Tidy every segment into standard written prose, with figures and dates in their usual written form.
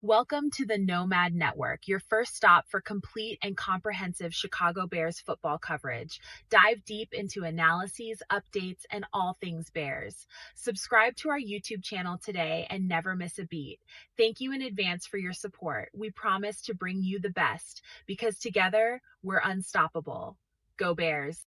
Welcome to the Nomad Network, your first stop for complete and comprehensive Chicago Bears football coverage. Dive deep into analyses, updates, and all things Bears. Subscribe to our YouTube channel today and never miss a beat. Thank you in advance for your support. We promise to bring you the best because together we're unstoppable. Go Bears!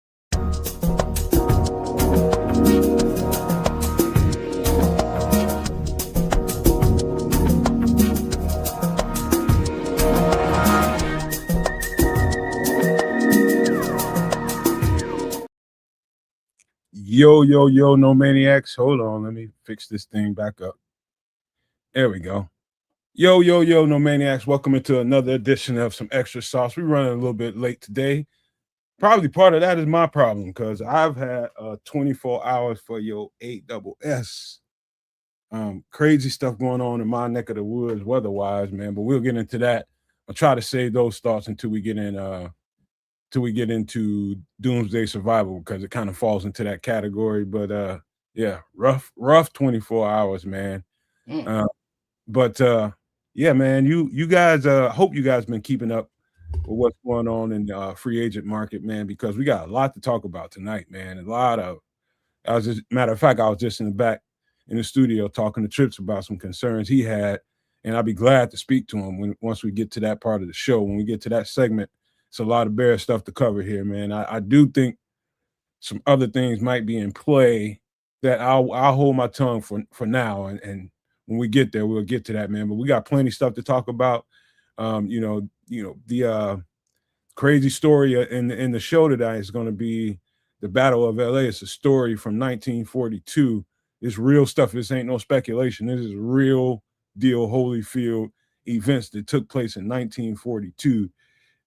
Yo, no maniacs. Hold on, let me fix this thing back up. There we go. Yo, no maniacs. Welcome into another edition of Some Extra Sauce. We're running a little bit late today. Probably part of that is my problem because I've had 24 hours for your 8SS. Crazy stuff going on in my neck of the woods weather-wise, man, but we'll get into that. I'll try to save those thoughts until we get into doomsday survival because it kind of falls into that category. But yeah, rough 24 hours, man. But yeah, man, you guys, hope you guys been keeping up with what's going on in the free agent market, man, because we got a lot to talk about tonight, man. Matter of fact, I was just in the back in the studio talking to Trips about some concerns he had, and I'll be glad to speak to him once we get to that part of the show. When we get to that segment, it's a lot of Bear stuff to cover here, man. I do think some other things might be in play that I'll hold my tongue for now, and when we get there, we'll get to that, man. But we got plenty of stuff to talk about. The crazy story in the show today is going to be the Battle of LA. It's a story from 1942. It's real stuff. This ain't no speculation. This is real deal Holyfield events that took place in 1942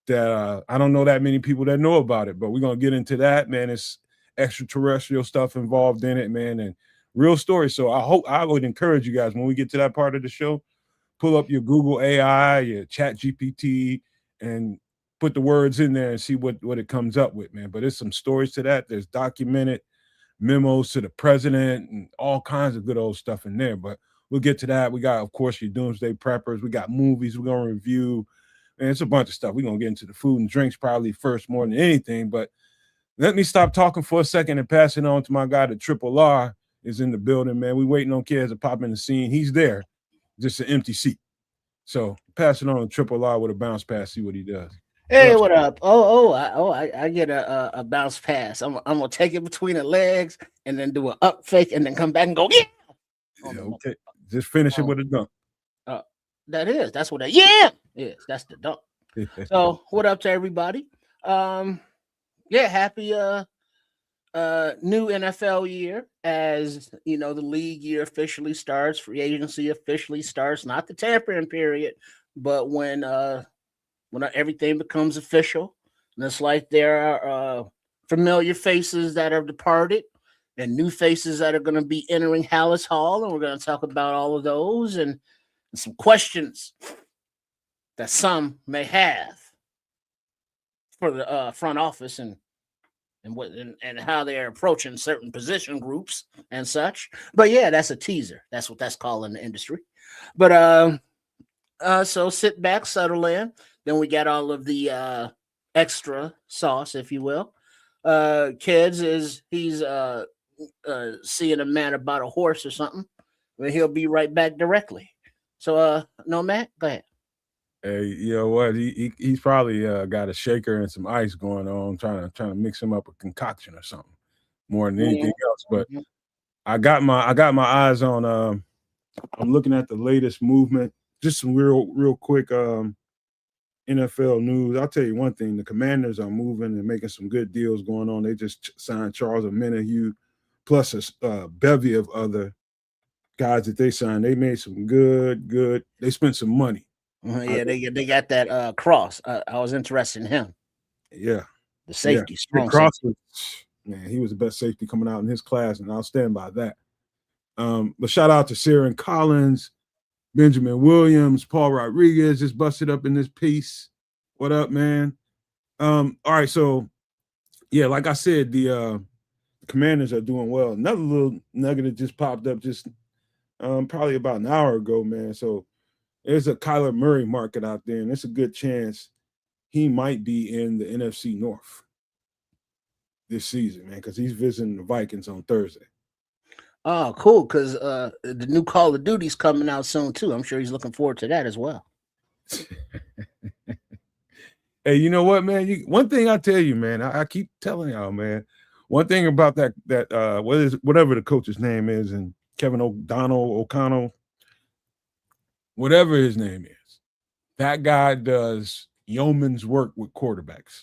that I don't know that many people that know about it, but we're going to get into that, man. It's extraterrestrial stuff involved in it, man, and real story. So I would encourage you guys when we get to that part of the show, pull up your Google AI, your Chat GPT, and put the words in there and see what it comes up with, man. But there's some stories to that. There's documented memos to the president and all kinds of good old stuff in there. But we'll get to that. We got, of course, your doomsday preppers. We got movies we're going to review. And it's a bunch of stuff. We're going to get into the food and drinks probably first more than anything. But let me stop talking for a second and pass it on to my guy, the Triple R is in the building, man. We waiting on kids to pop in the scene. He's there, just an empty seat. So pass it on to Triple R with a bounce pass, see what he does. Hey, what up? I get a bounce pass. I'm gonna take it between the legs and then do an up fake and then come back and go, yeah. Okay. Just finish it with a dunk. That's what is. That's the dunk. So what up to everybody? Happy new NFL year. As you know, the league year officially starts, free agency officially starts, not the tampering period, but when everything becomes official. And it's like there are familiar faces that are departed and new faces that are going to be entering Hallis Hall, and we're going to talk about all of those and some questions that some may have for the front office and how they're approaching certain position groups and such. But yeah, that's a teaser. That's what that's called in the industry. But so sit back, settle in. Then we got all of the extra sauce, if you will. Kids he's seeing a man about a horse or something, but he'll be right back directly. So Nomad, go ahead. Hey, you know what? He's probably got a shaker and some ice going on, trying to mix him up a concoction or something more than anything else. But I got my eyes on. I'm looking at the latest movement. Just some real quick NFL news. I'll tell you one thing: the Commanders are moving and making some good deals going on. They just signed Charles Omenihu, plus a bevy of other guys that they signed. They made some good. They spent some money. They got that Cross. I was interested in him. Yeah, the safety, strong Cross safety. Man, he was the best safety coming out in his class, and I'll stand by that. But shout out to Saren Collins, Benjamin Williams, Paul Rodriguez just busted up in this piece. What up, man? All right, so yeah, like I said, the Commanders are doing well. Another little nugget that just popped up just probably about an hour ago, man. So there's a Kyler Murray market out there, and it's a good chance he might be in the NFC North this season, man, because he's visiting the Vikings on Thursday. Oh, cool. Because the new Call of Duty's coming out soon too. I'm sure he's looking forward to that as well. Hey, you know what, man? One thing I tell you, man, I keep telling y'all, man. One thing about that whatever the coach's name is, and Kevin O'Connell, whatever his name is, that guy does yeoman's work with quarterbacks.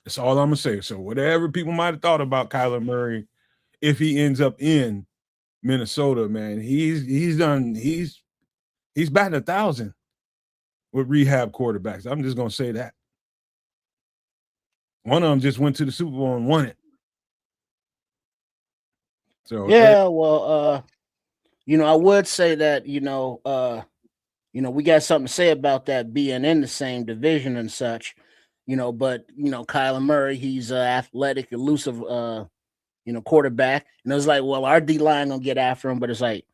That's all I'm gonna say. So whatever people might have thought about Kyler Murray, if he ends up in Minnesota, man, he's batting 1,000 with rehab quarterbacks. I'm just gonna say that. One of them just went to the Super Bowl and won it. So yeah, well, I would say that, we got something to say about that being in the same division and such, but Kyler Murray, he's athletic, elusive, quarterback. And it was like, well, our D line gonna get after him, but it's like,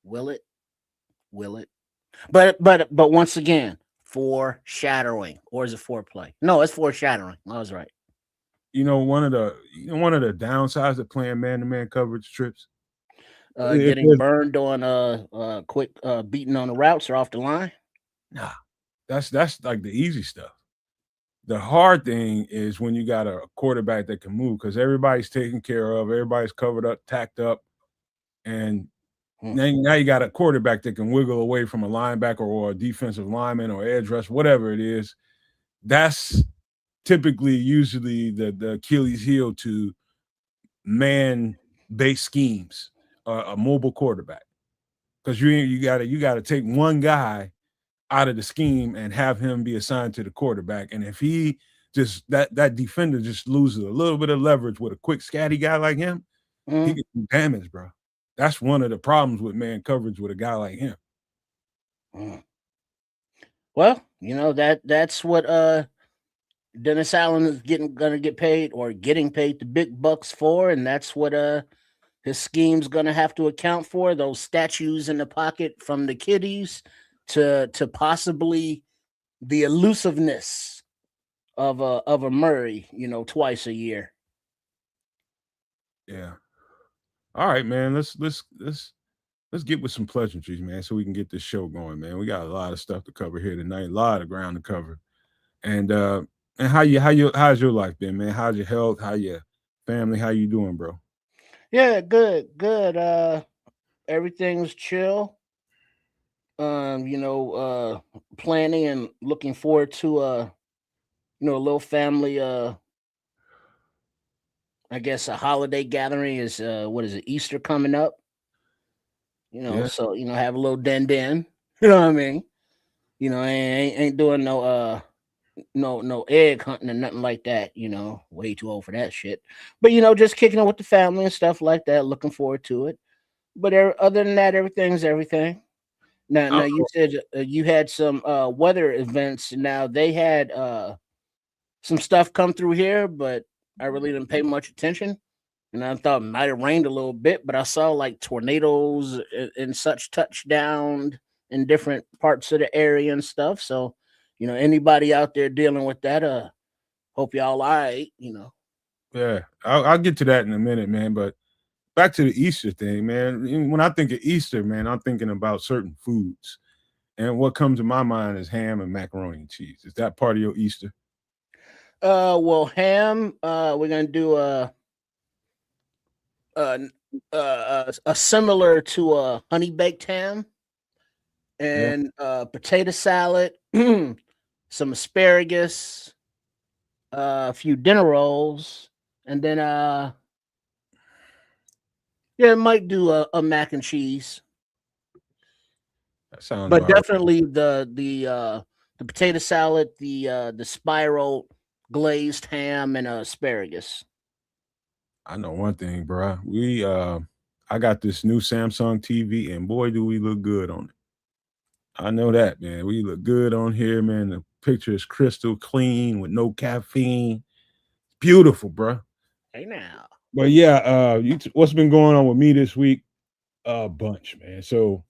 will it? Will it? But once again, foreshadowing, or is it foreplay? No, it's foreshadowing. I was right. One of the downsides of playing man-to-man coverage trips, getting burned on quick beating on the routes or off the line. Nah, that's like the easy stuff. The hard thing is when you got a quarterback that can move, because everybody's taken care of, everybody's covered up, tacked up, and now you got a quarterback that can wiggle away from a linebacker or a defensive lineman or edge rush, whatever it is. That's typically usually the Achilles heel to man-based schemes, a mobile quarterback, because you got to take one guy out of the scheme and have him be assigned to the quarterback. And if he just that defender just loses a little bit of leverage with a quick scatty guy like him, he can do damage, bro. That's one of the problems with man coverage with a guy like him. Well, that's what Dennis Allen is gonna get paid the big bucks for, and that's what his scheme's gonna have to account for, those statues in the pocket from the kiddies to possibly the elusiveness of a Murray, twice a year. Yeah. All right, man. Let's get with some pleasantries, man, so we can get this show going, man. We got a lot of stuff to cover here tonight, a lot of ground to cover. And how's your life been, man? How's your health? How your family? How you doing, bro? Yeah, good. Everything's chill. Planning and looking forward to a little family I guess a holiday gathering is what is it, Easter coming up? Yeah. So have a little den. You know what I mean? Ain't doing no egg hunting or nothing like that. Way too old for that shit. But just kicking it with the family and stuff like that. Looking forward to it. But other than that, everything's everything. Now you said you had some weather events. Now they had some stuff come through here, but I really didn't pay much attention. And I thought it might have rained a little bit, but I saw like tornadoes and such touchdown in different parts of the area and stuff. So, anybody out there dealing with that, hope y'all all right, Yeah, I'll get to that in a minute, man. But back to the Easter thing, man. When I think of Easter, man, I'm thinking about certain foods. And what comes to my mind is ham and macaroni and cheese. Is that part of your Easter? Well, ham, we're gonna do a similar to a honey baked ham and potato salad, some asparagus, a few dinner rolls, and then it might do a mac and cheese. That sounds but about definitely the potato salad, the spiral glazed ham, and asparagus. I know one thing, bro. I got this new Samsung TV, and boy, do we look good on it. I know that, man. We look good on here, man. The picture is crystal clean with no caffeine. Beautiful, bro. Hey now. But yeah, what's been going on with me this week? A bunch, man. So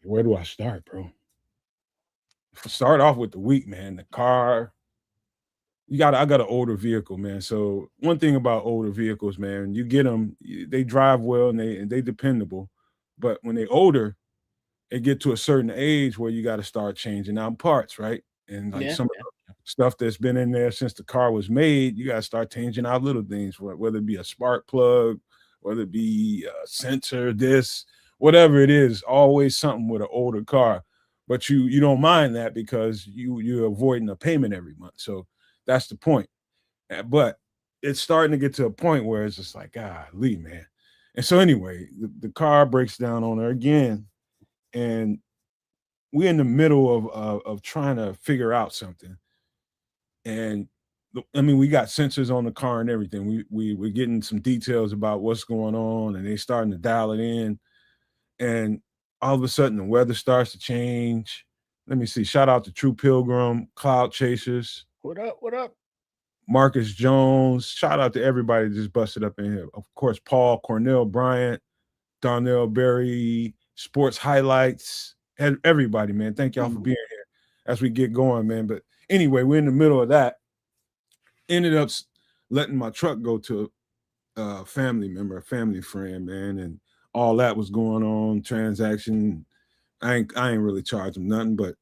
Where do I start, bro? Start off with the week, man. The car. I got an older vehicle, man. So one thing about older vehicles, man, you get them, they drive well and they dependable. But when they older, it get to a certain age where you got to start changing out parts, right? And like Yeah, some of the stuff that's been in there since the car was made, you got to start changing out little things, whether it be a spark plug, whether it be a sensor, this, whatever it is, always something with an older car. But you don't mind that because you're avoiding a payment every month. So that's the point. But it's starting to get to a point where it's just like, golly, man. And so anyway, the car breaks down on her again, and we're in the middle of trying to figure out something. And I mean, we got sensors on the car and everything. We're getting some details about what's going on, and they starting to dial it in. And all of a sudden, the weather starts to change. Let me see. Shout out to True Pilgrim, Cloud Chasers, what up? What up? Marcus Jones. Shout out to everybody that just busted up in here. Of course, Paul, Cornell Bryant, Donnell Berry, Sports Highlights, and everybody, man. Thank y'all for being here as we get going, man. But anyway, we're in the middle of that. Ended up letting my truck go to a family member, a family friend, man, and all that was going on. Transaction. I ain't really charged them nothing, but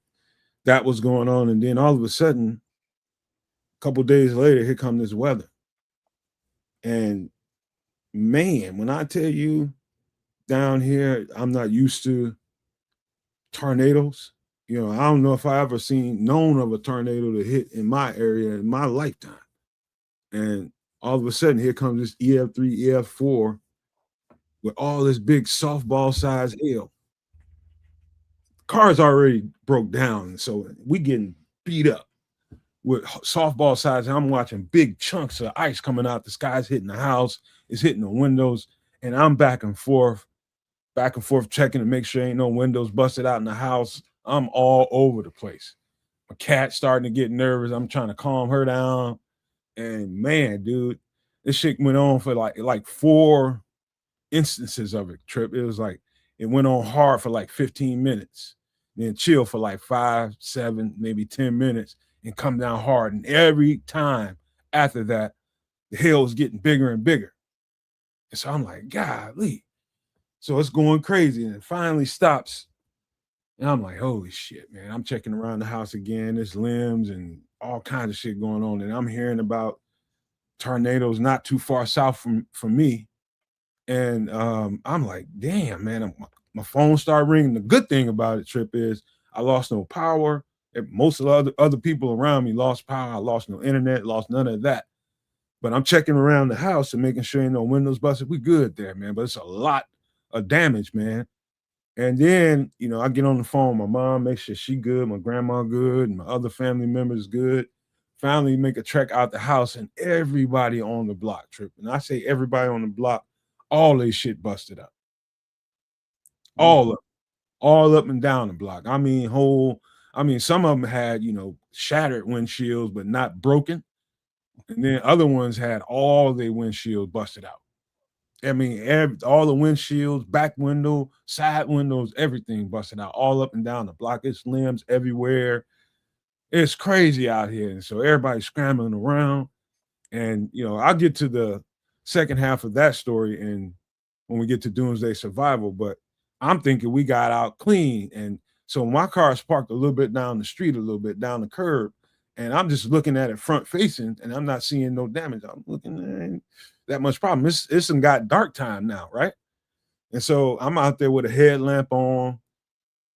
that was going on. And then all of a sudden, a couple days later, here come this weather. And man, when I tell you down here, I'm not used to tornadoes. You know, I don't know if I ever known of a tornado to hit in my area in my lifetime. And all of a sudden, here comes this EF3, EF4 with all this big softball size hail. Car's already broke down, so we getting beat up with softball size. And I'm watching big chunks of ice coming out the sky. It's hitting the house, it's hitting the windows, and I'm back and forth checking to make sure ain't no windows busted out in the house. I'm all over the place. My cat's starting to get nervous. I'm trying to calm her down. And man, dude, this shit went on for like 4 instances of it, Trip. It was like it went on hard for like 15 minutes, then chill for like 5, 7, maybe 10 minutes, and come down hard. And every time after that, the hail was getting bigger and bigger. And so I'm like, golly. So it's going crazy, and it finally stops. And I'm like, holy shit, man. I'm checking around the house again. There's limbs and all kinds of shit going on. And I'm hearing about tornadoes not too far south from me. And I'm like, damn, man. My phone started ringing. The good thing about it, Trip, is I lost no power. Most of the other people around me lost power. I lost no internet, lost none of that. But I'm checking around the house and making sure ain't no windows busted. We good there, man. But it's a lot of damage, man. And then, you know, I get on the phone with my mom, make sure she good, my grandma good, and my other family members good. Finally make a trek out the house, and everybody on the block, Trip. And I say everybody on the block, all they shit busted up. All up and down the block. I mean, some of them had, you know, shattered windshields, but not broken. And then other ones had all their windshields busted out. I mean, all the windshields, back window, side windows, everything busted out, all up and down the block. It's limbs everywhere. It's crazy out here. And so everybody's scrambling around. And, you know, I'll get to the second half of that story and when we get to Doomsday Survival, but I'm thinking we got out clean. And so my car's parked a little bit down the street, a little bit down the curb. And I'm just looking at it front facing, and I'm not seeing no damage. I'm looking, that much problem. It's some got dark time now, right? And so I'm out there with a headlamp on.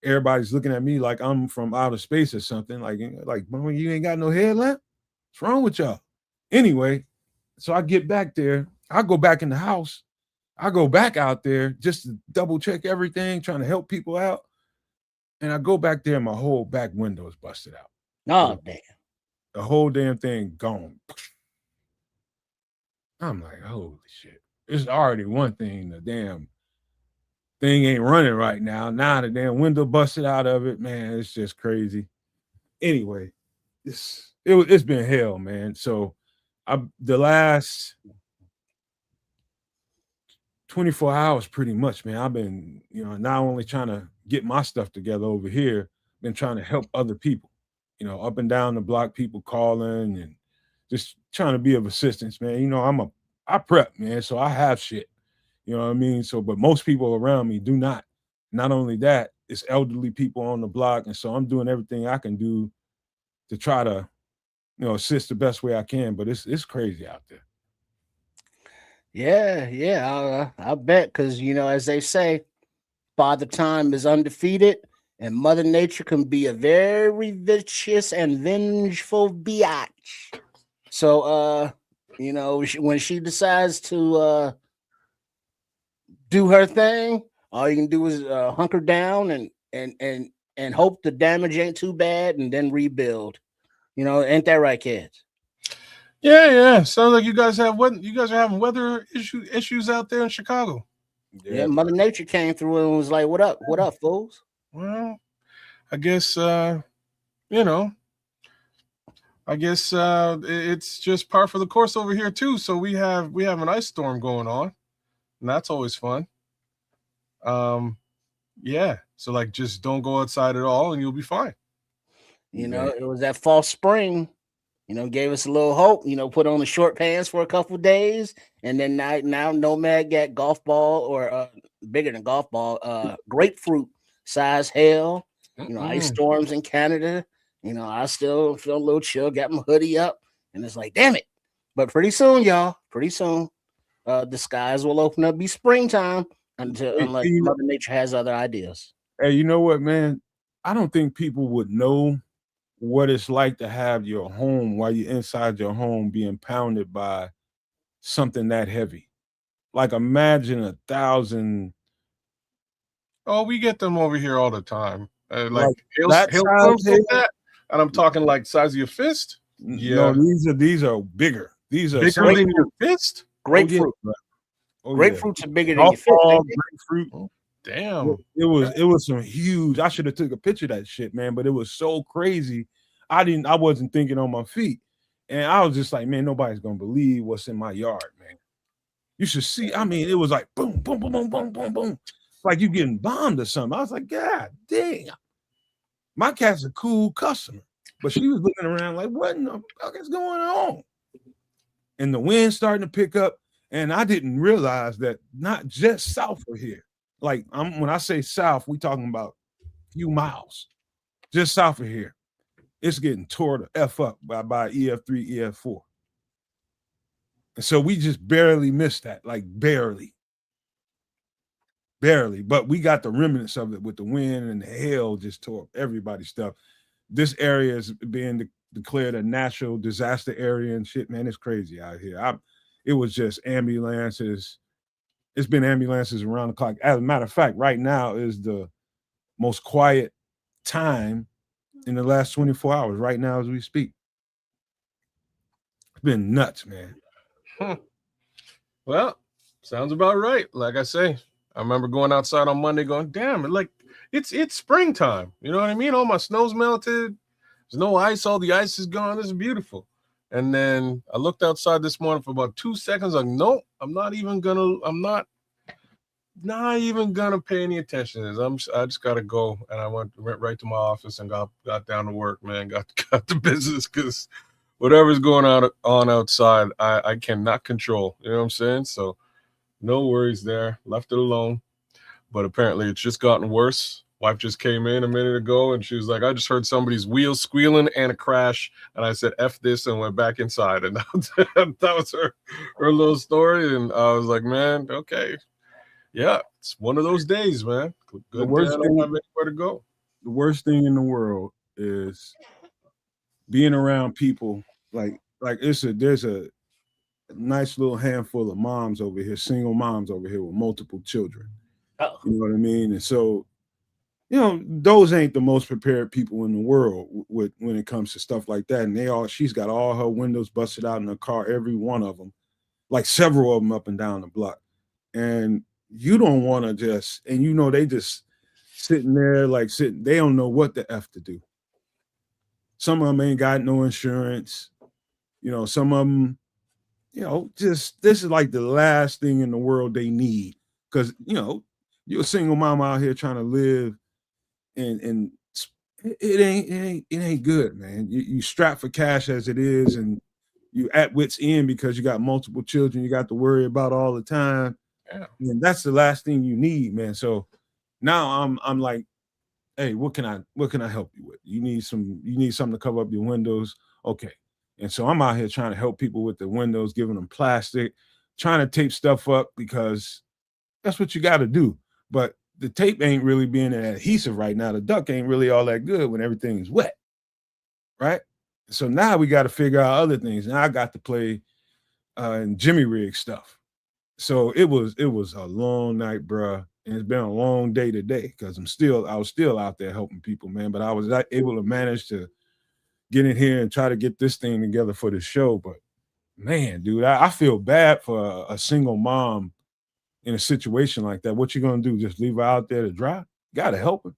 Everybody's looking at me like I'm from outer space or something. Like, Mama, you ain't got no headlamp? What's wrong with y'all? Anyway, so I get back there. I go back in the house. I go back out there just to double check everything, trying to help people out. And I go back there, and my whole back window is busted out. Oh, damn. The whole damn thing gone. I'm like, holy shit. It's already one thing. The damn thing ain't running right now. Now the damn window busted out of it. Man, it's just crazy. Anyway, it's been hell, man. So the last 24 hours pretty much, man. I've been, not only trying to get my stuff together over here, been trying to help other people, up and down the block, people calling and just trying to be of assistance, man. I prep, man, so I have shit. You know what I mean? So, but most people around me do not. Not only that, it's elderly people on the block. And so I'm doing everything I can do to try to, assist the best way I can. But it's crazy out there. Yeah, I bet, because as they say, Father Time is undefeated, and Mother Nature can be a very vicious and vengeful biatch. So, when she decides to do her thing, all you can do is hunker down and hope the damage ain't too bad, and then rebuild. Ain't that right, kids? Yeah. Sounds like you guys are having weather issues out there in Chicago. Yeah, Mother Nature came through and was like, "What up, fools?" Well, I guess it's just par for the course over here too. So we have an ice storm going on, and that's always fun. Yeah. So like, just don't go outside at all, and you'll be fine. It was that false spring. Gave us a little hope. Put on the short pants for a couple of days, and then now Nomad got golf ball, or bigger than golf ball, grapefruit size hail. Ice storms in Canada. I still feel a little chill. Got my hoodie up, and it's like, damn it. But pretty soon, y'all. The skies will open up. Be springtime unless Mother Nature has other ideas. Hey, you know what, man? I don't think people would know what it's like to have your home, while you're inside your home, being pounded by something that heavy. Like, imagine 1,000. Oh, we get them over here all the time. Like hailstorms like that, and I'm talking like size of your fist. Yeah, no, these are bigger. These are bigger than your fist. Grapefruit. Grapefruits are bigger than your fist. Grapefruit. Oh, damn. It was some huge. I should have took a picture of that shit, man. But it was so crazy. I wasn't thinking on my feet, and I was just like, man, nobody's gonna believe what's in my yard, man. You should see. I mean, it was like boom, boom, boom, boom, boom, boom, boom. Like you getting bombed or something. I was like, God damn. My cat's a cool customer, but she was looking around like, what in the fuck is going on? And the wind starting to pick up, and I didn't realize that not just south of here. Like, when I say south, we talking about a few miles, just south of here. It's getting tore the F up by EF3, EF4. And so we just barely missed that, like barely. But we got the remnants of it with the wind and the hail just tore up everybody's stuff. This area is being declared a natural disaster area and shit, man. It's crazy out here. It was just ambulances. It's been ambulances around the clock. As a matter of fact, right now is the most quiet time in the last 24 hours, right now as we speak. It's been nuts, man. Well, sounds about right. Like I say, I remember going outside on Monday going, damn, it's springtime. You know what I mean? All my snow's melted. There's no ice. All the ice is gone. This is beautiful. And then I looked outside this morning for about 2 seconds. Like, nope, I'm not even gonna pay any attention to this. I just gotta go. And I went right to my office and got down to work, man. Got the business, because whatever's going on outside, I cannot control. You know what I'm saying? So no worries there. Left it alone. But apparently it's just gotten worse. Wife just came in a minute ago, and she was like, I just heard somebody's wheels squealing and a crash. And I said, F this, and went back inside. And that was her little story. And I was like, man, okay. Yeah, it's one of those days, man. Good, I don't have anywhere to go. The worst thing in the world is being around people like there's a nice little handful of moms over here, single moms over here with multiple children. Oh. You know what I mean? And so, those ain't the most prepared people in the world when it comes to stuff like that. And she's got all her windows busted out in her car, every one of them, like several of them up and down the block. And you don't want to they just sitting there they don't know what the F to do. Some of them ain't got no insurance. Some of them, this is like the last thing in the world they need. because you're a single mom out here trying to live, and it ain't good, man. You strapped for cash as it is, and you at wit's end because you got multiple children you got to worry about all the time. Yeah. And that's the last thing you need, man. So now I'm like, hey, what can I help you with? You need something to cover up your windows. Okay. And so I'm out here trying to help people with the windows, giving them plastic, trying to tape stuff up because that's what you got to do. But the tape ain't really being an adhesive right now. The duct ain't really all that good when everything is wet. Right? So now we got to figure out other things. Now I got to play in Jimmy rig stuff. So it was a long night, bruh. And it's been a long day today because I was still out there helping people, man. But I was not able to manage to get in here and try to get this thing together for the show. But man, dude, I feel bad for a single mom in a situation like that. What you gonna do? Just leave her out there to dry? You gotta help her.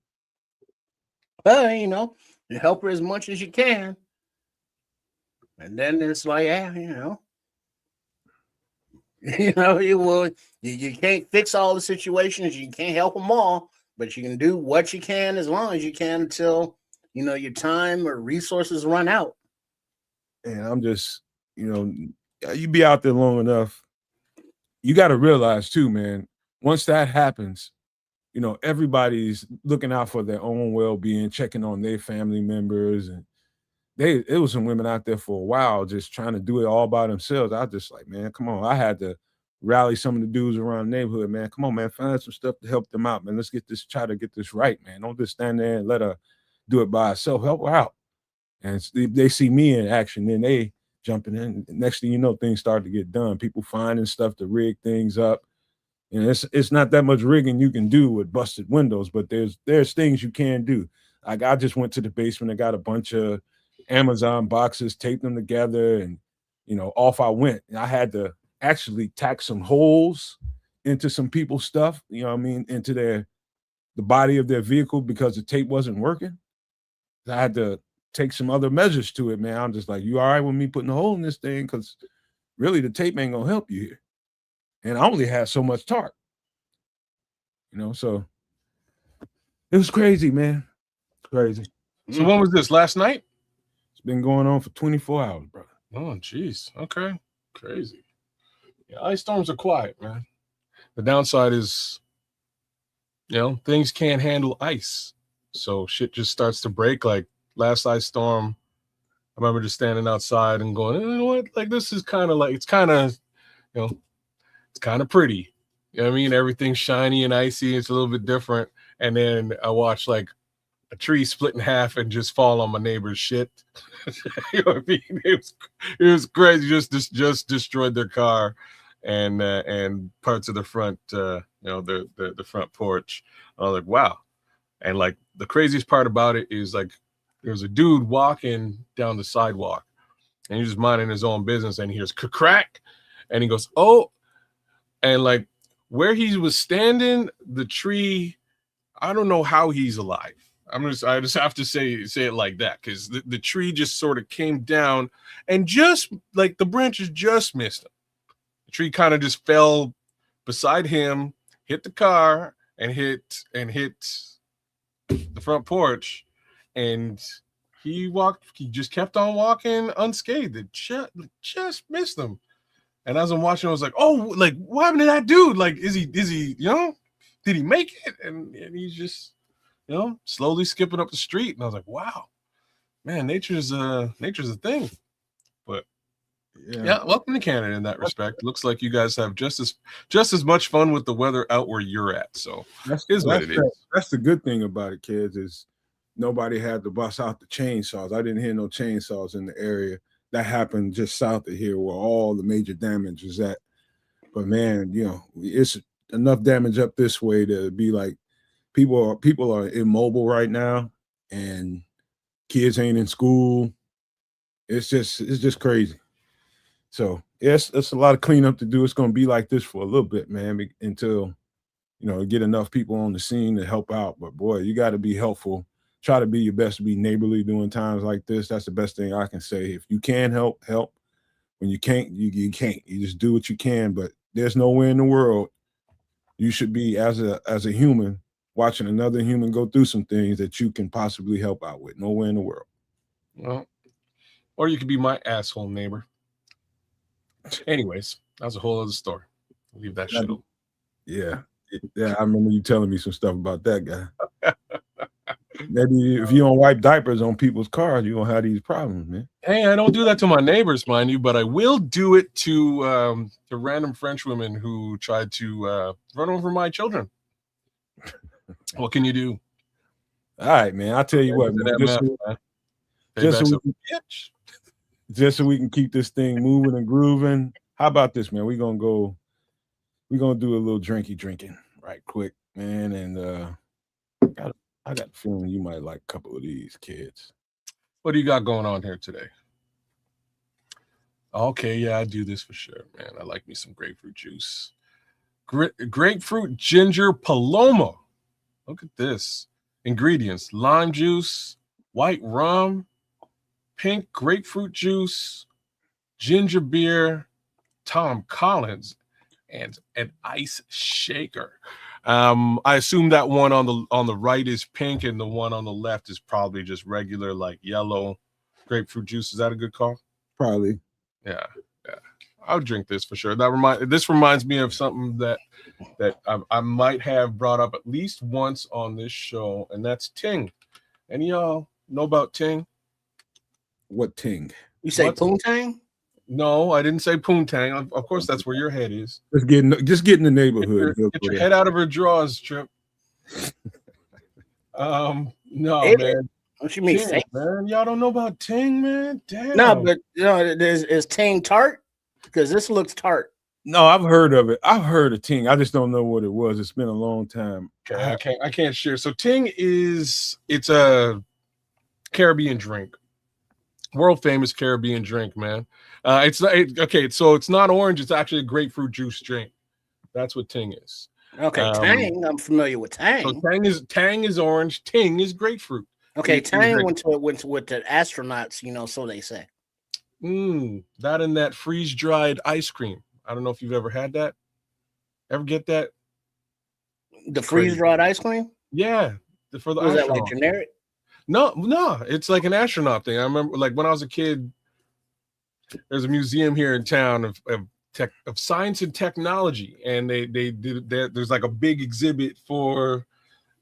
Well, you help her as much as you can. And then it's like, you can't fix all the situations. You can't help them all, but you can do what you can as long as you can until, your time or resources run out. And I'm just, you be out there long enough. You got to realize too, man, once that happens, everybody's looking out for their own well-being, checking on their family members. And it was some women out there for a while just trying to do it all by themselves. I was just like, man, come on. I had to rally some of the dudes around the neighborhood, man. Come on, man, find some stuff to help them out, man. Let's try to get this right, man. Don't just stand there and let her do it by herself. Help her out. And they see me in action, then they jumping in. Next thing you know, things start to get done. People finding stuff to rig things up. And it's not that much rigging you can do with busted windows, but there's things you can do. Like I just went to the basement and got a bunch of Amazon boxes, taped them together, and off I went. And I had to actually tack some holes into some people's stuff, into the body of their vehicle because the tape wasn't working. I had to take some other measures to it, man. I'm just like, you all right with me putting a hole in this thing? Because really the tape ain't gonna help you here. And I only had so much tarp, so it was crazy, man. It's crazy. So when was this? Last night? It's been going on for 24 hours, brother. Oh, geez. Okay. Crazy. Yeah, ice storms are quiet, man. The downside is, things can't handle ice. So shit just starts to break. Like last ice storm, I remember just standing outside and going, you know what? Like this is kind of like, it's kind of, it's kind of pretty. You know what I mean? Everything's shiny and icy. It's a little bit different. And then I watched like a tree split in half and just fall on my neighbor's shit. You know what I mean? It was crazy. Just destroyed their car and parts of the front, the front porch. I was like, wow. And like the craziest part about it is like there's a dude walking down the sidewalk and he's just minding his own business and he hears crack and he goes, oh, and like where he was standing, the tree, I don't know how he's alive. I just have to say it like that because the tree just sort of came down and just like the branches just missed him. The tree kind of just fell beside him, hit the car and hit the front porch, and he just kept on walking unscathed. It just missed him. And as I'm watching, I was like, oh, like what happened to that dude? Like, is he, did he make it? And he's just, slowly skipping up the street. And I was like, wow, man, nature's a thing. But yeah, welcome to Canada in that respect. Looks like you guys have just as much fun with the weather out where you're at. So that's what it is. That's the good thing about it, kids, is nobody had to bust out the chainsaws. I didn't hear no chainsaws in the area. That happened just south of here where all the major damage is at. But man, it's enough damage up this way to be like people are immobile right now and kids ain't in school. It's just crazy. So yes, it's a lot of cleanup to do. It's going to be like this for a little bit, man, until, get enough people on the scene to help out. But boy, you got to be helpful. Try to be your best to be neighborly during times like this. That's the best thing I can say. If you can help. When you can't, you can't. You just do what you can. But there's nowhere in the world you should be as a human watching another human go through some things that you can possibly help out with. Nowhere in the world. Well, or you could be my asshole neighbor. Anyways, that's a whole other story. Leave that shit alone. Yeah. Yeah, I remember you telling me some stuff about that guy. Maybe if you don't wipe diapers on people's cars, you're gonna have these problems, man. Hey, I don't do that to my neighbors, mind you, but I will do it to random French women who tried to run over my children. What can you do? All right, man. I'll tell you what, man. Just so we can keep this thing moving and grooving. How about this, man? We're gonna do a little drinking right quick, man. And I got a feeling you might like a couple of these kids. What do you got going on here today? Okay, yeah, I do this for sure, man. I like me some grapefruit juice. Grapefruit ginger paloma. Look at this. Ingredients: lime juice, white rum, pink grapefruit juice, ginger beer, Tom Collins, and an ice shaker. I assume that one on the right is pink and the one on the left is probably just regular, like yellow grapefruit juice. Is that a good call? Probably. Yeah. I'll drink this for sure. This reminds me of something that I might have brought up at least once on this show, and that's Ting. Any of y'all know about Ting? What Ting? You say poontang? No, I didn't say poontang. Of course, that's where your head is. Just get in the neighborhood. Get your head out of her drawers, Trip. No, man. What you mean, Ting, man? Y'all don't know about Ting, man? Damn. No, but is Ting tart? Because this looks tart. No, I've heard of it. I've heard of Ting. I just don't know what it was. It's been a long time. Okay, I can't share. So Ting it's a Caribbean drink. World famous Caribbean drink, man. So it's not orange, it's actually a grapefruit juice drink. That's what Ting is. Okay, Tang. I'm familiar with Tang. So Tang is orange, Ting is grapefruit. Okay, Tang went with the astronauts, so they say. That and that freeze-dried ice cream. I don't know if you've ever had that. Ever get that? The freeze-dried ice cream? Yeah. For the was that like generic? No, it's like an astronaut thing. I remember, like, when I was a kid, there's a museum here in town of science and technology, and there's like a big exhibit for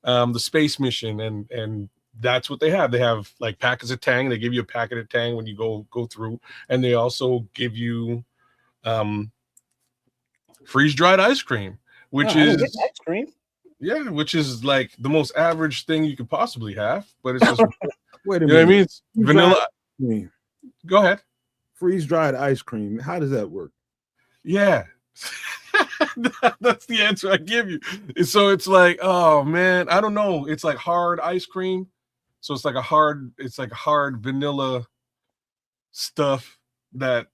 the space mission, and that's what they have. They have like packets of Tang. They give you a packet of Tang when you go through, and they also give you freeze-dried ice cream, which is ice cream. Yeah, which is like the most average thing you could possibly have, but it's just wait a minute. You know what I mean? It's vanilla. Go ahead. Freeze-dried ice cream. How does that work? Yeah. That's the answer I give you. So it's like, oh man, I don't know. It's like hard ice cream. So it's like a hard vanilla stuff that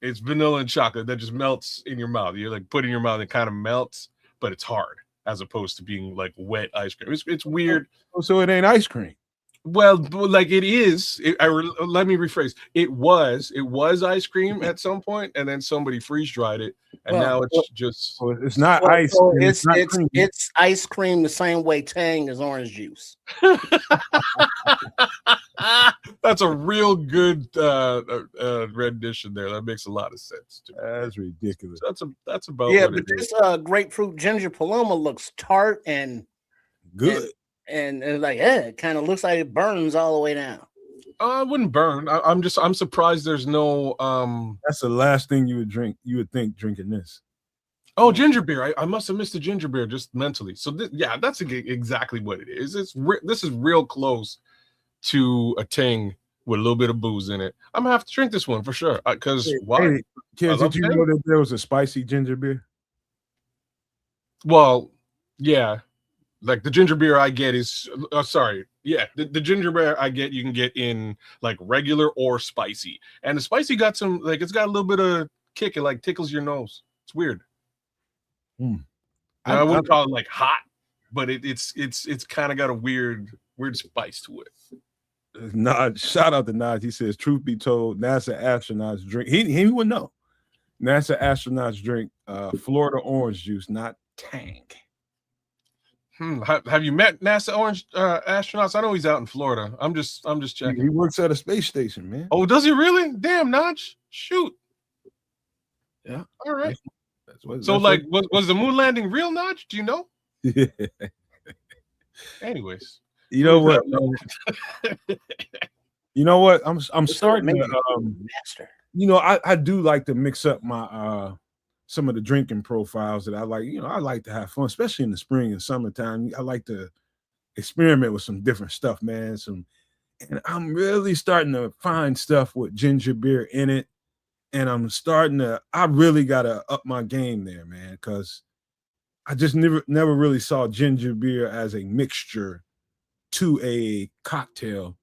it's vanilla and chocolate that just melts in your mouth. You're like put in your mouth, it kind of melts, but it's hard as opposed to being like wet ice cream. It's weird. So it ain't ice cream. Well, like it is. Let me rephrase. It was ice cream at some point, and then somebody freeze dried it, and now it's just. So it's not ice. So it's ice cream the same way Tang is orange juice. That's a real good rendition there. That makes a lot of sense. That's ridiculous. That's about yeah. What But it this is. Grapefruit ginger paloma looks tart and good. And like, it kind of looks like it burns all the way down. I wouldn't burn. I'm surprised there's no. That's the last thing you would drink. You would think drinking this. Oh, ginger beer. I must have missed the ginger beer just mentally. So that's exactly what it is. This is real close to a Ting with a little bit of booze in it. I'm gonna have to drink this one for sure. Because why? Kids, did you know that there was a spicy ginger beer? Well, yeah. Like the ginger beer I get is the ginger beer I get you can get in like regular or spicy, and the spicy got some it's got a little bit of kick. It like tickles your nose. It's weird. I wouldn't call it like hot, but it's kind of got a weird spice to it. Nod, shout out to Nod. He says, truth be told, NASA astronauts drink. He would know. NASA astronauts drink Florida orange juice, not Tang. Have you met NASA Orange astronauts? I know he's out in Florida. I'm just checking. He works at a space station, man. Oh, does he really? Damn, Notch. Shoot. Yeah. All right. That's so, like, was the moon landing real, Notch? Do you know? Yeah. Anyways, you know what? You know what? I'm starting to master. You know, I do like to mix up my some of the drinking profiles that I like. You know, I like to have fun, especially in the spring and summertime. I like to experiment with some different stuff, man. And I'm really starting to find stuff with ginger beer in it. And I really gotta up my game there, man, because I just never really saw ginger beer as a mixture to a cocktail.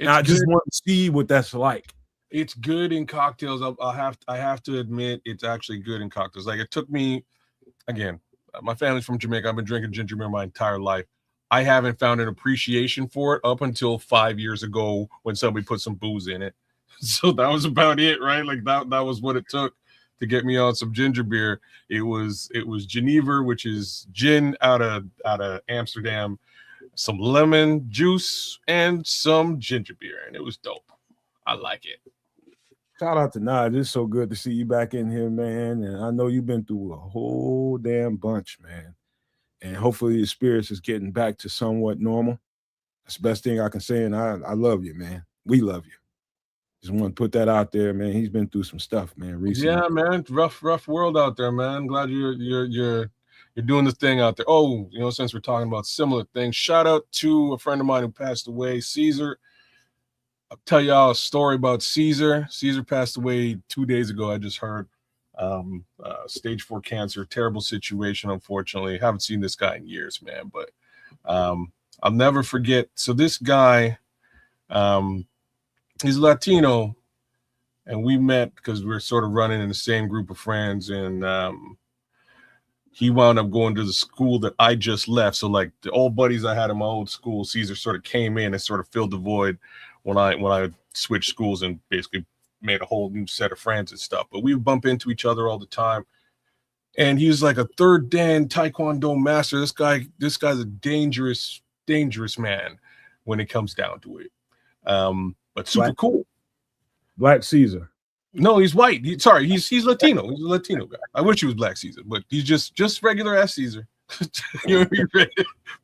And I just want to see what that's like. It's good in cocktails. I have to admit, it's actually good in cocktails. Like, it took me, again, my family's from Jamaica. I've been drinking ginger beer my entire life. I haven't found an appreciation for it up until 5 years ago when somebody put some booze in it. So that was about it, right? Like that was what it took to get me on some ginger beer. It was Geneva, which is gin out of Amsterdam, some lemon juice, and some ginger beer, and it was dope. I like it. Shout out to Nod. It's so good to see you back in here, man. And I know you've been through a whole damn bunch, man. And hopefully your spirits is getting back to somewhat normal. That's the best thing I can say. And I love you, man. We love you. Just want to put that out there, man. He's been through some stuff, man, recently. Yeah, man. Rough world out there, man. I'm glad you're doing the thing out there. Oh, you know, since we're talking about similar things, shout out to a friend of mine who passed away, Caesar. I'll tell y'all a story about Caesar. Caesar passed away 2 days ago. I just heard stage 4 cancer, terrible situation, unfortunately. Haven't seen this guy in years, man, but I'll never forget. So this guy, he's Latino, and we met because we're sort of running in the same group of friends, and he wound up going to the school that I just left. So like the old buddies I had in my old school, Caesar sort of came in and sort of filled the void when I switched schools and basically made a whole new set of friends and stuff. But we would bump into each other all the time. And he was like a third Dan Taekwondo master. This guy's a dangerous man when it comes down to it. But super cool. Black Caesar. No, he's white. He's Latino. He's a Latino guy. I wish he was Black Caesar, but he's just regular ass Caesar.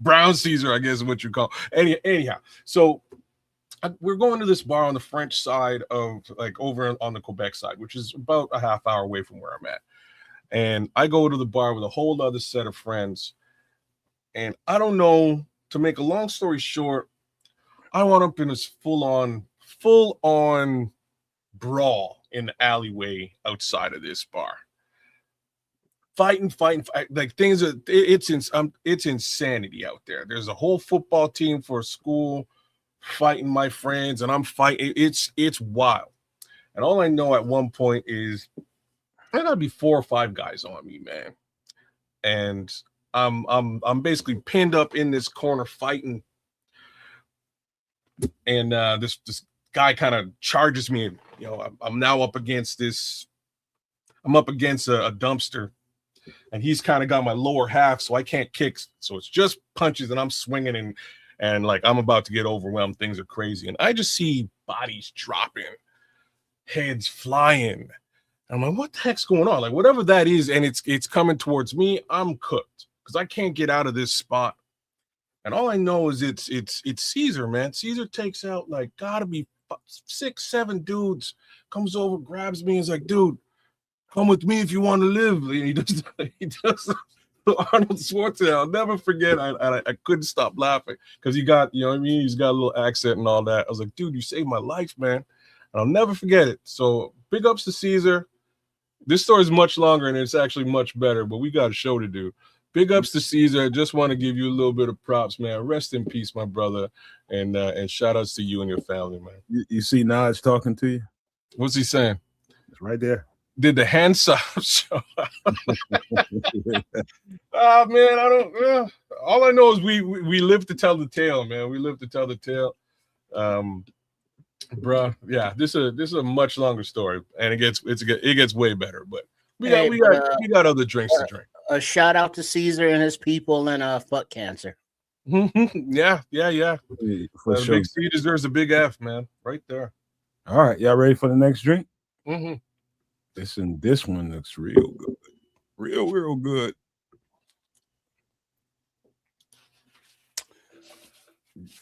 Brown Caesar, I guess is what you call. Anyhow, so we're going to this bar on the French side of, like, over on the Quebec side, which is about a half hour away from where I'm at. And I go to the bar with a whole other set of friends. And I don't know, to make a long story short, I wound up in this full on brawl in the alleyway outside of this bar. Fighting, like things are, it's insanity out there. There's a whole football team for a school fighting my friends, and I'm fighting. It's wild. And all I know at one point is there gotta be 4 or 5 guys on me, man. And I'm basically pinned up in this corner fighting. And this guy kind of charges me. You know, I'm now up against this. I'm up against a dumpster, and he's kind of got my lower half, so I can't kick. So it's just punches, and I'm swinging, and like I'm about to get overwhelmed. Things are crazy, and I just see bodies dropping, heads flying. I'm like, what the heck's going on? Like, whatever that is, and it's coming towards me, I'm cooked because I can't get out of this spot. And all I know is it's Caesar, man. Caesar takes out, like, gotta be 6, 7 dudes, comes over, grabs me, and is like, dude, come with me if you want to live. And he does Arnold Schwarzenegger. I'll never forget. I couldn't stop laughing because he got, you know what I mean? He's got a little accent and all that. I was like, dude, you saved my life, man. And I'll never forget it. So big ups to Caesar. This story is much longer and it's actually much better, but we got a show to do. Big ups to Caesar. I just want to give you a little bit of props, man. Rest in peace, my brother. And shout outs to you and your family, man. You see Naj talking to you? What's he saying? It's right there. Did the hands up show? Oh, man, I don't. All I know is we live to tell the tale, man. We live to tell the tale. Bruh, yeah, this is a much longer story, and it gets way better. But we got other drinks to drink. A shout out to Caesar and his people, and fuck cancer. Yeah. For The sure. big C deserves a big F, man. Right there. All right, y'all ready for the next drink? Mm-hmm. Listen, this one looks real good. Real good.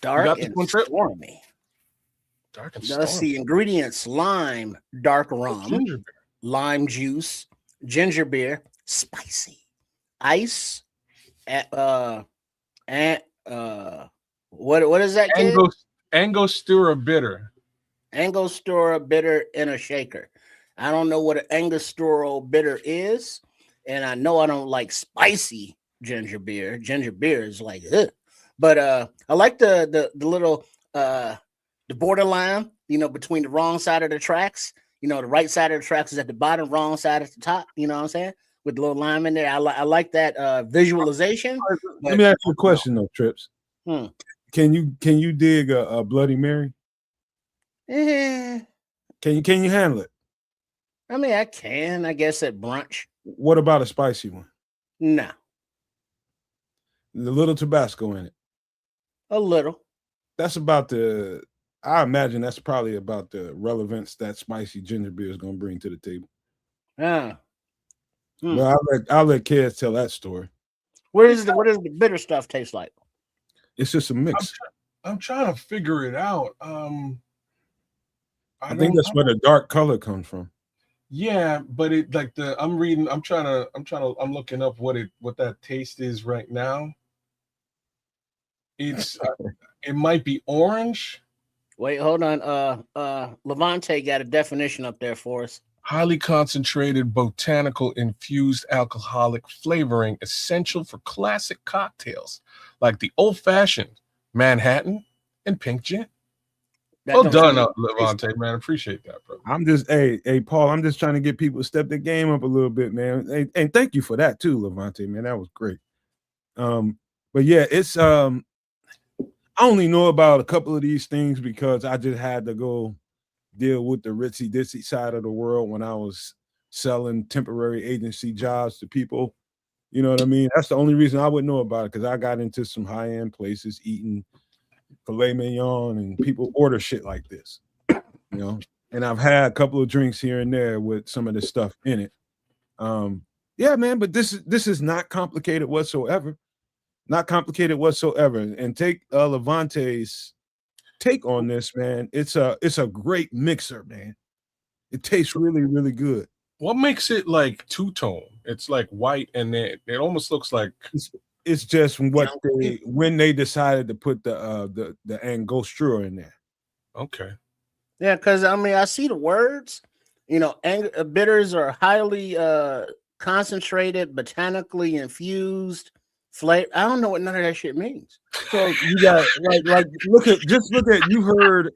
Dark and stormy. Dark and Let's stormy. see ingredients: lime, dark rum, Ginger beer. lime juice, ginger beer, spicy, ice, what is that, kid? Angostura bitter. Angostura bitter in a shaker. I don't know what an Angostura bitter is, and I know I don't like spicy ginger beer. Ginger beer is like, ugh. But I like the little the borderline, between the wrong side of the tracks. The right side of the tracks is at the bottom, wrong side at the top. You know what I'm saying? With the little lime in there. I like that visualization. Let me ask you a question though, Trips. Hmm. Can you dig a Bloody Mary? Eh, Can you handle it? I mean, I can, I guess, at brunch. What about a spicy one? No. The little Tabasco in it. A little. That's I imagine that's probably about the relevance that spicy ginger beer is going to bring to the table. Yeah. Well, I'll let kids tell that story. What does the bitter stuff taste like? It's just a mix. I'm trying to figure it out. I think that's where the dark color comes from. Yeah, but I'm looking up what that taste is right now. It's it might be orange. Wait, hold on. Levante got a definition up there for us. Highly concentrated botanical infused alcoholic flavoring essential for classic cocktails like the old-fashioned, Manhattan, and pink gin. Well done, Levante, man. Appreciate that, bro. I'm just, hey, Paul, I'm just trying to get people to step their game up a little bit, man. And thank you for that too, Levante, man. That was great. But yeah, it's I only know about a couple of these things because I just had to go deal with the ritzy ditzy side of the world when I was selling temporary agency jobs to people. You know what I mean? That's the only reason I would know about it, because I got into some high-end places eating filet mignon and people order shit like this, and I've had a couple of drinks here and there with some of this stuff in it. Yeah, man, but this is not complicated whatsoever. Not complicated whatsoever. And take Levante's take on this, man. It's a great mixer, man. It tastes really, really good. What makes it like two-tone? It's like white, and it almost looks like it's just when they decided to put the Angostura in there. Okay. Yeah, because I mean, I see the words. Bitters are highly concentrated, botanically infused flavor. I don't know what none of that shit means. So you got like look at you've heard.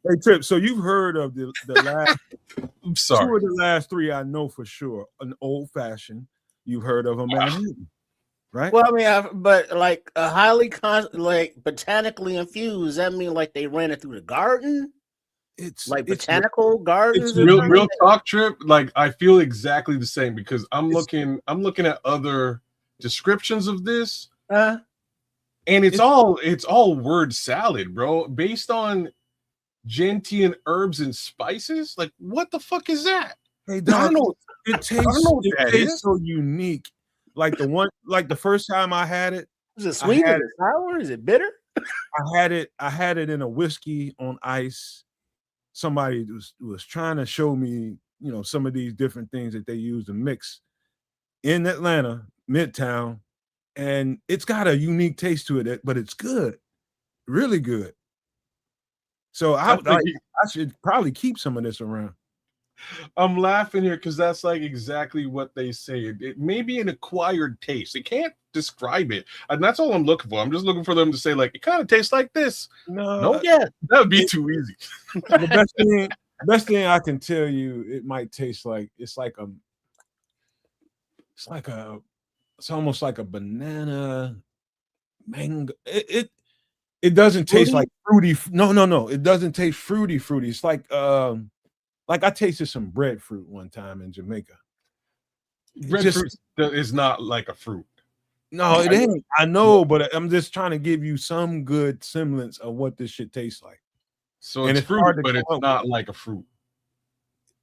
Hey, Trip. So you've heard of the last. I'm sorry. Two of the last three I know for sure. An old fashioned. You've heard of a Manhattan, right? Well, I mean, but like a highly botanically infused. That mean like they ran it through the garden. It's like botanical gardens. It's real talk, Trip. Like I feel exactly the same because I'm looking at other descriptions of this, and it's all word salad, bro, based on gentian herbs and spices. Like, what the fuck is that? Hey, Doc, it tastes so unique. Like the first time I had it, is it sweet? Is it sour? Is it bitter? I had it in a whiskey on ice. Somebody was trying to show me, some of these different things that they use to mix in Atlanta, Midtown, and it's got a unique taste to it, but it's good, really good. So I should probably keep some of this around. I'm laughing here because that's like exactly what they say. It may be an acquired taste. They can't describe it, and that's all I'm looking for. I'm just looking for them to say like it kind of tastes like this. No, yeah, that would be too easy. The best thing I can tell you, it might taste like it's almost like a banana mango. It doesn't taste like fruity. No. It doesn't taste fruity. It's like I tasted some breadfruit one time in Jamaica. Breadfruit is not like a fruit. No, it ain't. I know, but I'm just trying to give you some good semblance of what this shit tastes like. So And it's it's fruit, hard to but come it's up not like a fruit.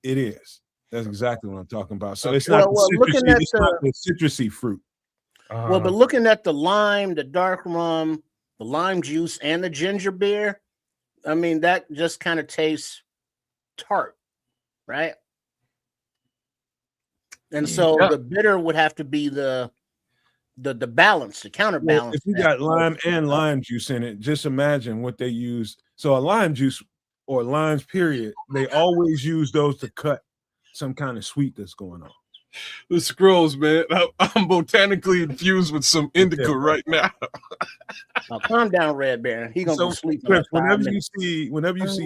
It is. That's exactly what I'm talking about. So Okay. it's not Well, looking at it's not the citrusy fruit. Well, but looking at the lime, the dark rum, the lime juice, and the ginger beer, I mean, that just kind of tastes tart, right? And so Yeah. the bitter would have to be the balance, the counterbalance. Well, if you got lime and lime juice in it, just imagine what they use. So a lime juice or limes, period, they always use those to cut some kind of sweet that's going on. The scrolls, man. I'm botanically infused with some indica right now. Now, calm down, Red Baron. He gonna be sleeping. Chris, whenever you see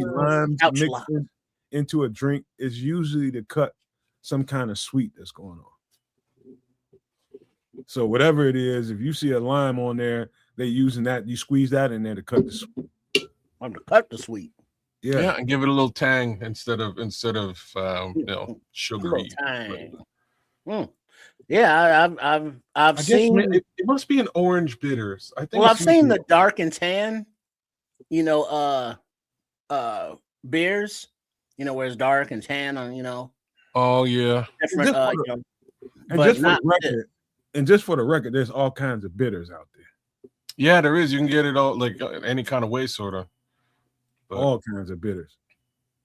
limes mixed into a drink, it's usually to cut some kind of sweet that's going on. So whatever it is, if you see a lime on there, they're using that. You squeeze that in there to cut the sweet. To cut the sweet. Yeah, and give it a little tang instead of sugary. Yeah, I've seen. It must be an orange bitters. I think. Well, I've seen the dark and tan, beers, where it's dark and tan on, Oh yeah. Different. And just for the record, there's all kinds of bitters out there. Yeah, there is. You can get it all like any kind of way, sort of. All kinds of bitters.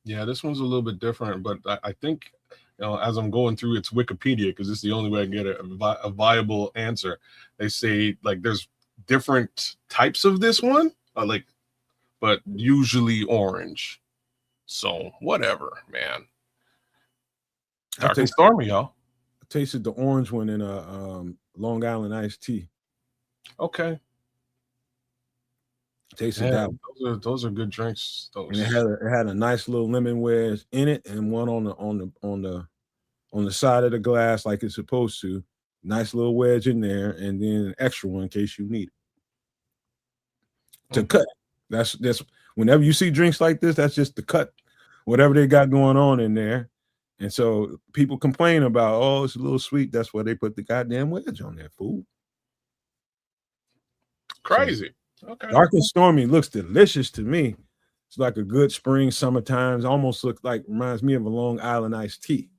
Yeah, this one's a little bit different, but I think as I'm going through its Wikipedia, because it's the only way I get a viable answer. They say like there's different types of this one, but usually orange. So whatever, man. Dark and stormy, y'all. I tasted the orange one in a Long Island iced tea. Okay. Tasted that. Those are good drinks. And it had a nice little lemon wedge in it, and one on the side of the glass like it's supposed to. Nice little wedge in there, and then an extra one in case you need it. To cut. That's whenever you see drinks like this, that's just the cut. Whatever they got going on in there. And so people complain about, oh, it's a little sweet. That's why they put the goddamn wedge on that food. Crazy. Okay. Dark and stormy looks delicious to me. It's like a good spring, summertime. Almost reminds me of a Long Island iced tea.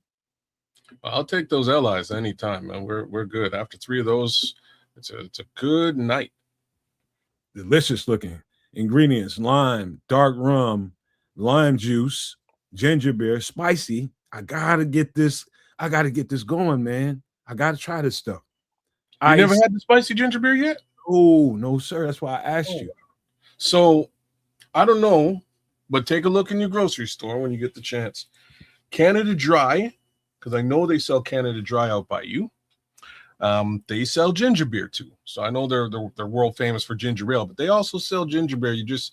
Well, I'll take those LIs anytime, man. We're good. After 3 of those, it's a good night. Delicious looking ingredients: lime, dark rum, lime juice, ginger beer, spicy. I gotta get this going, man. I gotta try this stuff. You never had the spicy ginger beer yet? Oh, no, sir. That's why I asked you. So I don't know, but take a look in your grocery store when you get the chance. Canada Dry, because I know they sell Canada Dry out by you. They sell ginger beer too. So I know they're world famous for ginger ale, but they also sell ginger beer. You just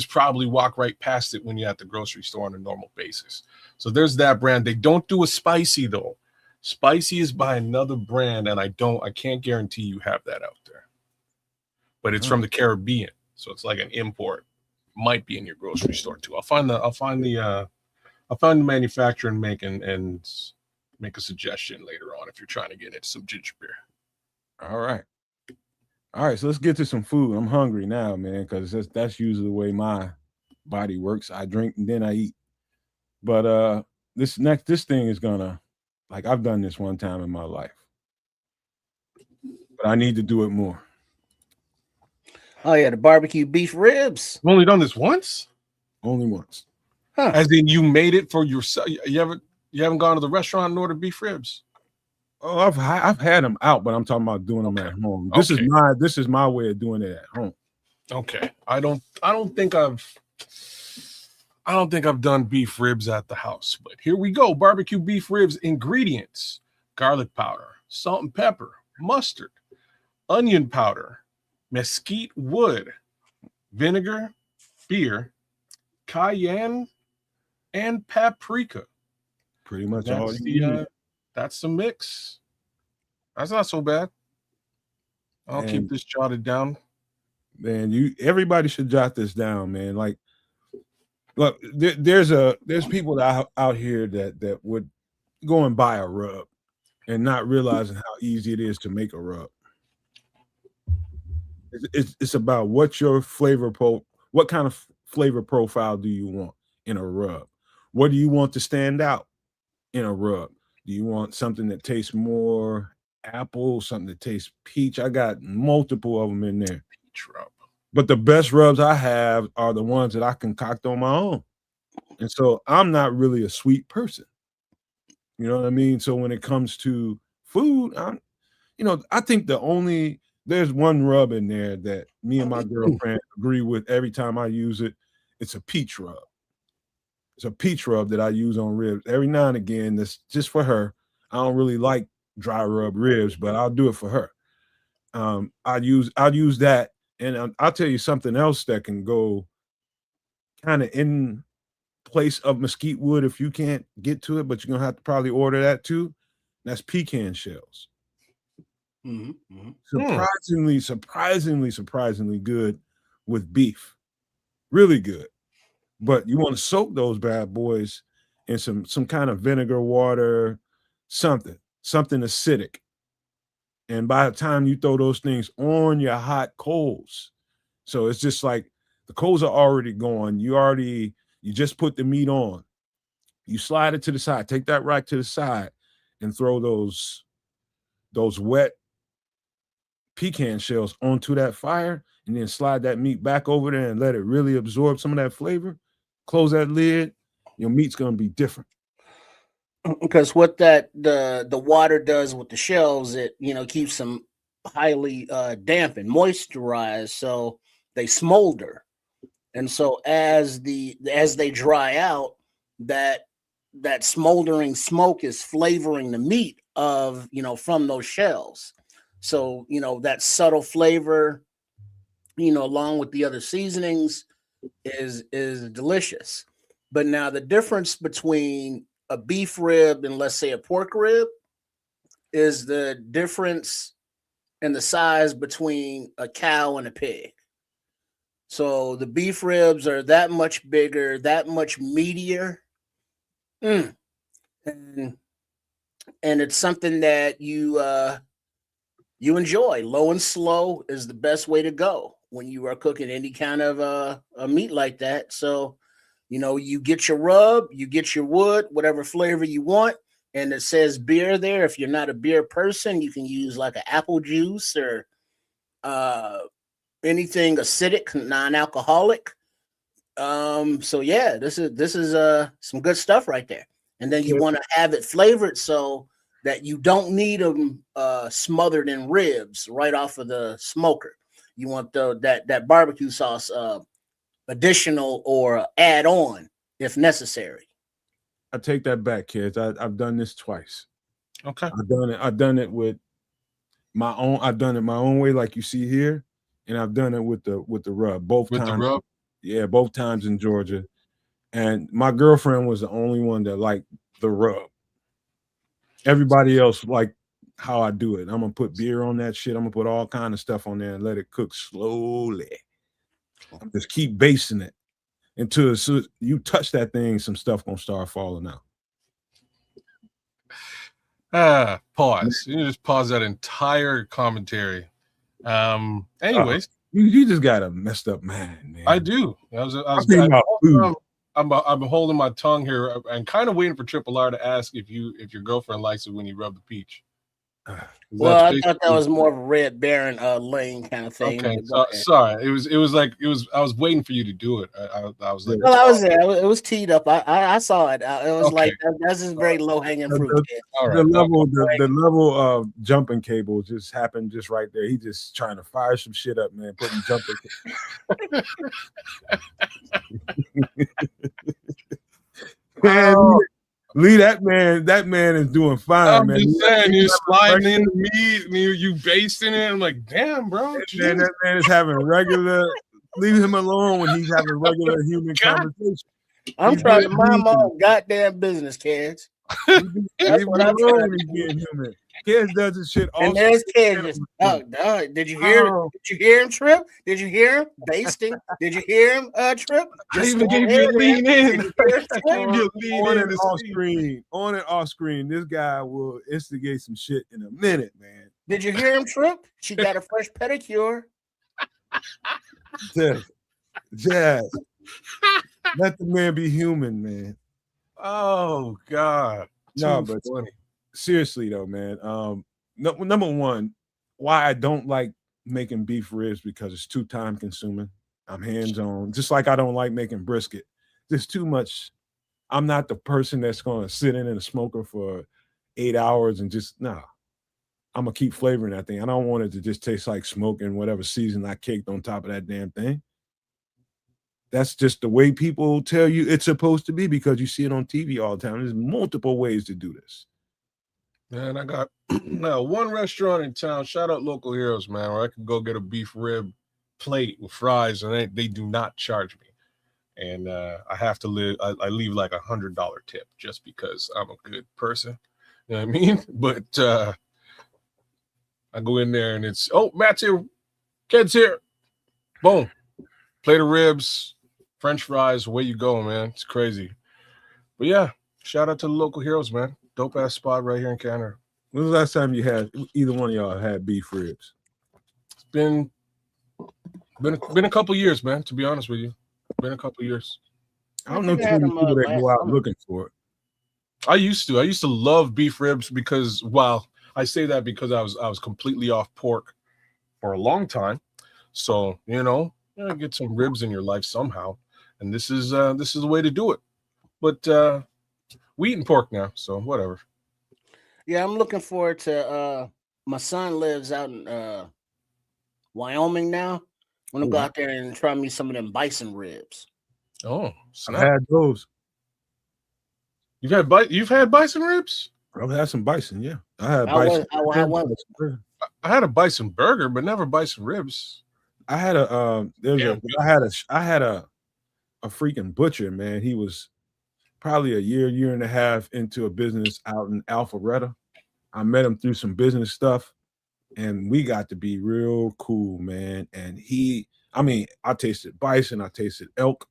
probably walk right past it when you're at the grocery store on a normal basis. So there's that brand. They don't do a spicy though. Spicy is by another brand, and I can't guarantee you have that out there. But it's from the Caribbean, so it's like an import. Might be in your grocery store too. I'll find the manufacturer and make a suggestion later on if you're trying to get into some ginger beer. All right. So let's get to some food. I'm hungry now, man, because that's usually the way my body works. I drink and then I eat. But this thing is gonna, I've done this one time in my life, but I need to do it more. Oh yeah, the barbecue beef ribs. You've only done this once? Only once. Huh. As in you made it for yourself. You haven't gone to the restaurant and ordered beef ribs? Oh, I've had them out, but I'm talking about doing them at home. This is my way of doing it at home. Okay. I don't think I've done beef ribs at the house, but here we go. Barbecue beef ribs ingredients: garlic powder, salt and pepper, mustard, onion powder, mesquite wood, vinegar, beer, cayenne, and paprika. Pretty much all you need. That's the mix. That's not so bad. I'll keep this jotted down. Man, everybody should jot this down, man. Look, there's people out here that would go and buy a rub and not realizing how easy it is to make a rub. It's about what your what kind of flavor profile do you want in a rub? What do you want to stand out in a rub? Do you want something that tastes more apple, something that tastes peach? I got multiple of them in there. Peach rub. But the best rubs I have are the ones that I concoct on my own. And so I'm not really a sweet person. You know what I mean? So when it comes to food, I think there's one rub in there that me and my girlfriend agree with every time I use it. It's a peach rub. It's a peach rub that I use on ribs every now and again. That's just for her. I don't really like dry rub ribs, but I'll do it for her. I'll use that, and I'll tell you something else that can go kind of in place of mesquite wood if you can't get to it, but you're gonna have to probably order that too. That's pecan shells. Mm-hmm. Surprisingly good with beef. Really good. But you want to soak those bad boys in some kind of vinegar, water, something acidic. And by the time you throw those things on your hot coals, so it's just like the coals are already going. You just put the meat on. You slide it to the side, take that rack to the side, and throw those wet pecan shells onto that fire, and then slide that meat back over there and let it really absorb some of that flavor. Close that lid, your meat's gonna be different. Because what the water does with the shells, it keeps them highly damp and moisturized, so they smolder. And so as they dry out, that smoldering smoke is flavoring the meat of from those shells. So that subtle flavor, along with the other seasonings, is delicious. But now the difference between a beef rib and, let's say, a pork rib is the difference in the size between a cow and a pig. So the beef ribs are that much bigger, that much meatier. And it's something that you enjoy. Low and slow is the best way to go when you are cooking any kind of a meat like that. So, you get your rub, you get your wood, whatever flavor you want, and it says beer there. If you're not a beer person, you can use like an apple juice or anything acidic, non-alcoholic. So yeah, this is some good stuff right there. And then you want to have it flavored so that you don't need them smothered in ribs right off of the smoker. You want that barbecue sauce additional or add on if necessary. I take that back, kids. I've done this twice. Okay. I've done it with my own. I've done it my own way, like you see here, and I've done it with the rub. Both times. Yeah, both times in Georgia. And my girlfriend was the only one that liked the rub. Everybody else liked how I do it. I'm gonna put beer on that shit. I'm gonna put all kind of stuff on there and let it cook slowly. Just keep basting it until you touch that thing, some stuff gonna start falling out. Pause. You just pause that entire commentary. Anyways, you just got a messed up mind, man. I do. I've been holding my tongue here and kind of waiting for Triple R to ask if your girlfriend likes it when you rub the peach. Well, I thought that was more of a Red Baron lane kind of thing. Okay, sorry. It was like I was waiting for you to do it. I was like, well, I was there. It was teed up. I saw it. It was like that's just very low hanging fruit. The level of jumping cable just happened just right there. He just trying to fire some shit up, man. Putting jumping. Man, Lee, that man is doing fine, I'm man. Just saying, you're sliding in the meat and you basting it. I'm like, damn, bro. That man is having regular. Leave him alone when he's having regular human conversation. I'm trying to mind my own goddamn business, kids. Leave him alone when he's being human. Kids does this shit all. And there's kids. Did you hear? Did you hear him, Trip? Did you hear him basting? Did you hear him, Trip? I even gave you a lean in. On and off screen, this guy will instigate some shit in a minute, man. Did you hear him, Trip? She got a fresh pedicure. Jazz. Let the man be human, man. Oh God. No, Too but funny. seriously though, man. Number one, why I don't like making beef ribs because it's too time consuming. I'm hands on, just like I don't like making brisket. There's too much. I'm not the person that's going to sit in a smoker for 8 hours and just nah. I'm gonna keep flavoring that thing. I don't want it to just taste like smoke and whatever season I caked on top of that damn thing. That's just the way people tell you it's supposed to be because you see it on TV all the time. There's multiple ways to do this. Man, I got now one restaurant in town. Shout out Local Heroes, man, where I could go get a beef rib plate with fries, and they do not charge me. And I have to live. I leave like $100 tip just because I'm a good person. You know what I mean? But I go in there and it's Matt's here, Ked's here, boom, plate of ribs, French fries, away you go, man. It's crazy. But yeah, shout out to the Local Heroes, man. Dope ass spot right here in Canada. When was the last time you had either one of y'all had beef ribs? It's been a couple years, man. To be honest with you, been a couple years. I don't know too many people that go out looking for it. I used to love beef ribs because I say that because I was completely off pork for a long time. So you gotta get some ribs in your life somehow, and this is the way to do it. But we eating pork now, so whatever. Yeah, I'm looking forward to. My son lives out in Wyoming now. I'm gonna go out there and try me some of them bison ribs. Oh, I've had those. You've had bison ribs? I've had some bison, yeah. I had bison. I had a bison burger, but never bison ribs. I had a freaking butcher, man. He was probably a year and a half into a business out in Alpharetta. I met him through some business stuff, and we got to be real cool, man. And I tasted bison, I tasted elk.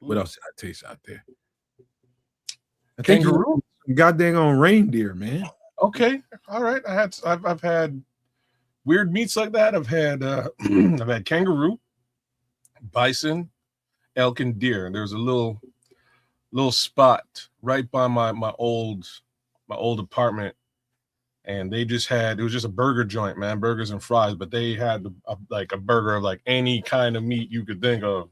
What else did I taste out there? Kangaroo? Goddamn on reindeer, man. Okay, all right. I've had weird meats like that. I've had I've had kangaroo, bison, elk, and deer. There's a little spot right by my old apartment, and it was just a burger joint, man, burgers and fries. But they had a burger of like any kind of meat you could think of,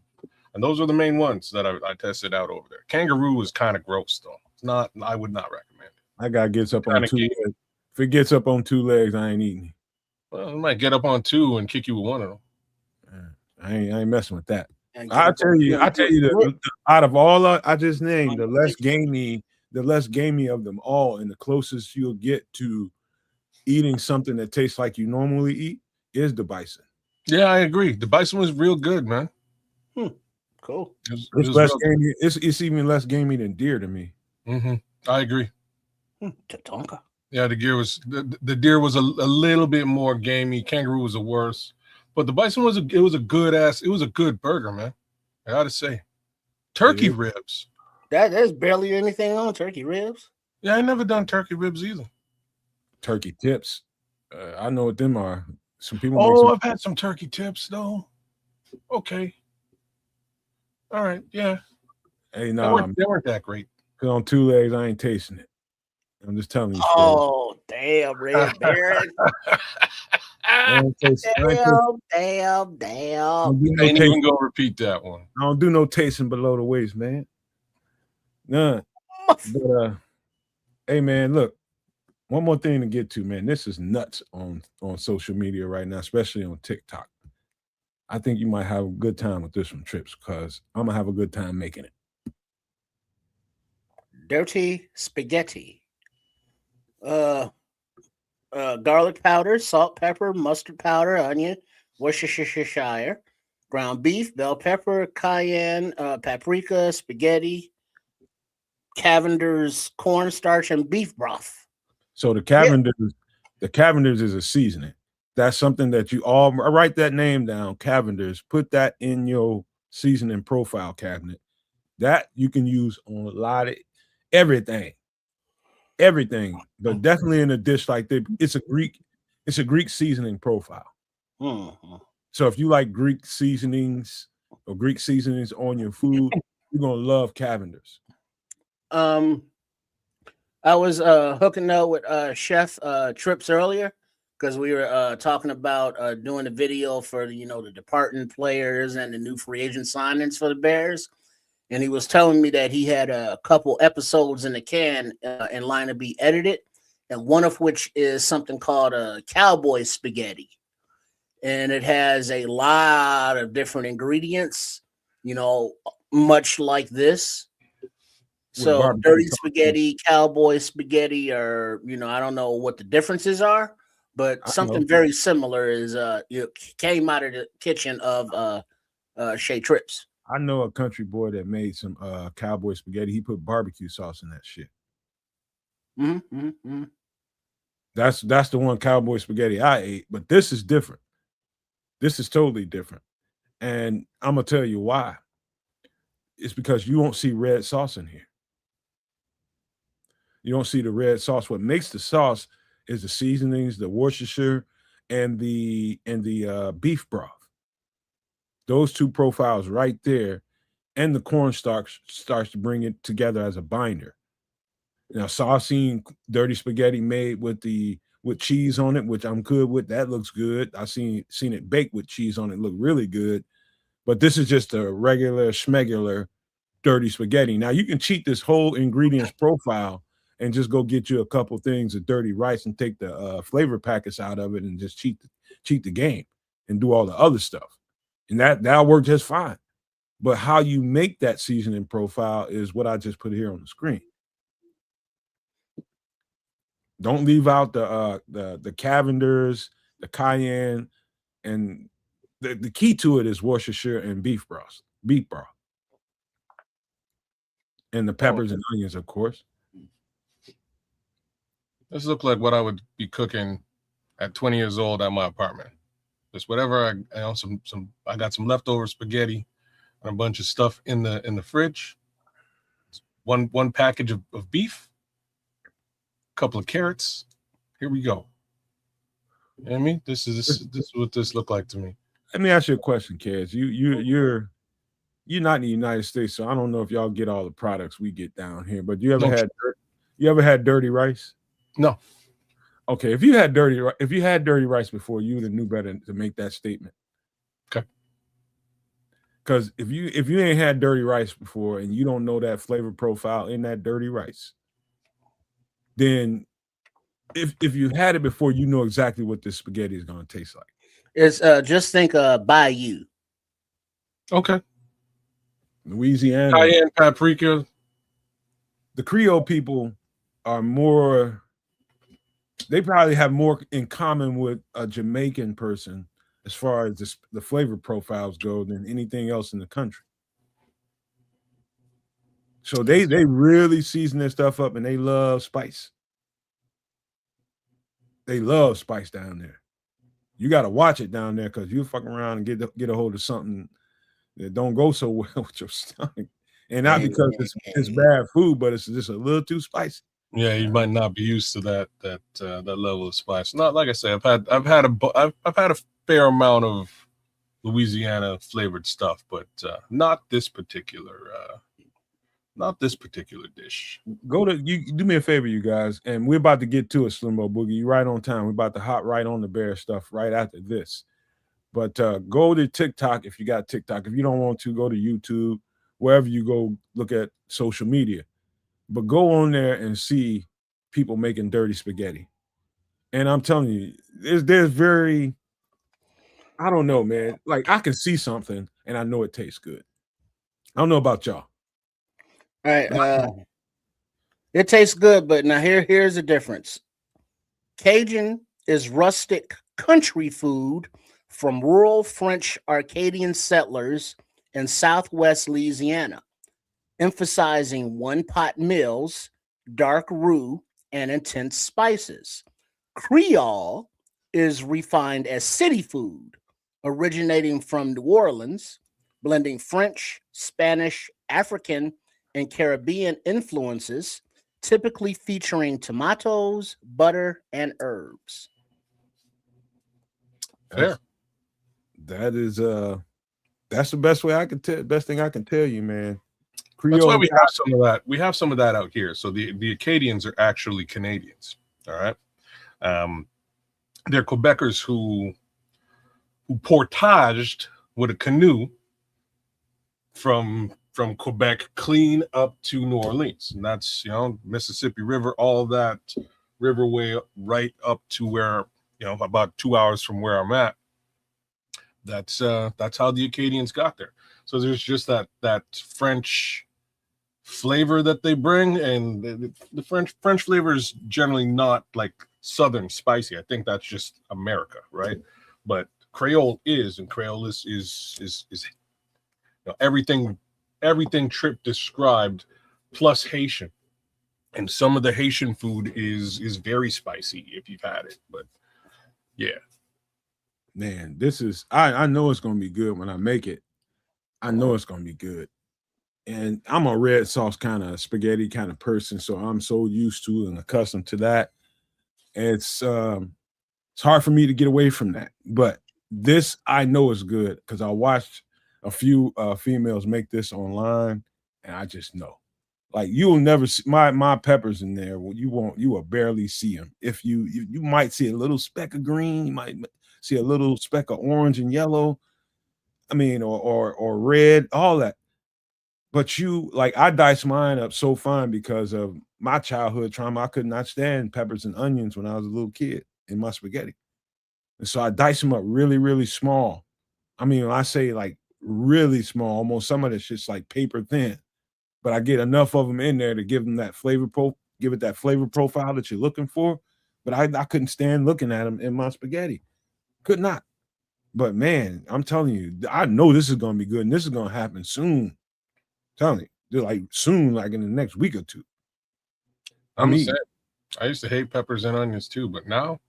and those are the main ones that I tested out over there. Kangaroo is kind of gross though. It's not. I would not recommend it. That guy gets up on two legs. If it gets up on 2 legs, I ain't eating it. Well, it might get up on 2 and kick you with one of them. I ain't messing with that. I tell you, out of all I just named, the less gamey of them all, and the closest you'll get to eating something that tastes like you normally eat is the bison. Yeah, I agree. The bison was real good, man. Cool. It's less gamey. It's even less gamey than deer to me. Mm-hmm. I agree. Tatonka. Yeah, the deer was a little bit more gamey. Kangaroo was the worst, but the bison was a good burger, man. I gotta say, turkey ribs. There's barely anything on turkey ribs. Yeah, I never done turkey ribs either. Turkey tips. I know what them are. Some people. I've had some turkey tips though. Okay. All right. Yeah. Hey, no, they weren't that great. Cause on 2 legs, I ain't tasting it. I'm just telling you. Oh, damn, Red Baron. Damn. Ain't even gonna repeat that one. I don't do no tasting below the waist, man. None. But hey, man, look. One more thing to get to, man. This is nuts on social media right now, especially on TikTok. I think you might have a good time with this one, Trips, because I'm gonna have a good time making it. Dirty spaghetti. Garlic powder, salt, pepper, mustard powder, onion, Worcestershire, ground beef, bell pepper, cayenne, paprika, spaghetti, Cavender's cornstarch, and beef broth. So the Cavender's is a seasoning. That's something that you all write that name down. Cavender's. Put that in your seasoning profile cabinet. That you can use on a lot of everything, but definitely in a dish like this. It's a Greek seasoning profile. Mm-hmm. So if you like Greek seasonings or Greek seasonings on your food, you're gonna love Cavender's. I was hooking up with Chef Trips earlier because we were talking about doing a video for the departing players and the new free agent signings for the Bears, and he was telling me that he had a couple episodes in the can in line to be edited, and one of which is something called cowboy spaghetti, and it has a lot of different ingredients, much like this. So dirty spaghetti, cowboy spaghetti, or I don't know what the differences are, but something very similar is came out of the kitchen of Shea Trips. I know a country boy that made some cowboy spaghetti. He put barbecue sauce in that shit. Mm-hmm. That's the one cowboy spaghetti I ate, but this is different. This is totally different, and I'm gonna tell you why. It's because you won't see red sauce in here. You don't see the red sauce. What makes the sauce is the seasonings, the Worcestershire, and the beef broth. Those two profiles right there, and the cornstarch starts to bring it together as a binder. Now, so I've seen dirty spaghetti made with cheese on it, which I'm good with. That looks good. I've seen it baked with cheese on it, look really good. But this is just a regular schmegular dirty spaghetti. Now you can cheat this whole ingredients profile and just go get you a couple things of dirty rice and take the flavor packets out of it and just cheat the game and do all the other stuff. And that'll work just fine. But how you make that seasoning profile is what I just put here on the screen. Don't leave out the Cavender's, the cayenne, and the key to it is Worcestershire and beef broth, and the peppers and onions, of course. This looks like what I would be cooking at 20 years old at my apartment. Just whatever I got some leftover spaghetti and a bunch of stuff in the fridge. One package of beef, a couple of carrots. Here we go. You know what I mean? This is what this looked like to me. Let me ask you a question, Kaz. You're not in the United States, so I don't know if y'all get all the products we get down here. But you ever had dirty rice? No. Okay, if you had dirty rice before, you would have knew better to make that statement. Okay. Because if you ain't had dirty rice before and you don't know that flavor profile in that dirty rice, then if you had it before, you know exactly what this spaghetti is going to taste like. It's just think Bayou. Okay. Louisiana. Cayenne, paprika. The Creole people are more, they probably have more in common with a Jamaican person as far as the flavor profiles go than anything else in the country. So they really season their stuff up, and they love spice. They love spice down there. You got to watch it down there because you fuck around and get a hold of something that don't go so well with your stomach. And not because it's bad food, but it's just a little too spicy. Yeah, you might not be used to that level of spice. Not like I say, I've had a fair amount of Louisiana flavored stuff, but not this particular dish. You do me a favor, you guys, and we're about to get to it, Slimbo Boogie. You're right on time. We're about to hop right on the bear stuff right after this. But go to TikTok if you got TikTok. If you don't want to, go to YouTube, wherever you go, look at social media. But go on there and see people making dirty spaghetti. And I'm telling you, there's very, I don't know, man. Like I can see something and I know it tastes good. I don't know about y'all. All right. It tastes good, but now here's the difference. Cajun is rustic country food from rural French Acadian settlers in Southwest Louisiana, emphasizing one-pot meals, dark roux, and intense spices. Creole is refined as city food, originating from New Orleans, blending French, Spanish, African, and Caribbean influences, typically featuring tomatoes, butter, and herbs. Fair. That is that's the best way I can tell. Best thing I can tell you, man. That's why Creole. we have some of that. We have some of that out here. So the Acadians are actually Canadians. All right. They're Quebecers who portaged with a canoe from Quebec clean up to New Orleans. And that's, Mississippi River, all that riverway right up to where, about 2 hours from where I'm at. That's how the Acadians got there. So there's just that French flavor that they bring, and the French flavor is generally not like Southern spicy. I think that's just America, right? But Creole is, and Creole is everything Trip described plus Haitian, and some of the Haitian food is very spicy if you've had it. But yeah, Man, this is I know it's gonna be good when I make it. I know it's gonna be good. And I'm a red sauce kind of spaghetti kind of person, so I'm so used to and accustomed to that. It's hard for me to get away from that. But this I know is good because I watched a few females make this online, and I just know. Like you'll never see my peppers in there. You will barely see them. If you might see a little speck of green, you might see a little speck of orange and yellow. I mean, or red, all that. But I diced mine up so fine because of my childhood trauma. I could not stand peppers and onions when I was a little kid in my spaghetti. And so I diced them up really, really small. I mean, when I say like really small, almost some of it's just like paper thin. But I get enough of them in there to give them that give it that flavor profile that you're looking for. But I couldn't stand looking at them in my spaghetti. Could not. But man, I'm telling you, I know this is going to be good, and this is going to happen soon. Telling you, like soon, like in the next week or two. I'm the same. I used to hate peppers and onions too, but now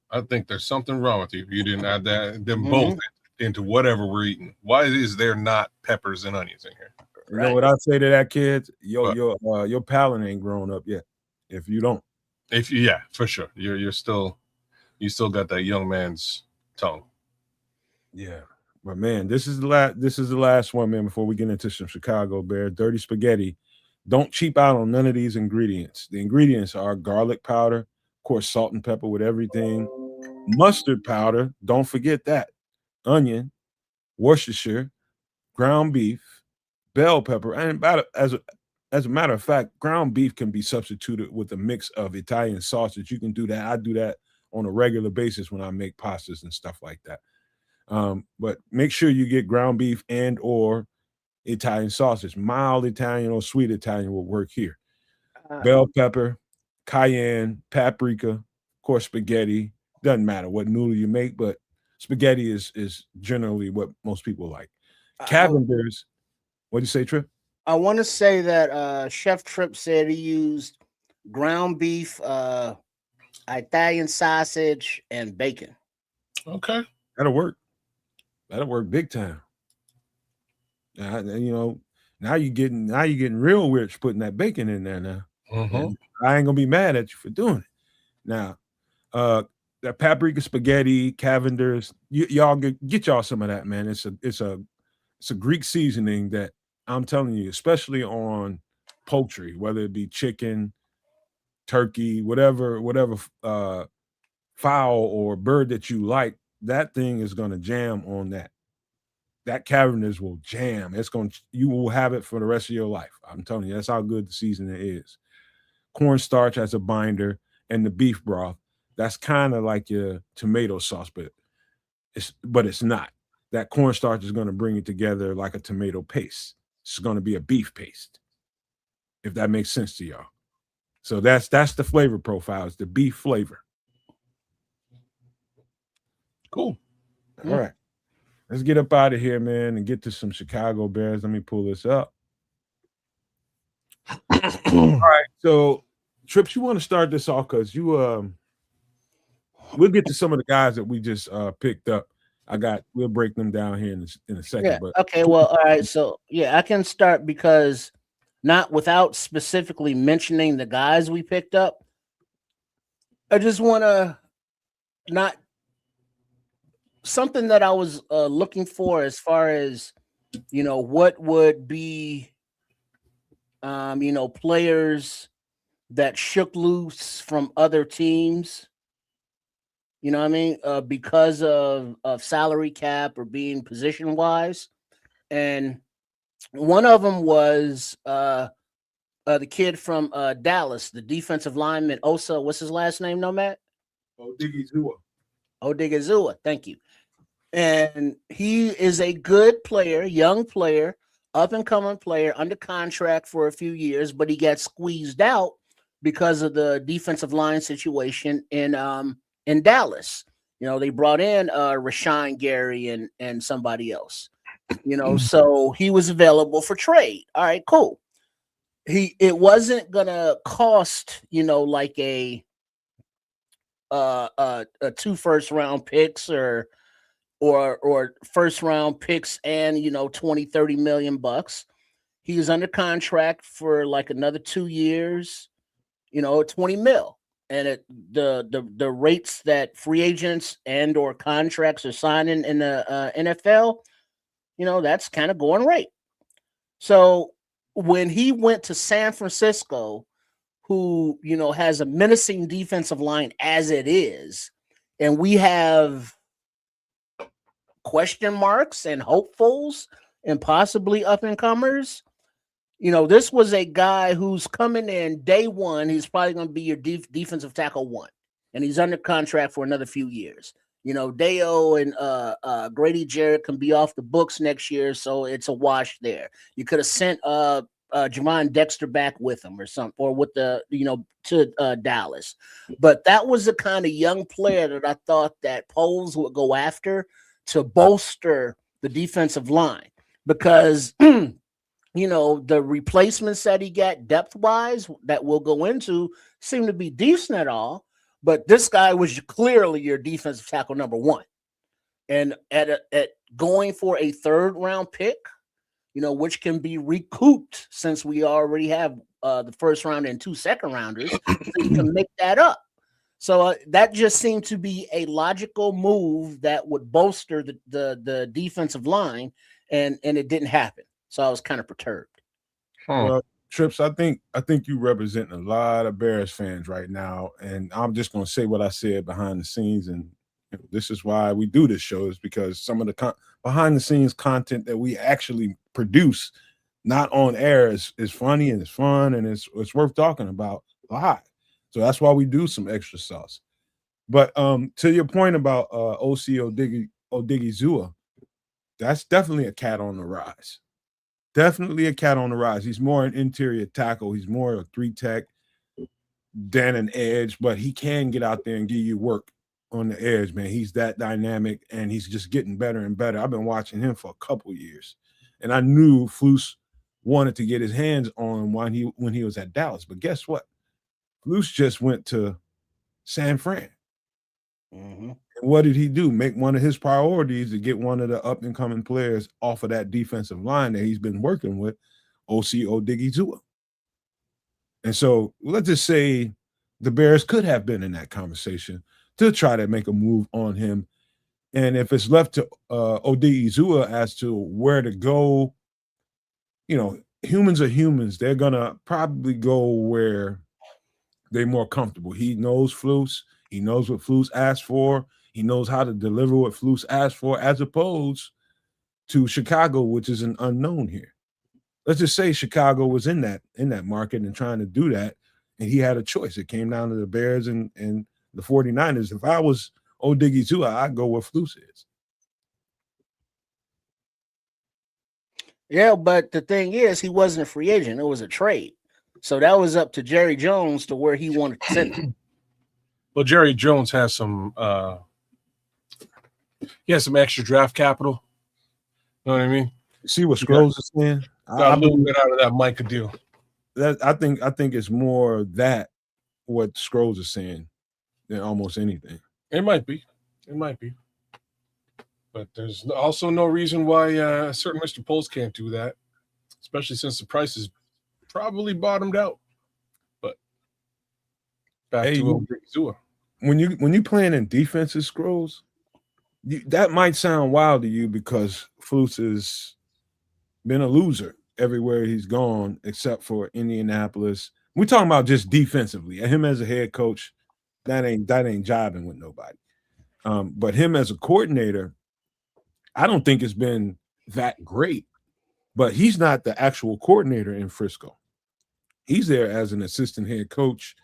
I think there's something wrong with you if you didn't add them both into whatever we're eating. Why is there not peppers and onions in here? You know what I say to that, kids? Your palate ain't grown up yet. If you don't, yeah, for sure, you still got that young man's tongue. Yeah. But man, this is the last one, man, before we get into some Chicago Bear. Dirty spaghetti. Don't cheap out on none of these ingredients. The ingredients are garlic powder, of course, salt and pepper with everything, mustard powder, don't forget that, onion, Worcestershire, ground beef, bell pepper, and as a matter of fact, ground beef can be substituted with a mix of Italian sausage. You can do that. I do that on a regular basis when I make pastas and stuff like that. But make sure you get ground beef and or Italian sausage. Mild Italian or sweet Italian will work here. Bell pepper, cayenne, paprika, of course, spaghetti. Doesn't matter what noodle you make, but spaghetti is generally what most people like. Cavender's. What do you say, Trip? I want to say that Chef Trip said he used ground beef, Italian sausage, and bacon. Okay. That'll work. That'll work big time. Now you're getting real rich putting that bacon in there now. And I ain't gonna be mad at you for doing it. Now, that paprika spaghetti, Cavender's, y'all get y'all some of that, man. It's a Greek seasoning that I'm telling you, especially on poultry, whether it be chicken, turkey, whatever fowl or bird that you like, that thing is gonna jam on that. That Cavender's will jam. You will have it for the rest of your life. I'm telling you, that's how good the seasoning is. Cornstarch as a binder and the beef broth. That's kind of like your tomato sauce, but it's not. That cornstarch is going to bring it together like a tomato paste. It's going to be a beef paste, if that makes sense to y'all. So that's the flavor profile. It's the beef flavor. Cool. All right. Let's get up out of here, man, and get to some Chicago Bears. Let me pull this up. All right. So, Trips, you want to start this off because we'll get to some of the guys that we just picked up. We'll break them down here in a second. Yeah. But Okay. Well, all right. So yeah, I can start because not without specifically mentioning the guys we picked up. I just want to not something that I was looking for as far as what would be players that shook loose from other teams. You know what I mean? Because of salary cap or being position wise, and one of them was the kid from Dallas, the defensive lineman Osa. What's his last name? Nomad? Odigizua. Thank you. And he is a good player, young player, up and coming player, under contract for a few years, but he got squeezed out because of the defensive line situation in Dallas. They brought in Rashawn Gary and somebody else. So he was available for trade. All right, cool. It wasn't gonna cost like a 2 first-round picks or first-round picks and 20-30 million bucks. He was under contract for like another 2 years, 20 mil. And the rates that free agents and or contracts are signing in the NFL, that's kind of going rate. So when he went to San Francisco, who has a menacing defensive line as it is, and we have question marks and hopefuls and possibly up and comers. This was a guy who's coming in day one. He's probably going to be your defensive tackle one, and he's under contract for another few years. Deo and Grady Jarrett can be off the books next year, so it's a wash there. You could have sent Javon Dexter back with him or something, or with to Dallas. But that was the kind of young player that I thought that Poles would go after to bolster the defensive line, because the replacements that he got depth-wise that we'll go into seem to be decent at all, but this guy was clearly your defensive tackle number one. And at going for a 3rd-round pick, which can be recouped since we already have the 1st round and 2 second-rounders, so you can make that up. So that just seemed to be a logical move that would bolster the defensive line, and it didn't happen. So I was kind of perturbed. Well, Trips, I think you represent a lot of Bears fans right now, and I'm just going to say what I said behind the scenes, and this is why we do this show, is because some of the behind the scenes content that we actually produce, not on air, is funny and it's fun and it's worth talking about live. So that's why we do some extra sauce. But to your point about OC Odigizua, that's definitely a cat on the rise. Definitely a cat on the rise. He's more an interior tackle. He's more a 3-tech than an edge, but he can get out there and give you work on the edge, man. He's that dynamic, and he's just getting better and better. I've been watching him for a couple years, and I knew Flus wanted to get his hands on him when he was at Dallas. But guess what? Flus just went to San Fran. Mm-hmm. And what did he do? Make one of his priorities to get one of the up-and-coming players off of that defensive line that he's been working with, OC Odigizua. And so let's just say the Bears could have been in that conversation to try to make a move on him. And if it's left to Odigizua as to where to go, humans are humans. They're going to probably go where they're more comfortable. He knows Flus. He knows what Flus asked for. He knows how to deliver what Flus asked for, as opposed to Chicago, which is an unknown here. Let's just say Chicago was in that market and trying to do that, and he had a choice. It came down to the Bears and the 49ers. If I was Odigizua, I'd go where Flus is. Yeah, but the thing is, he wasn't a free agent. It was a trade. So that was up to Jerry Jones to where he wanted to send him. Well, Jerry Jones has some extra draft capital. You know what I mean? See what Scrolls is saying? Got a little bit out of that Micah deal. I think it's more that what Scrolls is saying than almost anything. It might be. But there's also no reason why certain Mr. Poles can't do that, especially since the price is probably bottomed out. But back to Odigizua. When you playing in defensive, Scrolls, that might sound wild to you because Flus has been a loser everywhere he's gone except for Indianapolis. We're talking about just defensively. Him as a head coach, that ain't jiving with nobody. But him as a coordinator, I don't think it's been that great. But he's not the actual coordinator in Frisco. He's there as an assistant head coach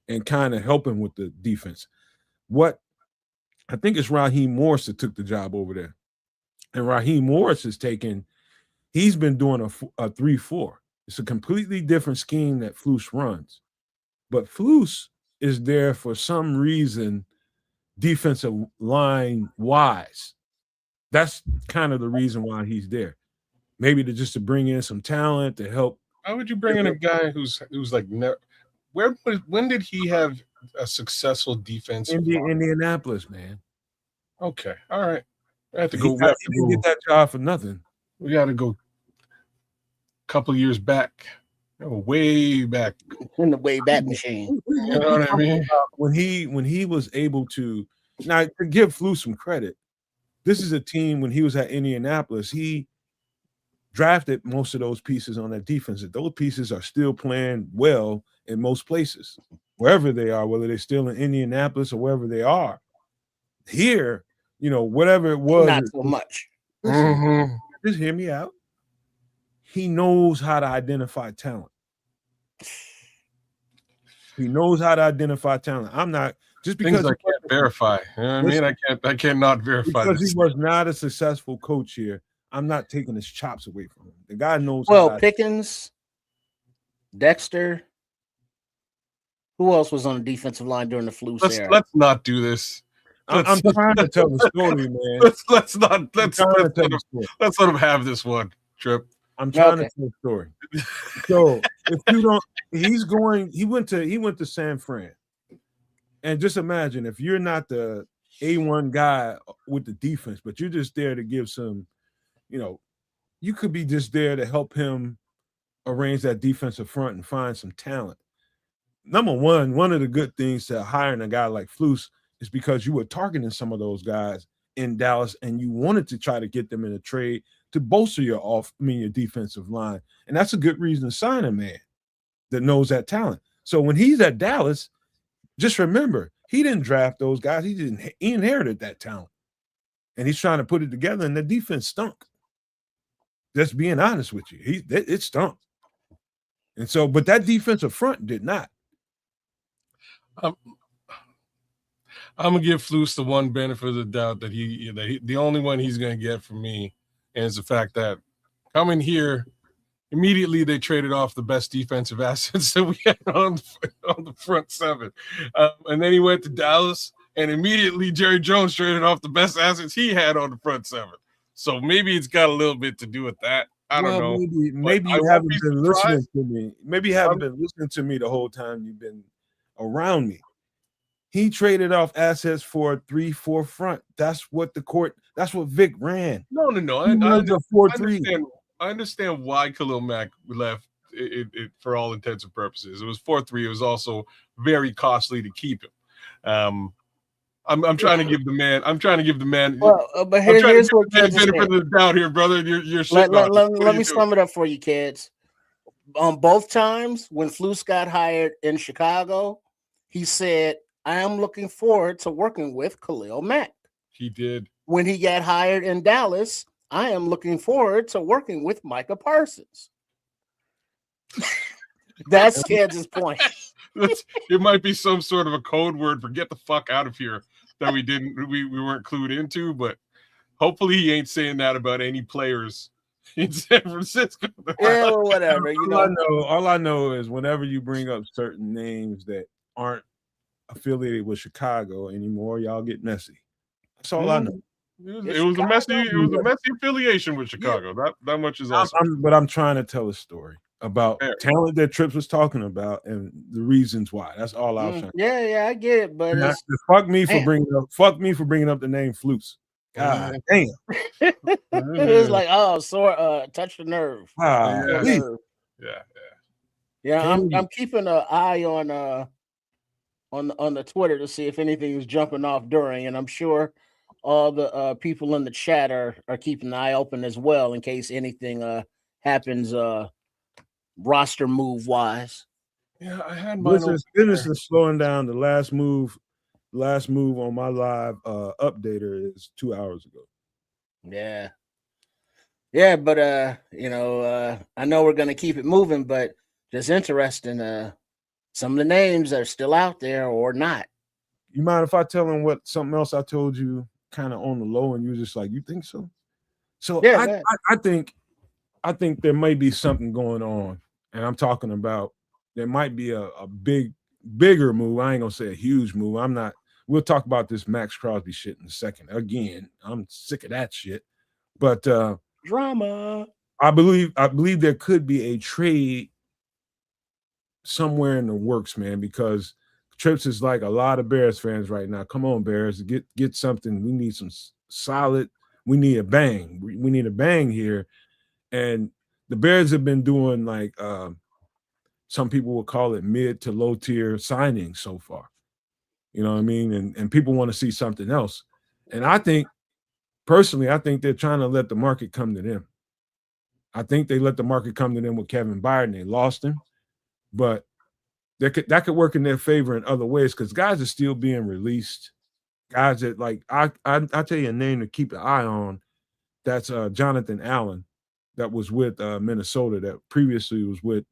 and kind of helping with the defense. What I think it's Raheem Morris that took the job over there. And Raheem Morris he's been doing a 3-4. It's a completely different scheme that Flus runs. But Flus is there for some reason, defensive line wise. That's kind of the reason why he's there. Maybe to bring in some talent to help. Why would you bring in a guy who's like when did he have a successful defense? Indianapolis, man. Okay, all right. I have to He go. didn't get that job for nothing. We got to go a couple of years back, way back in the way back machine. You know what I mean? When he was able to, now to give Flus some credit, this is a team when he was at Indianapolis, he drafted most of those pieces on that defense. Those pieces are still playing well in most places, wherever they are, whether they're still in Indianapolis or wherever they are. Here, whatever it was, not so much. Just hear me out. He knows how to identify talent. He knows how to identify talent. I'm not just because I can't verify. You know what I mean? I cannot verify because this. He was not a successful coach here. I'm not taking his chops away from him. The guy knows. Well, Pickens, Dexter. Who else was on the defensive line during the Flus era? Let's not do this. I'm trying to tell the story, man. Let's let him have this one, Trip. I'm trying to tell the story. So if you don't, he went to San Fran. And just imagine if you're not the A1 guy with the defense, but you're just there to give some, you could be just there to help him arrange that defensive front and find some talent. Number one of the good things to hiring a guy like Flus is because you were targeting some of those guys in Dallas and you wanted to try to get them in a trade to bolster your defensive line. And that's a good reason to sign a man that knows that talent. So when he's at Dallas, just remember, he didn't draft those guys. He inherited that talent. And he's trying to put it together, and the defense stunk. Just being honest with you. It stunk. And so, but that defensive front did not. I'm gonna give Flus the one benefit of the doubt that the only one he's gonna get from me is the fact that coming here, immediately they traded off the best defensive assets that we had on the front seven, and then he went to Dallas, and immediately Jerry Jones traded off the best assets he had on the front seven. So maybe it's got a little bit to do with that. I don't know. Maybe you haven't been listening to me. Maybe you haven't been listening to me the whole time you've been around me. He traded off assets for a 3-4 front. That's what Vic ran. No. I understand why Khalil Mack left it for all intents and purposes. It was 4-3. It was also very costly to keep him. I'm trying to give the man. Well, but here's what kids benefit of the doubt here, brother. You're let me sum it up for you, kids. On both times when Flus got hired in Chicago, he said, "I am looking forward to working with Khalil Mack." He did. When he got hired in Dallas, "I am looking forward to working with Micah Parsons." That's Kids' point. It might be some sort of a code word for "get the fuck out of here" that we weren't clued into, but hopefully he ain't saying that about any players in San Francisco. Yeah, or whatever. All I know is whenever you bring up certain names that aren't affiliated with Chicago anymore, y'all get messy. That's all I know. It was a messy affiliation with Chicago. Yeah. That much is awesome. But I'm trying to tell a story about talent that Trips was talking about and the reasons why. That's all I was saying. Yeah, I get it. But fuck me for bringing up the name Flus. God damn. It's like, touch the nerve. Yeah. I'm keeping an eye on the Twitter to see if anything is jumping off during, and I'm sure all the people in the chat are keeping an eye open as well in case anything happens roster move wise. Yeah, I had mine. This is slowing down. The last move on my live updater is 2 hours ago. Yeah. Yeah, but I know we're gonna keep it moving, but just interesting. Some of the names are still out there or not. You mind if I tell them what something else I told you kind of on the low and you're just like, you think so? So Yeah, I think there may be something going on. And I'm talking about there might be a bigger move. I ain't gonna say a huge move. We'll talk about this Max Crosby shit in a second. Again, I'm sick of that shit. But drama. I believe there could be a trade somewhere in the works, man, because Trips is like a lot of Bears fans right now. Come on, Bears, get something. We need some solid. We need a bang. We need a bang here. And the Bears have been doing like some people would call it mid to low tier signings so far. You know what I mean? And people want to see something else. And I think personally, they're trying to let the market come to them. I think they let the market come to them with Kevin Byard and they lost him. But that could work in their favor in other ways because guys are still being released. Guys that like I tell you a name to keep an eye on. That's Jonathan Allen, that was with Minnesota, that previously was with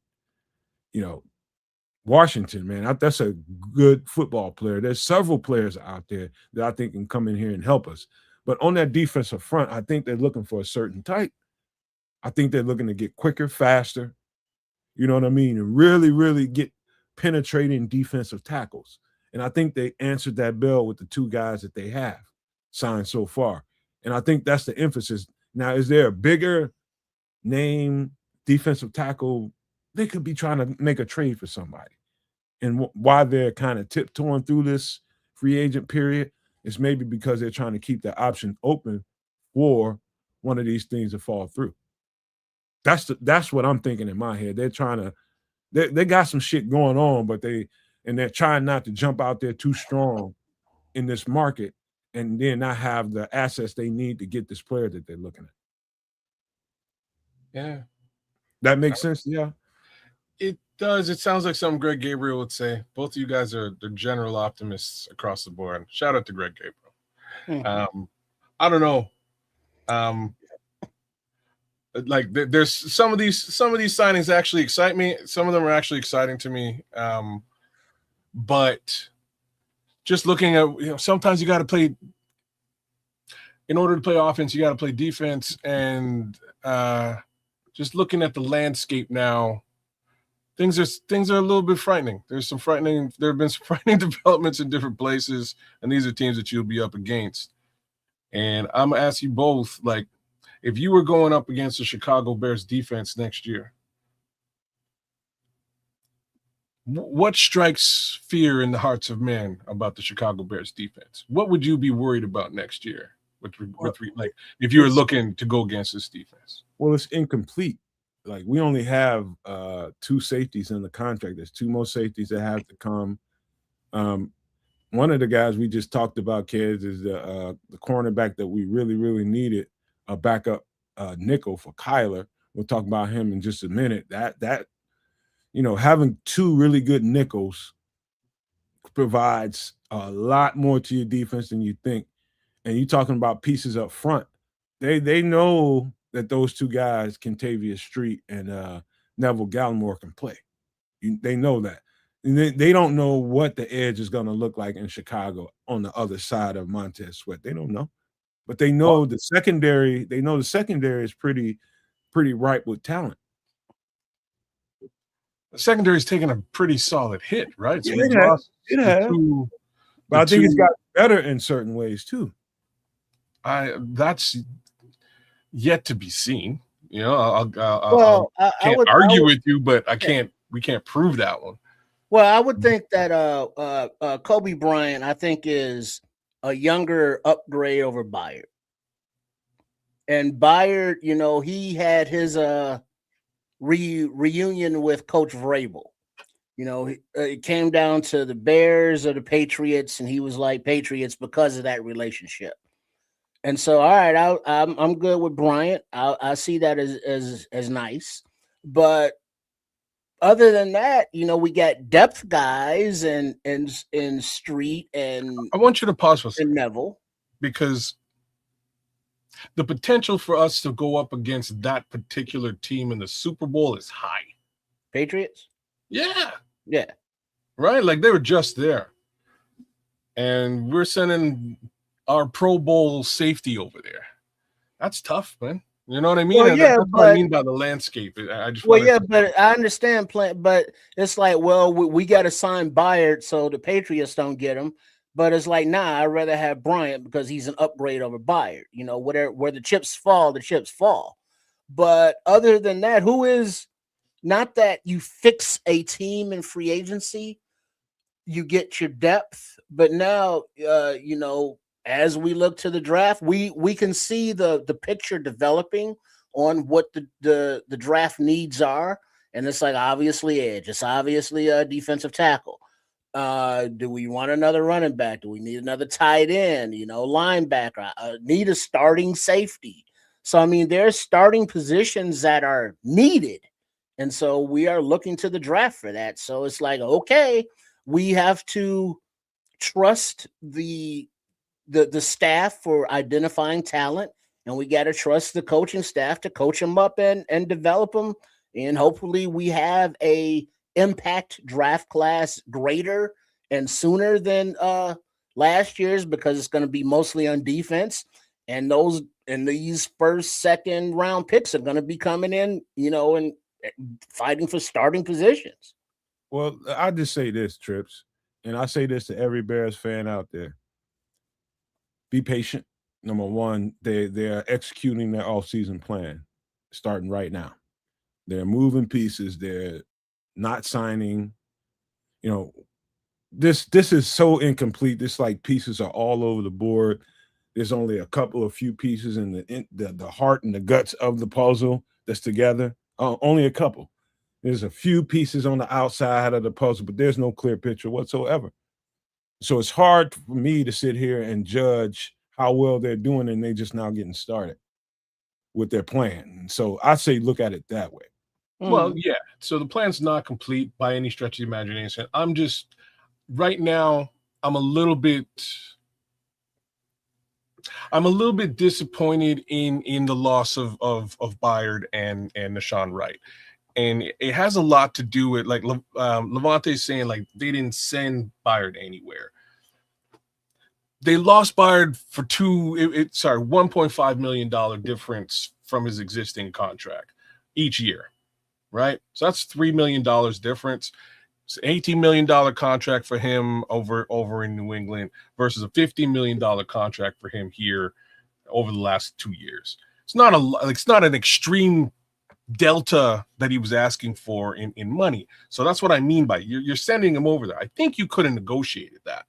Washington. Man, that's a good football player. There's several players out there that I think can come in here and help us. But on that defensive front, I think they're looking for a certain type. I think they're looking to get quicker, faster. You know what I mean? And really, really get penetrating defensive tackles. And I think they answered that bell with the two guys that they have signed so far. And I think that's the emphasis. Now, is there a bigger name defensive tackle? They could be trying to make a trade for somebody. And why they're kind of tiptoeing through this free agent period is maybe because they're trying to keep the option open for one of these things to fall through. That's what I'm thinking in my head. They're trying to they got some shit going on, but they're trying not to jump out there too strong in this market and then not have the assets they need to get this player that they're looking at. Yeah. That makes sense, yeah. It does. It sounds like something Greg Gabriel would say. Both of you guys are the general optimists across the board. Shout out to Greg Gabriel. Mm-hmm. I don't know. Like there's some of these signings actually excite me. Some of them are actually exciting to me. But just looking at, sometimes you got to play, in order to play offense, you got to play defense. And just looking at the landscape now, things are a little bit frightening. There have been some frightening developments in different places, and these are teams that you'll be up against. And I'm gonna ask you both, like, if you were going up against the Chicago Bears defense next year, what strikes fear in the hearts of men about the Chicago Bears defense? What would you be worried about next year like if you were looking to go against this defense? Well, it's incomplete. Like, we only have two safeties in the contract. There's two more safeties that have to come. One of the guys we just talked about, kids, is the cornerback that we really, really needed, a backup nickel for Kyler. We'll talk about him in just a minute. That having two really good nickels provides a lot more to your defense than you think. And you're talking about pieces up front. They know that those two guys, Kentavious Street and Neville Gallimore, can play. They know that. And they don't know what the edge is going to look like in Chicago on the other side of Montez Sweat. They don't know. But they know the secondary. They know the secondary is pretty ripe with talent. The secondary's taken a pretty solid hit, right? So it has. But I think it's got better in certain ways too. That's yet to be seen. I can't argue with you, but we can't prove that one. Well, I would think that Kobe Bryant, I think, is a younger upgrade over Byard. And Byard, he had his reunion with Coach Vrabel. It came down to the Bears or the Patriots, and he was like Patriots because of that relationship. And so, all right, I'm good with Bryant. I see that as nice, but other than that, we got depth guys and in Street and I want you to pause for a second Neville, because the potential for us to go up against that particular team in the Super Bowl is high. Patriots. Yeah. Yeah. Right? Like they were just there. And we're sending our Pro Bowl safety over there. That's tough, man. You know what I mean? Well, yeah, that's what I mean by the landscape. I just but I understand. But it's like, well, we got to sign Byard so the Patriots don't get him. But it's like, nah, I'd rather have Bryant because he's an upgrade over Byard. Where the chips fall, the chips fall. But other than that, who is not that you fix a team in free agency, you get your depth. But now, as we look to the draft, we can see the picture developing on what the draft needs are. And it's like, obviously edge. It's obviously a defensive tackle. Do we want another running back? Do we need another tight end? Linebacker? Need a starting safety. So, I mean, there's starting positions that are needed. And so we are looking to the draft for that. So it's like, okay, we have to trust the staff for identifying talent, and we got to trust the coaching staff to coach them up and develop them. And hopefully we have a impact draft class greater and sooner than last year's, because it's going to be mostly on defense. And these first, second round picks are going to be coming in, and fighting for starting positions. Well, I just say this, Trips, and I say this to every Bears fan out there. Be patient. Number one, they're executing their offseason plan starting right now. They're moving pieces. They're not signing. This is so incomplete. This like pieces are all over the board. There's only a few pieces in the heart and the guts of the puzzle that's together. Only a couple. There's a few pieces on the outside of the puzzle, but there's no clear picture whatsoever. So it's hard for me to sit here and judge how well they're doing, and they just now getting started with their plan. So I say look at it that way. Well, yeah. So the plan's not complete by any stretch of the imagination. I'm just right now. I'm a little bit disappointed in the loss of Byard and Nashawn Wright. And it has a lot to do with, like, Levante's saying, like, they didn't send Byard anywhere. They lost Byard for $1.5 million difference from his existing contract each year, right? So that's $3 million difference. It's an $18 million contract for him over in New England versus a $15 million contract for him here over the last 2 years. It's not an extreme delta that he was asking for in money. So that's what I mean by you're sending him over there. I think you could have negotiated that.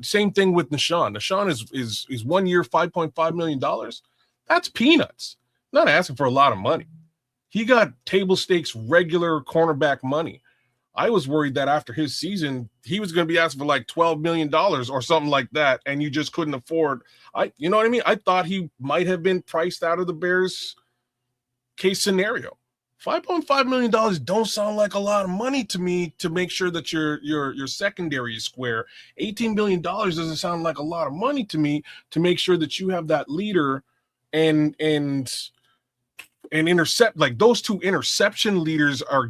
Same thing with Nashawn. Nashawn is 1 year, $5.5 million. That's peanuts. Not asking for a lot of money. He got table stakes regular cornerback money. I was worried that after his season, he was going to be asking for like $12 million or something like that, and you just couldn't afford. You know what I mean? I thought he might have been priced out of the Bears case scenario. $5.5 million don't sound like a lot of money to me to make sure that your secondary is square. $18 million doesn't sound like a lot of money to me to make sure that you have that leader and intercept. Like, those two interception leaders are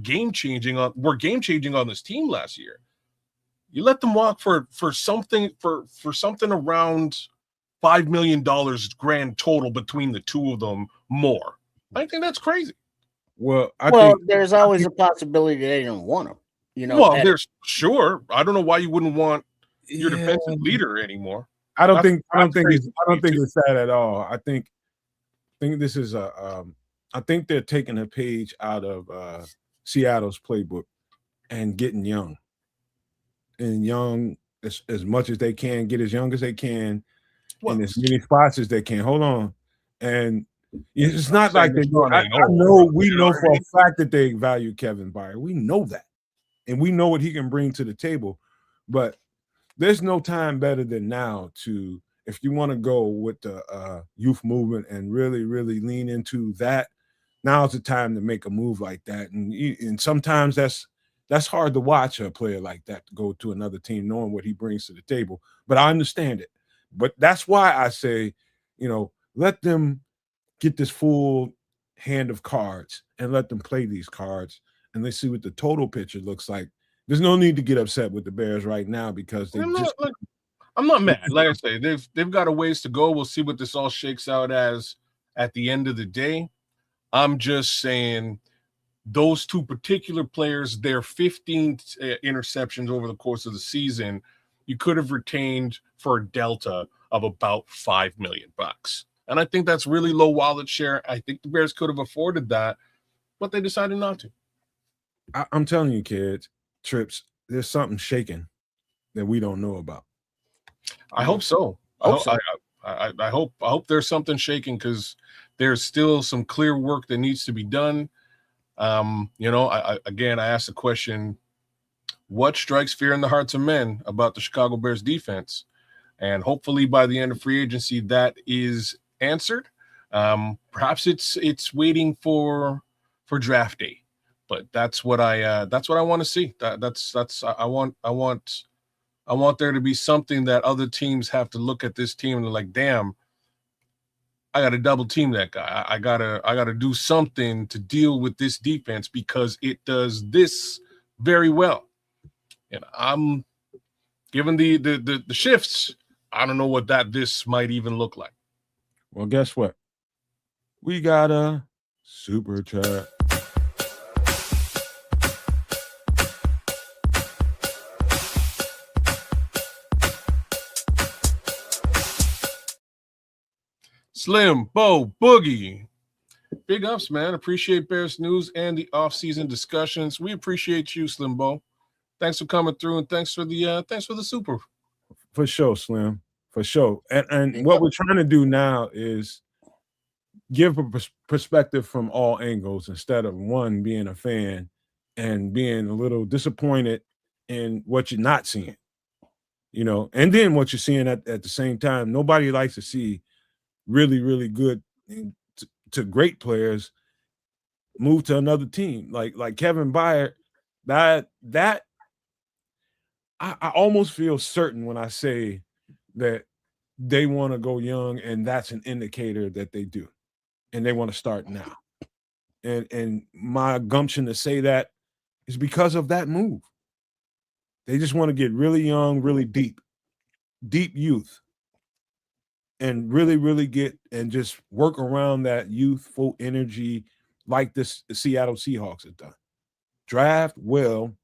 were game changing on this team last year. You let them walk for something around $5 million grand total between the two of them more. I think that's crazy. Well, I think there's always a possibility they don't want him. There's sure. I don't know why you wouldn't want your defensive leader anymore. I don't think it's that at all. I think this is I think they're taking a page out of Seattle's playbook and getting young as much as they can, get as young as they can in as many spots as they can. Hold on. And it's not like they go. We know for a fact that they value Kevin Byard. We know that. And we know what he can bring to the table. But there's no time better than now to if you want to go with the youth movement and really, really lean into that, now's the time to make a move like that. And sometimes that's hard to watch a player like that go to another team knowing what he brings to the table. But I understand it. But that's why I say, let them get this full hand of cards and let them play these cards, and let's see what the total picture looks like. There's no need to get upset with the Bears right now because I'm not mad. Like I say, they've got a ways to go. We'll see what this all shakes out as at the end of the day. I'm just saying those two particular players, their 15 interceptions over the course of the season, you could have retained for a delta of about $5 million. And I think that's really low wallet share. I think the Bears could have afforded that, but they decided not to. I'm telling you, kids, Trips, there's something shaking that we don't know about. I hope so. I hope there's something shaking, because there's still some clear work that needs to be done. I asked the question, what strikes fear in the hearts of men about the Chicago Bears defense? And hopefully by the end of free agency, that is answered. Perhaps it's waiting for draft day, but that's what I want to see. I want there to be something that other teams have to look at this team and they're like, damn, I got to double team that guy. I gotta do something to deal with this defense because it does this very well. And I'm given the shifts, I don't know what this might even look like. Well, guess what? We got a super chat. Slim, Bo, Boogie. Big ups, man. Appreciate Bears news and the offseason discussions. We appreciate you, Slim Bo. Thanks for coming through, and thanks for the super. For sure, Slim. For sure. And what we're trying to do now is give a perspective from all angles instead of one being a fan and being a little disappointed in what you're not seeing. And then what you're seeing at the same time. Nobody likes to see really, really good to great players move to another team. Like Kevin Byard, that I almost feel certain when I say that they want to go young, and that's an indicator that they do, and they want to start now. And my gumption to say that is because of that move. They just want to get really young, really deep youth, and really, really get and just work around that youthful energy like the Seattle Seahawks have done. Draft well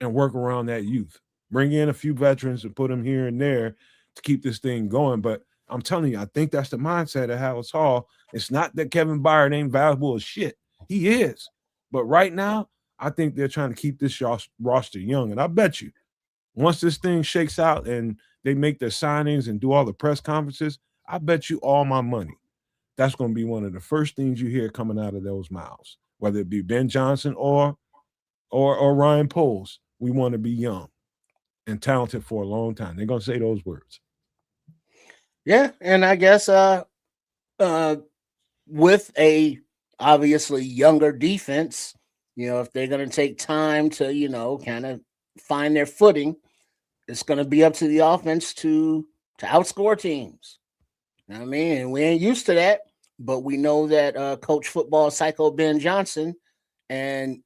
and work around that youth. Bring in a few veterans and put them here and there to keep this thing going. But I'm telling you, I think that's the mindset of Howard Hall. It's not that Kevin Byard ain't valuable as shit. He is. But right now, I think they're trying to keep this roster young. And I bet you, once this thing shakes out and they make their signings and do all the press conferences, I bet you all my money that's going to be one of the first things you hear coming out of those mouths, whether it be Ben Johnson or Ryan Poles. We want to be young and talented for a long time. They're going to say those words. Yeah, and I guess with a obviously younger defense, if they're going to take time to, kind of find their footing, it's going to be up to the offense to outscore teams. I mean, and we ain't used to that, but we know that Coach Football Psycho Ben Johnson and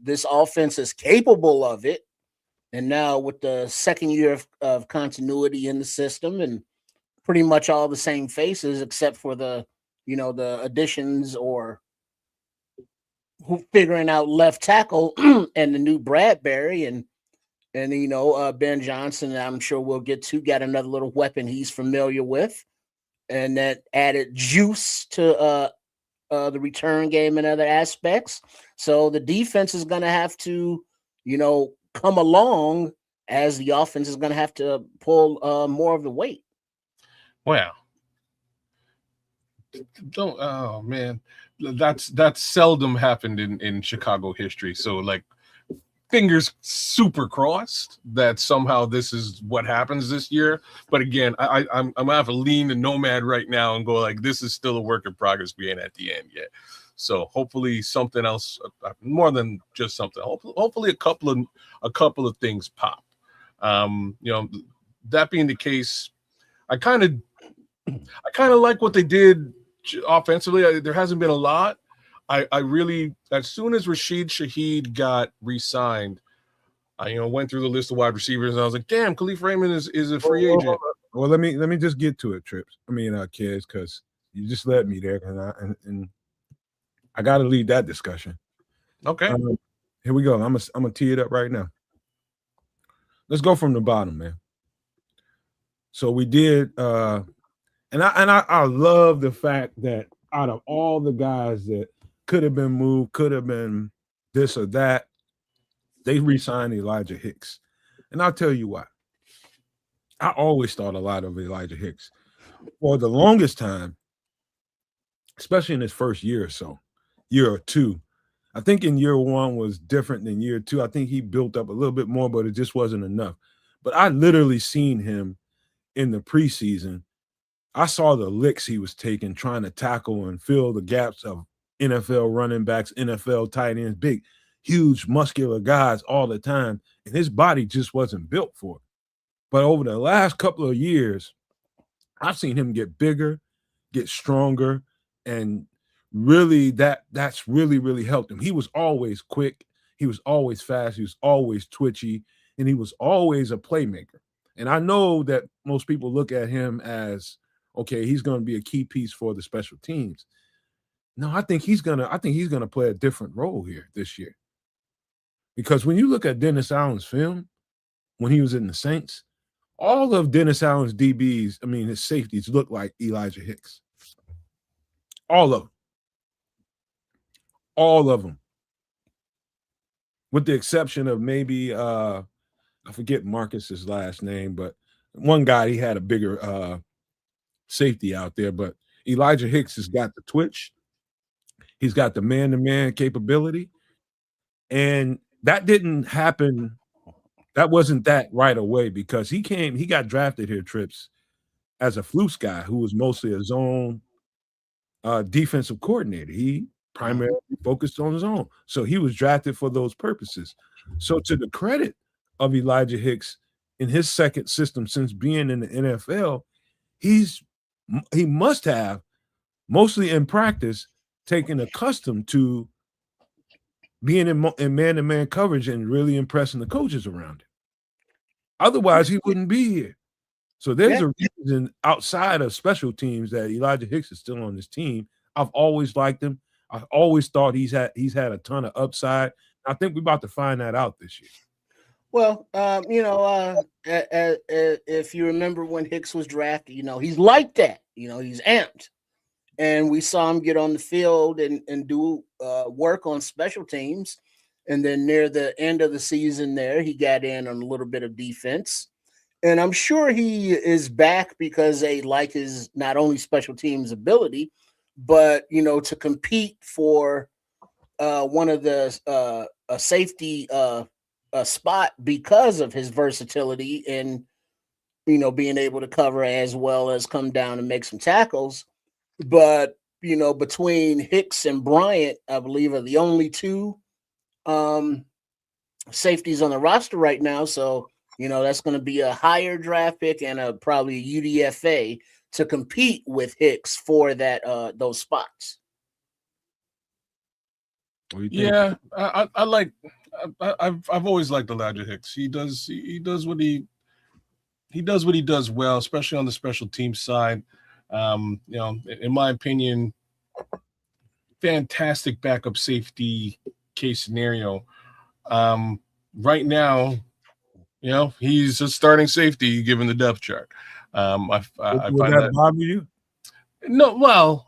this offense is capable of it. And now with the second year of continuity in the system and pretty much all the same faces except for the additions or figuring out left tackle and the new Bradbury and Ben Johnson, I'm sure we'll get to, got another little weapon he's familiar with. And that added juice to the return game and other aspects. So the defense is going to have to, come along as the offense is going to have to pull more of the weight. Wow. Oh man, that's seldom happened in Chicago history. So like fingers super crossed that somehow this is what happens this year. But again, I'm gonna have to lean to Nomad right now and go like, this is still a work in progress. We ain't at the end yet. So hopefully something else, more than just something. Hopefully a couple of things pop. That being the case, I kind of like what they did offensively. There hasn't been a lot. I really, as soon as Rashid Shaheed got re-signed, I went through the list of wide receivers and I was like, damn, Kalif Raymond is a free agent. Well, let me just get to it, Trips. Kids, because you just led me there, and I got to lead that discussion. Okay. Here we go. I'm gonna tee it up right now. Let's go from the bottom, man. So we did, and I love the fact that out of all the guys that could have been moved, could have been this or that, they re-signed Elijah Hicks. And I'll tell you why. I always thought a lot of Elijah Hicks. For the longest time, especially in his first year or so, year or two, I think in year one was different than year two. I think he built up a little bit more, but it just wasn't enough. But I literally seen him in the preseason. I saw the licks he was taking, trying to tackle and fill the gaps of NFL running backs, NFL tight ends, big, huge, muscular guys all the time. And his body just wasn't built for it. But over the last couple of years, I've seen him get bigger, get stronger, and really that's really, really helped him. He was always quick. He was always fast. He was always twitchy, and he was always a playmaker. And I know that most people look at him as, okay, he's going to be a key piece for the special teams. No, I think he's gonna play a different role here this year. Because when you look at Dennis Allen's film, when he was in the Saints, all of Dennis Allen's DBs, his safeties look like Elijah Hicks. All of them. All of them. With the exception of maybe, I forget Marcus's last name, but one guy, he had a bigger safety out there. But Elijah Hicks has got the twitch. He's got the man-to-man capability. And that didn't happen. That wasn't that right away because he got drafted here, Trips, as a flukes guy who was mostly a zone defensive coordinator. He primarily focused on his own. So he was drafted for those purposes. So to the credit of Elijah Hicks in his second system since being in the NFL, he must have, mostly in practice, taken accustomed to being in man-to-man coverage and really impressing the coaches around him. Otherwise, he wouldn't be here. So there's a reason outside of special teams that Elijah Hicks is still on this team. I've always liked him. I've always thought he's had a ton of upside. I think we're about to find that out this year. Well, if you remember when Hicks was drafted, he's like that. He's amped. And we saw him get on the field and do work on special teams. And then near the end of the season there, he got in on a little bit of defense. And I'm sure he is back because they like his not only special teams ability, but, to compete for one of the a safety spot because of his versatility and, being able to cover as well as come down and make some tackles. But, between Hicks and Bryant, I believe are the only two safeties on the roster right now. So, that's going to be a higher draft pick and probably a UDFA to compete with Hicks for that those spots. Yeah, I've always liked Elijah Hicks. He does what he does well, especially on the special team side. In my opinion, fantastic backup safety case scenario. Right now, he's a starting safety given the depth chart. I find that bother you? No, well,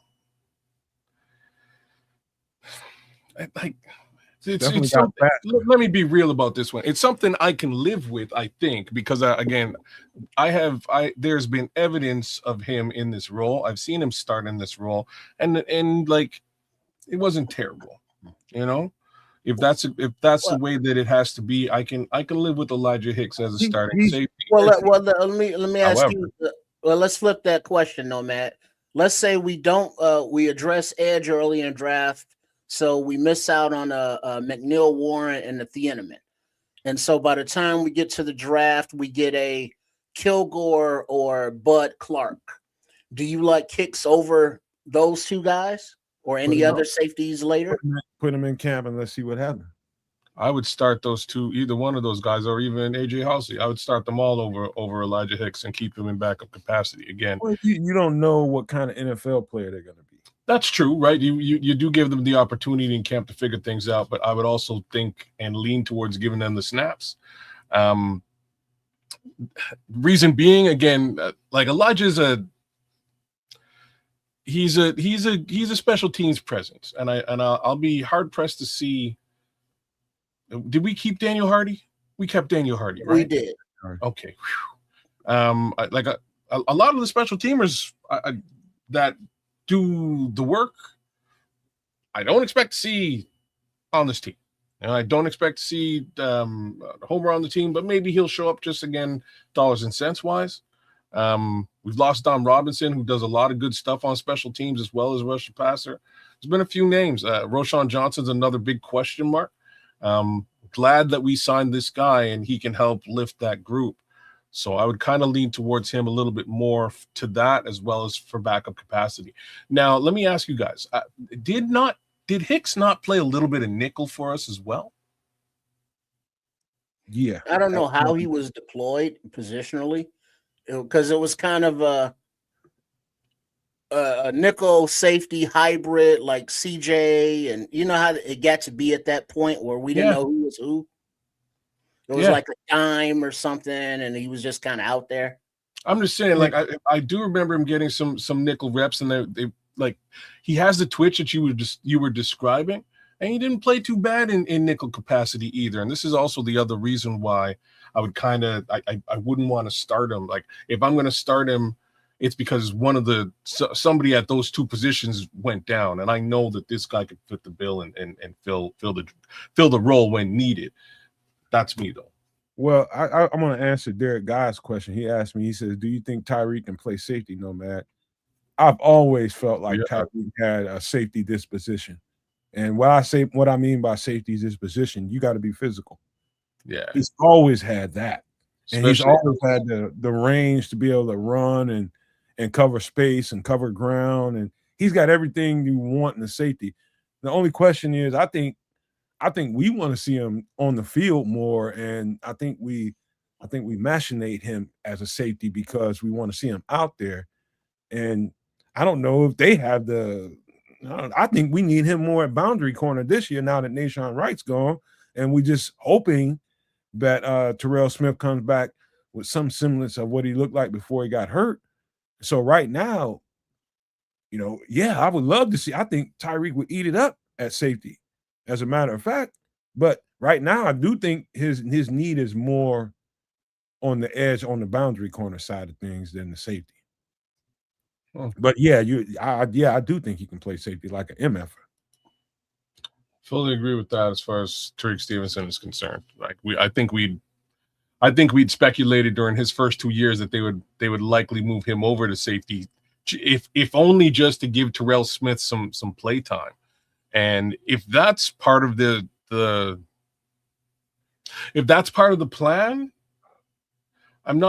it's something. Let me be real about this one. It's something I can live with, I think, because there's been evidence of him in this role. I've seen him start in this role, and like it wasn't terrible, if that's the Well, way that it has to be, I can live with Elijah Hicks as a starting he's safety. let me ask However, you. Well, let's flip that question, Nomad. Let's say we don't we address edge early in draft, so we miss out on a McNeil, Warren, and the Thieneman. And so by the time we get to the draft, we get a Kilgore or Bud Clark. Do you like Hicks over those two guys or any other safeties later? Put him in camp and let's see what happens. I would start those two, either one of those guys, or even AJ Halsey. I would start them all over Elijah Hicks and keep him in backup capacity. Again, well, you don't know what kind of NFL player they're going to be. That's true, right? You do give them the opportunity in camp to figure things out, but I would also think and lean towards giving them the snaps. Reason being, again, like Elijah's he's a special teams presence, and I'll be hard pressed to see. Did we keep Daniel Hardy? We kept Daniel Hardy, right? We did. Okay. Like a lot of the special teamers that do the work, I don't expect to see on this team. And I don't expect to see Homer on the team, but maybe he'll show up just, again, dollars and cents wise. We've lost Don Robinson, who does a lot of good stuff on special teams as well as rush passer. There's been a few names. Roshan Johnson's another big question mark. Glad that we signed this guy and he can help lift that group. So I would kind of lean towards him a little bit more to that, as well as for backup capacity. Now, let me ask you guys, did Hicks not play a little bit of nickel for us as well? Yeah. I don't know how he was deployed positionally, because it was kind of a nickel safety hybrid like CJ, and you know how it got to be at that point where we didn't know who was who. It was like a dime or something, and he was just kind of out there. I'm just saying, like, I do remember him getting some nickel reps, and they like, he has the twitch that you were describing, and he didn't play too bad in nickel capacity either. And this is also the other reason why I would I wouldn't want to start him. Like, if I'm going to start him, it's because somebody at those two positions went down, and I know that this guy could fit the bill and fill the role when needed. That's me, though. Well, I'm going to answer Derek Guy's question. He asked me, he says, do you think Tyreek can play safety, Nomad? I've always felt like Tyreek had a safety disposition. And what I mean by safety disposition, you got to be physical. Yeah. He's always had that. And he's always had the range to be able to run and cover space and cover ground. And he's got everything you want in a safety. The only question is, I think we want to see him on the field more, and I think we machinate him as a safety because we want to see him out there. And I don't know if they have I think we need him more at boundary corner this year now that Nashawn Wright's gone, and we just hoping that Terrell Smith comes back with some semblance of what he looked like before he got hurt. So right now, I would love to see. I think Tyreek would eat it up at safety, as a matter of fact. But right now, I do think his need is more on the edge, on the boundary corner side of things than the safety. Oh. But I do think he can play safety like an MF. Fully agree with that as far as Tariq Stevenson is concerned. Like I think we'd speculated during his first 2 years that they would likely move him over to safety, if only just to give Terrell Smith some play time. And if that's part of the plan, I'm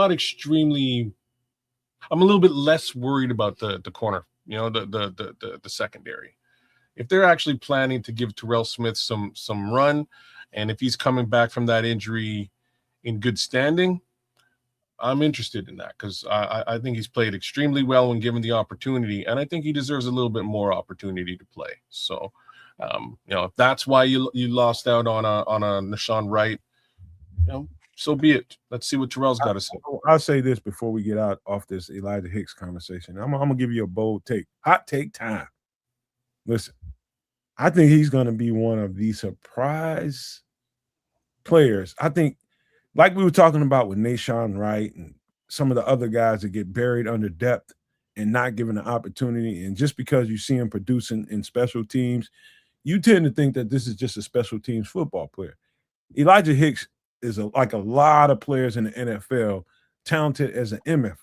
a little bit less worried about the corner, the secondary. If they're actually planning to give Terrell Smith some run, and if he's coming back from that injury in good standing, I'm interested in that, because I think he's played extremely well when given the opportunity, and I think he deserves a little bit more opportunity to play. So, if that's why you lost out on a Nashawn Wright, so be it. Let's see what Terrell's got to say. I'll say this before we get off this Elijah Hicks conversation. I'm gonna give you a bold take, hot take time. Listen, I think he's gonna be one of the surprise players. I think, like we were talking about with Nashawn Wright and some of the other guys that get buried under depth and not given the opportunity, and just because you see him producing in special teams, you tend to think that this is just a special teams football player. Elijah Hicks is like a lot of players in the NFL, talented as an MF,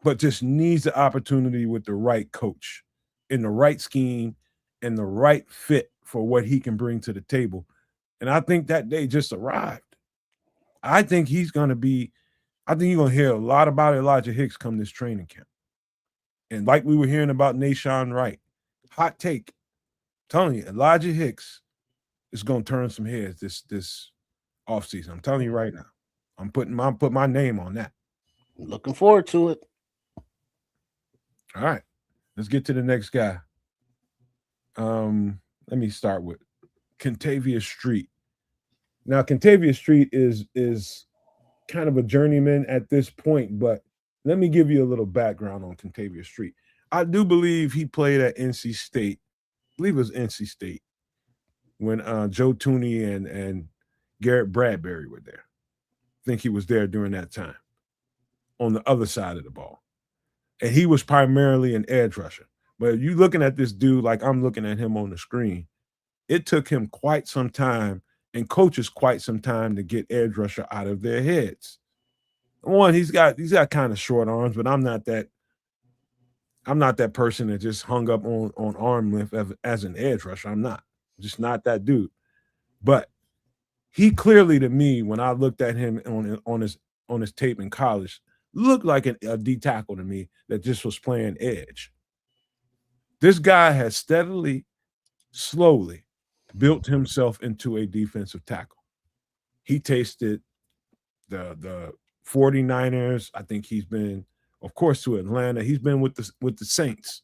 but just needs the opportunity with the right coach, in the right scheme, and the right fit for what he can bring to the table. And I think that day just arrived. I think you're going to hear a lot about Elijah Hicks come this training camp. And like we were hearing about Nashawn Wright, hot take, telling you, Elijah Hicks is going to turn some heads this offseason. I'm telling you right now. I'm putting my name on that. Looking forward to it. All right. Let's get to the next guy. Let me start with Kentavious Street. Now, Kentavious Street is kind of a journeyman at this point, but let me give you a little background on Kentavious Street. I do believe he played at NC State. I believe it was NC State when Joe Tooney and Garrett Bradbury were there. I think he was there during that time on the other side of the ball. And he was primarily an edge rusher. But if you're looking at this dude like I'm looking at him on the screen, it took him quite some time and coaches quite some time to get edge rusher out of their heads. One, he's got kind of short arms, but I'm not that person that just hung up on arm length as an edge rusher. I'm just not that dude. But he clearly, to me, when I looked at him on his tape in college, looked like a D tackle to me that just was playing edge. This guy has steadily, slowly built himself into a defensive tackle. He tasted the 49ers. I think he's been, of course, to Atlanta. He's been with the Saints.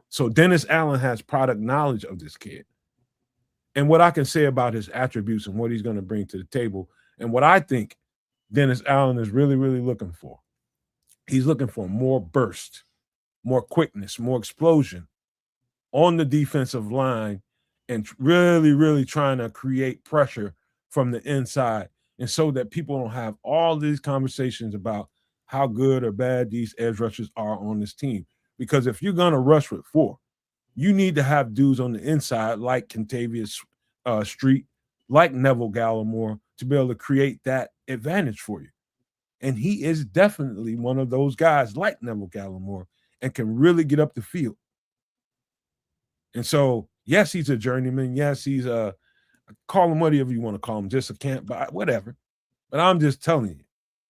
So Dennis Allen has product knowledge of this kid. And what I can say about his attributes and what he's going to bring to the table and what I think Dennis Allen is really, really looking for. He's looking for more burst, more quickness, more explosion on the defensive line and really, really trying to create pressure from the inside. And so that people don't have all these conversations about how good or bad these edge rushers are on this team. Because if you're going to rush with 4, you need to have dudes on the inside like Kentavious Street, like Neville Gallimore, to be able to create that advantage for you. And he is definitely one of those guys like Neville Gallimore and can really get up the field. And so, yes, he's a journeyman. Yes, he's call him whatever you want to call him, just a camp by, whatever. But I'm just telling you,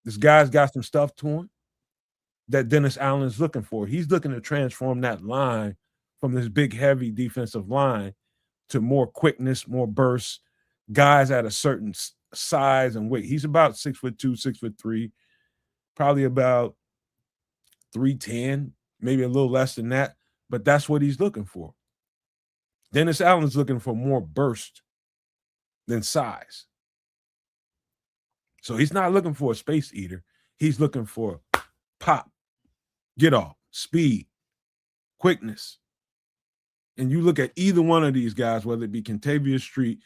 this guy's got some stuff to him that Dennis Allen is looking for. He's looking to transform that line from this big, heavy defensive line to more quickness, more bursts, guys at a certain size and weight. He's about 6'2", 6'3", probably about 310, maybe a little less than that, but that's what he's looking for. Dennis Allen's looking for more burst than size. So he's not looking for a space eater. He's looking for pop, get off, speed, quickness. And you look at either one of these guys, whether it be Kentavious Street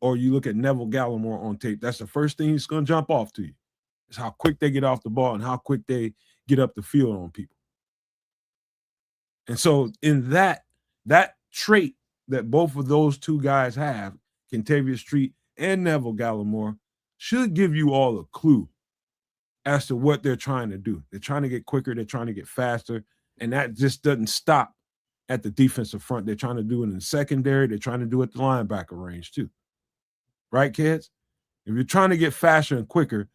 or you look at Neville Gallimore on tape, that's the first thing he's going to jump off to you. Is how quick they get off the ball and how quick they get up the field on people. And so in that trait that both of those two guys have, Kentavious Street and Neville Gallimore, should give you all a clue as to what they're trying to do. They're trying to get quicker. They're trying to get faster. And that just doesn't stop at the defensive front. They're trying to do it in the secondary. They're trying to do it at the linebacker range too. Right, kids? If you're trying to get faster and quicker,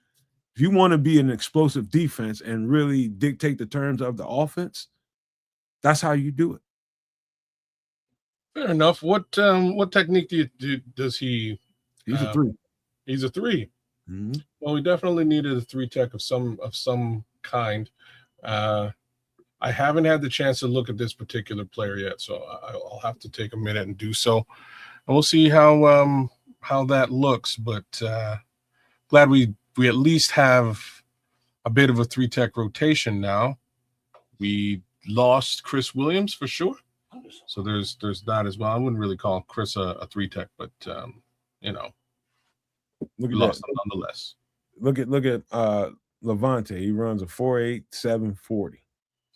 if you want to be an explosive defense and really dictate the terms of the offense, that's how you do it. Fair enough. What technique does he? He's a 3. He's a 3. Mm-hmm. Well, we definitely needed a 3 tech of some kind. I haven't had the chance to look at this particular player yet, so I'll have to take a minute and do so, and we'll see how that looks. But glad we at least have a bit of a 3 tech rotation now. We lost Chris Williams for sure, so there's that as well. I wouldn't really call Chris a 3 tech, but Look we at lost that. him nonetheless. Look at Levante. He runs a 4.8, 740.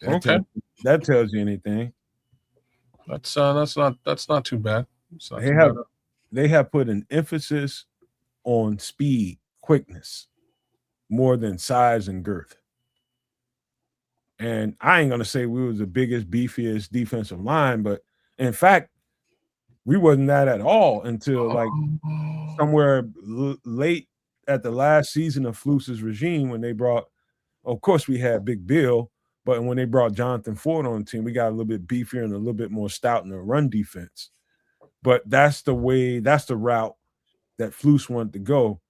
Okay, that tells you anything. that's not too bad. It's not They too have bad. they have put an emphasis on speed, quickness, more than size and girth. And I ain't gonna say we was the biggest, beefiest defensive line, but in fact, we wasn't that at all until like somewhere late at the last season of Fluce's regime when they brought. Of course, we had Big Bill, but when they brought Jonathan Ford on the team, we got a little bit beefier and a little bit more stout in the run defense. But that's the route that Fluce wanted to go.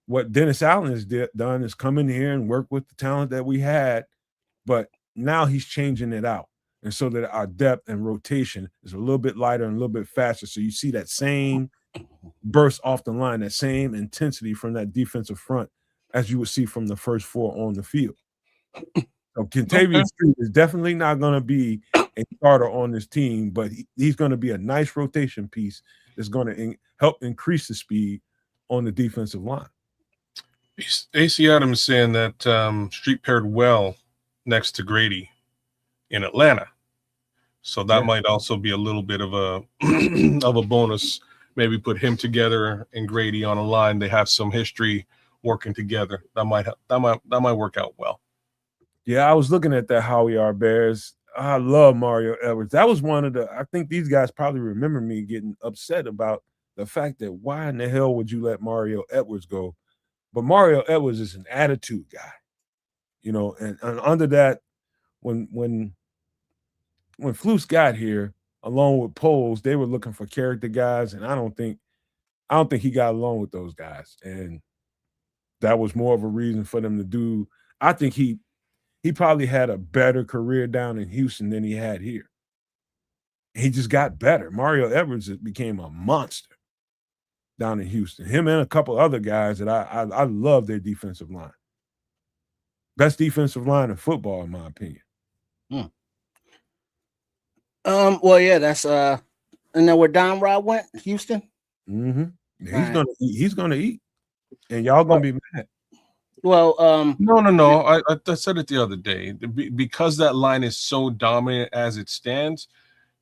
What Dennis Allen has done is come in here and work with the talent that we had, but now he's changing it out. And so that our depth and rotation is a little bit lighter and a little bit faster. So you see that same burst off the line, that same intensity from that defensive front as you would see from the first four on the field. So Kentavious Street is definitely not going to be a starter on this team, but he's going to be a nice rotation piece that's going to help increase the speed on the defensive line. AC Adams saying that Street paired well next to Grady in Atlanta, so that might also be a little bit of a of a bonus. Maybe put him together and Grady on a line. They have some history working together. That might work out well. Yeah, I was looking at that How We Are Bears. I love Mario Edwards. That was one of the. I think these guys probably remember me getting upset about the fact that why in the hell would you let Mario Edwards go? But Mario Edwards is an attitude guy, you know, and under that, when Fluce got here, along with Poles, they were looking for character guys, and I don't think he got along with those guys, and that was more of a reason for them to do. I think he probably had a better career down in Houston than he had here. He just got better. Mario Edwards became a monster down in Houston. Him and a couple other guys that I love their defensive line. Best defensive line in football, in my opinion. Well, yeah, that's and then where Don Rod went, Houston. Mm-hmm. He's gonna eat, and y'all gonna be mad. Well, no. I said it the other day. Because that line is so dominant as it stands,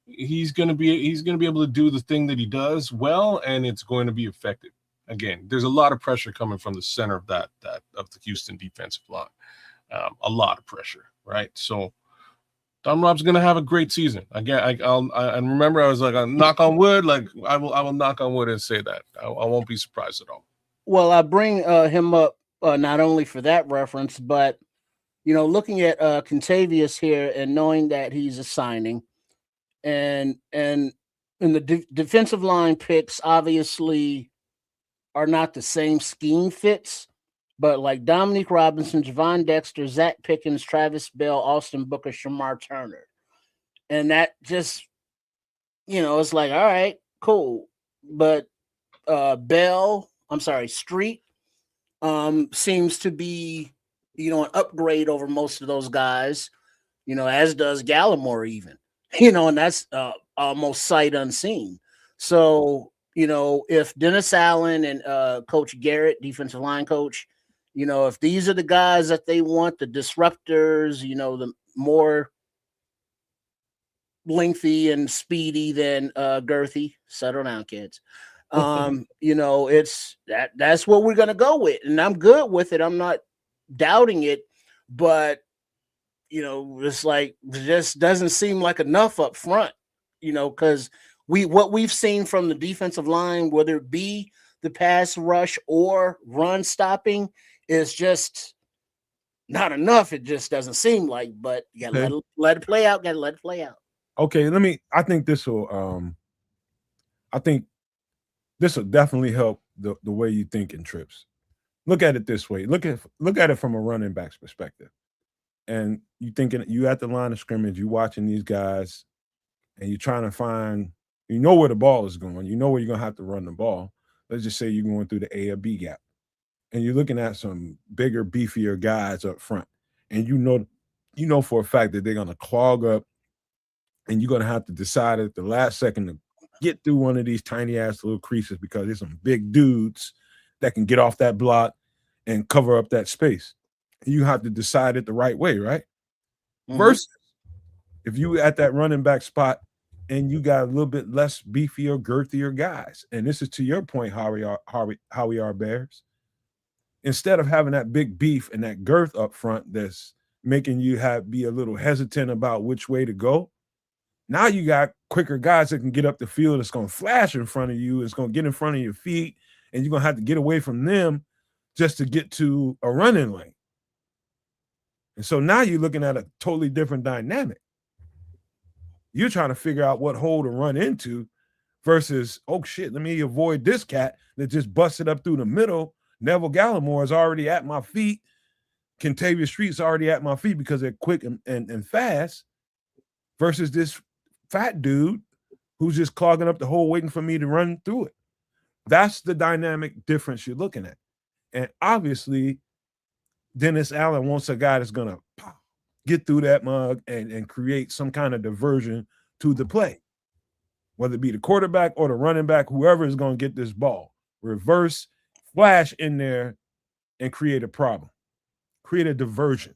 he's gonna be able to do the thing that he does well, and it's going to be effective. Again, there's a lot of pressure coming from the center of that of the Houston defensive line. A lot of pressure, right? So Don Rob's gonna have a great season. Again, I remember I was like, knock on wood. Like I will knock on wood and say that I won't be surprised at all. Well, I bring him up not only for that reference, but you know, looking at Kentavious here and knowing that he's a signing, and in the defensive line picks obviously are not the same scheme fits, but like Dominique Robinson, Javon Dexter, Zach Pickens, Travis Bell, Austin Booker, Shamar Turner. And that just, you know, it's like, all right, cool. But Street seems to be, you know, an upgrade over most of those guys, you know, as does Gallimore even, you know, and that's almost sight unseen. So, you know, if Dennis Allen and Coach Garrett, defensive line coach, you know, if these are the guys that they want, the disruptors, you know, the more lengthy and speedy than girthy, settle down, kids. You know, it's that's what we're gonna go with, and I'm good with it. I'm not doubting it, but you know, it's like it just doesn't seem like enough up front, you know, because what we've seen from the defensive line, whether it be the pass rush or run stopping, is just not enough. It just doesn't seem like, but you gotta let it play out. Gotta let it play out. Okay, I think this will definitely help the way you think in trips. Look at it this way. Look at it from a running back's perspective. And you at the line of scrimmage, you watching these guys, and you're trying to find, you know where the ball is going. You know where you're going to have to run the ball. Let's just say you're going through the A or B gap. And you're looking at some bigger, beefier guys up front. And you know for a fact that they're going to clog up, and you're going to have to decide at the last second to get through one of these tiny-ass little creases because there's some big dudes that can get off that block and cover up that space. And you have to decide it the right way, right? Mm-hmm. Versus if you at that running back spot and you got a little bit less beefier, girthier guys. And this is to your point, how we are Bears. Instead of having that big beef and that girth up front that's making you be a little hesitant about which way to go, now you got quicker guys that can get up the field. It's going to flash in front of you. It's going to get in front of your feet, and you're going to have to get away from them just to get to a running lane. And so now you're looking at a totally different dynamic. You're trying to figure out what hole to run into versus, oh, shit, let me avoid this cat that just busted up through the middle. Neville Gallimore is already at my feet. Kentavious Street's already at my feet because they're quick and fast versus this fat dude who's just clogging up the hole waiting for me to run through it. That's the dynamic difference you're looking at. And obviously, Dennis Allen wants a guy that's going to get through that mug and create some kind of diversion to the play, whether it be the quarterback or the running back, whoever is going to get this ball. Reverse, flash in there, and create a problem, create a diversion.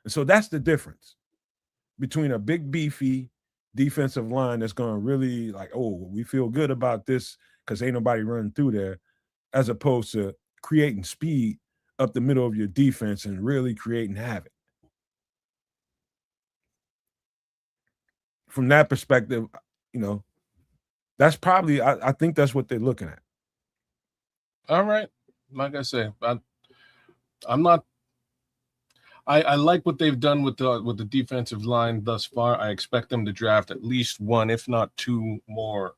And so that's the difference between a big, beefy defensive line that's going to really like, oh, we feel good about this because ain't nobody running through there, as opposed to creating speed up the middle of your defense and really creating havoc. From that perspective, that's probably, I think that's what they're looking at. All right. Like I say, I'm not. I like what they've done with the defensive line thus far. I expect them to draft at least one, if not two more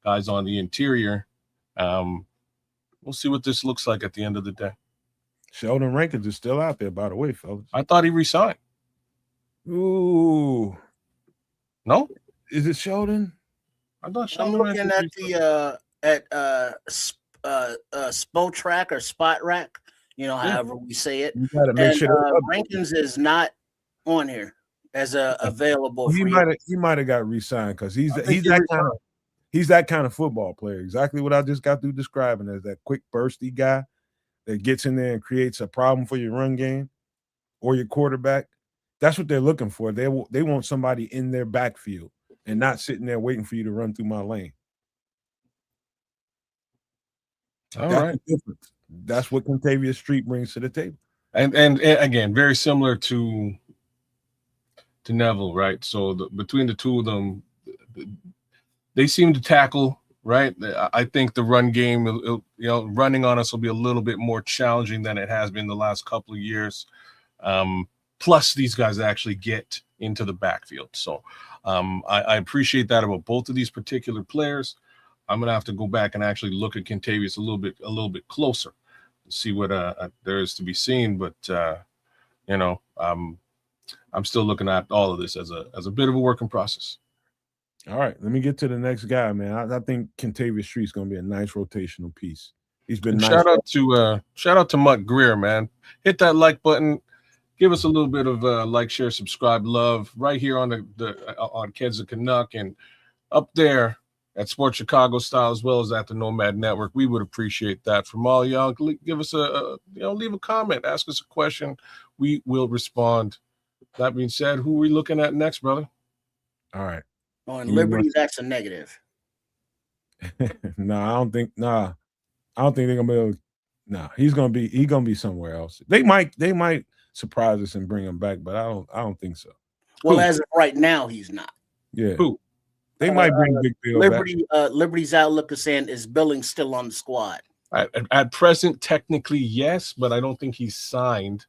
guys on the interior. We'll see what this looks like at the end of the day. Sheldon Rankins is still out there, by the way, fellas. I thought he resigned. Ooh. No? Is it Sheldon? I'm looking at the Spotrac or Spot Rack, however we say it. You gotta make sure Rankins is not on here as a available. He might have got re-signed because he's that kind of football player. Exactly what I just got through describing as that quick bursty guy that gets in there and creates a problem for your run game or your quarterback. That's what they're looking for. They want somebody in their backfield and not sitting there waiting for you to run through my lane. All right. That's what Kentavious Street brings to the table. And again, very similar to Neville, right? So between the two of them, they seem to tackle, right? I think the run game, running on us will be a little bit more challenging than it has been the last couple of years. Plus, these guys actually get into the backfield. So I appreciate that about both of these particular players. I'm going to have to go back and actually look at Kentavious a little bit closer to see what there is to be seen. But, I'm still looking at all of this as a bit of a working process. All right, let me get to the next guy, man. I think Kentavious Street's going to be a nice rotational piece. He's been nice. Shout out to Mutt Greer, man. Hit that like button. Give us a little bit of like, share, subscribe, love right here on on Kids of Canuck and up there at Sports Chicago Style, as well as at the Nomad Network. We would appreciate that from all y'all. Give us leave a comment, ask us a question. We will respond. That being said, who are we looking at next, brother? All right. On Liberty, that's a negative. I don't think they're gonna be able. He's gonna be somewhere else. They might surprise us and bring him back, but I don't think so. Well, as of right now, he's not. Yeah. Who? They might bring Big Bill Liberty. back. Liberty's outlook is saying is Billings still on the squad? At present, technically, yes, but I don't think he's signed.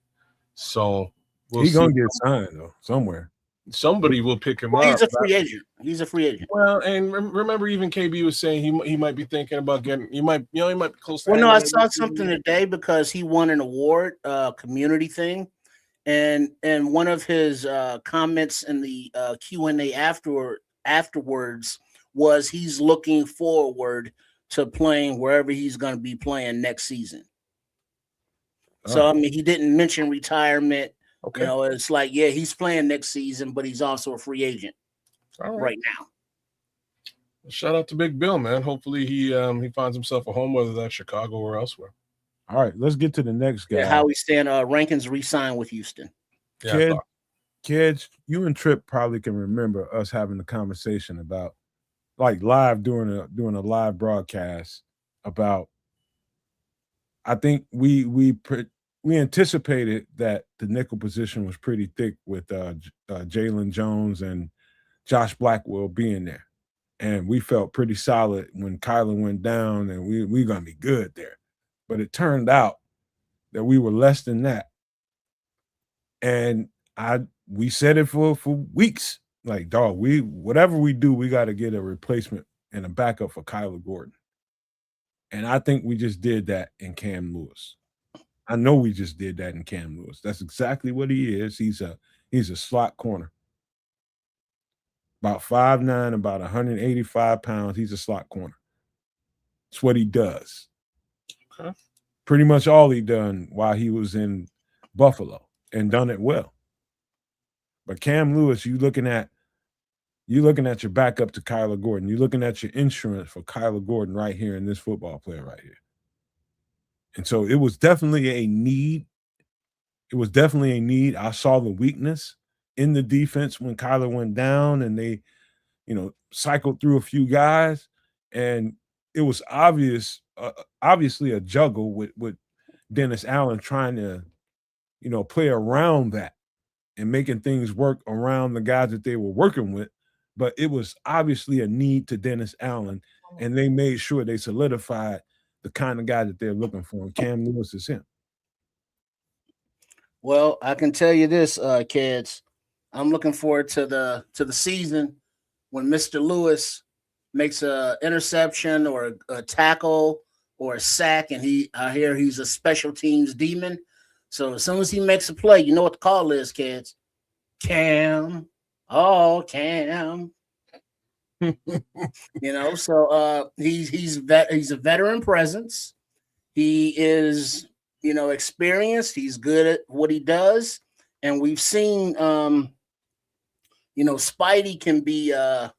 So he's gonna get signed though somewhere. Somebody will pick him up. He's a free agent. He's a free agent. Well, and remember, even KB was saying he might be thinking about getting. He might be close to. Well, no, I saw something today because he won an award, community thing, and one of his comments in the Q&A afterwards was he's looking forward to playing wherever he's going to be playing next season. So I mean, he didn't mention retirement. Okay. It's like, yeah, he's playing next season, but he's also a free agent right now. Shout out to Big Bill, man. Hopefully he finds himself a home, whether that's Chicago or elsewhere. All right, let's get to the next guy. Yeah, how we stand. Rankins re-signed with Houston. Yeah, Kids, you and Trip probably can remember us having a conversation about like live doing a live broadcast about. I think we anticipated that the nickel position was pretty thick with Jalen Jones and Josh Blackwell being there, and we felt pretty solid when Kyler went down, and we gonna be good there. But it turned out that we were less than that, and we said it for weeks. Like, dog, whatever we do, we got to get a replacement and a backup for Kyler Gordon. And I think we just did that in Cam Lewis. I know we just did that in Cam Lewis. That's exactly what he is. He's a slot corner. About 5'9", about 185 pounds. He's a slot corner. It's what he does. Okay. Pretty much all he done while he was in Buffalo and done it well. But Cam Lewis, you looking at your backup to Kyler Gordon. You're looking at your insurance for Kyler Gordon right here in this football player right here. And so it was definitely a need. It was definitely a need. I saw the weakness in the defense when Kyler went down and they, cycled through a few guys. And it was obviously a juggle with Dennis Allen trying to, play around that and making things work around the guys that they were working with. But it was obviously a need to Dennis Allen, and they made sure they solidified the kind of guy that they're looking for. And Cam Lewis is him. Well, I can tell you this, kids. I'm looking forward to the season when Mr. Lewis makes a interception or a tackle or a sack, and I hear he's a special teams demon. So as soon as he makes a play, you know what the call is, kids. Cam. Oh, Cam. So he's a veteran presence. He is, experienced. He's good at what he does. And we've seen Spidey can be on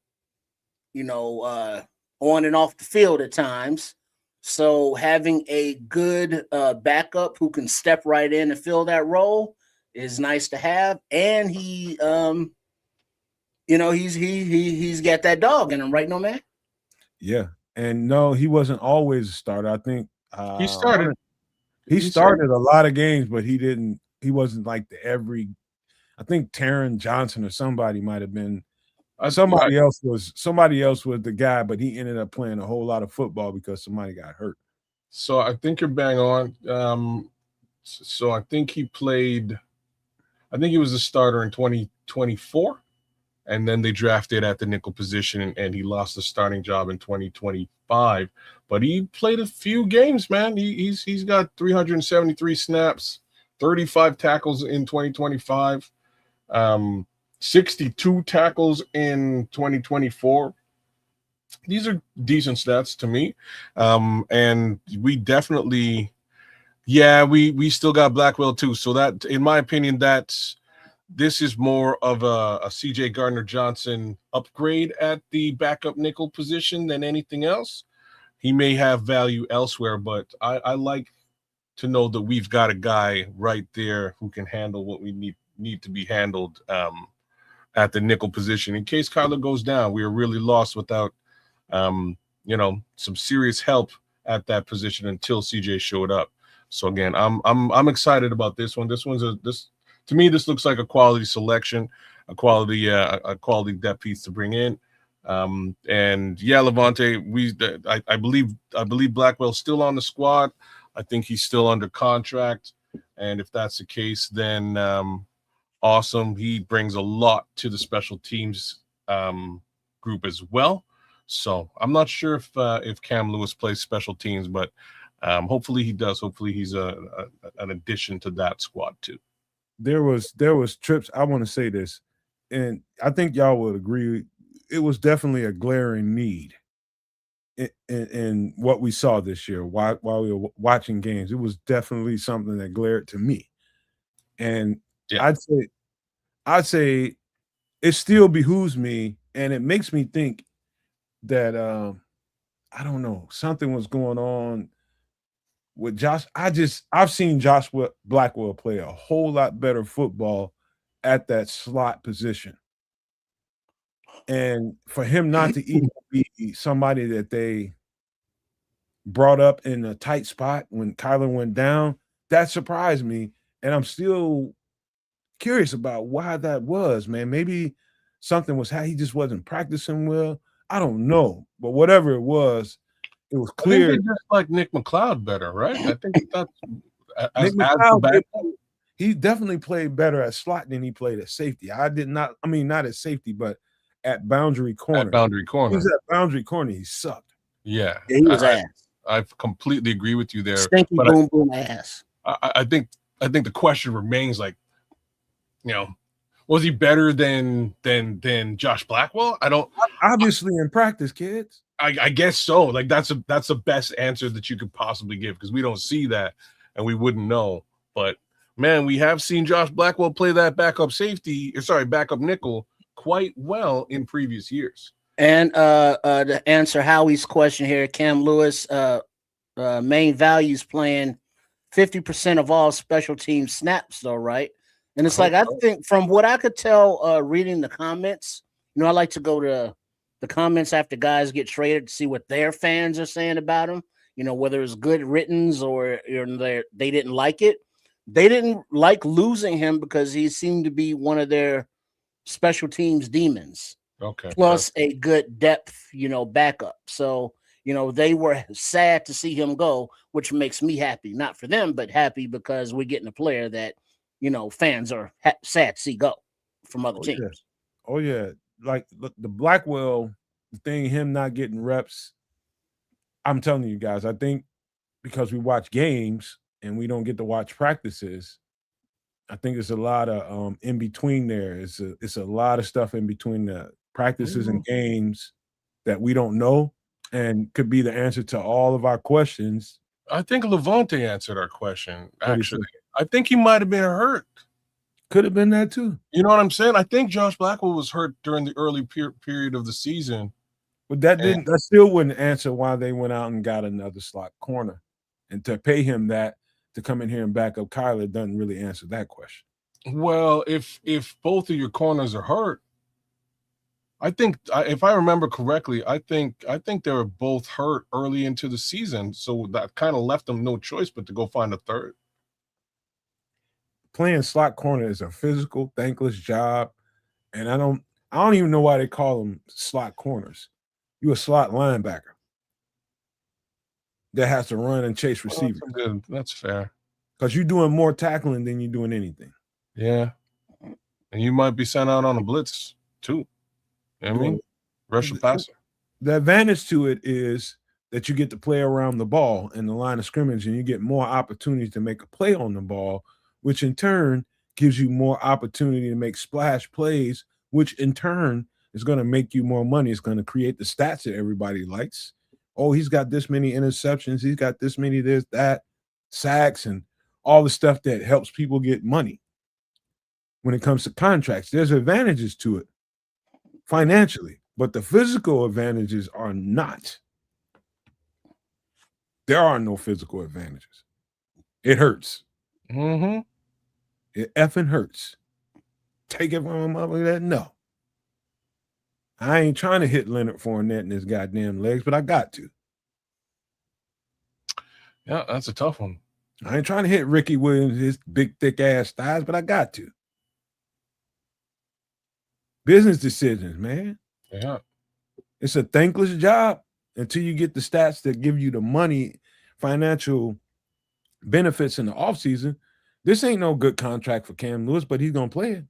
and off the field at times. So having a good backup who can step right in and fill that role is nice to have. And he he's got that dog in him, right, Nomad? Yeah. And no, he wasn't always a starter. I think He started. He started a lot of games, but he wasn't like I think Taron Johnson or somebody might have been somebody else was the guy, but he ended up playing a whole lot of football because somebody got hurt. So I think you're bang on. So I think he was a starter in 2024, and then they drafted at the nickel position, and he lost the starting job in 2025. But he played a few games, man. He's got 373 snaps, 35 tackles in 2025, 62 tackles in 2024. These are decent stats to me. And we definitely, we still got Blackwell too. So that, in my opinion, this is more of a CJ Gardner-Johnson upgrade at the backup nickel position than anything else. He may have value elsewhere, but I like to know that we've got a guy right there who can handle what we need to be handled at the nickel position. In case Kyler goes down, we are really lost without some serious help at that position until CJ showed up. So again, I'm excited about this one. To me, this looks like a quality selection, a quality depth piece to bring in. And Levante, I believe Blackwell's still on the squad. I think he's still under contract. And if that's the case, then awesome. He brings a lot to the special teams group as well. So I'm not sure if Cam Lewis plays special teams, but hopefully he does. Hopefully he's an addition to that squad too. There was trips. I want to say this, and I think y'all would agree. It was definitely a glaring need in what we saw this year while we were watching games. It was definitely something that glared to me, and I'd say it still behooves me, and it makes me think that I don't know, something was going on with Josh. I've seen Josh Blackwell play a whole lot better football at that slot position. And for him not to even be somebody that they brought up in a tight spot when Kyler went down, that surprised me. And I'm still curious about why that was, man. Maybe something was how he just wasn't practicing well. I don't know. But whatever it was clear. I think they just like Nick McLeod better, right? I think that's Nick McLeod, he definitely played better at slot than he played at safety. Not at safety, but at boundary corner. At boundary corner. He was at boundary corner. He sucked. Yeah. He was ass. I completely agree with you there. Stinky boom boom ass. I think the question remains, like, was he better than Josh Blackwell? I don't. Obviously, in practice, kids. I guess so. Like that's the best answer that you could possibly give, because we don't see that and we wouldn't know. But man, we have seen Josh Blackwell play that backup nickel quite well in previous years. And to answer Howie's question here, Cam Lewis, main values playing 50% of all special team snaps, though, right? And it's like, I think from what I could tell, reading the comments, I like to go to the comments after guys get traded to see what their fans are saying about him, whether it's good writtens or they didn't like it. They didn't like losing him because he seemed to be one of their special teams demons. Okay. Plus a good depth, backup. So, they were sad to see him go, which makes me happy. Not for them, but happy because we're getting a player that, fans are sad to see go from other teams. Yeah. Oh, yeah. Like the Blackwell thing, him not getting reps. I'm telling you guys, I think because we watch games and we don't get to watch practices, I think there's a lot of in between there. It's a lot of stuff in between the practices and games that we don't know and could be the answer to all of our questions. I think Levante answered our question, actually. I think he might have been hurt. Could have been that too. You know what I'm saying? I think Josh Blackwell was hurt during the early period of the season. But that still wouldn't answer why they went out and got another slot corner. And to pay him that to come in here and back up Kyler doesn't really answer that question. Well, if both of your corners are hurt, I think if I remember correctly, I think they were both hurt early into the season, so that kind of left them no choice but to go find a third. Playing slot corner is a physical, thankless job, and I don't even know why they call them slot corners. You're a slot linebacker that has to run and chase receivers. That's fair. Because you're doing more tackling than you're doing anything. Yeah, and you might be sent out on a blitz too. I mean, rush a passer. The advantage to it is that you get to play around the ball in the line of scrimmage, and you get more opportunities to make a play on the ball, which in turn gives you more opportunity to make splash plays, which in turn is going to make you more money. It's going to create the stats that everybody likes. Oh, he's got this many interceptions. He's got this many this, that, sacks, and all the stuff that helps people get money. When it comes to contracts, there's advantages to it financially, but the physical advantages are not. There are no physical advantages. It hurts. Mm-hmm. It effing hurts. Take it from a mother that no. I ain't trying to hit Leonard Fournette in his goddamn legs, but I got to. Yeah, that's a tough one. I ain't trying to hit Ricky Williams, his big, thick ass thighs, but I got to. Business decisions, man. Yeah. It's a thankless job until you get the stats that give you the money, financial benefits in the offseason. This ain't no good contract for Cam Lewis, but he's going to play it.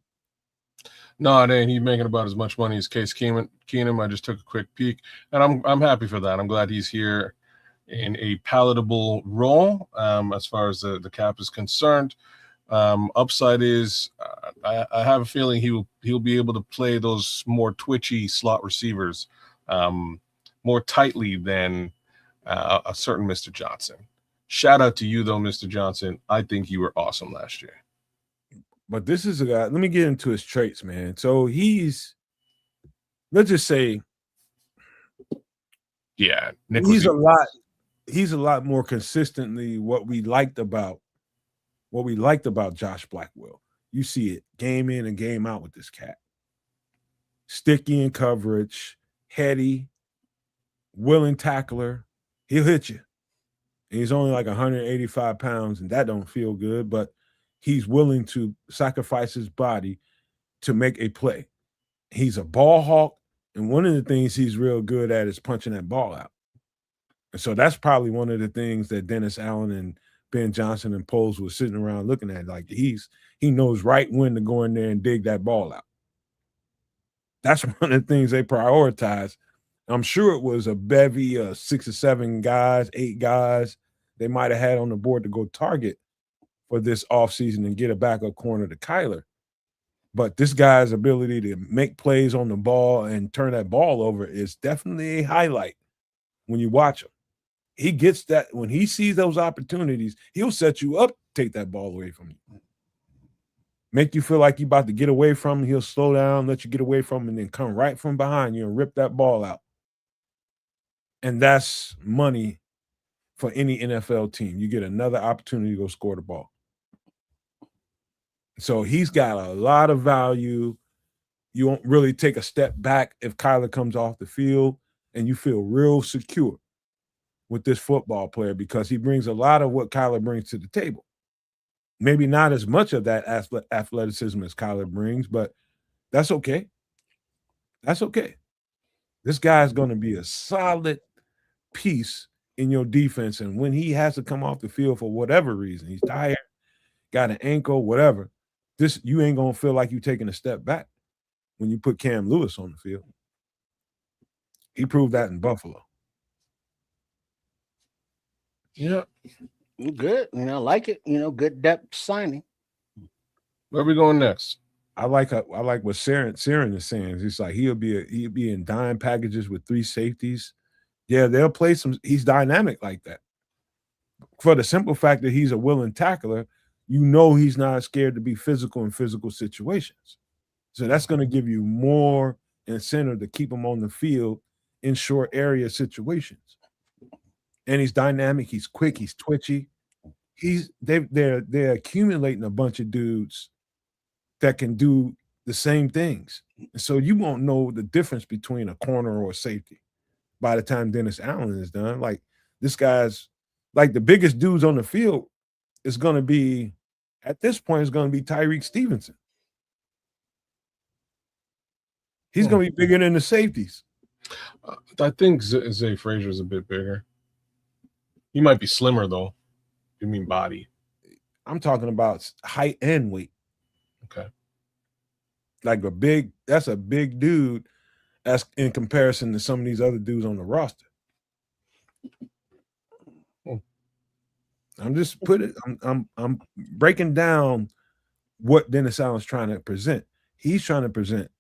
No, it ain't. He's making about as much money as Case Keenum. I just took a quick peek, and I'm happy for that. I'm glad he's here in a palatable role as far as the cap is concerned. Upside is I have a feeling he'll be able to play those more twitchy slot receivers more tightly than a certain Mr. Johnson. Shout out to you though, Mr. Johnson. I think you were awesome last year. But this is a guy. Let me get into his traits, man. So let's just say, yeah, he's a lot more consistently what we liked about Josh Blackwell. You see it game in and game out with this cat. Sticky in coverage, heady, willing tackler. He'll hit you. And he's only like 185 pounds, and that don't feel good, but he's willing to sacrifice his body to make a play. He's a ball hawk, and one of the things he's real good at is punching that ball out. And so that's probably one of the things that Dennis Allen and Ben Johnson and Poles was sitting around looking at. Like he knows right when to go in there and dig that ball out. That's one of the things they prioritize. I'm sure it was a bevy of 6 or 7 guys, 8 guys they might have had on the board to go target for this offseason and get a backup corner to Kyler. But this guy's ability to make plays on the ball and turn that ball over is definitely a highlight when you watch him. He gets that when he sees those opportunities, he'll set you up, take that ball away from you. Make you feel like you're about to get away from him. He'll slow down, let you get away from him, and then come right from behind you and rip that ball out. And that's money for any NFL team. You get another opportunity to go score the ball. So he's got a lot of value. You won't really take a step back if Kyler comes off the field, and you feel real secure with this football player because he brings a lot of what Kyler brings to the table. Maybe not as much of that athleticism as Kyler brings, but that's okay. That's okay. This guy's going to be a solid piece in your defense, and when he has to come off the field for whatever reason, he's tired, got an ankle, whatever, you ain't going to feel like you're taking a step back when you put Cam Lewis on the field. He proved that in Buffalo. Yeah. Good. Like it. Good depth signing. Where are we going next? I like what Saren is saying. It's like he'll be in dime packages with 3 safeties. Yeah, they'll play some. He's dynamic like that. For the simple fact that he's a willing tackler, he's not scared to be physical in physical situations. So that's going to give you more incentive to keep him on the field in short area situations. And he's dynamic. He's quick. He's twitchy. They're accumulating a bunch of dudes that can do the same things. And so you won't know the difference between a corner or a safety by the time Dennis Allen is done. Like this guy's like the biggest dudes on the field is going to be at this point is going to be Tyreek Stevenson. He's going to be bigger than the safeties. I think Zay Frazier's a bit bigger. He might be slimmer though. You mean body? I'm talking about height and weight. Okay. Like that's a big dude as in comparison to some of these other dudes on the roster. I'm just I'm breaking down what Dennis Allen's trying to present. He's trying to present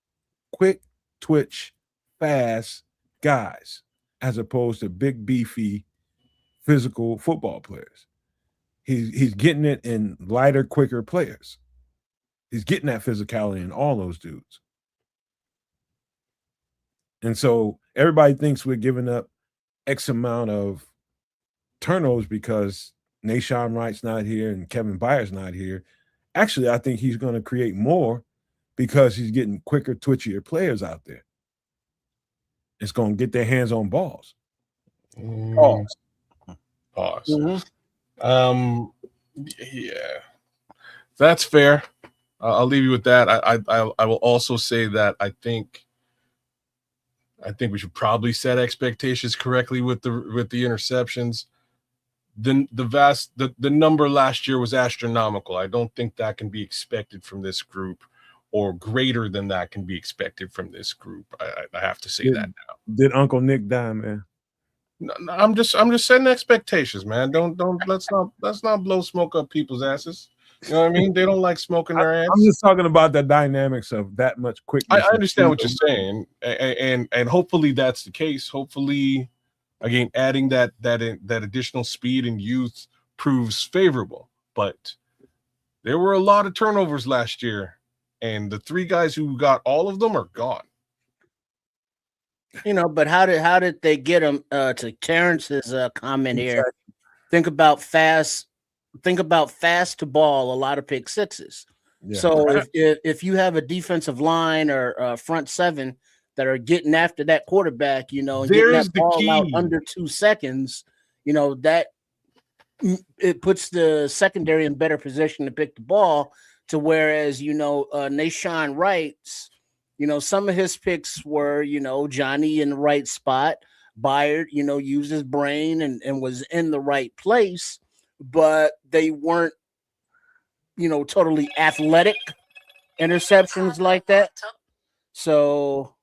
quick, twitch, fast guys as opposed to big, beefy, physical football players. He's getting it in lighter, quicker players. He's getting that physicality in all those dudes. And so everybody thinks we're giving up X amount of turnovers because Nahshon Wright's not here and Kevin Byard's not here. Actually, I think he's going to create more because he's getting quicker, twitchier players out there. It's going to get their hands on balls. Pause. Mm-hmm. Yeah, that's fair. I'll leave you with that. I will also say that I think we should probably set expectations correctly with the interceptions. The number last year was astronomical. I don't think that can be expected from this group, or greater than that can be expected from this group. I have to say that now. Did Uncle Nick die, man? No, I'm just setting expectations, man. Let's not blow smoke up people's asses. You know what I mean? They don't like smoke in their ass. I'm just talking about the dynamics of that much quickness. I understand what you're saying, and hopefully that's the case. Hopefully, again, adding that additional speed and youth proves favorable. But there were a lot of turnovers last year, and the 3 guys who got all of them are gone. But how did they get him? To Terrence's comment here, think about fast to ball, a lot of pick sixes. Yeah. So if you have a defensive line or front seven that are getting after that quarterback, you know, and getting There's that the ball out key. under 2 seconds, you know, that it puts the secondary in better position to pick the ball. To whereas, you know, Nashawn Wright's, you know, some of his picks were, you know, Johnny in the right spot. Byard, you know, used his brain and was in the right place, but they weren't, you know, totally athletic interceptions like that. So,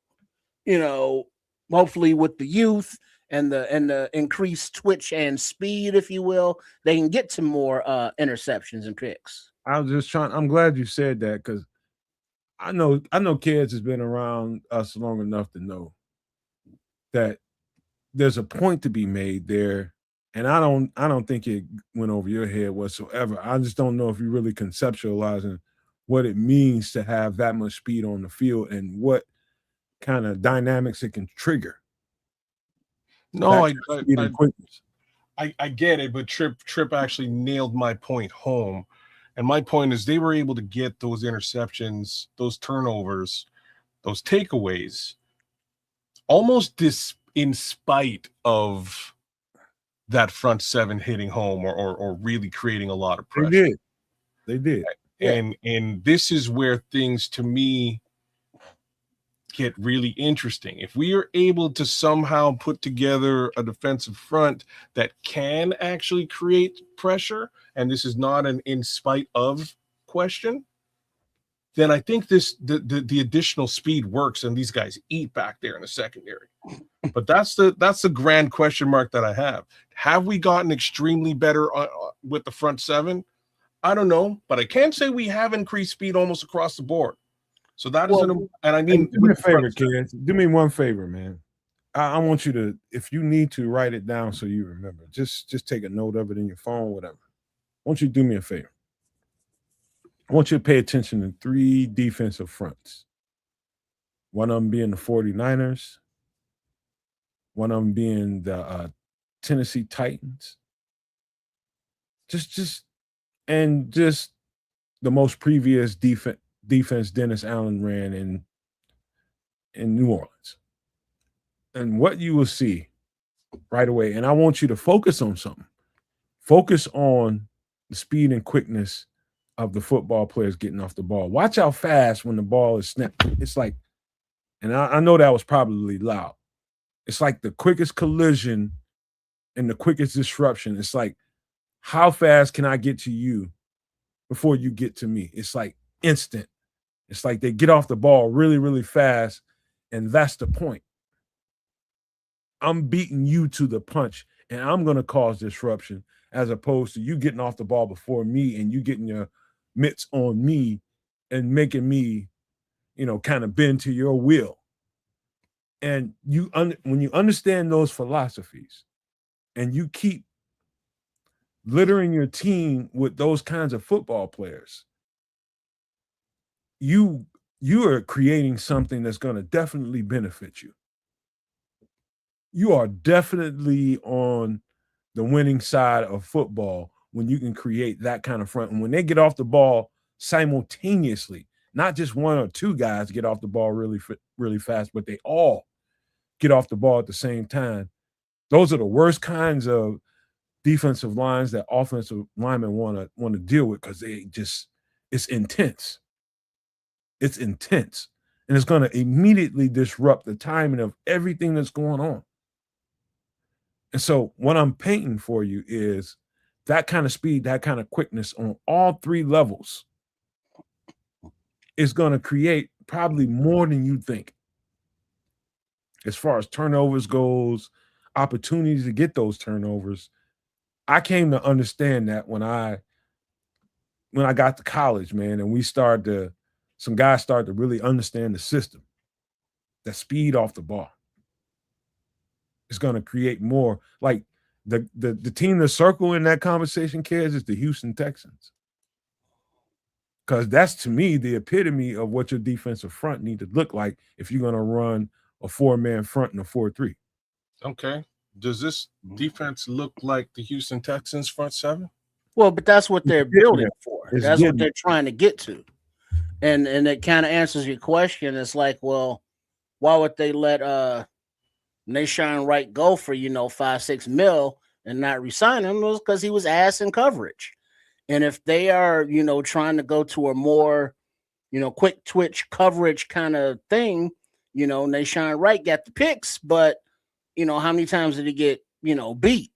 you know, hopefully with the youth and the increased twitch and speed, if you will, they can get to more interceptions and picks. I was just trying. I'm glad you said that because I know kids has been around us long enough to know that there's a point to be made there. And I don't think it went over your head whatsoever. I just don't know if you're really conceptualizing what it means to have that much speed on the field and what kind of dynamics it can trigger. No, Speed and quickness. I get it, but Trip actually nailed my point home. And my point is they were able to get those interceptions, those turnovers, those takeaways, almost in spite of that front seven hitting home or really creating a lot of pressure. They did. And this is where things to me get really interesting. If we are able to somehow put together a defensive front that can actually create pressure, and this is not an in spite of question, then I think the additional speed works and these guys eat back there in the secondary. But that's the grand question mark that I have. Have we gotten extremely better with the front seven? I don't know, but I can say we have increased speed almost across the board. So that is and I mean, do me a favor, kids. Do me one favor, man. I want you to, if you need to, write it down so you remember. Just take a note of it in your phone, whatever. I want you to do me a favor. I want you to pay attention to 3 defensive fronts. One of them being the 49ers. One of them being the Tennessee Titans. Just the most previous defense Dennis Allen ran in New Orleans. And what you will see right away, and I want you to focus on something. Focus on the speed and quickness of the football players getting off the ball. Watch how fast when the ball is snapped. It's like, and I know that was probably loud. It's like the quickest collision and the quickest disruption. It's like, how fast can I get to you before you get to me? It's like instant. It's like they get off the ball really, really fast, and that's the point. I'm beating you to the punch, and I'm going to cause disruption as opposed to you getting off the ball before me and you getting your mitts on me and making me, you know, kind of bend to your will. And when you understand those philosophies and you keep littering your team with those kinds of football players, you are creating something that's going to definitely benefit you. You are definitely on the winning side of football when you can create that kind of front. And when they get off the ball simultaneously, not just one or two guys get off the ball really, really fast, but they all get off the ball at the same time. Those are the worst kinds of defensive lines that offensive linemen want to deal with because it's intense. It's intense. And it's going to immediately disrupt the timing of everything that's going on. And so what I'm painting for you is that kind of speed, that kind of quickness on all 3 levels is going to create probably more than you think. As far as turnovers goes, opportunities to get those turnovers. I came to understand that when I got to college, man, and some guys started to really understand the system. That speed off the ball is going to create more. Like the team to circle in that conversation, kids, is the Houston Texans. Because that's, to me, the epitome of what your defensive front need to look like if you're going to run a 4-man front and a 4-3. Okay. Does this defense look like the Houston Texans front seven? Well, but that's what they're building for. That's what they're trying to get to. and it kind of answers your question. It's like, well, why would they let Nashawn Wright go for 5-6 mil and not resign him? Was because he was ass in coverage. And if they are trying to go to a more quick twitch coverage kind of thing, Nashawn Wright got the picks, but how many times did he get beat?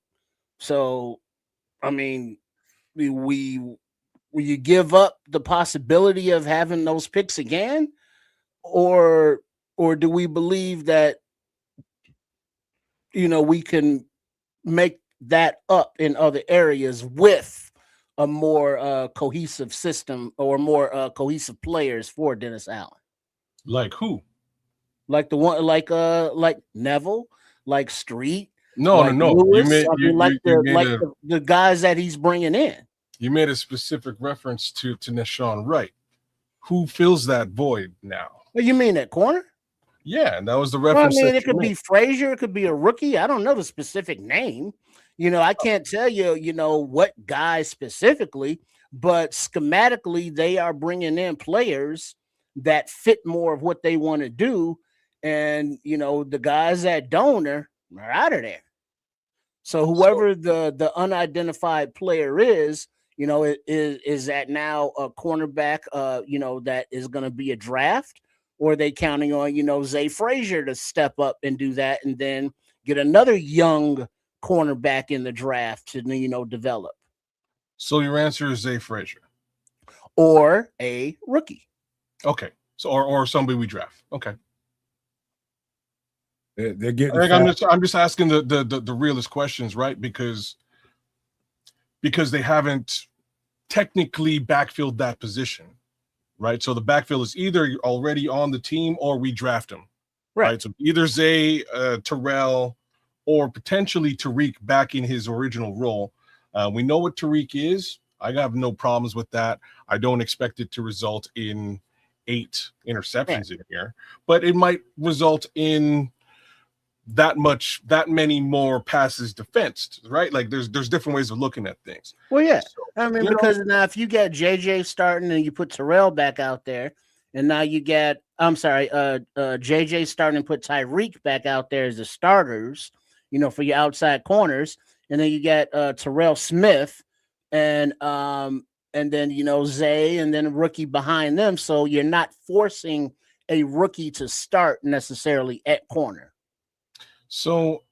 So I mean, will you give up the possibility of having those picks again, or do we believe that we can make that up in other areas with a more cohesive system or more cohesive players for Dennis Allen? Like who? Like the one, like Neville, like Street, No. Lewis. You like made the guys that he's bringing in. You made a specific reference to Nashawn Wright. Who fills that void now? What you mean at corner? Yeah, and that was the reference. Well, I mean, it could be Frazier, it could be a rookie. I don't know the specific name. I can't tell you, what guy specifically, but schematically, they are bringing in players that fit more of what they want to do. And, the guys that don't are out of there. So whoever the unidentified player is, is that now a cornerback, that is going to be a draft? Or are they counting on, Zay Frazier to step up and do that and then get another young cornerback in the draft to, develop? So your answer is Zay Frazier. Or a rookie. Okay. So or somebody we draft. Okay. They're getting. I'm just asking the realest questions, right? Because they haven't technically backfilled that position, right? So the backfill is either already on the team or we draft him, right? So either Zay, Terrell, or potentially Tariq back in his original role. We know what Tariq is. I have no problems with that. I don't expect it to result in 8 interceptions in here, but it might result in that many more passes defensed, right? Like there's different ways of looking at things. Well, yeah. So, I mean, because now if you get JJ starting and you put Terrell back out there, and now you get JJ starting and put Tyreek back out there as the starters, for your outside corners, and then you get Terrell Smith and then Zay and then a rookie behind them. So you're not forcing a rookie to start necessarily at corner. So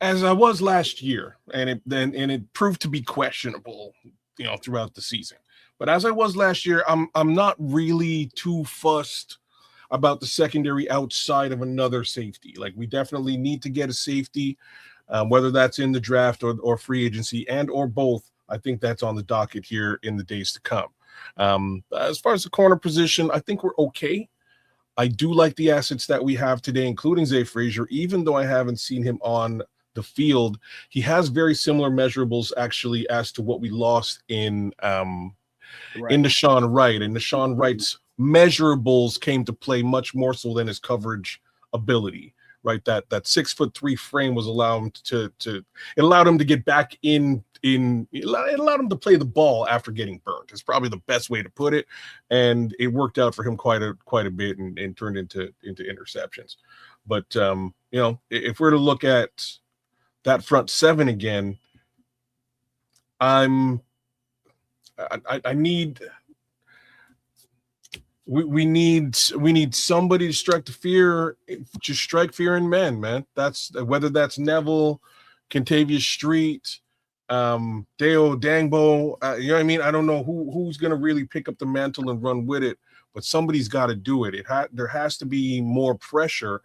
as I was last year, and it proved to be questionable, throughout the season. But as I was last year, I'm not really too fussed about the secondary outside of another safety. Like we definitely need to get a safety, whether that's in the draft or free agency and or both. I think that's on the docket here in the days to come. As far as the corner position, I think we're okay. I do like the assets that we have today, including Zay Frazier. Even though I haven't seen him on the field, he has very similar measurables actually as to what we lost in Nashawn Wright. And Nashawn Wright's measurables came to play much more so than his coverage ability. Right, that 6'3" frame was allowed him to get back it allowed him to play the ball after getting burnt. It's probably the best way to put it, and it worked out for him quite a bit and turned into interceptions. But if we're to look at that front seven again, We need somebody to strike fear in men, man. That's whether that's Neville, Kentavious Street, Deo Dangbo. You know what I mean? I don't know who's going to really pick up the mantle and run with it, but somebody's got to do it. There has to be more pressure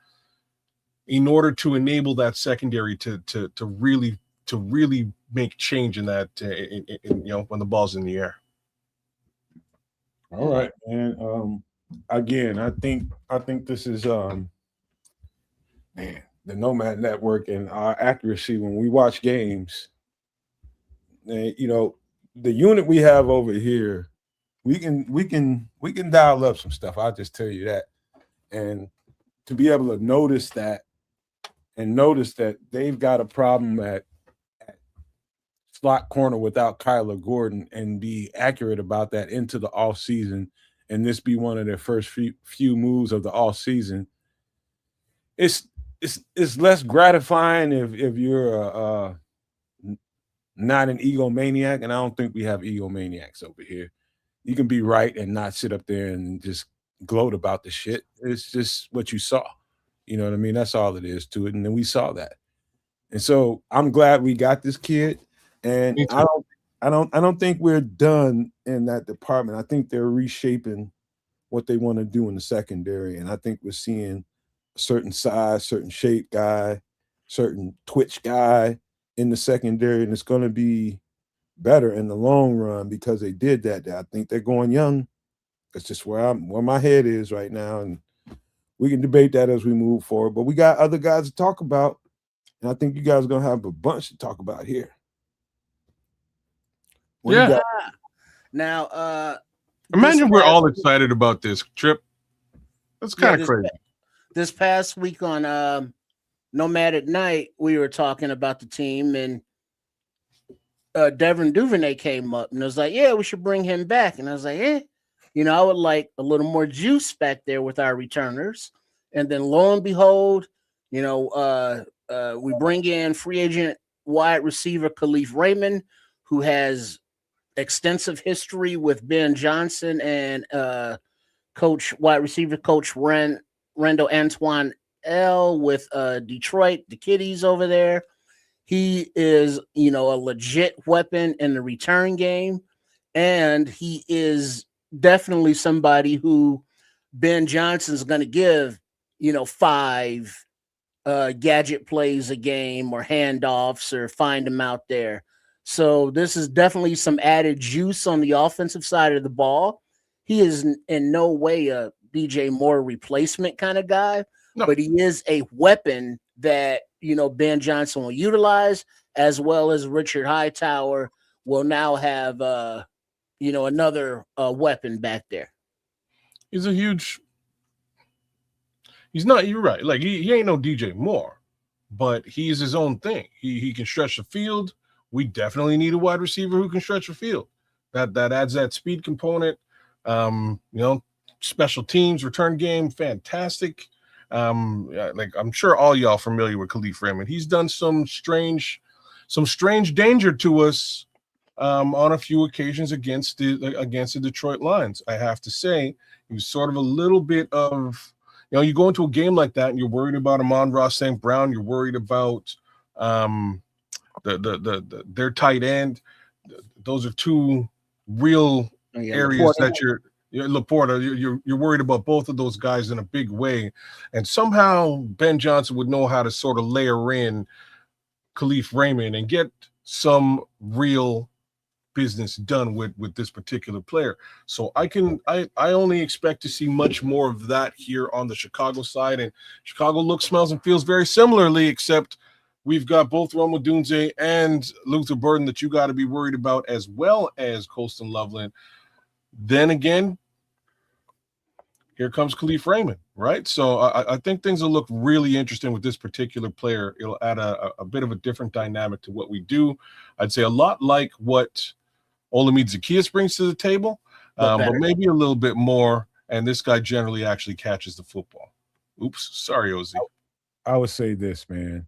in order to enable that secondary to really make change in that. When the ball's in the air. All right, and again, I think this is the Nomad Network and our accuracy when we watch games. And, the unit we have over here, we can dial up some stuff. I'll just tell you that, and to be able to notice that they've got a problem at slot corner without Kyler Gordon and be accurate about that into the offseason, and this be one of their first few moves of the offseason, it's less gratifying if you're not an egomaniac, and I don't think we have egomaniacs over here. You can be right and not sit up there and just gloat about the shit. It's just what you saw. You know what I mean? That's all it is to it. And then we saw that. And so I'm glad we got this kid. And I don't think we're done in that department. I think they're reshaping what they want to do in the secondary. And I think we're seeing a certain size, certain shape guy, certain twitch guy in the secondary. And it's going to be better in the long run because they did that. I think they're going young. That's just where my head is right now. And we can debate that as we move forward. But we got other guys to talk about. And I think you guys are going to have a bunch to talk about here. Now, imagine we're all excited about this trip. That's kind of crazy. This past week on Nomad at Night, we were talking about the team, and Devin Duvernay came up and was like, yeah, we should bring him back. And I was like, I would like a little more juice back there with our returners. And then lo and behold, we bring in free agent wide receiver Kalif Raymond, who has extensive history with Ben Johnson and wide receiver coach Randall Antoine L with Detroit, the Kitties over there. He is, a legit weapon in the return game, and he is definitely somebody who Ben Johnson's going to give, 5 gadget plays a game or handoffs or find him out there. So this is definitely some added juice on the offensive side of the ball. He is in no way a DJ Moore replacement kind of guy, but he is a weapon that, Ben Johnson will utilize, as well as Richard Hightower will now have, another weapon back there. He's not, you're right. Like he ain't no DJ Moore, but he's his own thing. He can stretch the field. We definitely need a wide receiver who can stretch the field. That adds that speed component. Special teams, return game, fantastic. I'm sure all y'all familiar with Kalif Raymond. He's done some strange danger to us on a few occasions against the Detroit Lions. I have to say, he was sort of a little bit of, you go into a game like that and you're worried about Amon-Ra St. Brown. You're worried about their tight end. Those are two real areas that you're worried about both of those guys in a big way. And somehow Ben Johnson would know how to sort of layer in Kalif Raymond and get some real business done with this particular player. So I only expect to see much more of that here on the Chicago side. And Chicago looks, smells, and feels very similarly, except we've got both Rome Odunze and Luther Burden that you got to be worried about, as well as Colston Loveland. Then again, here comes Kalif Raymond, right? So I think things will look really interesting with this particular player. It'll add a bit of a different dynamic to what we do. I'd say a lot like what Olamide Zaccheaus brings to the table, but maybe a little bit more. And this guy generally actually catches the football. Oops, sorry, Ozzy. I would say this, man.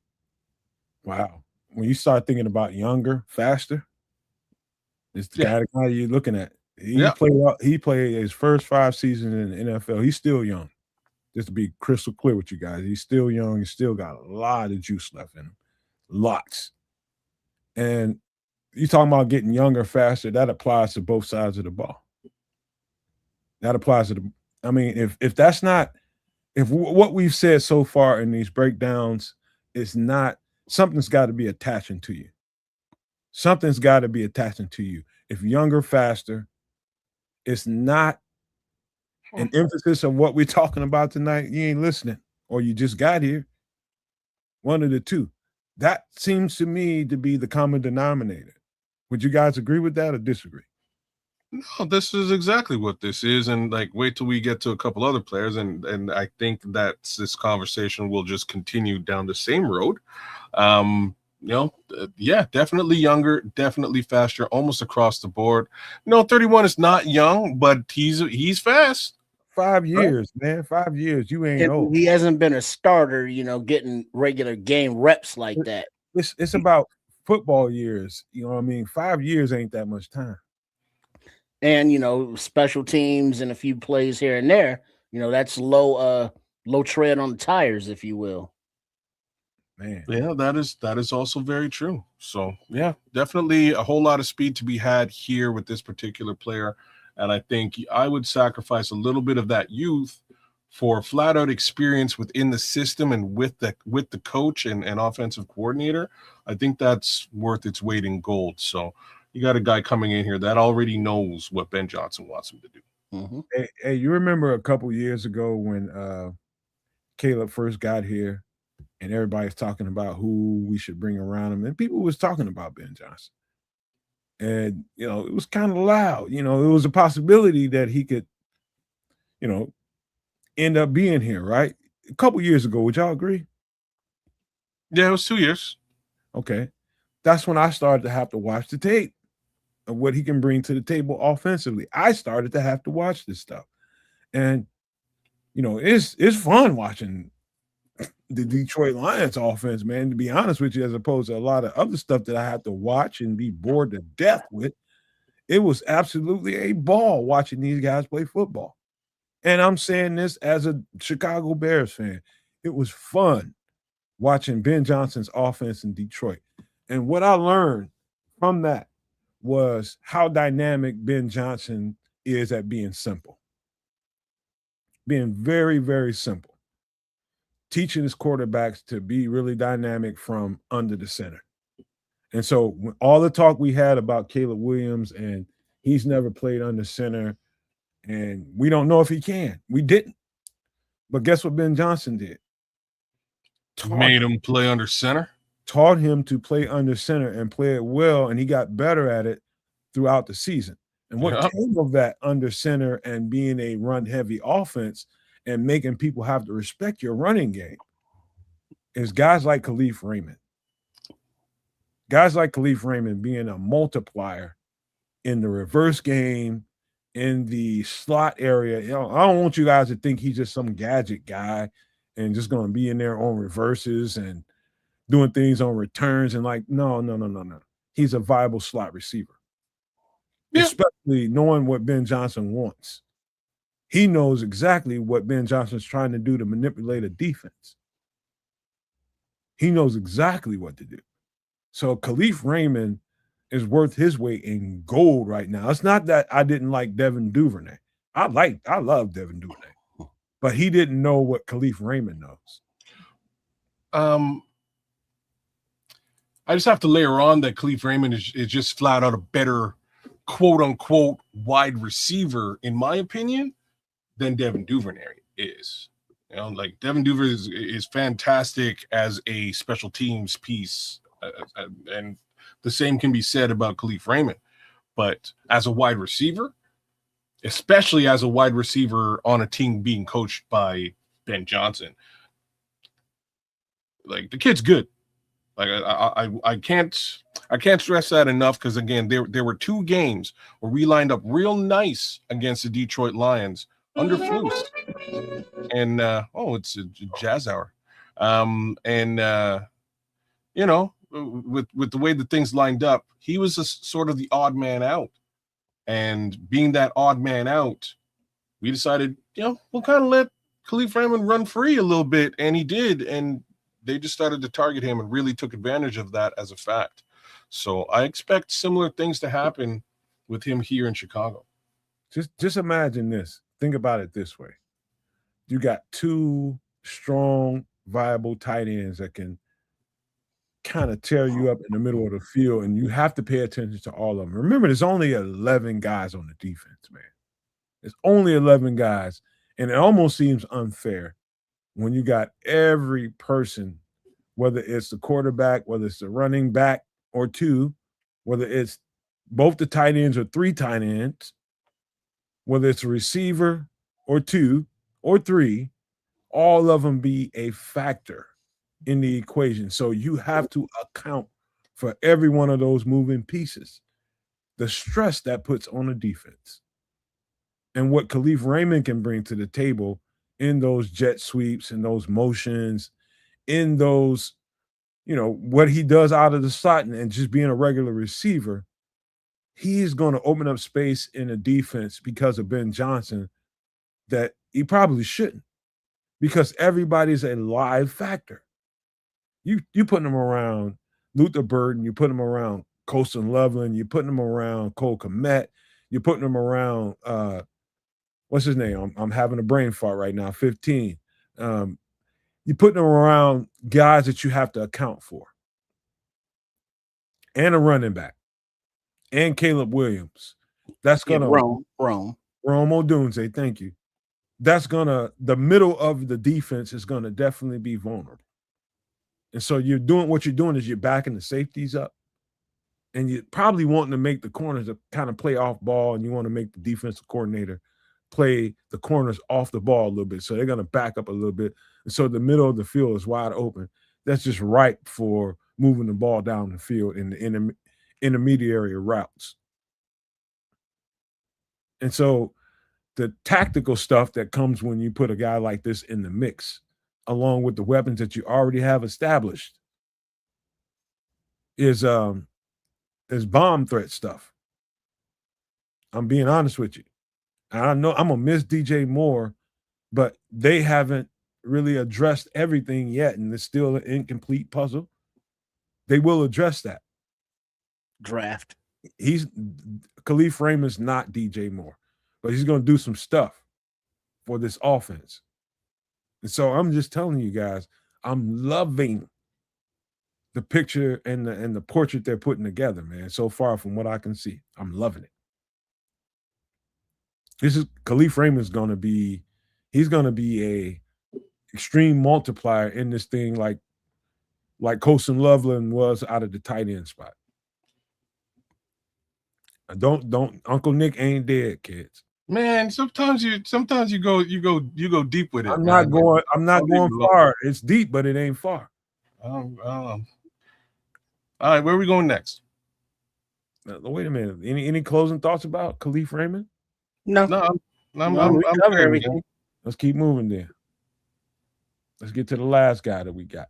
Wow. When you start thinking about younger, faster, it's the guy you're looking at. He played his first 5 seasons in the NFL. He's still young. Just to be crystal clear with you guys, he's still young. He's still got a lot of juice left in him. Lots. And you talking about getting younger, faster, that applies to both sides of the ball. That applies to if that's not, if what we've said so far in these breakdowns is not, something's got to be attaching to you. Something's got to be attaching to you. If younger, faster, it's not an emphasis of what we're talking about tonight, you ain't listening, or you just got here. One of the two. That seems to me to be the common denominator. Would you guys agree with that or disagree? No, this is exactly what this is. And wait till we get to a couple other players. And I think that this conversation will just continue down the same road. Yeah, definitely younger, definitely faster, almost across the board. 31 is not young, but he's fast. 5 years, man. 5 years. You ain't old. He hasn't been a starter, getting regular game reps like that. It's about football years. You know what I mean? 5 years ain't that much time. And special teams and a few plays here and there. That's low tread on the tires, if you will. Man. Yeah, that is also very true. So yeah, definitely a whole lot of speed to be had here with this particular player. And I think I would sacrifice a little bit of that youth for flat out experience within the system and with the coach and offensive coordinator. I think that's worth its weight in gold. So you got a guy coming in here that already knows what Ben Johnson wants him to do. Mm-hmm. Hey, you remember a couple years ago when Caleb first got here and everybody's talking about who we should bring around him, and people was talking about Ben Johnson. And, it was kind of loud. It was a possibility that he could, end up being here, right? A couple years ago, would y'all agree? Yeah, it was 2 years. Okay. That's when I started to have to watch the tape of what he can bring to the table offensively. I started to have to watch this stuff. And, it's fun watching the Detroit Lions offense, man, to be honest with you, as opposed to a lot of other stuff that I have to watch and be bored to death with. It was absolutely a ball watching these guys play football. And I'm saying this as a Chicago Bears fan. It was fun watching Ben Johnson's offense in Detroit. And what I learned from that was how dynamic Ben Johnson is at being simple. Being very, very simple. Teaching his quarterbacks to be really dynamic from under the center. And so all the talk we had about Caleb Williams and he's never played under center and we don't know if he can. We didn't. But guess what Ben Johnson did? Made him play under center. Taught him to play under center and play it well, and he got better at it throughout the season. And what came of that under center and being a run-heavy offense and making people have to respect your running game is guys like Kalif Raymond. Guys like Kalif Raymond being a multiplier in the reverse game, in the slot area. I don't want you guys to think he's just some gadget guy and just going to be in there on reverses and doing things on returns and no. He's a viable slot receiver. Yeah. Especially knowing what Ben Johnson wants. He knows exactly what Ben Johnson's trying to do to manipulate a defense. He knows exactly what to do. So Kalif Raymond is worth his weight in gold right now. It's not that I didn't like Devin Duvernay. I love Devin Duvernay. But he didn't know what Kalif Raymond knows. I just have to layer on that Kalif Raymond is just flat out a better quote-unquote wide receiver, in my opinion, than Devin Duvernay is. Like Devin Duvernay is fantastic as a special teams piece, and the same can be said about Kalif Raymond. But as a wide receiver, especially as a wide receiver on a team being coached by Ben Johnson, like the kid's good. Like I can't stress that enough, because again, there were 2 games where we lined up real nice against the Detroit Lions under Flus. And it's a jazz hour. With the way that things lined up, he was sort of the odd man out. And being that odd man out, we decided, we'll kind of let Kalif Raymond run free a little bit, and he did, and they just started to target him and really took advantage of that as a fact. So I expect similar things to happen with him here in Chicago. Just imagine this. Think about it this way. You got 2 strong, viable tight ends that can kind of tear you up in the middle of the field, and you have to pay attention to all of them. Remember, there's only 11 guys on the defense, man. There's only 11 guys, and it almost seems unfair when you got every person, whether it's the quarterback, whether it's the running back or 2, whether it's both the tight ends or 3 tight ends, whether it's a receiver or 2 or 3, all of them be a factor in the equation. So you have to account for every one of those moving pieces. The stress that puts on the defense and what Kalif Raymond can bring to the table in those jet sweeps and those motions, in those, what he does out of the slot and just being a regular receiver, he's going to open up space in the defense because of Ben Johnson that he probably shouldn't, because everybody's a live factor. You putting them around Luther Burden, you put them around Colston Loveland, you putting them around Cole Kmet, you're putting them around what's his name? I'm having a brain fart right now. 15. You're putting them around guys that you have to account for, and a running back, and Caleb Williams. That's gonna Rome Odunze. Thank you. That's the middle of the defense is gonna definitely be vulnerable. And so what you're doing is you're backing the safeties up, and you're probably wanting to make the corners to kind of play off ball, and you want to make the defensive coordinator play the corners off the ball a little bit. So they're going to back up a little bit. And so the middle of the field is wide open. That's just ripe for moving the ball down the field in the intermediary routes. And so the tactical stuff that comes when you put a guy like this in the mix, along with the weapons that you already have established, is bomb threat stuff. I'm being honest with you. I know I'm going to miss DJ Moore, but they haven't really addressed everything yet, and it's still an incomplete puzzle. They will address that. Draft. Kalif Raymond's not DJ Moore, but he's going to do some stuff for this offense. And so I'm just telling you guys, I'm loving the picture and the portrait they're putting together, man. So far from what I can see, I'm loving it. Kalif Raymond's going to be a extreme multiplier in this thing, like Colston Loveland was out of the tight end spot. Don't Uncle Nick ain't dead, kids. Man, sometimes you go deep with it. I'm not going far. It's deep, but it ain't far. All right, where are we going next? Wait a minute. Any closing thoughts about Kalif Raymond? No, I'm covered everything. Let's keep moving then. Let's get to the last guy that we got.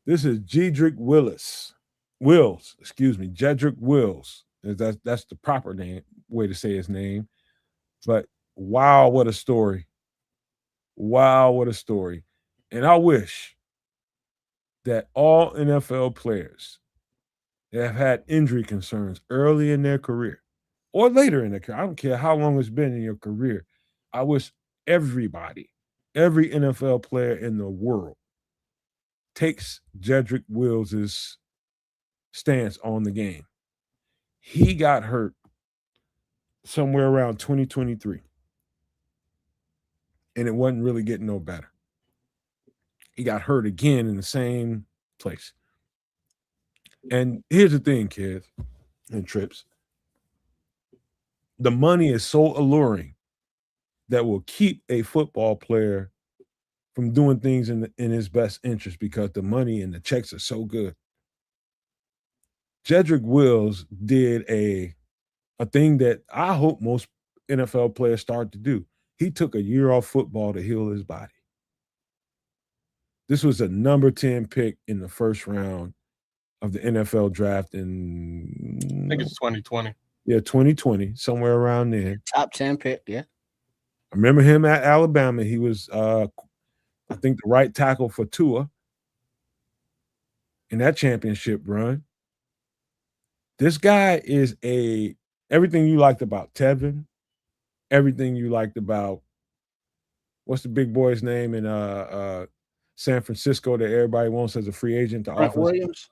This is Jedric Wills. Jedric Wills. That's the proper way to say his name. But wow, what a story. Wow, what a story. And I wish that all NFL players that have had injury concerns early in their career or later in their career, I don't care how long it's been in your career, I wish every NFL player in the world takes Jedric Wills' stance on the game. He got hurt somewhere around 2023, and it wasn't really getting no better. He got hurt again in the same place. And here's the thing, kids and trips. The money is so alluring that will keep a football player from doing things in his best interest because the money and the checks are so good. Jedric Wills did a thing that I hope most NFL players start to do. He took a year off football to heal his body. This was a number 10 pick in the first round of the NFL draft in I think it's 2020. Yeah, 2020, somewhere around there. Top 10 pick, yeah. I remember him at Alabama. He was, I think, the right tackle for Tua in that championship run. This guy is everything you liked about Tevin, everything you liked about, what's the big boy's name in San Francisco that everybody wants as a free agent? Trent Williams.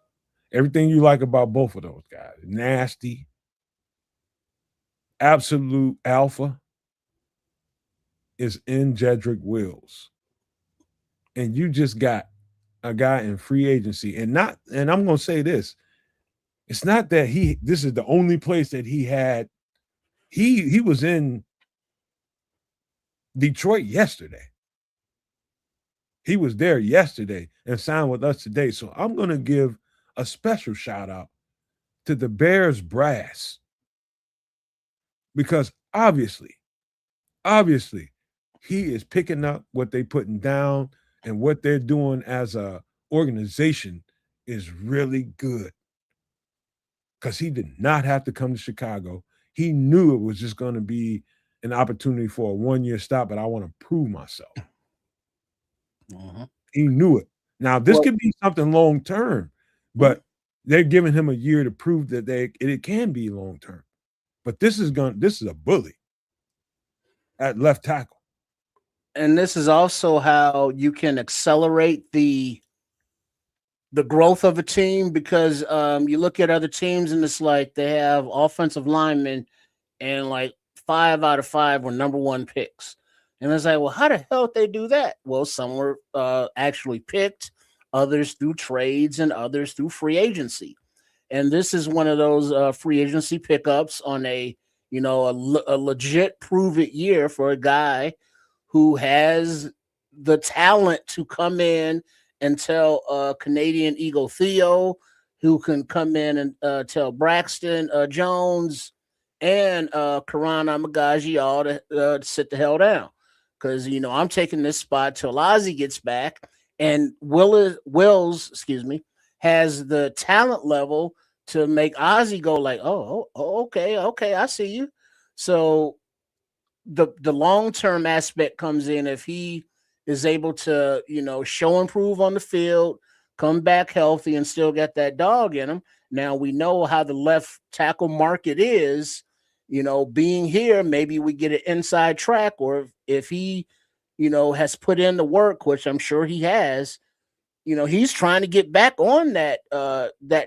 Everything you like about both of those guys. Nasty. Absolute alpha is in Jedric Wills. And you just got a guy in free agency. And I'm going to say this. It's not that this is the only place that he had. He was in Detroit yesterday. He was there yesterday and signed with us today. So I'm going to give a special shout out to the Bears brass, because obviously, he is picking up what they putting down, and what they're doing as a organization is really good. Because he did not have to come to Chicago. He knew it was just going to be an opportunity for a 1-year stop, but I want to prove myself. He knew it. Now, this could be something long term, but they're giving him a year to prove that it can be long term. But this is a bully at left tackle. And this is also how you can accelerate the growth of a team, because you look at other teams and it's like they have offensive linemen and like 5 out of 5 were number 1 picks. And it's like, well, how the hell did they do that? Well, some were actually picked, others through trades, and others through free agency. And this is one of those free agency pickups on a legit prove it year for a guy who has the talent to come in and tell Canadian Eagle Theo, who can come in and tell Braxton Jones and Karan Amagaji all to sit the hell down. Because, I'm taking this spot till Ozzie gets back, and Wills, has the talent level to make Ozzie go like, okay, I see you. So the long-term aspect comes in if he is able to, show and prove on the field, come back healthy, and still get that dog in him. Now we know how the left tackle market is. Being here, maybe we get an inside track, or if he, has put in the work, which I'm sure he has, he's trying to get back on that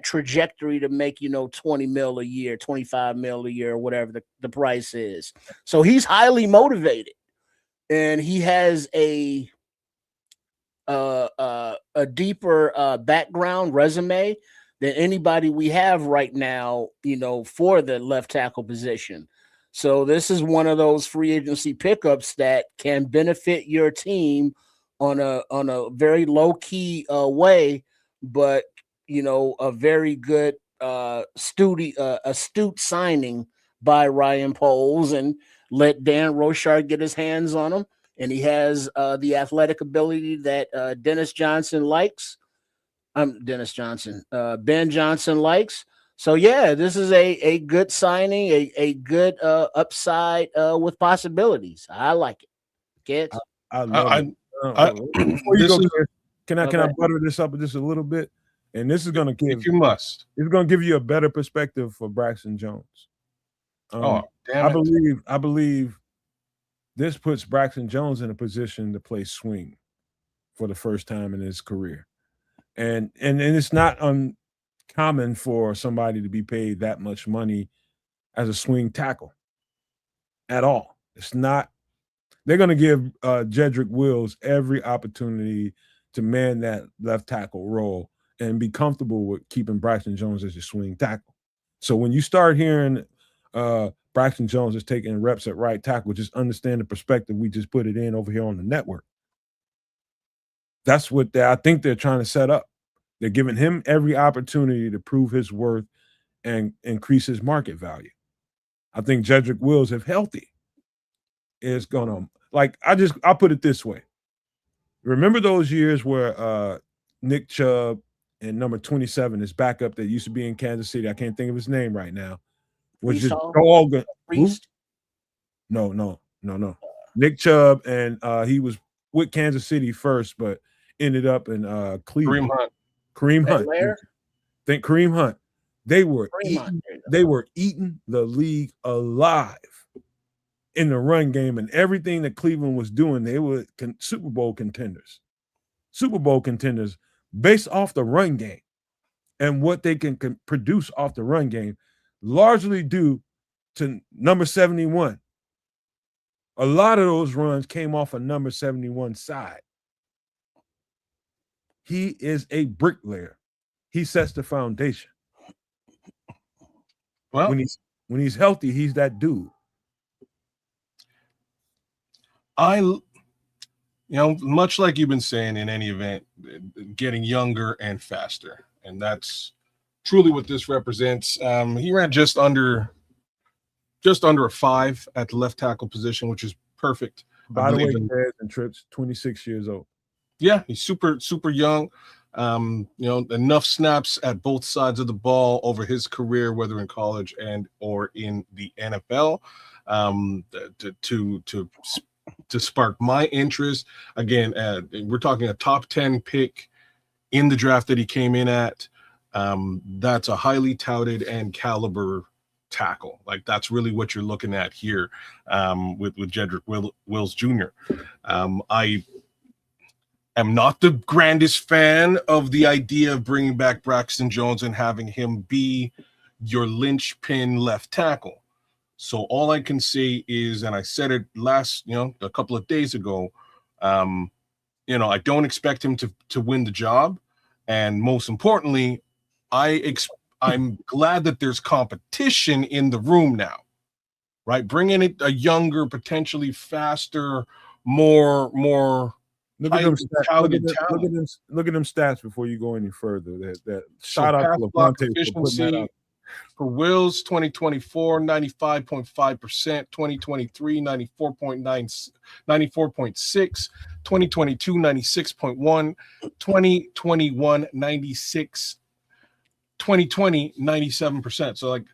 trajectory to make, 20 mil a year, 25 mil a year, or whatever the price is. So he's highly motivated, and he has a deeper background resume than anybody we have right now, for the left tackle position. So this is one of those free agency pickups that can benefit your team on a very low key way, but a very good astute signing by Ryan Poles, and let Dan Rochard get his hands on him. And he has the athletic ability that Ben Johnson likes. So yeah, this is a good signing, a good upside with possibilities. I like it, kids. I love it. Before you go, can I butter this up just a little bit? And this is going to give it's going to give you a better perspective for Braxton Jones. Damn I believe this puts Braxton Jones in a position to play swing for the first time in his career. And it's not uncommon for somebody to be paid that much money as a swing tackle at all. It's not. They're going to give Jedric Wills every opportunity to man that left tackle role and be comfortable with keeping Braxton Jones as your swing tackle. So when you start hearing Braxton Jones is taking reps at right tackle, just understand the perspective we just put it in over here on the network. That's what I think they're trying to set up. They're giving him every opportunity to prove his worth and increase his market value. I think Jedric Wills, if healthy, is going to, I'll put it this way. Remember those years where Nick Chubb and number 27, his backup that used to be in Kansas City, I can't think of his name right now, was just all good. No. Nick Chubb, and he was with Kansas City first, but ended up in Cleveland. Kareem Hunt. Think Kareem Hunt. They were eating the league alive in the run game, and everything that Cleveland was doing, they were Super Bowl contenders based off the run game and what they can produce off the run game, largely due to number 71. A lot of those runs came off of number 71 side. He is a bricklayer. He sets the foundation. Well, when he's healthy, he's that dude. Much like you've been saying, in any event, getting younger and faster. And that's truly what this represents. He ran just under a 5 at the left tackle position, which is perfect. By the way, Taz and Trips, 26 years old. Yeah, he's super young. Enough snaps at both sides of the ball over his career, whether in college and or in the NFL, to spark my interest. Again, we're talking a top 10 pick in the draft that he came in at. That's a highly touted and caliber tackle. Like, that's really what you're looking at here with Jedric Wills Jr. I am not the grandest fan of the idea of bringing back Braxton Jones and having him be your linchpin left tackle. So all I can say is, and I said it a couple of days ago, I don't expect him to win the job. And most importantly, I'm glad that there's competition in the room now, right? Bringing in a younger, potentially faster, more Look at them stats. Look at them stats before you go any further. That shout out to Levante for putting that out. For Wills, 2024, 95.5%, 2023, 94.6, 2022, 96.1, 2021, 96, 2020, 97%. So, like,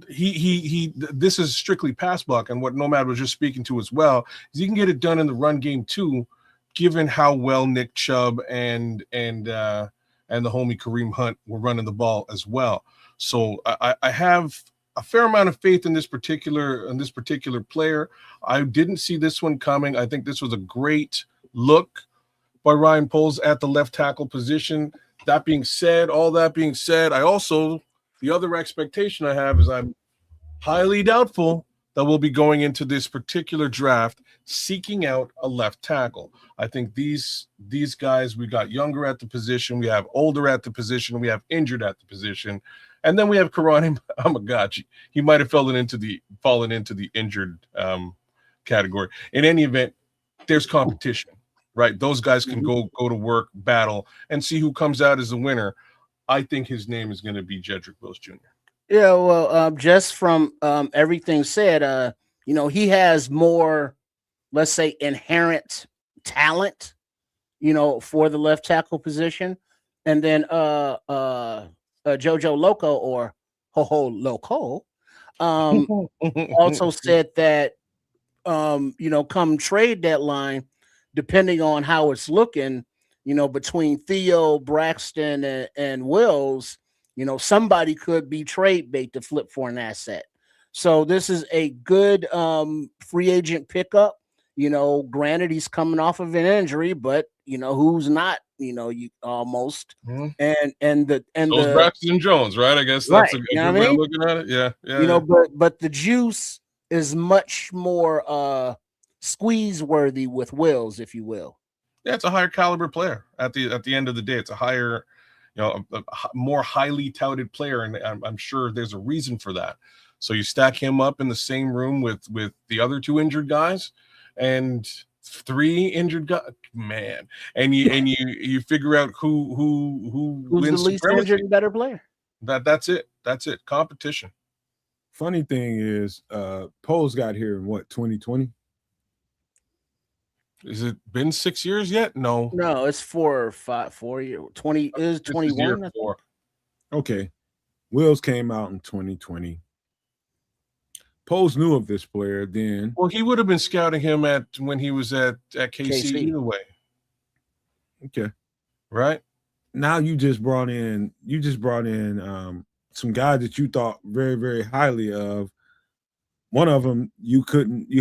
he this is strictly pass block, and what Nomad was just speaking to as well is he can get it done in the run game too, given how well Nick Chubb and the homie Kareem Hunt were running the ball as well. So I have a fair amount of faith in this particular player. I didn't see this one coming. I think this was a great look by Ryan Poles at the left tackle position. All that being said, the other expectation I have is I'm highly doubtful that we'll be going into this particular draft seeking out a left tackle. I think these guys, we got younger at the position, we have older at the position, we have injured at the position, and then we have Karani Amagachi. He might have fallen into the injured category. In any event, there's competition, right? Those guys can go to work, battle, and see who comes out as the winner. I think his name is going to be Jedric Wills Jr. Yeah, well, just from everything said, he has more, let's say, inherent talent, for the left tackle position. And then Jojo Loco, or Ho Loco, also said that, come trade deadline, depending on how it's looking, between Theo, Braxton, and Wills, somebody could be trade bait to flip for an asset. So this is a good free agent pickup. Granted, he's coming off of an injury, but who's not? You almost and those Braxton Jones, right? I guess that's a good way of looking at it. Yeah. But the juice is much more squeeze worthy with Wills, if you will. Yeah, it's a higher caliber player. At the end of the day, it's a higher, a more highly touted player, and I'm sure there's a reason for that. So you stack him up in the same room with the other 2 injured guys, and 3 injured guys, man, and you figure out who's wins the least injured and better player. That's it. Competition. Funny thing is, Poles got here in what, 2020? Is it been 6 years yet? No, it's 4 or 5, 4 years. 20 is 21. Okay, Wills came out in 2020. Poles knew of this player then. Well, he would have been scouting him when he was at KC either way. Okay, right. Now you just brought in some guys that you thought very, very highly of. One of them you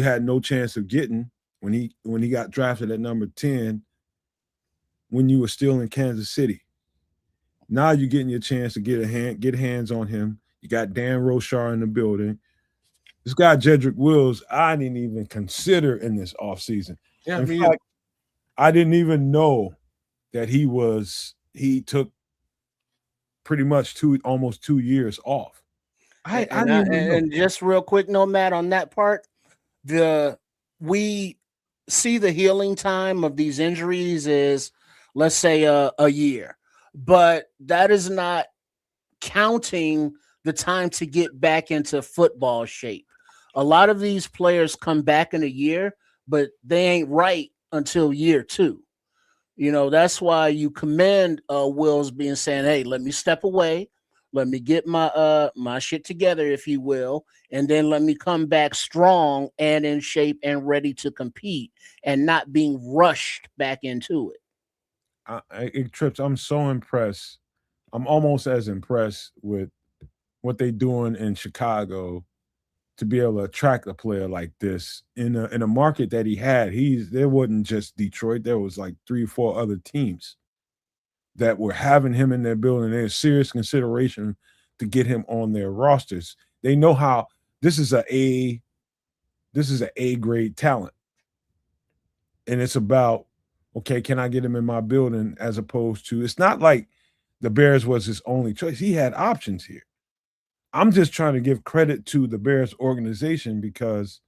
had no chance of getting when he got drafted at number 10 when you were still in Kansas City. Now you're getting your chance to get hands on him. You got Dan Rochar in the building. This guy, Jedric Wills, I didn't even consider in this offseason. Yeah, in fact, I didn't even know that he took pretty much almost 2 years off. And just real quick, Nomad, on that part, we see the healing time of these injuries is, let's say, a year, but that is not counting the time to get back into football shape. A lot of these players come back in a year, but they ain't right until year 2. That's why you commend Wills being saying, "Hey, let me step away, let me get my shit together, if you will, and then let me come back strong and in shape and ready to compete, and not being rushed back into it." It trips. I'm so impressed. I'm almost as impressed with what they doing in Chicago to be able to attract a player like this in a market that he had. There wasn't just Detroit. There was like 3 or 4 other teams that were having him in their building. There's serious consideration to get him on their rosters. They know how this is an A grade talent. And it's about, okay, can I get him in my building, as opposed to, it's not like the Bears was his only choice. He had options here. I'm just trying to give credit to the Bears organization because,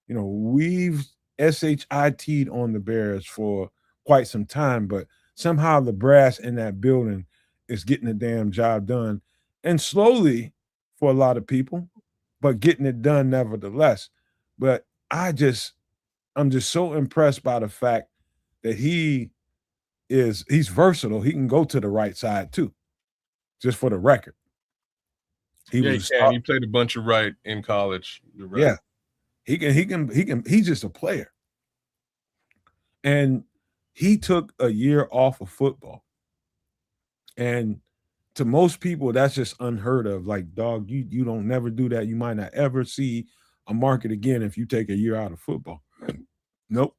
we've SHIT'd on the Bears for quite some time, but somehow the brass in that building is getting the damn job done, and slowly for a lot of people, but getting it done nevertheless. But I'm just so impressed by the fact that he's versatile. He can go to the right side too, just for the record. He played a bunch of right in college. Right. Yeah. He can, he's just a player. And he took a year off of football. And to most people, that's just unheard of. Like, dog, you don't never do that. You might not ever see a market again if you take a year out of football. Nope.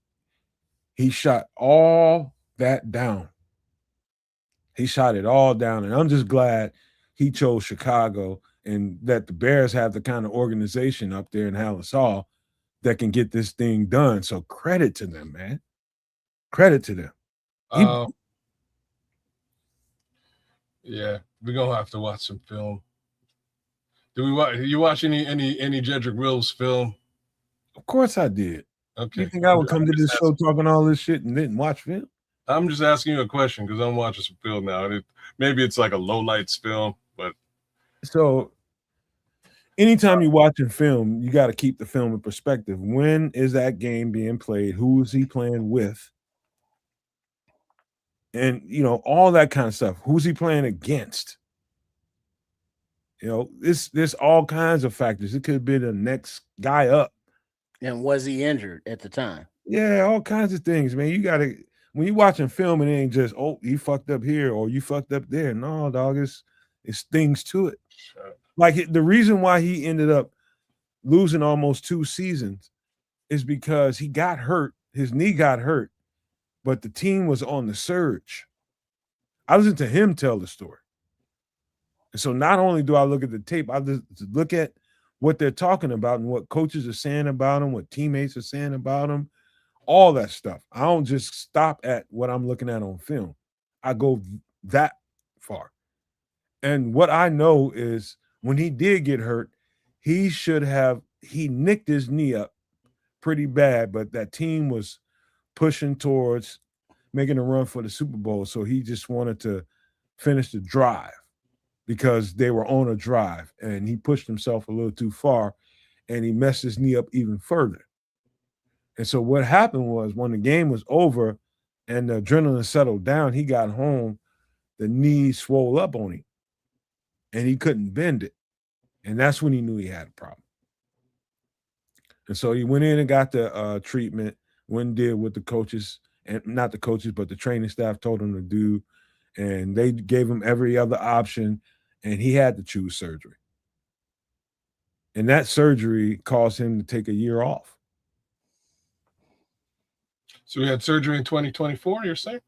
He shot all that down. He shot it all down. And I'm just glad he chose Chicago, and that the Bears have the kind of organization up there in Hallis Hall that can get this thing done. So credit to them, man. Credit to them. Yeah, we're gonna have to watch some film. You watch any Jedric Wills film? Of course I did. Okay. You think I would come to this show talking all this shit and didn't watch film? I'm just asking you a question because I'm watching some film now. Maybe it's like a low lights film, but so anytime you're watching film, you got to keep the film in perspective. When is that game being played? Who is he playing with? And all that kind of stuff. Who's he playing against? There's all kinds of factors. It could be the next guy up. And was he injured at the time? Yeah, all kinds of things, man. You gotta, when you're watching film, it ain't just, oh, you fucked up here or you fucked up there. No, dog, it's things to it. Sure. Like, the reason why he ended up losing almost 2 seasons is because he got hurt. His knee got hurt, but the team was on the surge. I listened to him tell the story. And so not only do I look at the tape, I just look at what they're talking about and what coaches are saying about him, what teammates are saying about him, all that stuff. I don't just stop at what I'm looking at on film. I go that far. And what I know is when he did get hurt, he nicked his knee up pretty bad, but that team was pushing towards making a run for the Super Bowl. So he just wanted to finish the drive because they were on a drive, and he pushed himself a little too far and he messed his knee up even further. And so what happened was when the game was over and the adrenaline settled down, he got home, the knee swole up on him and he couldn't bend it. And that's when he knew he had a problem. And so he went in and got the treatment, went and did what the coaches, and not the coaches, but the training staff told him to do. And they gave him every other option, and he had to choose surgery. And that surgery caused him to take a year off. So he had surgery in 2024, you're saying?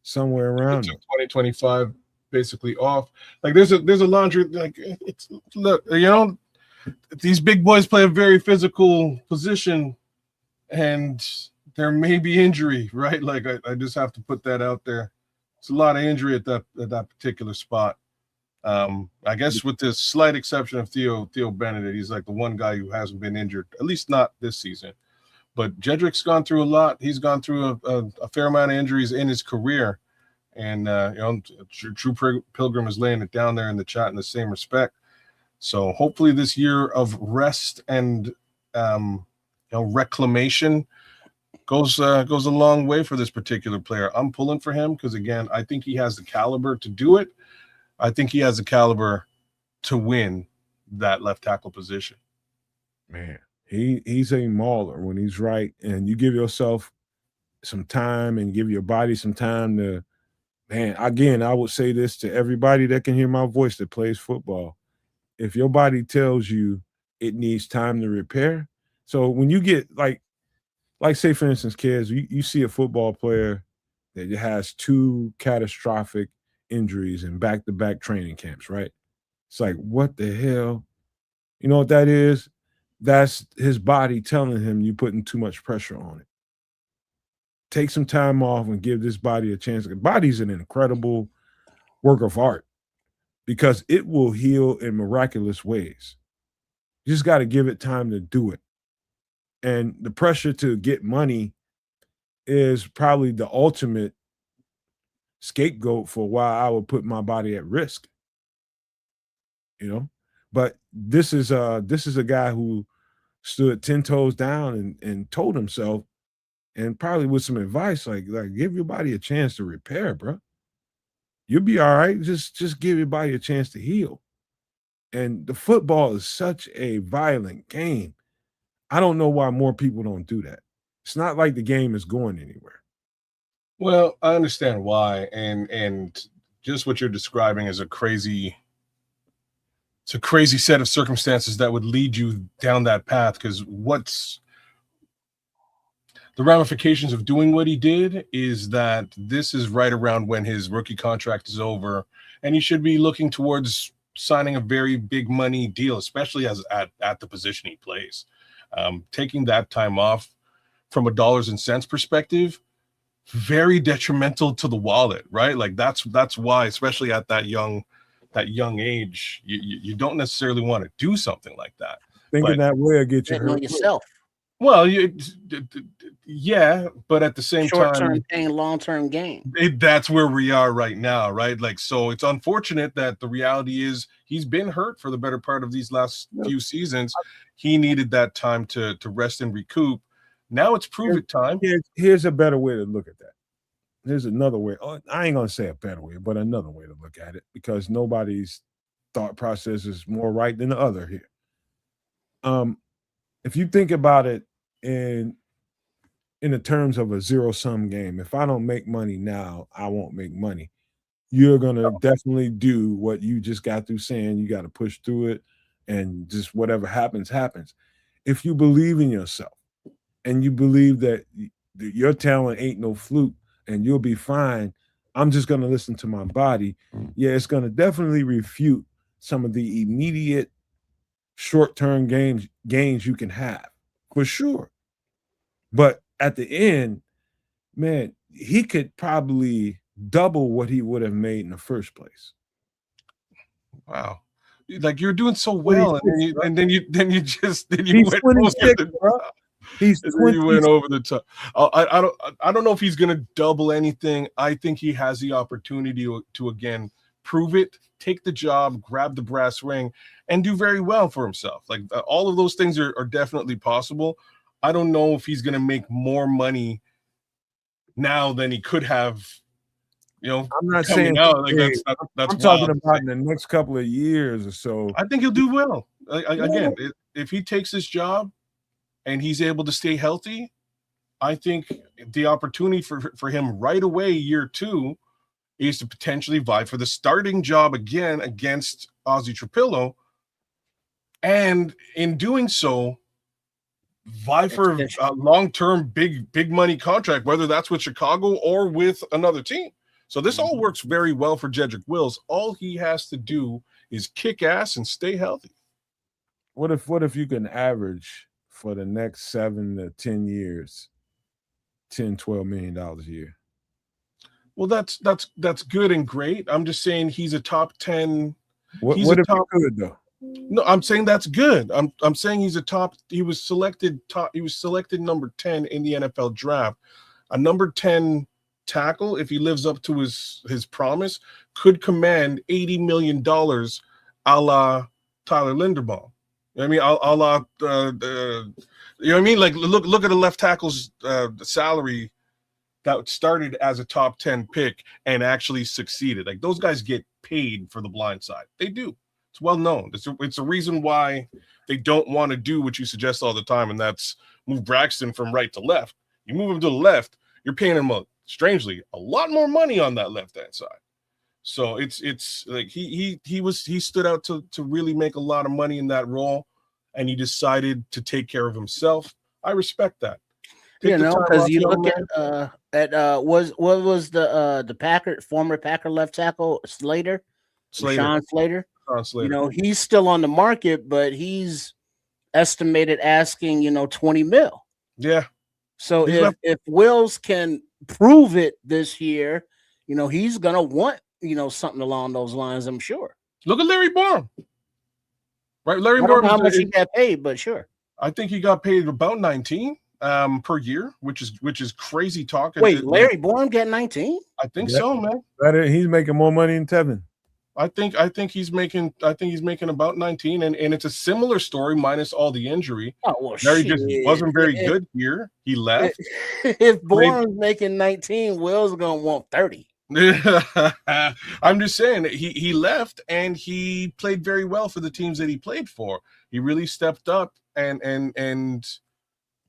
Somewhere around 2025 basically off. Like there's a laundry, like it's, look, these big boys play a very physical position and there may be injury, right? Like I just have to put that out there. It's a lot of injury at that particular spot. I guess with this slight exception of Theo Benedict, he's like the one guy who hasn't been injured, at least not this season. But Jedric's gone through a lot. He's gone through a fair amount of injuries in his career. And True Pilgrim is laying it down there in the chat in the same respect. So hopefully this year of rest and reclamation goes a long way for this particular player. I'm pulling for him because, again, I think he has the caliber to do it. I think he has the caliber to win that left tackle position. Man, he's a mauler when he's right, and you give yourself some time and give your body some time to, man, again, I would say this to everybody that can hear my voice that plays football. If your body tells you it needs time to repair, so when you get like say, for instance, kids, you see a football player that has 2 catastrophic injuries in back-to-back training camps, right? It's like, what the hell? You know what that is? That's his body telling him you're putting too much pressure on it. Take some time off and give this body a chance. The body's an incredible work of art because it will heal in miraculous ways. You just got to give it time to do it. And the pressure to get money is probably the ultimate scapegoat for why I would put my body at risk. You know, but this is a guy who stood 10 toes down and told himself, and probably with some advice, like give your body a chance to repair, bro. You'll be all right. Just give your body a chance to heal. And the football is such a violent game. I don't know why more people don't do that. It's not like the game is going anywhere. Well, I understand why, and just what you're describing is a crazy set of circumstances that would lead you down that path. Because what's the ramifications of doing what he did is that this is right around when his rookie contract is over, and he should be looking towards signing a very big money deal, especially as at the position he plays. Taking that time off from a dollars and cents perspective, very detrimental to the wallet, right? Like that's why, especially at that young age, you don't necessarily want to do something like that. Thinking that way will get you hurt yourself. Well, yeah, but at the same time, short-term pain, long-term gain. That's where we are right now, right? Like, so it's unfortunate that the reality is he's been hurt for the better part of these last few seasons. He needed that time to rest and recoup. Now it's prove-it time. Here's a better way to look at that. There's another way. I ain't gonna say a better way, but another way to look at it, because nobody's thought process is more right than the other here. If you think about it in the terms of a zero-sum game, if I don't make money now, I won't make money. You're gonna definitely do what you just got through saying. You got to push through it, and just whatever happens, happens. If you believe in yourself and you believe that your talent ain't no fluke and you'll be fine, I'm just gonna listen to my body. Yeah, it's gonna definitely refute some of the immediate short-term gains you can have, for sure. But at the end, man, he could probably double what he would have made in the first place. Wow. Like, you're doing so well, and then you went over the top. I don't know if he's gonna double anything. I think he has the opportunity to again prove it, take the job, grab the brass ring, and do very well for himself. Like, all of those things are definitely possible. I don't know if he's gonna make more money now than he could have. You know, I'm not saying out. Like, that's I'm talking about in the next couple of years or so. I think he'll do well. Again, if he takes this job and he's able to stay healthy, I think the opportunity for him right away, year 2, is to potentially vie for the starting job again against Ozzy Trapillo, and in doing so, vie for a long-term big money contract, whether that's with Chicago or with another team. So this all works very well for Jedric Wills. All he has to do is kick ass and stay healthy. What if you can average for the next 7 to 10 years, $10-12 million a year? Well, that's good and great. I'm just saying he's a top 10. What if he could though? No, I'm saying that's good. I'm saying he's a top. He was selected number 10 in the NFL draft. A number 10 tackle, if he lives up to his promise, could command $80 million a la Tyler Linderbaum. You know what I mean? A la, you know what I mean? Like, look at the left tackle's salary that started as a top 10 pick and actually succeeded. Like, those guys get paid for the blind side. They do. It's well known. It's a reason why they don't want to do what you suggest all the time, and that's move Braxton from right to left. You move him to the left, you're paying him, strangely, a lot more money on that left-hand side. So it's like he stood out to really make a lot of money in that role, and he decided to take care of himself. I respect that. Because you look at what was the former Packer left tackle Sean Slater. You know, he's still on the market, but he's estimated asking 20 mil. Yeah. So if Wills can prove it this year, he's gonna want something along those lines. I'm sure. Look at Larry Borum. Right, Larry Borum. How much he got paid, but sure. I think he got paid about 19 per year, which is crazy talk. Wait, Larry Borum got 19? I think so, man. He's making more money than Tevin. I think he's making about 19, and it's a similar story minus all the injury. Oh, well, Larry just wasn't very good here. He left. If Bourne's making 19, Will's gonna want 30. I'm just saying he left, and he played very well for the teams that he played for. He really stepped up and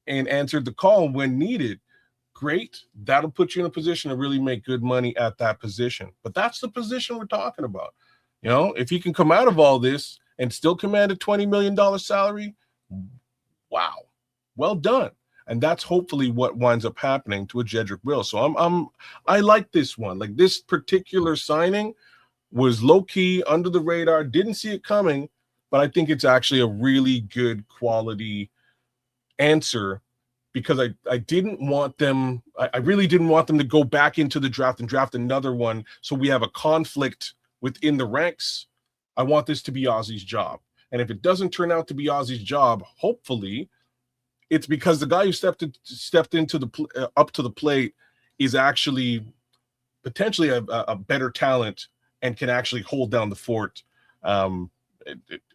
answered the call when needed. Great. That'll put you in a position to really make good money at that position. But that's the position we're talking about. If he can come out of all this and still command a $20 million salary, wow, well done. And that's hopefully what winds up happening to a Jedric Wills. So I like this one. Like, this particular signing was low key, under the radar, didn't see it coming, but I think it's actually a really good quality answer, because I didn't want them, I really didn't want them to go back into the draft and draft another one, so we have a conflict within the ranks. I want this to be Ozzy's job. And if it doesn't turn out to be Ozzy's job, hopefully it's because the guy who stepped into up to the plate is actually potentially a better talent and can actually hold down the fort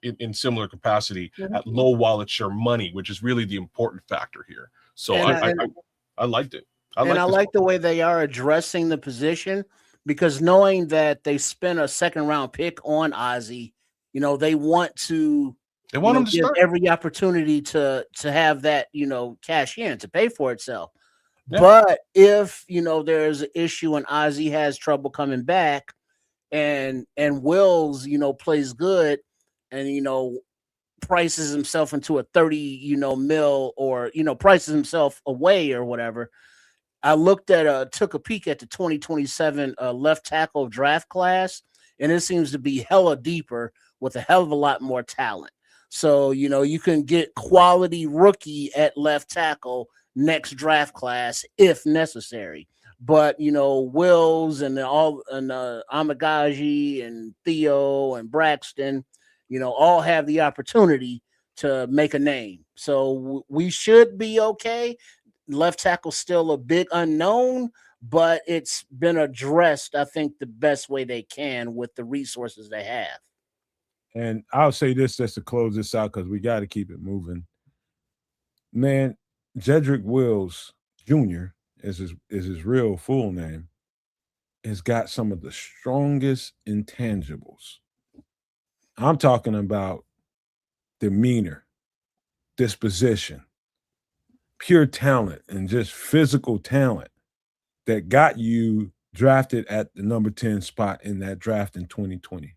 in similar capacity at low wallet share money, which is really the important factor here. So I liked it. I like the way they are addressing the position, because knowing that they spent a second round pick on Ozzy, they want him to give every opportunity to have that, cash in to pay for itself. Yeah. But if, there's an issue and Ozzy has trouble coming back, and Wills, plays good and, prices himself into a 30, mil, or, prices himself away or whatever. I took a peek at the 2027 left tackle draft class, and it seems to be hella deeper with a hell of a lot more talent. So, you can get quality rookie at left tackle next draft class if necessary. But, Wills and Amagaji and Theo and Braxton, all have the opportunity to make a name. So we should be okay. Left tackle still a big unknown, but it's been addressed, I think, the best way they can with the resources they have. And I'll say this just to close this out, because we got to keep it moving. Man, Jedric Wills Jr. is his real full name, has got some of the strongest intangibles. I'm talking about demeanor, disposition, pure talent, and just physical talent that got you drafted at the number 10 spot in that draft in 2020.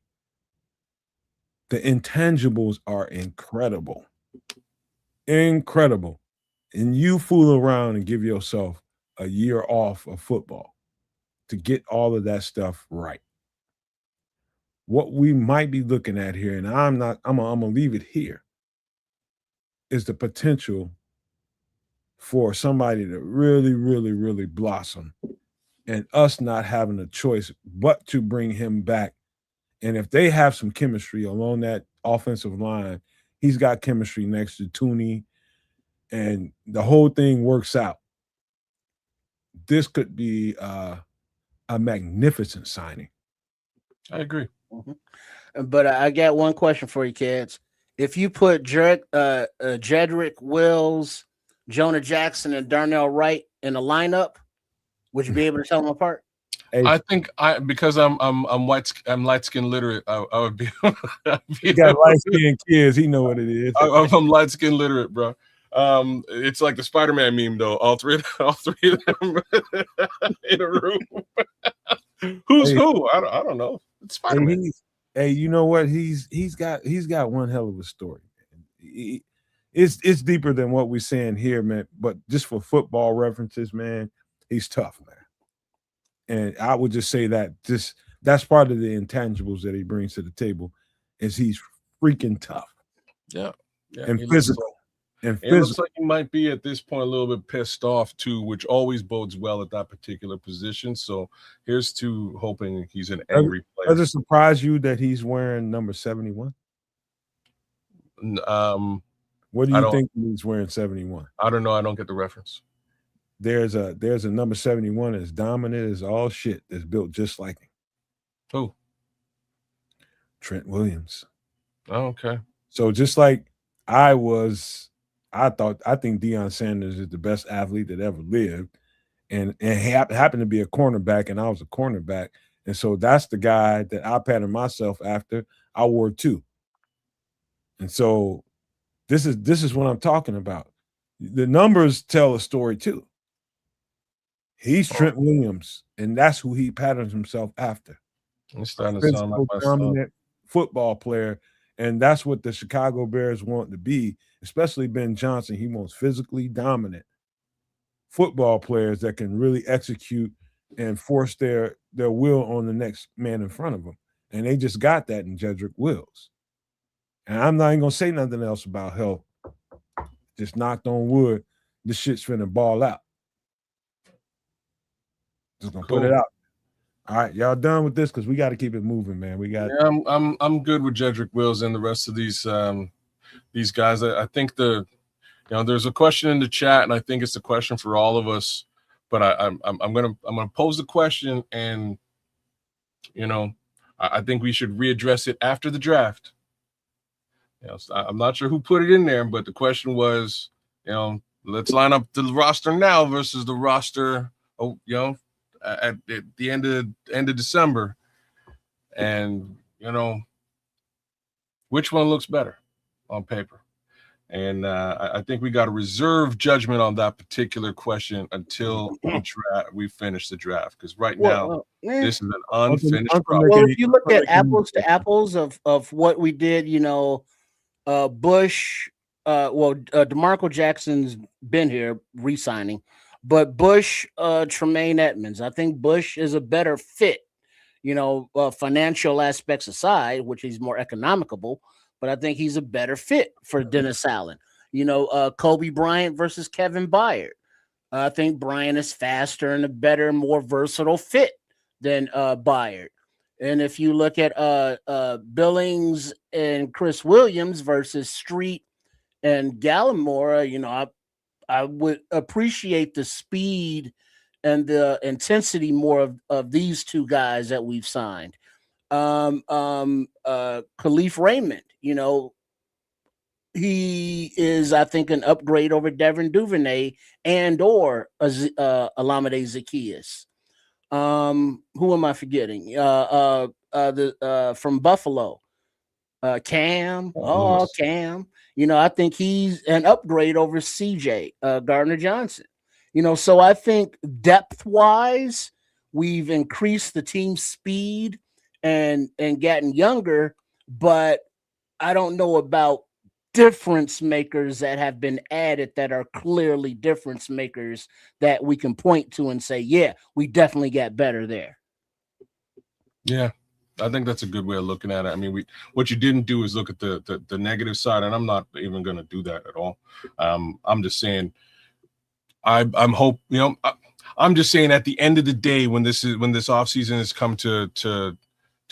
The intangibles are incredible. Incredible. And you fool around and give yourself a year off of football to get all of that stuff right. What we might be looking at here, and I'm gonna leave it here, is the potential for somebody to really, really, really blossom, and us not having a choice but to bring him back. And if they have some chemistry along that offensive line, he's got chemistry next to Tooney, and the whole thing works out. this could be a magnificent signing. I agree. But I got one question for you, kids. If you put Jedric Wills, Jonah Jackson, and Darnell Wright in a lineup, would you be able to tell them apart? Hey, I think because I'm light skin literate. I would be. he got light skinned kids. He know what it is. I'm light skin literate, bro. It's like the Spider-Man meme though. All three of them in a room. Who's who? I don't know. It's Spider-Man. Hey, you know what? He's got one hell of a story. It's deeper than what we're saying here, man. But just for football references, man, he's tough, man. And I would just say that that's part of the intangibles that he brings to the table, is he's freaking tough. Yeah. And physical. It looks like he might be at this point a little bit pissed off too, which always bodes well at that particular position. So here's to hoping he's an angry player. Does it surprise you that he's wearing number 71? What do you think he's wearing 71? I don't know. I don't get the reference. There's a number 71 that's dominant as all shit, that's built just like him. Who? Trent Williams. Oh, okay. So just like I think Deion Sanders is the best athlete that ever lived, and he happened to be a cornerback, and I was a cornerback, and so that's the guy that I patterned myself after. I wore too, and so this is what I'm talking about. The numbers tell a story too. He's Trent Williams, and that's who he patterns himself after. He's starting to sound like my dominant football player, and that's what the Chicago Bears want to be, especially Ben Johnson. He wants physically dominant football players that can really execute and force their will on the next man in front of them. And they just got that in Jedric Wills. And I'm not even going to say nothing else about health. Just knocked on wood. This shit's finna ball out. Just going to put it out. All right, y'all done with this? Because we got to keep it moving, man. We got. Yeah, I'm good with Jedric Wills and the rest of these guys. I think there's a question in the chat, and I think it's a question for all of us. But I'm gonna pose the question, and I think we should readdress it after the draft. So I'm not sure who put it in there, but the question was, let's line up the roster now versus the roster, at the end of December, and which one looks better on paper. And I think we got to reserve judgment on that particular question until we finish the draft, because now this is an unfinished problem. Well, if you look at apples to apples of what we did, Bush, DeMarco Jackson's been here re-signing, but Bush, Tremaine Edmonds, I think Bush is a better fit, financial aspects aside, which he's more economical, but I think he's a better fit for Dennis Allen. Kobe Bryant versus Kevin Byard. I think Bryant is faster and a better, more versatile fit than Byard. And if you look at Billings and Chris Williams versus Street and Gallimore, I would appreciate the speed and the intensity more of these two guys that we've signed. Kalif Raymond, he is, I think, an upgrade over Devin Duvernay and or Olamide Zaccheaus. Who am I forgetting? From Buffalo, Cam. Cam. I think he's an upgrade over CJ Gardner Johnson. So I think depth-wise, we've increased the team's speed and gotten younger, but I don't know about difference makers that have been added that are clearly difference makers that we can point to and say, yeah, we definitely got better there. Yeah, I think that's a good way of looking at it. I mean, what you didn't do is look at the negative side, and I'm not even going to do that at all. I'm just saying, I'm just saying at the end of the day, when this offseason has come to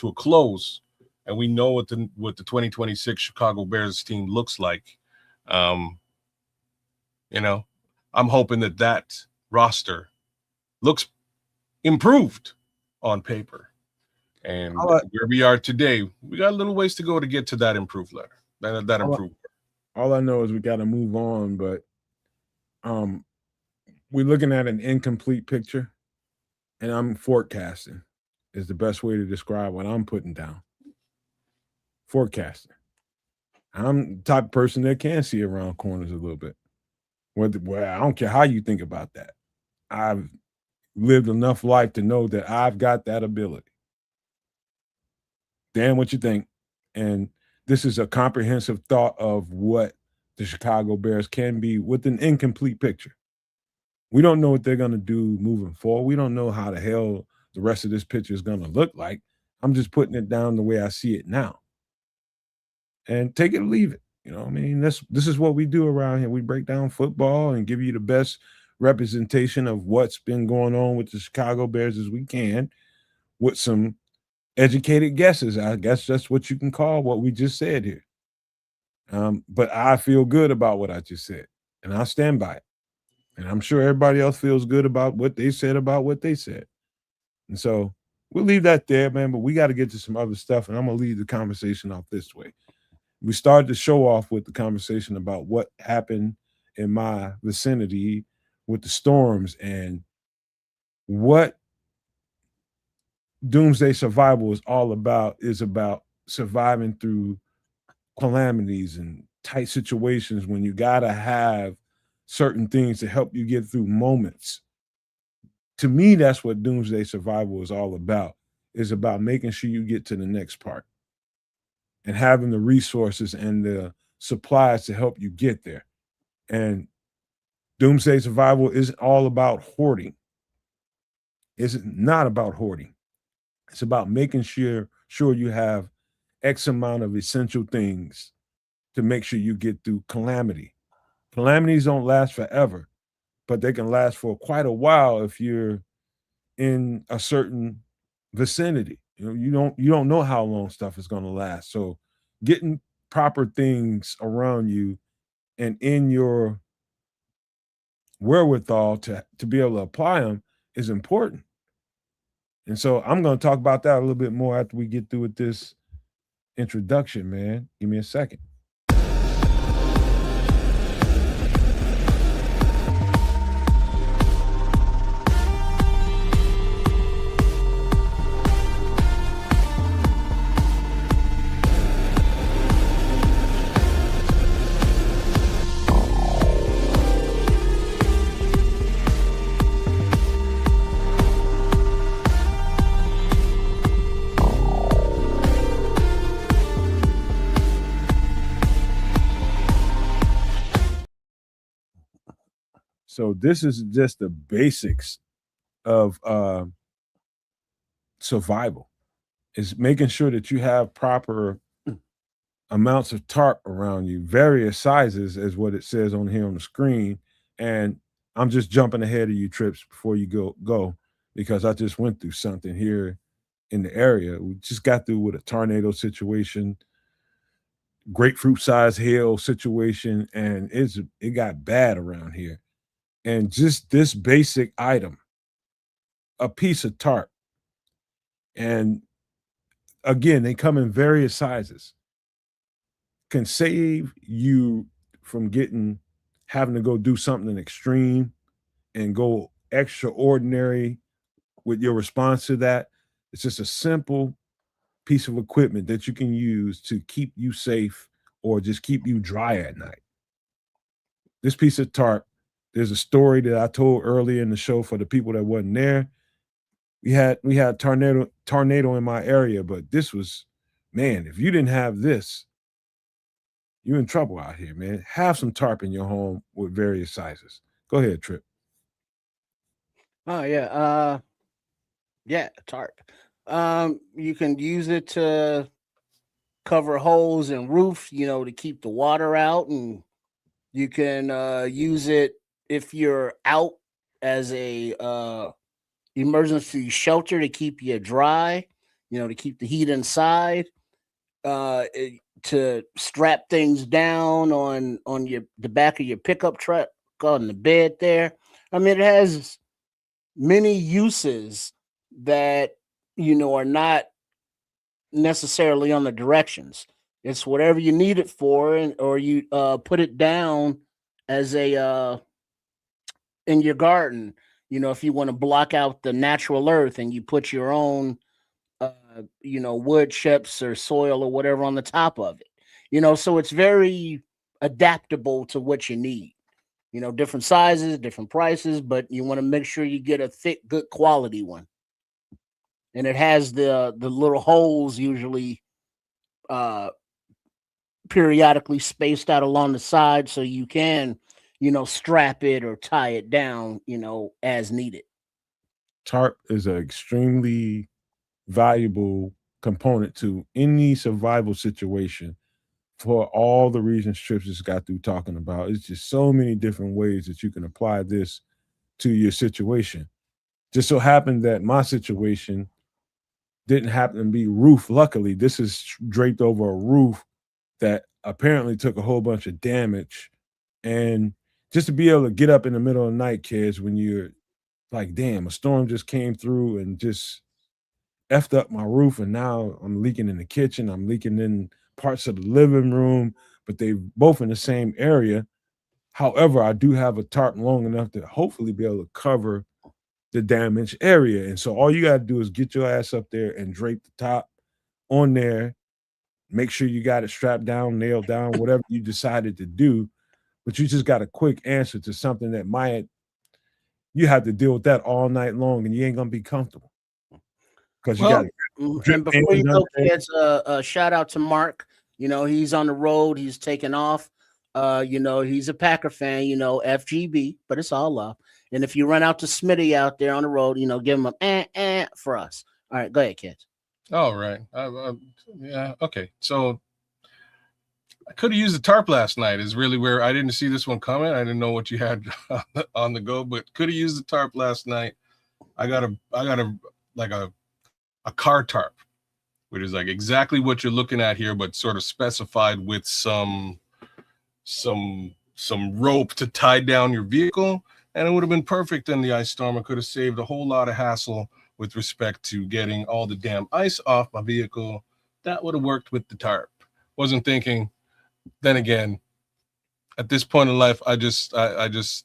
a close, and we know what the 2026 Chicago Bears team looks like, I'm hoping that roster looks improved on paper. And where we are today, we got a little ways to go to get to that improved letter. That improved. All I know is we got to move on, but we're looking at an incomplete picture, and I'm forecasting is the best way to describe what I'm putting down. Forecasting. I'm the type of person that can see around corners a little bit. Well, I don't care how you think about that. I've lived enough life to know that I've got that ability. Dan, what you think? And this is a comprehensive thought of what the Chicago Bears can be with an incomplete picture. We don't know what they're going to do moving forward. We don't know how the hell the rest of this picture is going to look like. I'm just putting it down the way I see it now. And take it or leave it. You know what I mean? This is what we do around here. We break down football and give you the best representation of what's been going on with the Chicago Bears as we can, with some educated guesses. I guess that's what you can call what we just said here. But I feel good about what I just said, and I'll stand by it. And I'm sure everybody else feels good about what they said about what they said. And so we'll leave that there, man, but we got to get to some other stuff, and I'm going to lead the conversation off this way. We started the show off with the conversation about what happened in my vicinity with the storms and what doomsday survival is all about, is about surviving through calamities and tight situations when you got to have certain things to help you get through moments. To me, that's what doomsday survival is all about, is about making sure you get to the next part and having the resources and the supplies to help you get there. And doomsday survival isn't all about hoarding. It's not about hoarding. It's about making sure you have X amount of essential things to make sure you get through calamity. Calamities don't last forever, but they can last for quite a while if you're in a certain vicinity. You don't know how long stuff is going to last. So getting proper things around you and in your wherewithal to be able to apply them is important. And so I'm going to talk about that a little bit more after we get through with this introduction, man. Give me a second. So this is just the basics of survival, is making sure that you have proper amounts of tarp around you, various sizes is what it says on here on the screen. And I'm just jumping ahead of you, Trips, before you go, because I just went through something here in the area. We just got through with a tornado situation, grapefruit size hail situation, and it got bad around here. And just this basic item, a piece of tarp. And again, they come in various sizes, can save you from having to go do something extreme and go extraordinary with your response to that. It's just a simple piece of equipment that you can use to keep you safe or just keep you dry at night. This piece of tarp, there's a story that I told earlier in the show for the people that wasn't there. We had tornado in my area, but this was, man, if you didn't have this, you're in trouble out here, man. Have some tarp in your home with various sizes. Go ahead, Trip. Oh yeah. Tarp. You can use it to cover holes in roof, to keep the water out, and you can use it if you're out as a emergency shelter to keep you dry, to keep the heat inside, to strap things down on the back of your pickup truck on the bed there. I mean, it has many uses that are not necessarily on the directions. It's whatever you need it for, and or you put it down as a in your garden. If you want to block out the natural earth, and you put your own wood chips or soil or whatever on the top of it. So it's very adaptable to what you need. Different sizes, different prices, but you want to make sure you get a thick, good quality one. And it has the little holes usually uh periodically spaced out along the side, so you can strap it or tie it down as needed. Tarp is an extremely valuable component to any survival situation for all the reasons Trips just got through talking about. It's just so many different ways that you can apply this to your situation. Just so happened that my situation didn't happen to be roof. Luckily, this is draped over a roof that apparently took a whole bunch of damage. And just to be able to get up in the middle of the night, kids, when you're like, damn, a storm just came through and just effed up my roof, and now I'm leaking in the kitchen, I'm leaking in parts of the living room, but they both in the same area. However, I do have a tarp long enough to hopefully be able to cover the damaged area. And so all you got to do is get your ass up there and drape the top on there. Make sure you got it strapped down, nailed down, whatever you decided to do. But you just got a quick answer to something that you have to deal with that all night long, and you ain't gonna be comfortable because you got and before you go, kids, shout out to Mark. He's on the road. He's taking off. He's a Packer fan. FGB, but it's all love. And if you run out to Smitty out there on the road, give him a for us. All right, go ahead, kids. All right. Yeah. Okay. So I could have used the tarp last night. Is really where I didn't see this one coming. I didn't know what you had on the go, but could have used the tarp last night. I got a car tarp, which is like exactly what you're looking at here, but sort of specified with some rope to tie down your vehicle, and it would have been perfect in the ice storm. I could have saved a whole lot of hassle with respect to getting all the damn ice off my vehicle. That would have worked with the tarp. Wasn't thinking. Then again, at this point in life, I just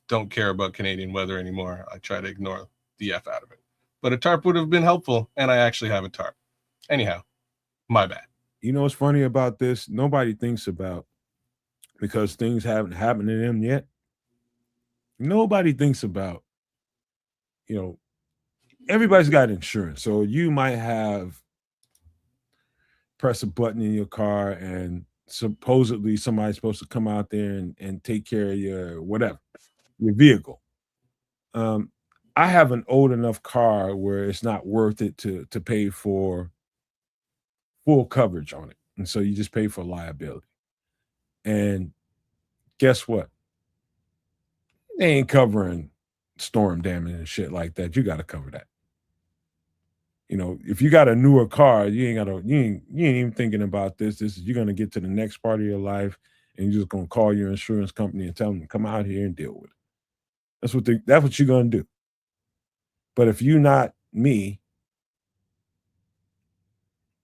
don't care about Canadian weather anymore. I try to ignore the F out of it. But a tarp would have been helpful, and I actually have a tarp. Anyhow, my bad. You know what's funny about this? Nobody thinks about, because things haven't happened to them yet. Nobody thinks about, everybody's got insurance. So you might have press a button in your car and supposedly somebody's supposed to come out there and take care of your vehicle. I have an old enough car where it's not worth it to pay for full coverage on it. And so you just pay for liability. And guess what? They ain't covering storm damage and shit like that. You got to cover that. If you got a newer car, you ain't even thinking about this. You're gonna get to the next part of your life, and you're just gonna call your insurance company and tell them to come out here and deal with it. That's what you're gonna do. But if you're not me,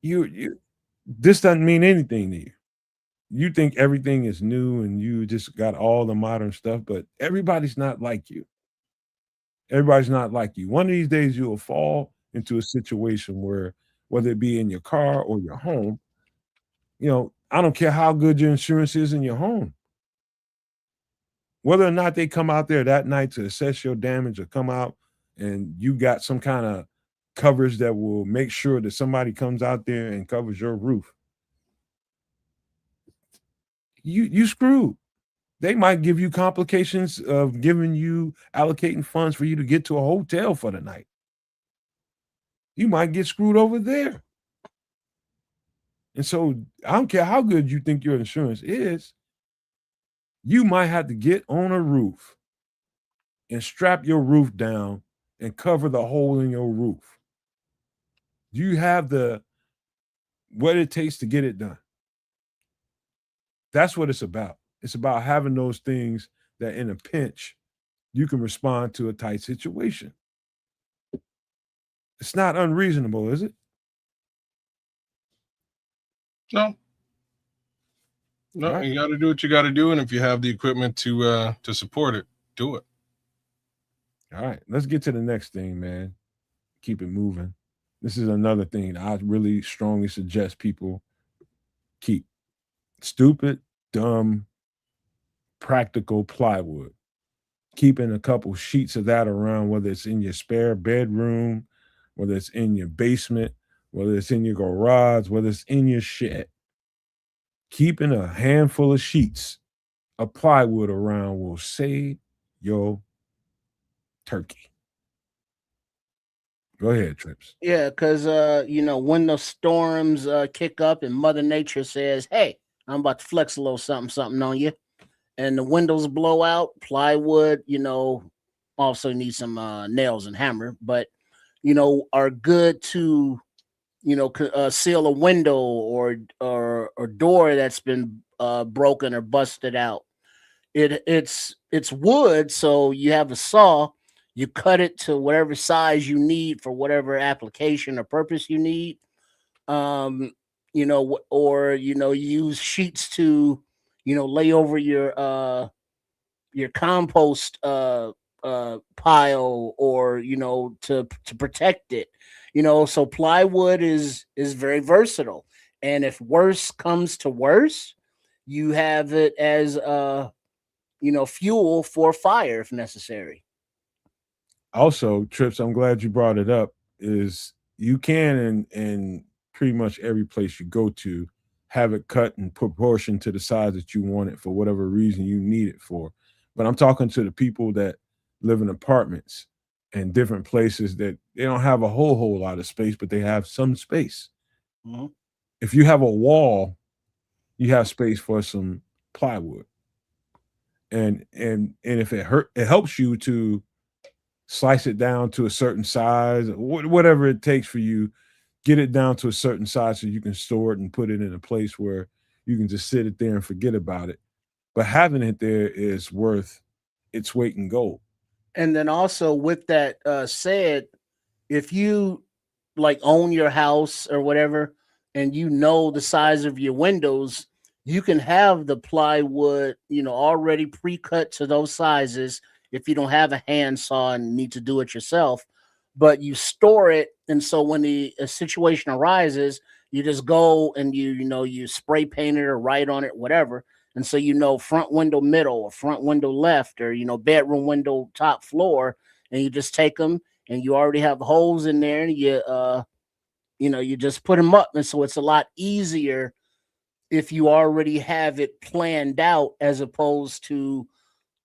this doesn't mean anything to you. You think everything is new and you just got all the modern stuff, but everybody's not like you. Everybody's not like you. One of these days you will fall into a situation where, whether it be in your car or your home, I don't care how good your insurance is in your home. Whether or not they come out there that night to assess your damage or come out and you got some kind of coverage that will make sure that somebody comes out there and covers your roof, you screwed. They might give you complications of allocating funds for you to get to a hotel for the night. You might get screwed over there. And so I don't care how good you think your insurance is, you might have to get on a roof and strap your roof down and cover the hole in your roof. Do you have what it takes to get it done? That's what it's about. It's about having those things that in a pinch, you can respond to a tight situation. It's not unreasonable, is it? No, Right. you got to do what you got to do, and if you have the equipment to support it, do it. All right, let's get to the next thing, man. Keep it moving. This is another thing that I really strongly suggest people keep. Stupid, dumb, practical plywood. Keeping a couple sheets of that around, whether it's in your spare bedroom, whether it's in your basement, whether it's in your garage, whether it's in your shed. Keeping a handful of sheets of plywood around will save your turkey. Go ahead, Trips. Yeah, because when the storms kick up and Mother Nature says, "Hey, I'm about to flex a little something on you," and the windows blow out, plywood, also need some nails and hammer, but are good to seal a window or door that's been broken or busted out. It's wood, so you have a saw. You cut it to whatever size you need for whatever application or purpose you need. Or use sheets to lay over your compost pile, or to protect it. So plywood is very versatile, and if worse comes to worse, you have it as fuel for fire if necessary. Also, Trips, I'm glad you brought it up. Is you can in pretty much every place you go to have it cut in proportion to the size that you want it for whatever reason you need it for. But I'm talking to the people that live in apartments and different places that they don't have a whole lot of space, but they have some space. Mhm. If you have a wall, you have space for some plywood. And if it helps you to slice it down to a certain size, whatever it takes for you, get it down to a certain size so you can store it and put it in a place where you can just sit it there and forget about it. But having it there is worth its weight in gold. And then also with that said, if you like own your house or whatever, and the size of your windows, you can have the plywood, already pre-cut to those sizes if you don't have a handsaw and need to do it yourself. But you store it, and so when the situation arises, you just go and you spray paint it or write on it, whatever. And so front window middle or front window left, or bedroom window top floor, and you just take them, and you already have holes in there, and you just put them up. And so it's a lot easier if you already have it planned out, as opposed to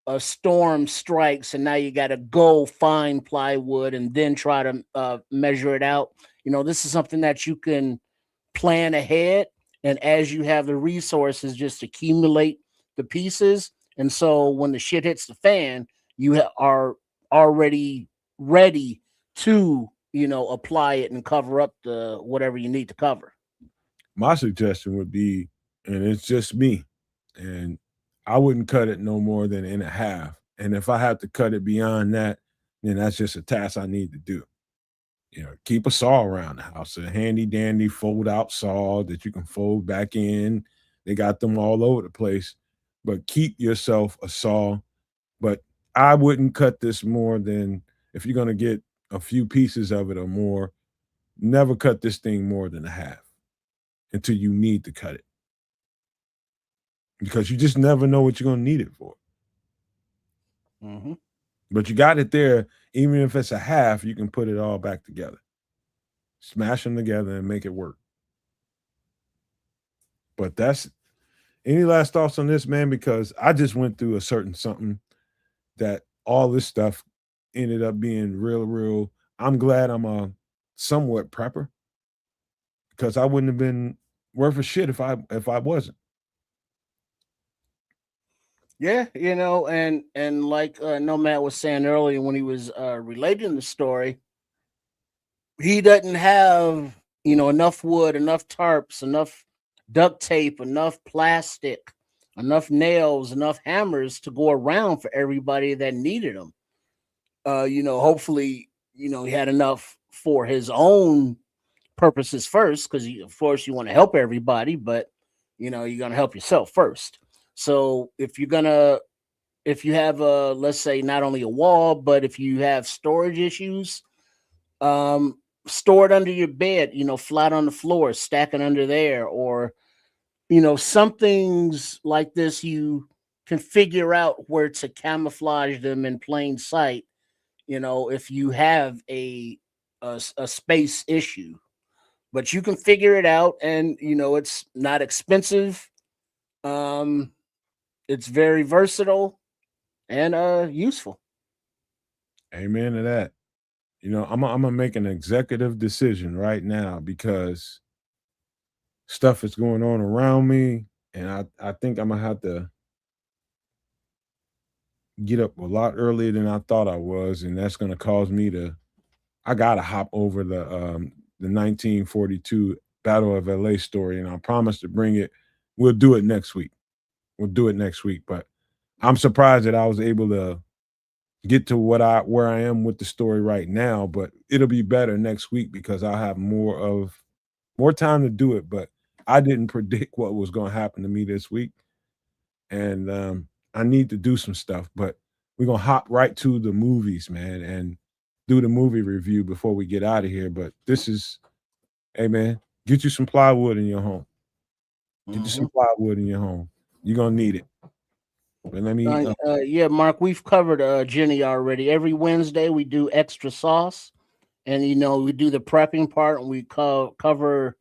a storm strikes and now you got to go find plywood and then try to measure it out. This is something that you can plan ahead, and as you have the resources, just accumulate the pieces. And so when the shit hits the fan, you are already ready to apply it and cover up the whatever you need to cover. My suggestion would be, and it's just me, and I wouldn't cut it no more than in a half. And if I have to cut it beyond that, then that's just a task I need to do. Keep a saw around the house, a handy dandy fold out saw that you can fold back in. They got them all over the place, but keep yourself a saw. But I wouldn't cut this more than, if you're going to get a few pieces of it or more, never cut this thing more than a half until you need to cut it, because you just never know what you're going to need it for. Mm-hmm. But you got it there. Even if it's a half, you can put it all back together, smash them together and make it work. But that's any last thoughts on this, man? Because I just went through a certain something that all this stuff ended up being real. I'm glad I'm a somewhat prepper, because I wouldn't have been worth a shit if I wasn't. Yeah, and like Nomad was saying earlier when he was relating the story, he doesn't have enough wood, enough tarps, enough duct tape, enough plastic, enough nails, enough hammers to go around for everybody that needed them. Hopefully, he had enough for his own purposes first, because of course you want to help everybody, but you're gonna help yourself first. So if you have let's say not only a wall, but if you have storage issues, store it under your bed, flat on the floor, stack it under there, or some things like this you can figure out where to camouflage them in plain sight, if you have a space issue. But you can figure it out, and it's not expensive. It's very versatile and useful. Amen to that. I'm gonna make an executive decision right now because stuff is going on around me, and I think I'm gonna have to get up a lot earlier than I thought I was, and that's gonna cause me to. I gotta hop over the 1942 Battle of LA story, and I promise to bring it. We'll do it next week. But I'm surprised that I was able to get to where I am with the story right now. But it'll be better next week because I'll have more time to do it. But I didn't predict what was going to happen to me this week, and I need to do some stuff. But we're gonna hop right to the movies, man, and do the movie review before we get out of here. But this is, hey man, get you some plywood in your home. Get you some plywood in your home. You're gonna need it. But let me yeah, Mark, we've covered Jenny already. Every Wednesday we do extra sauce, and we do the prepping part, and we cover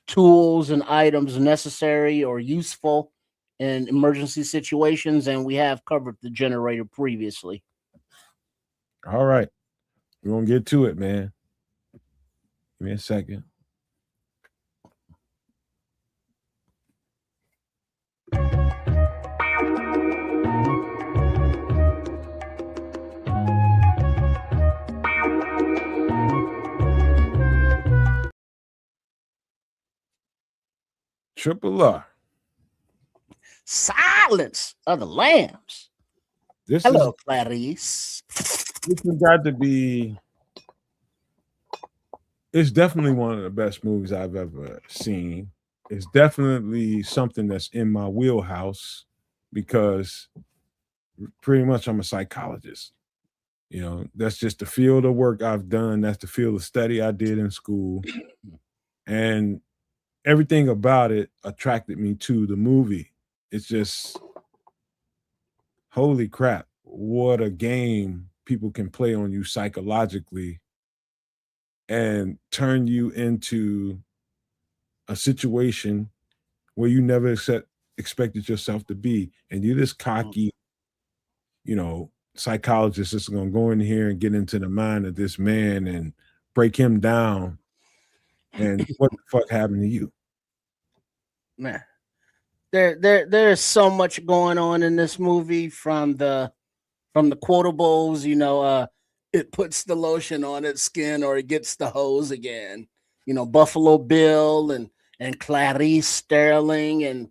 tools and items necessary or useful in emergency situations, and we have covered the generator previously. All right. We're gonna get to it, man. Give me a second. Triple R. Silence of the Lambs. Hello, Clarice. This has got to be. It's definitely one of the best movies I've ever seen. It's definitely something that's in my wheelhouse because pretty much I'm a psychologist. That's just the field of work I've done. That's the field of study I did in school. And everything about it attracted me to the movie. It's just, holy crap, what a game people can play on you psychologically and turn you into a situation where you never expected yourself to be. And you're this cocky, psychologist that's going to go in here and get into the mind of this man and break him down. And what the fuck happened to you? Man, there's so much going on in this movie, from the quotables, it puts the lotion on its skin or it gets the hose again. Buffalo Bill and Clarice Sterling, and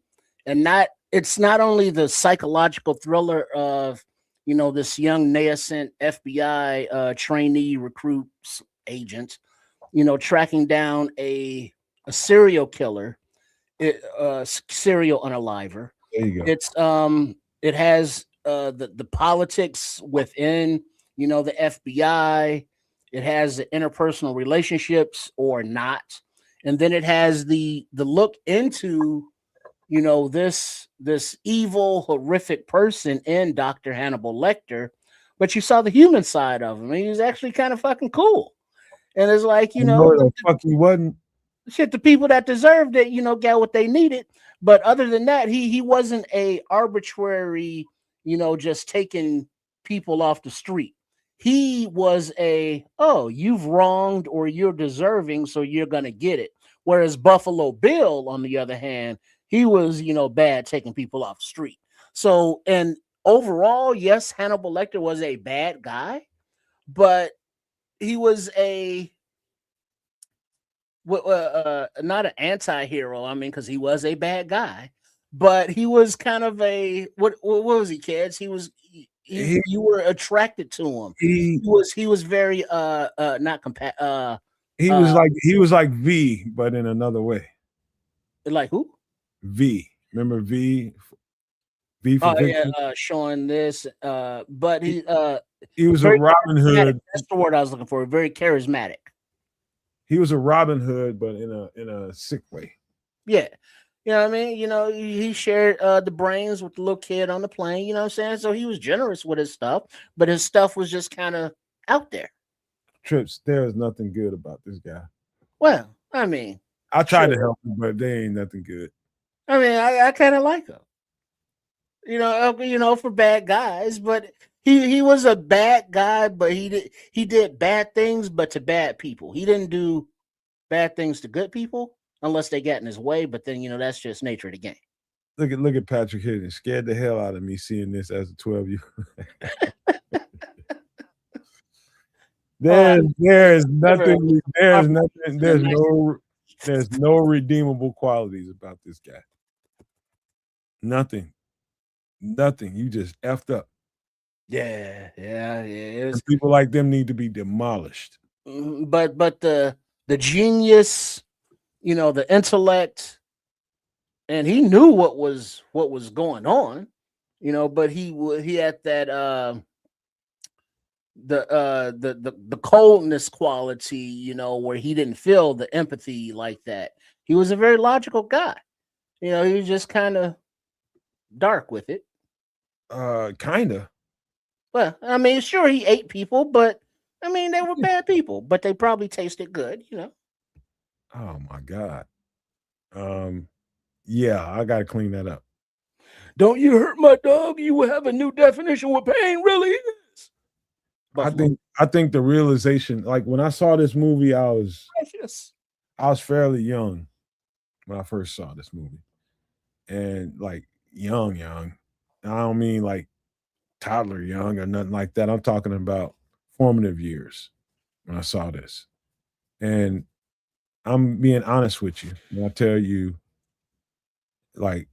it's not only the psychological thriller of this young nascent FBI trainee recruit agent, tracking down a serial killer, serial unaliver. There you go. It's it has the politics within the FBI. It has the interpersonal relationships or not, and then it has the look into this evil, horrific person in Dr. Hannibal Lecter, but you saw the human side of him. He was actually kind of fucking cool, and it's like the fuck he wasn't. Shit, the people that deserved it, got what they needed. But other than that, he wasn't a arbitrary, just taking people off the street. He was you've wronged or you're deserving, so you're gonna get it. Whereas Buffalo Bill, on the other hand, he was, bad, taking people off the street. So, and overall, yes, Hannibal Lecter was a bad guy, but he was not an anti-hero. I mean, because he was a bad guy, but he was kind of what was he, kids? He was you were attracted to him. He was very not compa he was like V, but in another way. like who? V. Remember V? V for Victor? Yeah, showing this. But he was a Robin Hood. That's the word I was looking for. Very charismatic. He was a Robin Hood, but in a sick way. Yeah. You know what I mean? You know, he shared the brains with the little kid on the plane, you know what I'm saying? So he was generous with his stuff, but his stuff was just kind of out there. Trips, there is nothing good about this guy. Well, I mean, I tried to help him, but they ain't nothing good. I mean, I kind of like him. You know, for bad guys, but he was a bad guy, but he did bad things, but to bad people. He didn't do bad things to good people unless they got in his way. But then, you know, that's just nature of the game. Look at Patrick Hitton. Scared the hell out of me seeing this as a 12-year-old. There's no redeemable qualities about this guy. Nothing. You just effed up. Yeah. And people like them need to be demolished. But the genius, you know, the intellect, and he knew what was going on, you know. But he had that the coldness quality, you know, where he didn't feel the empathy like that. He was a very logical guy, you know. He was just kind of dark with it. Kinda. Well, I mean, sure, he ate people, but I mean, they were bad people, but they probably tasted good, you know. Oh my God. Yeah, I gotta clean that up. Don't you hurt my dog? You will have a new definition what pain really is. I think the realization, like when I saw this movie, I was fairly young when I first saw this movie, and like young. I don't mean like toddler young or nothing like that. I'm talking about formative years when I saw this, and I'm being honest with you when I tell you, like,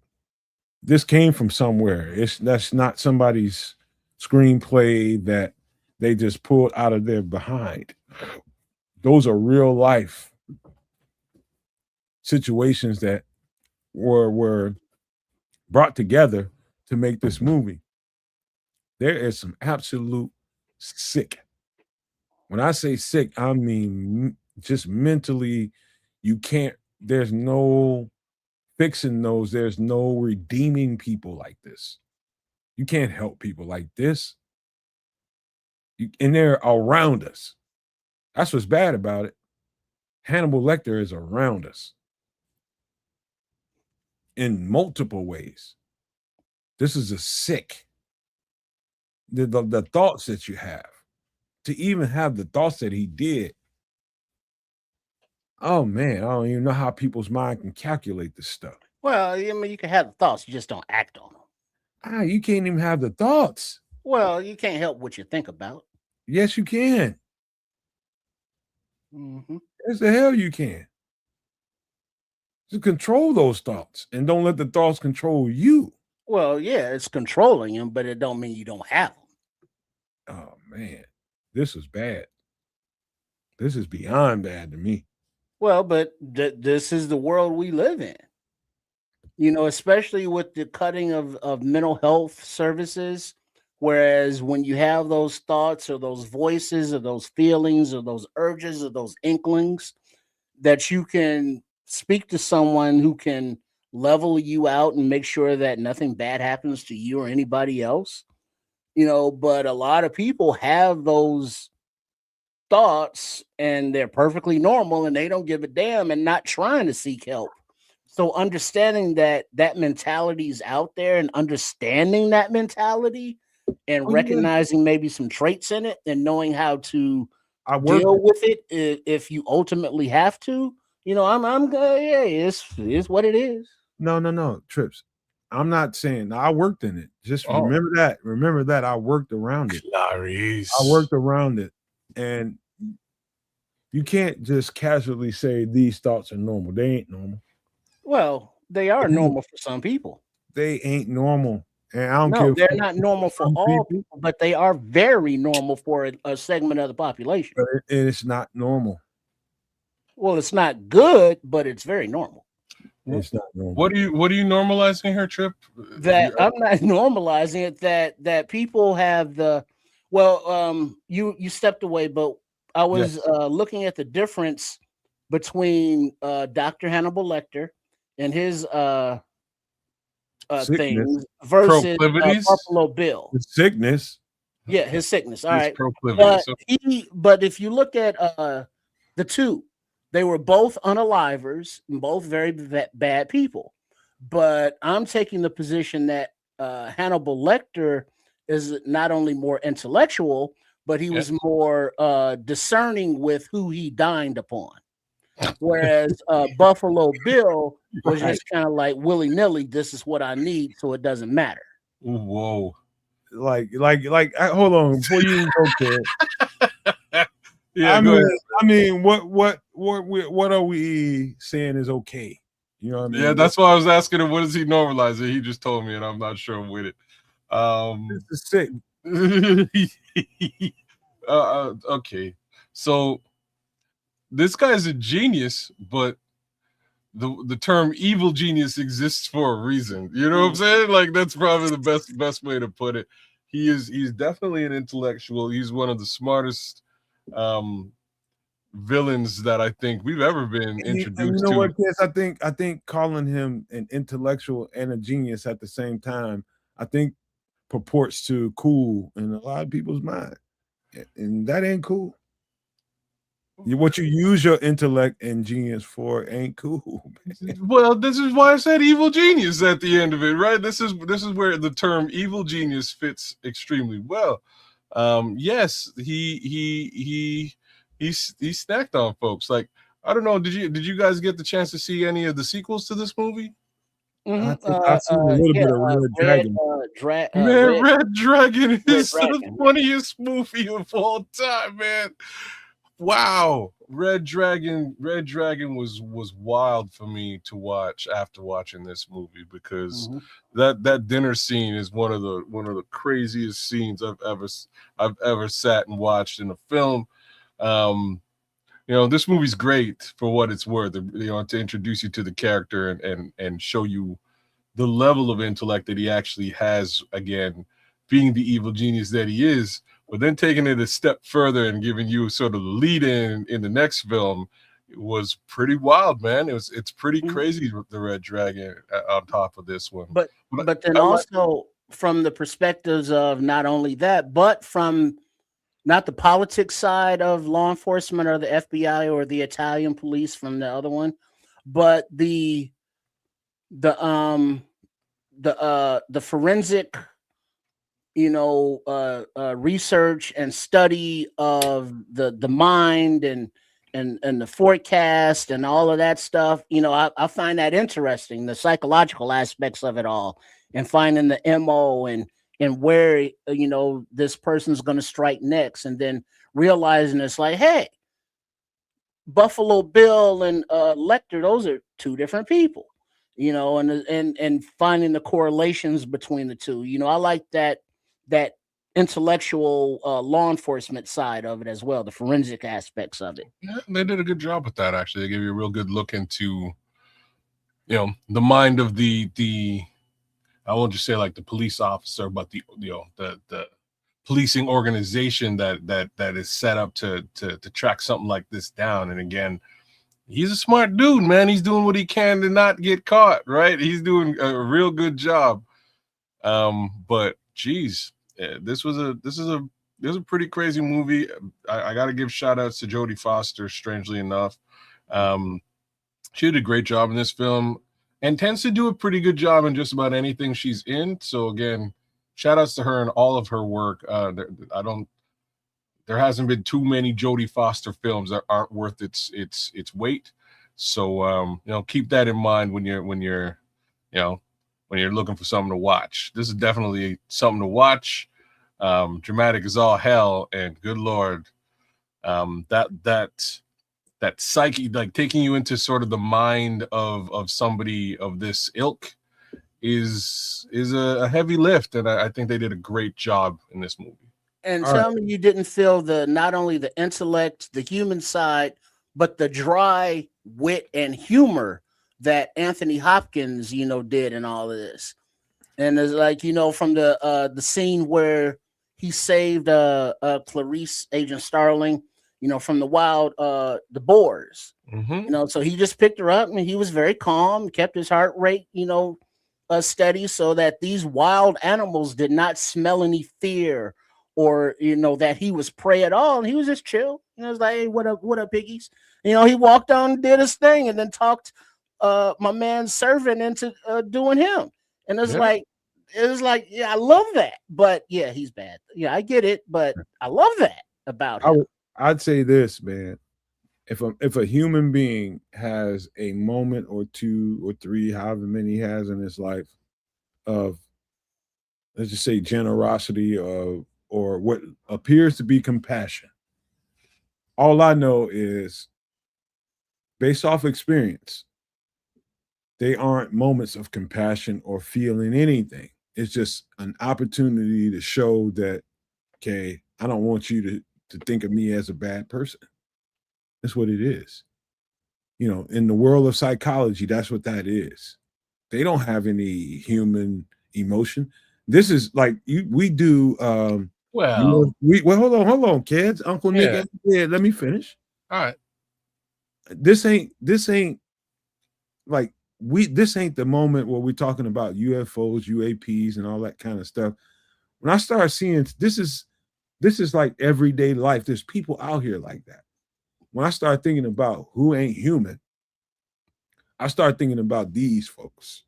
this came from somewhere. That's not somebody's screenplay that they just pulled out of their behind. Those are real life situations that were brought together to make this movie. There is some absolute sick. When I say sick, I mean just mentally, there's no fixing those. There's no redeeming people like this. You can't help people like this. And they're around us. That's what's bad about it. Hannibal Lecter is around us in multiple ways. This is a sick. The thoughts that you have, to even have the thoughts that he did. Oh man, I don't even know how people's mind can calculate this stuff. Well, I mean, you can have the thoughts, you just don't act on them. You can't even have the thoughts. Well, you can't help what you think about. Yes, you can. Yes, the hell you can. Just control those thoughts and don't let the thoughts control you. Well, yeah, it's controlling them, but it don't mean you don't have them. Oh man, this is bad. This is beyond bad to me. Well, but this is the world we live in. You know, especially with the cutting of mental health services. Whereas when you have those thoughts or those voices or those feelings or those urges or those inklings, that you can speak to someone who can level you out and make sure that nothing bad happens to you or anybody else, you know. But a lot of people have those thoughts and they're perfectly normal and they don't give a damn and not trying to seek help. So understanding that mentality is out there and understanding that mentality and recognizing maybe some traits in it and knowing how to deal with it if you ultimately have to, you know, I'm good. Yeah, it's what it is. No, Trips. I'm not saying I worked in it. Just remember that. Remember that I worked around it. I worked around it. And you can't just casually say these thoughts are normal. They ain't normal. Well, they are normal for some people. They ain't normal. And I don't No, care. they're not normal for some all people, people, but they are very normal for a segment of the population. but it's not normal. Well, it's not good, but it's very normal. It's not normal. What are you normalizing here, Trip? That I'm not normalizing it. That people have the you stepped away, but I was looking at the difference between Dr. Hannibal Lecter and his things versus Buffalo Bill. The sickness. Yeah, his sickness. All His right. proclivities. But if you look at the two, they were both unalivers and both very bad people. But I'm taking the position that Hannibal Lecter is not only more intellectual, but he was more discerning with who he dined upon. Whereas Buffalo Bill was just kind of like willy-nilly, this is what I need, so it doesn't matter. Whoa. Like hold on before you even go there. Yeah, I mean, what are we saying is okay? You know what I mean? Yeah, that's why I was asking him, what is he normalizing? He just told me, and I'm not sure with it. This is sick. Okay, so this guy's a genius, but the term evil genius exists for a reason. You know what I'm saying? Like, that's probably the best way to put it. He's definitely an intellectual. He's one of the smartest villains that I think we've ever been introduced to. What, Chris? I think calling him an intellectual and a genius at the same time, I think purports to cool in a lot of people's mind, and that ain't cool. What you use your intellect and genius for ain't cool. Well, this is why I said evil genius at the end of it, right? This is where the term evil genius fits extremely well. Yes, he snacked on folks. Like, I don't know, did you guys get the chance to see any of the sequels to this movie? Mm-hmm. I seen a little bit of Red Dragon. Red Dragon is the funniest movie of all time, man. Wow, Red Dragon was wild for me to watch after watching this movie, because that dinner scene is one of the craziest scenes I've ever sat and watched in a film. You know, this movie's great for what it's worth. You know, to introduce you to the character and show you the level of intellect that he actually has. Again, being the evil genius that he is. But then taking it a step further and giving you sort of the lead in the next film, it was pretty wild, man. It's pretty crazy, the Red Dragon on top of this one. But then also from the perspectives of not only that, but from not the politics side of law enforcement or the FBI or the Italian police from the other one, but the forensic, research and study of the mind and the forecast and all of that stuff. I find that interesting, the psychological aspects of it all, and finding the MO and where this person's going to strike next, and then realizing it's like, hey, Buffalo Bill and Lecter, those are two different people, and finding the correlations between the two. I like that intellectual law enforcement side of it as well, the forensic aspects of it. Yeah, they did a good job with that. Actually, they gave you a real good look into the mind of the I won't just say like the police officer, but the policing organization that is set up to track something like this down. And again, he's a smart dude, man. He's doing what he can to not get caught, right? He's doing a real good job. But geez, this is a pretty crazy movie. I got to give shout outs to Jodie Foster. Strangely enough, she did a great job in this film, and tends to do a pretty good job in just about anything she's in. So again, shout outs to her and all of her work. There hasn't been too many Jodie Foster films that aren't worth its weight. So keep that in mind when you're looking for something to watch. This is definitely something to watch. Dramatic as all hell, and good Lord, that psyche, like taking you into sort of the mind of somebody of this ilk, is a heavy lift, and I think they did a great job in this movie. And tell me you didn't feel not only the intellect, the human side, but the dry wit and humor that Anthony Hopkins, did in all of this. And it's like, from the scene where he saved Clarice, Agent Starling, from the wild the boars. Mm-hmm. So he just picked her up and he was very calm, kept his heart rate, steady, so that these wild animals did not smell any fear or that he was prey at all. And he was just chill. It was like, hey, what up, piggies? He walked on, did his thing, and then talked my man's servant into doing him. And it was like, yeah, I love that. But yeah, he's bad. Yeah, I get it, but I love that about him. I'd say this, man. If a human being has a moment or two or three, however many he has in his life, of, let's just say, generosity or what appears to be compassion, all I know is, based off experience, they aren't moments of compassion or feeling anything. It's just an opportunity to show that, okay, I don't want you to think of me as a bad person. That's what it is. In the world of psychology, that's what that is. They don't have any human emotion. This is like we do. Hold on, kids. Uncle Nick, let me finish. All right. This ain't like this ain't the moment where we're talking about UFOs, UAPs, and all that kind of stuff. When I start seeing this is like everyday life. There's people out here like that. When I start thinking about who ain't human, I start thinking about these folks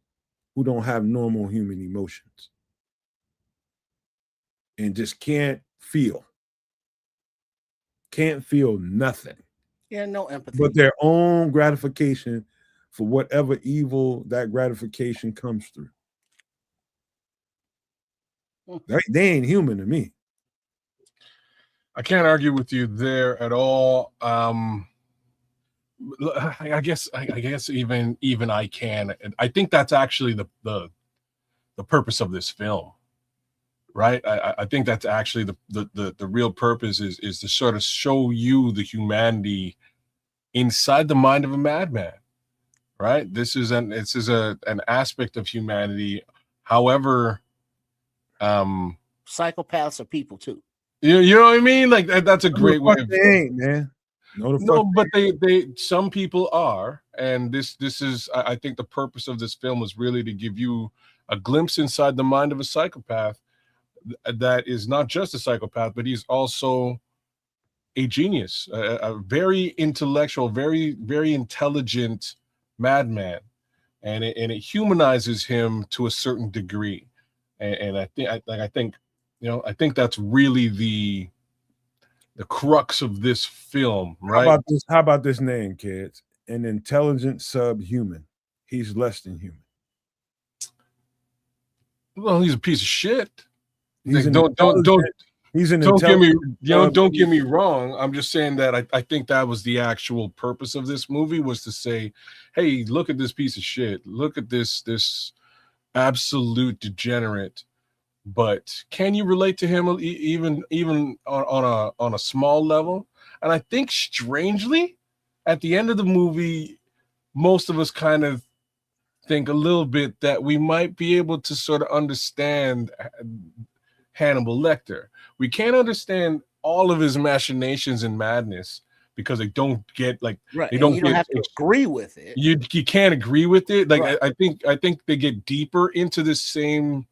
who don't have normal human emotions and just can't feel nothing. Yeah, no empathy. But their own gratification for whatever evil that gratification comes through. They ain't human to me. I can't argue with you there at all. I guess even I can. I think that's actually the purpose of this film, right? I think that's actually the real purpose is to sort of show you the humanity inside the mind of a madman, right? This is an aspect of humanity. However, psychopaths are people too. You know what I mean? Like that's a great way of saying, man. No, but they some people are, and this is I think the purpose of this film is really to give you a glimpse inside the mind of a psychopath that is not just a psychopath, but he's also a genius, a very intellectual, very, very intelligent madman, and it humanizes him to a certain degree, and I think I think that's really the crux of this film, right? How about this name, kids? An intelligent subhuman. He's less than human. Well, he's a piece of shit. He's don't get me wrong. I'm just saying that I think that was the actual purpose of this movie, was to say, hey, look at this piece of shit. Look at this absolute degenerate. But can you relate to him even on a small level? And I think strangely, at the end of the movie, most of us kind of think a little bit that we might be able to sort of understand Hannibal Lecter. We can't understand all of his machinations and madness because they don't get like right. They don't. You don't have to agree with it. You can't agree with it. Like right. I think they get deeper into this same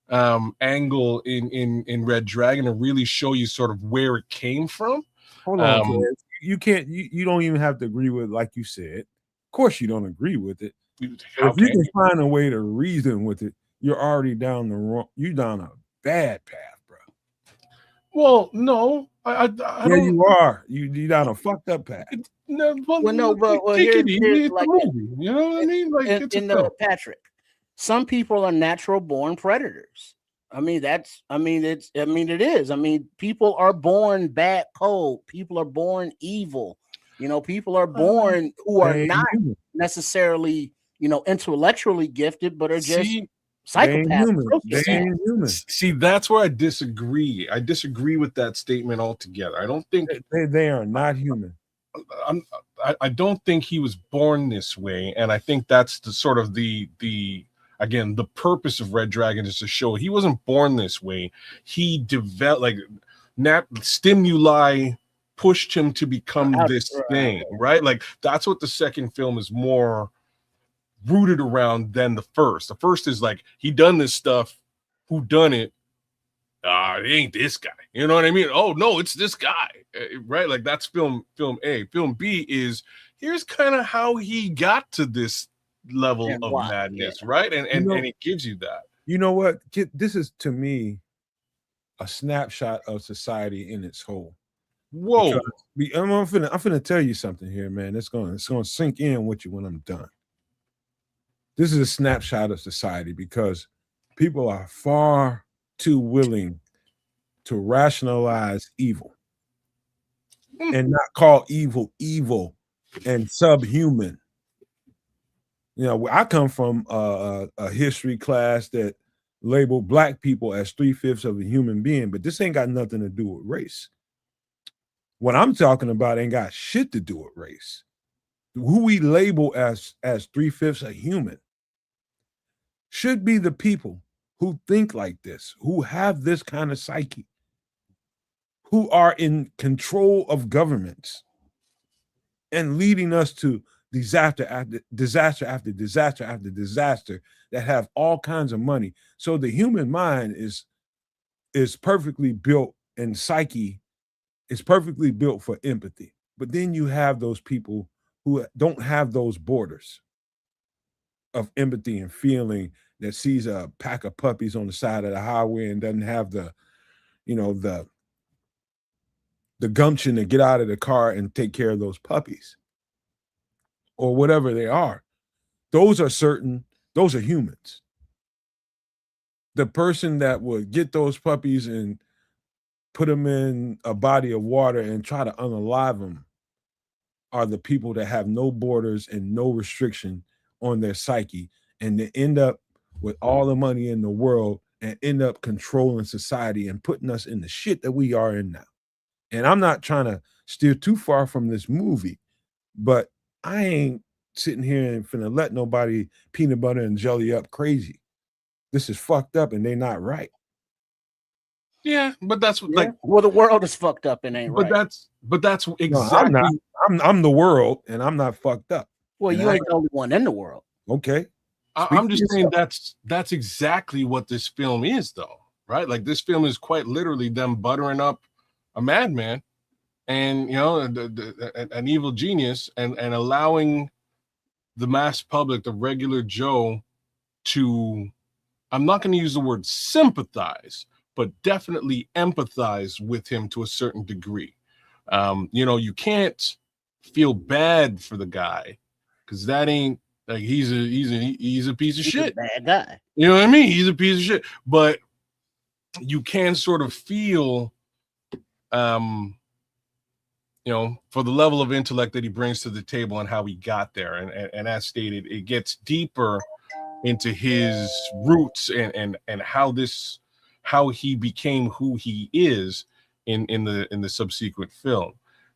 angle in Red Dragon to really show you sort of where it came from. Hold on, you can't. You don't even have to agree with it, like you said. Of course, you don't agree with it. If you can find a way to reason with it, you're already down you're down a bad path, bro. Well, no, I don't. You are. You down a fucked up path. Here's like movie. You know what I mean? Like Patrick. Some people are natural born predators. It is. People are born bad cold. People are born evil. People are born who are not necessarily, intellectually gifted, but are just See, they ain't psychopaths. human. They sociopaths. ain't human. see, that's where I disagree. I disagree with that statement altogether. I don't think They are not human. I don't think he was born this way, and I think that's the sort of the again, the purpose of Red Dragon is to show he wasn't born this way. He developed, like, stimuli pushed him to become this thing, right? Like, that's what the second film is more rooted around than the first. The first is like, he done this stuff, who done it? It ain't this guy. You know what I mean? Oh no, it's this guy, right? Like, that's film A. Film B is, here's kind of how he got to this level And of why, madness, right? And it gives you that. You know what? This is, to me, a snapshot of society in its whole. Whoa. I'm finna tell you something here, man. It's gonna sink in with you when I'm done. This is a snapshot of society because people are far too willing to rationalize evil and not call evil and subhuman. I come from a history class that labeled black people as 3/5 of a human being, but this ain't got nothing to do with race. What I'm talking about ain't got shit to do with race. Who we label as 3/5 a human should be the people who think like this, who have this kind of psyche, who are in control of governments and leading us to disaster after disaster after disaster after disaster that have all kinds of money. So the human mind is perfectly built, and psyche is perfectly built for empathy. But then you have those people who don't have those borders of empathy and feeling, that sees a pack of puppies on the side of the highway and doesn't have the gumption to get out of the car and take care of those puppies or whatever they are. Those are humans. The person that would get those puppies and put them in a body of water and try to unalive them are the people that have no borders and no restriction on their psyche, and they end up with all the money in the world and end up controlling society and putting us in the shit that we are in now. And I'm not trying to steer too far from this movie, but I ain't sitting here and finna let nobody peanut butter and jelly up crazy. This is fucked up and they not right. Yeah, but that's what, like, well, the world is fucked up and ain't right. But that's exactly. No, I'm the world and I'm not fucked up. Well, you ain't the only one in the world. Okay. I'm just saying that's exactly what this film is, though, right? Like, this film is quite literally them buttering up a madman and, an evil genius, and allowing the mass public, the regular Joe, to, I'm not going to use the word sympathize, but definitely empathize with him to a certain degree. You can't feel bad for the guy because that ain't, like, he's a piece of shit. A bad guy. You know what I mean? He's a piece of shit. But you can sort of feel, for the level of intellect that he brings to the table and how he got there. And as stated, it gets deeper into his roots and how he became who he is in the subsequent film.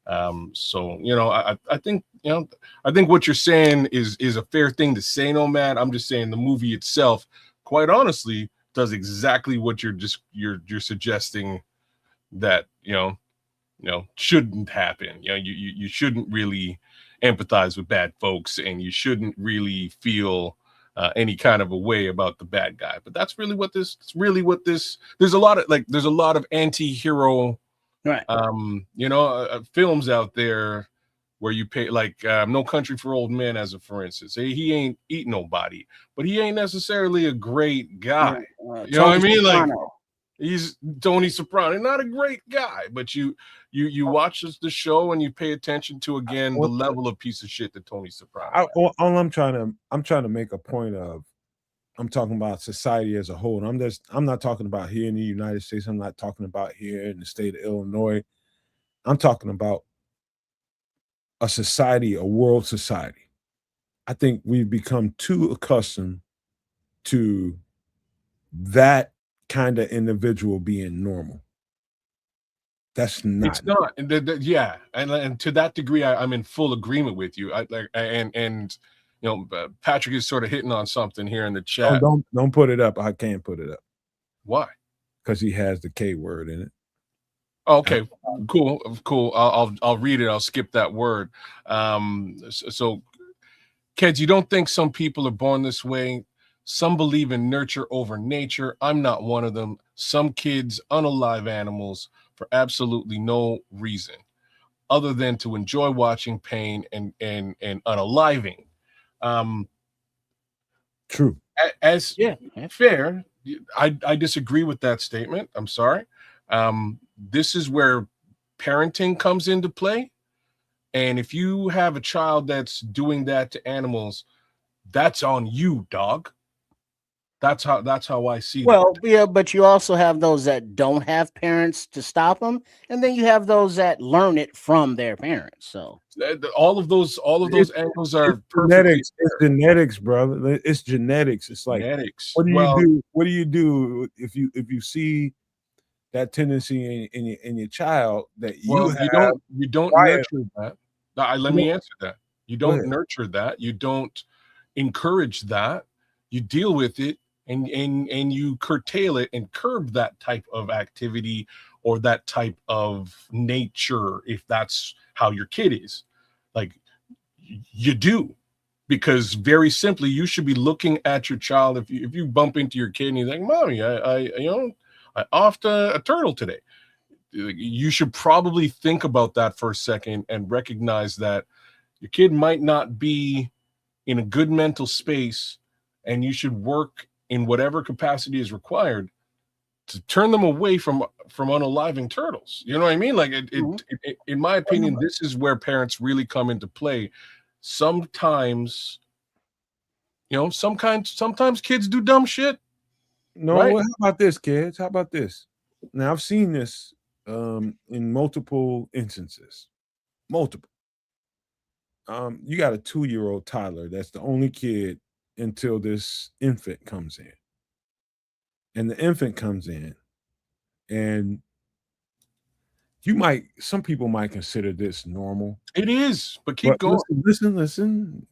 I think what you're saying is a fair thing to say, Nomad. I'm just saying the movie itself, quite honestly, does exactly what you're suggesting that shouldn't happen. You shouldn't really empathize with bad folks, and you shouldn't really feel any kind of a way about the bad guy. But that's really what this. There's a lot of anti-hero, right? Films out there where you pay, like, No Country for Old Men, as a for instance. He ain't eating nobody, but he ain't necessarily a great guy. You know what I mean? Soprano. Like, he's Tony Soprano, not a great guy, but you watch the show and you pay attention to, again, the level of piece of shit that Tony Soprano. I'm trying to make a point of, I'm talking about society as a whole. And I'm not talking about here in the United States. I'm not talking about here in the state of Illinois. I'm talking about a society, a world society. I think we've become too accustomed to that kind of individual being normal. That's not. It's not. Yeah, and to that degree, I'm in full agreement with you. And you know, Patrick is sort of hitting on something here in the chat. Don't put it up. I can't put it up. Why? Because he has the K word in it. Oh, okay, cool. I'll read it. I'll skip that word. So, kids, you don't think some people are born this way? Some believe in nurture over nature. I'm not one of them. Some kids unalive animals for absolutely no reason other than to enjoy watching pain and unaliving. True. As fair, I disagree with that statement. I'm sorry. This is where parenting comes into play. And if you have a child that's doing that to animals, that's on you, dog. That's how I see it. Well, yeah, but you also have those that don't have parents to stop them, and then you have those that learn it from their parents. So all of those angles are genetics. It's genetics, brother. It's genetics. It's like genetics. What do you do? What do you do if you see that tendency in your child that you don't nurture that? Let me answer that. You don't nurture that. You don't encourage that. You deal with it and you curtail it and curb that type of activity or that type of nature if that's how your kid is. Like you do, because very simply you should be looking at your child. If you bump into your kid and he's like, "Mommy, I offed a turtle today," you should probably think about that for a second and recognize that your kid might not be in a good mental space, and you should work in whatever capacity is required to turn them away from unaliving turtles. You know what I mean? Like in my opinion, this is where parents really come into play. Sometimes, sometimes kids do dumb shit. No, right? How about this, kids? How about this? Now I've seen this in multiple instances. Multiple. You got a 2-year-old toddler that's the only kid until this infant comes in. And the infant comes in, and some people might consider this normal. It is, but keep going. Listen.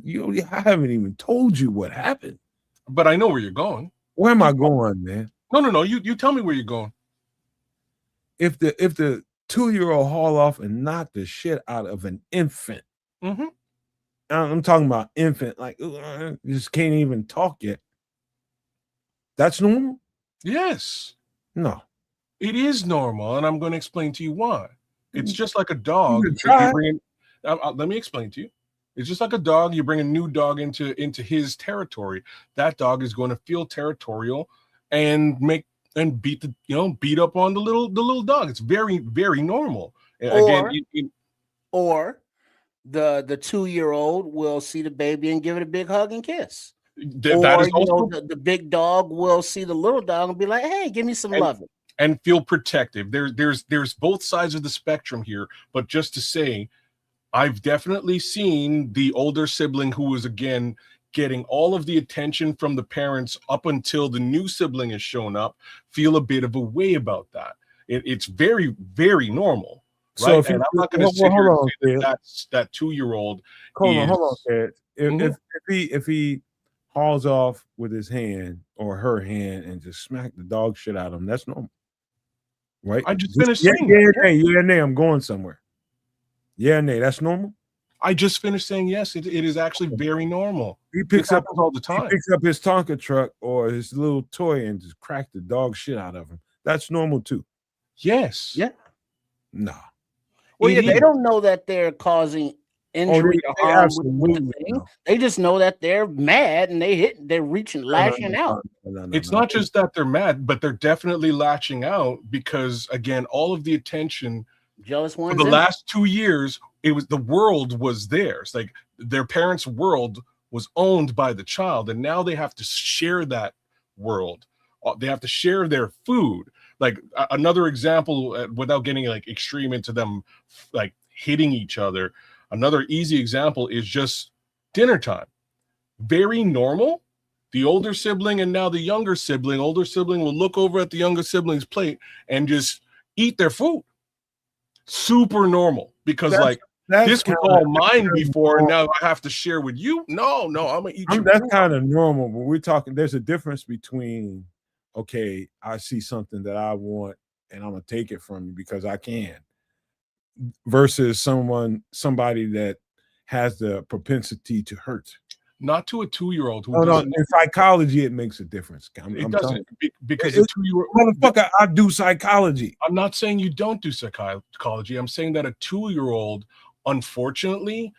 I haven't even told you what happened. But I know where you're going. Where am I going, man? No. You tell me where you're going. If the 2-year-old haul off and knock the shit out of an infant, I'm talking about infant, like just can't even talk yet. That's normal? Yes. No. It is normal, and I'm going to explain to you why. It's just like a dog. Let me explain to you. It's just like a dog. You bring a new dog into his territory. That dog is going to feel territorial and beat up on the little dog. It's very, very normal. Or the 2-year-old will see the baby and give it a big hug and kiss. The big dog will see the little dog and be like, "Hey, give me some love," and feel protective. There's both sides of the spectrum here. But just to say, I've definitely seen the older sibling who was again getting all of the attention from the parents up until the new sibling has shown up feel a bit of a way about that. It's very, very normal. Right? So I'm not going to sit here and say that 2-year-old. Hold on, Ted. If he hauls off with his hand or her hand and just smack the dog shit out of him, that's normal, right? I just finished saying nay. I'm going somewhere. Yeah, nay, that's normal. I just finished saying yes. It is actually very normal. He picks up all the time. He picks up his Tonka truck or his little toy and just crack the dog shit out of him. That's normal too. Yes. Yeah. No. Well, they don't know that they're causing injury or harm with the thing. They just know that they're mad and they're lashing out. It's not just that they're mad, but they're definitely lashing out because, again, all of the attention jealous ones for the last 2 years, the world was theirs. Like their parents' world was owned by the child, and now they have to share that world. They have to share their food. Like another example, without getting like extreme into them like hitting each other, another easy example is just dinner time. very normal. The older sibling and now the younger sibling, older sibling will look over at the younger sibling's plate and just eat their food. Super normal, because this was all mine before, and now I have to share with you. No, I'm gonna eat your That's food. kind of normal, but we're talking, there's a difference between, okay, I see something that I want and I'm gonna take it from you because I can, versus somebody that has the propensity to hurt. Not to a 2-year-old who No, in psychology, it makes a difference. It doesn't, because a a 2-year-old motherfucker, I do psychology. I'm not saying you don't do psychology. I'm saying that a 2-year-old, unfortunately,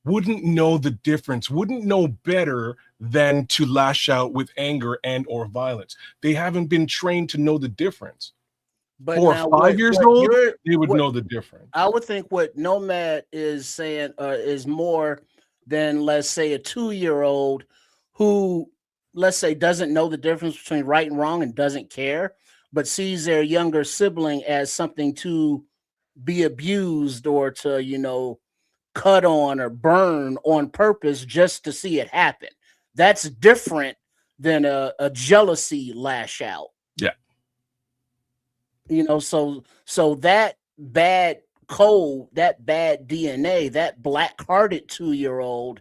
wouldn't know the difference, wouldn't know better than to lash out with anger and or violence. They haven't been trained to know the difference. But 4 or 5 years old, they would know the difference. I would think what Nomad is saying is more than, let's say, a 2-year-old who, let's say, doesn't know the difference between right and wrong and doesn't care, but sees their younger sibling as something to be abused or to, cut on or burn on purpose just to see it happen. That's different than a jealousy lash out. Yeah. So that bad code, that bad DNA, that black-hearted 2-year-old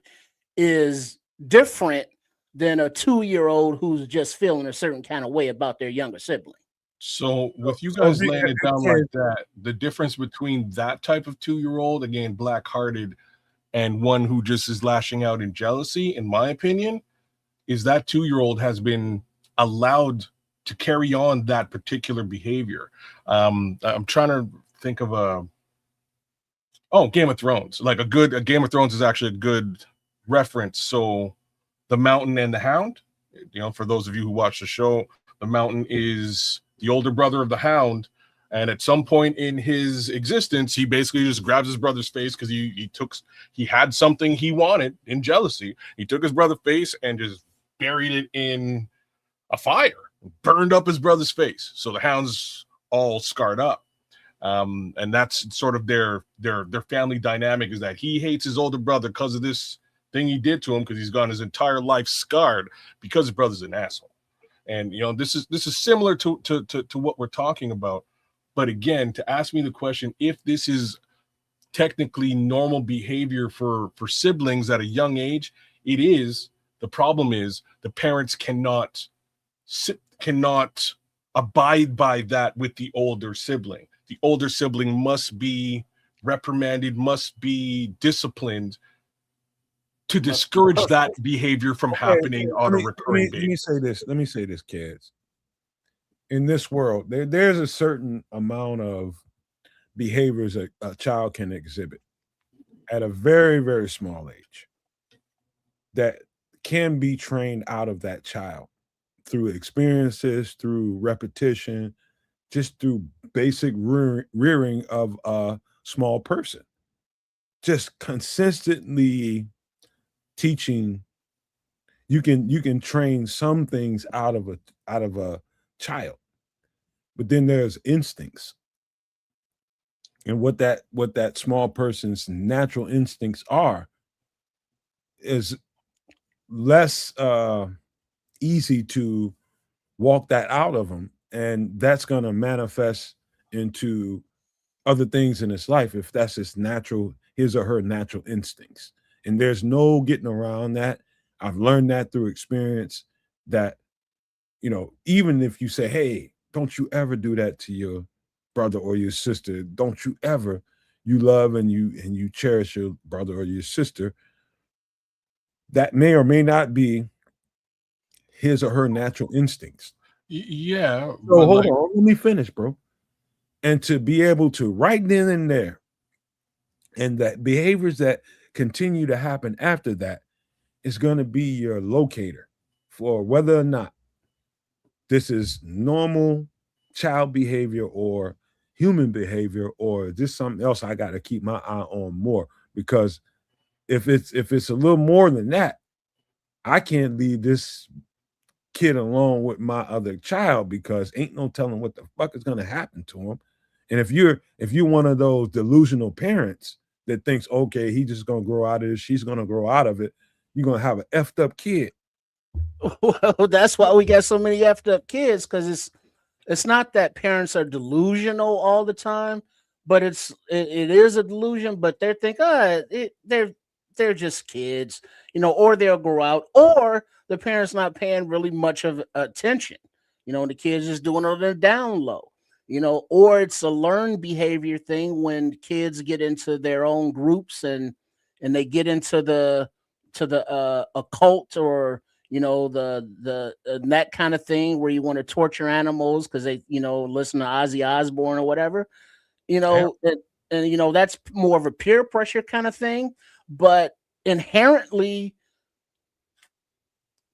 is different than a 2-year-old who's just feeling a certain kind of way about their younger sibling. So with you guys laying it down like that, the difference between that type of 2-year-old, again, black-hearted, and one who just is lashing out in jealousy, in my opinion, is that 2-year-old has been allowed to carry on that particular behavior. I'm trying to think of Game of Thrones. Like a Game of Thrones is actually a good reference. So the Mountain and the Hound, for those of you who watch the show, the Mountain is the older brother of the Hound. And at some point in his existence, he basically just grabs his brother's face because he had something he wanted in jealousy. He took his brother's face and just buried it in a fire, burned up his brother's face. So the Hound's all scarred up. And that's sort of their family dynamic, is that he hates his older brother because of this thing he did to him, because he's gone his entire life scarred because his brother's an asshole. And this is similar to what we're talking about. But again, to ask me the question, if this is technically normal behavior for siblings at a young age, it is. The problem is the parents cannot abide by that with the older sibling. The older sibling must be reprimanded, must be disciplined to discourage that behavior from happening on a recurring basis. Let me say this, kids. In this world, there's a certain amount of behaviors a child can exhibit at a very, very small age that can be trained out of that child through experiences, through repetition, just through basic rearing of a small person. Just consistently teaching, you can train some things out of a child, but then there's instincts, and what that small person's natural instincts are is less easy to walk that out of them, and that's going to manifest into other things in his life if that's his or her natural instincts. And there's no getting around that. I've learned that through experience, that even if you say, hey, don't you ever do that to your brother or your sister, don't you ever, you love and you cherish your brother or your sister, that may or may not be his or her natural instincts. Yeah. So hold on, let me finish, bro. And to be able to right then and there, and that behaviors that continue to happen after that is going to be your locator for whether or not this is normal child behavior or human behavior, or is this something else I got to keep my eye on more? Because if it's a little more than that, I can't leave this kid alone with my other child, because ain't no telling what the fuck is going to happen to him. And if you're one of those delusional parents that thinks, okay, he's just going to grow out of this, she's going to grow out of it, you're gonna have an effed up kid. Well, that's why we got so many effed up kids, because it's not that parents are delusional all the time, but it is a delusion. But they're thinking, they're just kids, or they'll grow out, or the parents not paying really much of attention, and the kids just doing it on the down low, or it's a learned behavior thing when kids get into their own groups and they get into the occult, or that kind of thing where you want to torture animals because they listen to Ozzy Osbourne or whatever, Yeah. and that's more of a peer pressure kind of thing. But inherently,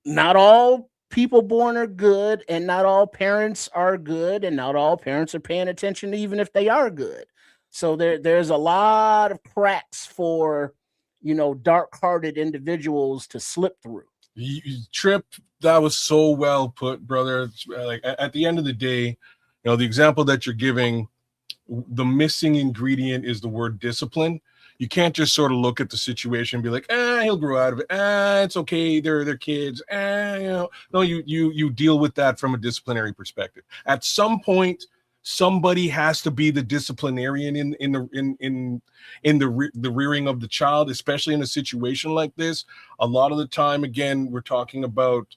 not all people born are good, and not all parents are good, and not all parents are paying attention even if they are good. So there's a lot of cracks for dark-hearted individuals to slip through. Trip, that was so well put, brother. Like at the end of the day, the example that you're giving, the missing ingredient is the word discipline. You can't just sort of look at the situation and be like, he'll grow out of it. It's okay. They're kids. No, you deal with that from a disciplinary perspective. At some point, somebody has to be the disciplinarian in the rearing of the child, especially in a situation like this. A lot of the time, again, we're talking about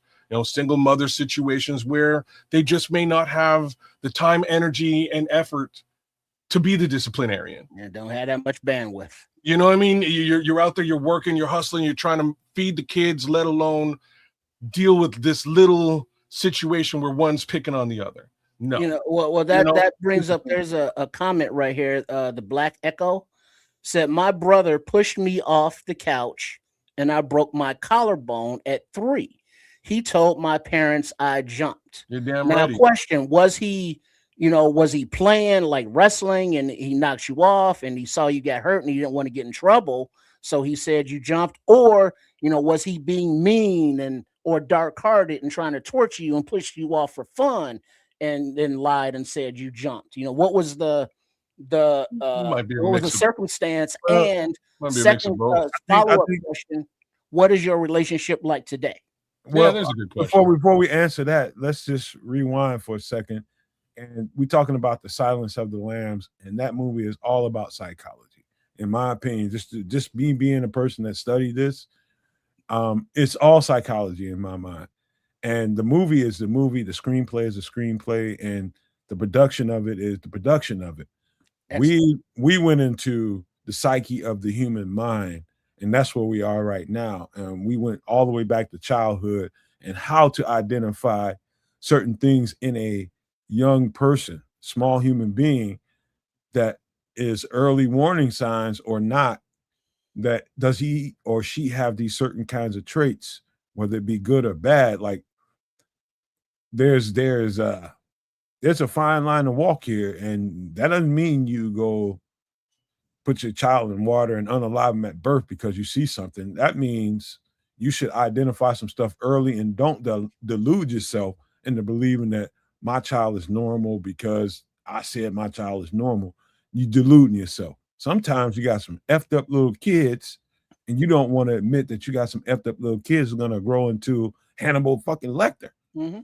single mother situations where they just may not have the time, energy, and effort to be the disciplinarian. And don't have that much bandwidth. You know what I mean? You're out there, you're working, you're hustling, you're trying to feed the kids, let alone deal with this little situation where one's picking on the other. No. That brings up, there's a comment right here. The Black Echo said, my brother pushed me off the couch and I broke my collarbone at 3. He told my parents I jumped. You're damn now, right. Question, was he playing like wrestling and he knocked you off and he saw you got hurt and he didn't want to get in trouble, so he said you jumped? Or, was he being mean or dark-hearted and trying to torture you and push you off for fun and then lied and said you jumped? What was the circumstance? And second follow-up question, what is your relationship like today? Well, there's a good question. Before we answer that, let's just rewind for a second. And we're talking about The Silence of the Lambs, and that movie is all about psychology, in my opinion. Just me being a person that studied this, it's all psychology in my mind. And the movie is the movie, the screenplay is the screenplay, and the production of it is the production of it. Excellent. We went into the psyche of the human mind, and that's where we are right now. We went all the way back to childhood and how to identify certain things in a young person, small human being, that is early warning signs or not. That does he or she have these certain kinds of traits, whether it be good or bad? Like there's a fine line to walk here, and that doesn't mean you go put your child in water and unalive them at birth because you see something. That means you should identify some stuff early and don't delude yourself into believing that my child is normal because I said my child is normal. You deluding yourself. Sometimes you got some effed up little kids and you don't want to admit that you got some effed up little kids who are going to grow into Hannibal fucking Lecter. Mm-hmm.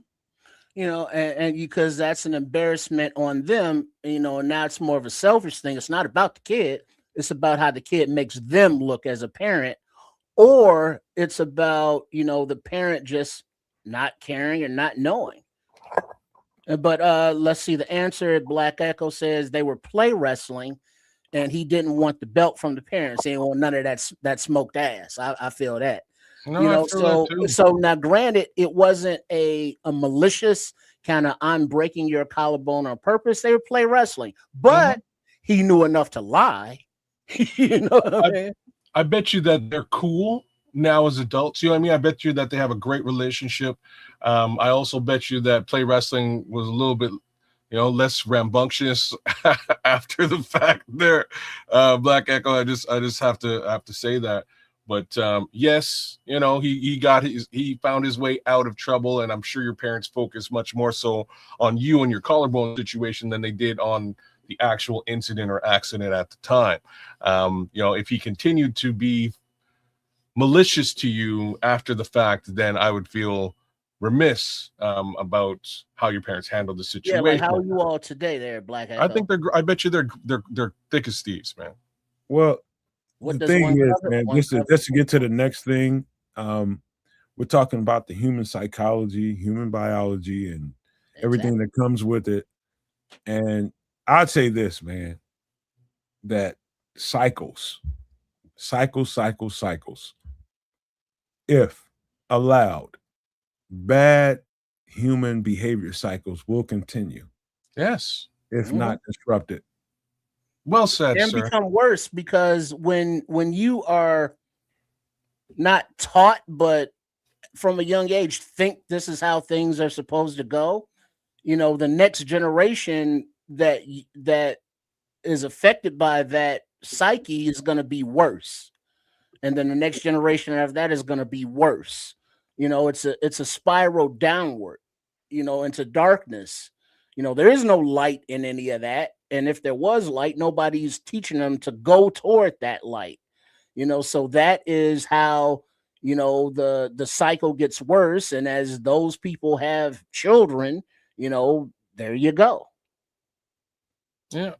And because that's an embarrassment on them, and now it's more of a selfish thing. It's not about the kid. It's about how the kid makes them look as a parent, or it's about, the parent just not caring or not knowing. But let's see the answer. Black Echo says they were play wrestling and he didn't want the belt from the parents. Saying, well, none of that smoked ass. I feel that. No, so now granted, it wasn't a malicious kind of I'm breaking your collarbone on purpose. They were play wrestling, but he knew enough to lie. I bet you that they're cool now as adults. You know what I mean? I bet you that they have a great relationship. I also bet you that play wrestling was a little bit, less rambunctious after the fact there. Black Echo, I just have to say that. But yes, he found his way out of trouble, and I'm sure your parents focused much more so on you and your collarbone situation than they did on the actual incident or accident at the time. If he continued to be malicious to you after the fact, then I would feel remiss about how your parents handled the Yeah, like situation. how are you all today there, Black I Echo? think I bet you they're thick as thieves, man. Well, What the does thing one is, cover? man, One cover. just to get to the next thing, we're talking about the human psychology, human biology, and everything that comes with it. And I'd say this, man, that cycles, if allowed, bad human behavior cycles will continue Yes. if not disrupted. Well said, And sir. become worse because when you are not taught, but from a young age, think this is how things are supposed to go, you know, the next generation that is affected by that psyche is going to be worse, and then the next generation after that is going to be worse. You know, it's a spiral downward, you know, into darkness. You know, there is no light in any of that, and if there was light, nobody's teaching them to go toward that light. You know, so that is how, you know, the cycle gets worse, and as those people have children, you know, there you go. Yeah.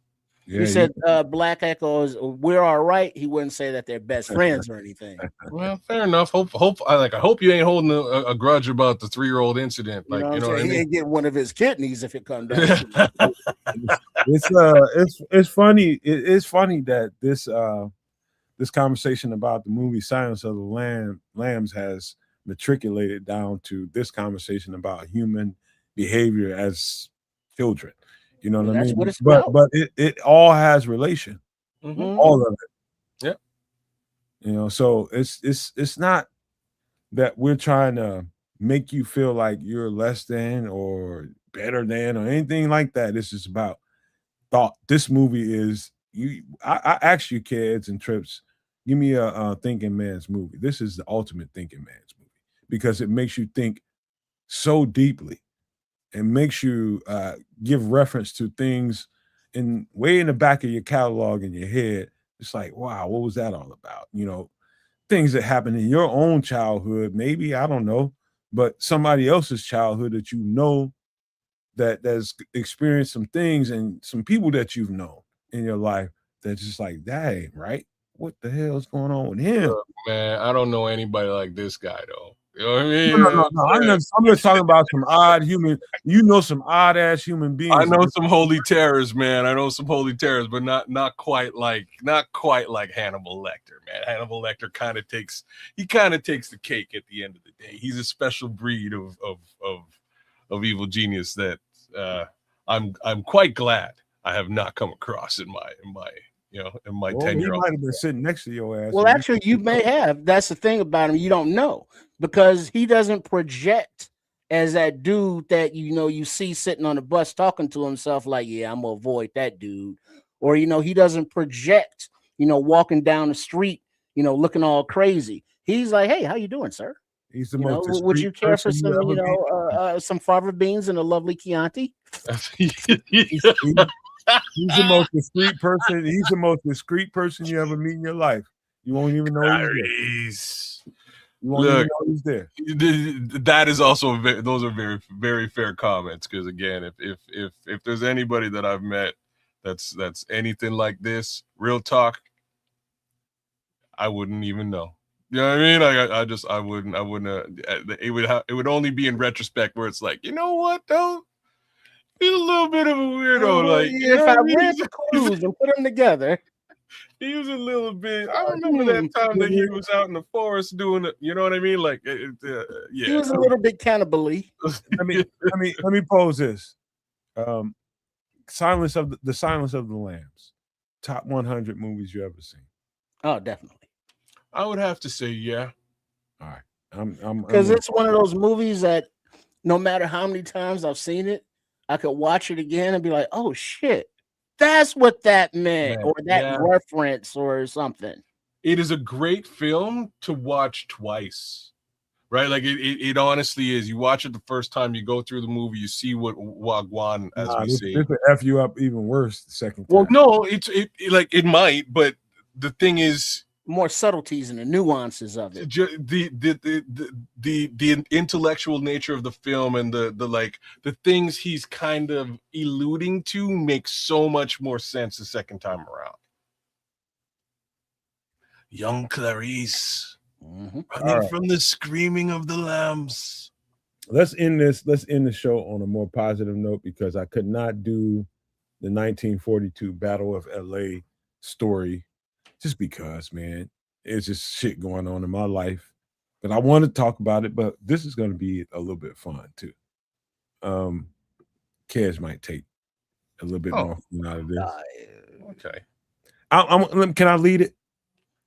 He said Black Echoes, we're all right. He wouldn't say that they're best friends or anything. Well, fair enough. I hope you ain't holding a grudge about the 3-year-old incident. You Like, know what you I'm know saying? what I He mean? ain't getting one of his kidneys if it comes down to it. It's funny. It's funny that this conversation about the movie Silence of the Lambs has matriculated down to this conversation about human behavior as children. You know what I that's mean? what it's about. But it all has relation. All of it. Yeah. You know, so it's not that we're trying to make you feel like you're less than or better than or anything like that. This is about thought. This movie is you. I ask you kids and trips, give me a thinking man's movie. This is the ultimate thinking man's movie because it makes you think so deeply and makes you give reference to things in way in the back of your catalog in your head. It's like, wow, what was that all about? You know, things that happened in your own childhood, maybe, I don't know, but somebody else's childhood that you know that's experienced some things and some people that you've known in your life that's just like, that ain't right. What the hell is going on with him? Look, man, I don't know anybody like this guy though. You know what I mean? No. I'm just talking about some odd human. You know, some odd ass human beings. I know some holy terrors, man. I know some holy terrors, but not quite like Hannibal Lecter, man. Hannibal Lecter kind of takes the cake at the end of the day. He's a special breed of evil genius that I'm quite glad I have not come across in my 10-year-old. He might have been sitting next to your ass. Well, actually, you may have. That's the thing about him. You don't know because he doesn't project as that dude that, you know, you see sitting on the bus talking to himself like, yeah, I'm going to avoid that dude. Or, you know, he doesn't project, you know, walking down the street, you know, looking all crazy. He's like, hey, how you doing, sir? He's the You most know, would you care for person some, you ever meet. some fava beans and a lovely Chianti? He's the most discreet person. He's the most discreet person you ever meet in your life. You won't even know he's there. You won't even know he's there. That is also those are very, very fair comments. Because again, if there's anybody that I've met that's anything like this, real talk, I wouldn't even know. You know what I mean? Like I wouldn't. It would only be in retrospect where it's like, you know what though. He's a little bit of a weirdo. Like, if I read the clues and put them together, he was a little bit. I remember that time that he was out in the forest doing it. You know what I mean? Like, yeah, he was a little bit cannibally. Let me pose this: Silence of the Lambs, top 100 movies you ever seen. Oh, definitely. I would have to say, yeah. All right, because it's one of those movies that no matter how many times I've seen it, I could watch it again and be like, oh shit, that's what that meant, or that reference or something. It is a great film to watch twice, right? Like it honestly is. You watch it the first time, you go through the movie, you see what Wagwan, as we say. This would F you up even worse the second time. Well, no, it might, but the thing is, more subtleties and the nuances of it. The intellectual nature of the film and the like the things he's kind of alluding to makes so much more sense the second time around. Young Clarice running from the screaming of the lambs. Let's end the show on a more positive note, because I could not do the 1942 Battle of LA story just because, man, it's just shit going on in my life. But I want to talk about it, but this is going to be a little bit fun too. Kez might take a little bit more fun out of this. Okay. Can I lead it?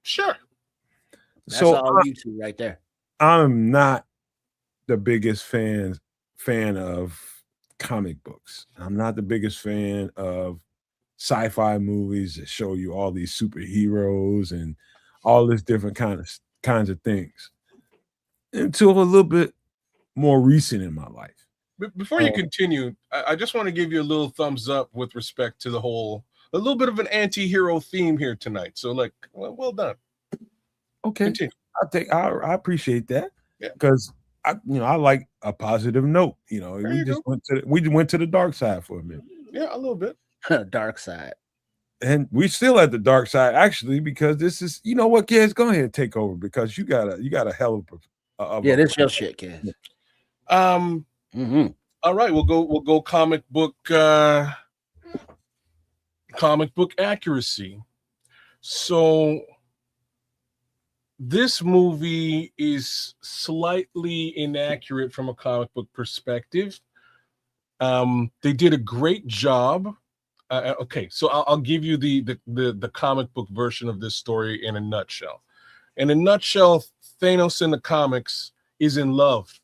Sure. That's all you two right there. I'm not the biggest fan of comic books. I'm not the biggest fan of sci-fi movies that show you all these superheroes and all this different kinds of things, until a little bit more recent in my life. Before you continue, I just want to give you a little thumbs up with respect to a little bit of an anti-hero theme here tonight. So, like, well done. Okay, continue. I appreciate that, because I like a positive note. We went to the dark side for a minute. Yeah, a little bit. Dark side. And we still at the dark side, actually, because this is, you know what, kids, go ahead and take over, because you got a hell of this your shit, kids. All right, we'll go comic book accuracy. So this movie is slightly inaccurate from a comic book perspective. They did a great job. Okay, so I'll give you the comic book version of this story in a nutshell. In a nutshell, Thanos in the comics is in love,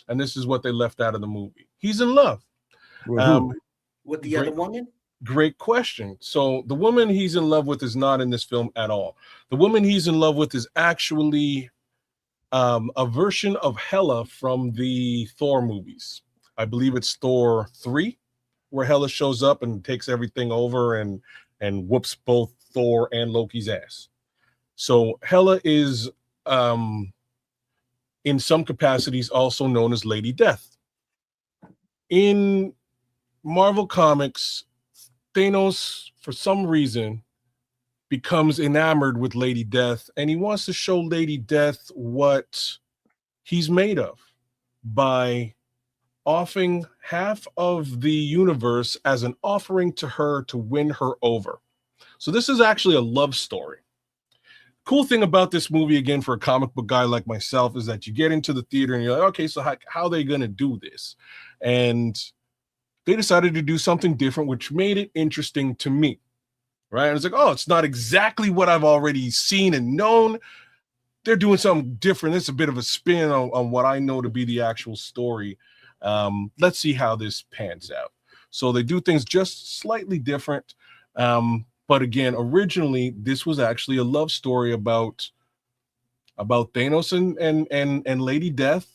and this is what they left out of the movie. He's in love. With the other woman? Great question. So the woman he's in love with is not in this film at all. The woman he's in love with is actually a version of Hela from the Thor movies. I believe it's Thor 3, where Hela shows up and takes everything over and whoops both Thor and Loki's ass. So Hela is, in some capacities, also known as Lady Death. In Marvel Comics, Thanos, for some reason, becomes enamored with Lady Death, and he wants to show Lady Death what he's made of by offering half of the universe as an offering to her to win her over. So this is actually a love story. Cool thing about this movie, again, for a comic book guy like myself, is that you get into the theater and you're like, okay, so how are they going to do this? And they decided to do something different, which made it interesting to me, right? And it's like, oh, it's not exactly what I've already seen and known. They're doing something different. It's a bit of a spin on what I know to be the actual story. Let's see how this pans out. So they do things just slightly different. But again, originally, this was actually a love story about Thanos and Lady Death.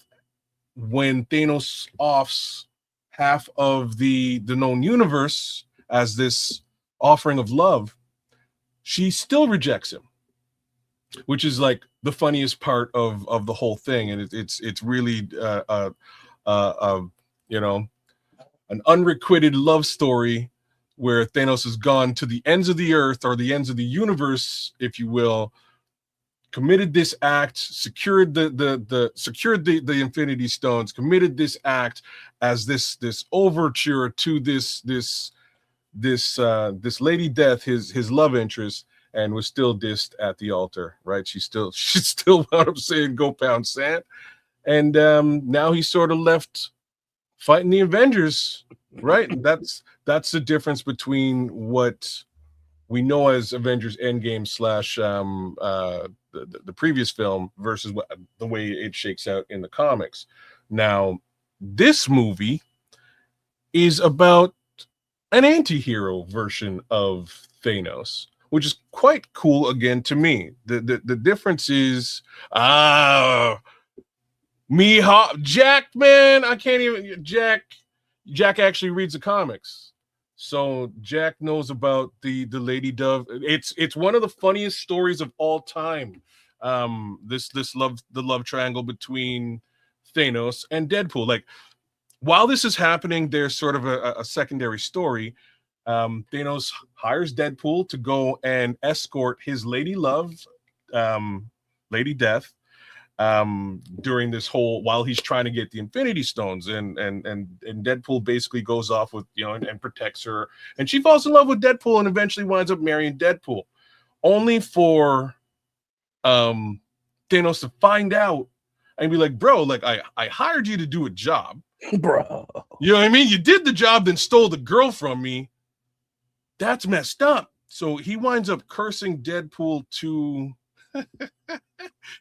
When Thanos offs half of the known universe as this offering of love, she still rejects him, which is like the funniest part of the whole thing. And it's really an unrequited love story where Thanos has gone to the ends of the earth, or the ends of the universe, if you will, committed this act, secured the Infinity Stones, committed this act as this overture to this Lady Death, his love interest, and was still dissed at the altar, right? She still wound up saying, "Go pound sand," and now he's sort of left fighting the Avengers, right? And that's the difference between what we know as Avengers Endgame / the previous film versus the way it shakes out in the comics. Now, this movie is about an anti-hero version of Thanos, which is quite cool again to me. The difference is Jack, man, I can't even Jack actually reads the comics. So Jack knows about the Lady Dove. It's one of the funniest stories of all time. This love triangle between Thanos and Deadpool. Like, while this is happening, there's sort of a secondary story. Thanos hires Deadpool to go and escort his lady love, Lady Death, during this whole, while he's trying to get the Infinity Stones, and Deadpool basically goes off with, and protects her, and she falls in love with Deadpool and eventually winds up marrying Deadpool, only for Thanos to find out and be like, bro, like I hired you to do a job, bro. You know what I mean? You did the job, then stole the girl from me. That's messed up. So he winds up cursing Deadpool to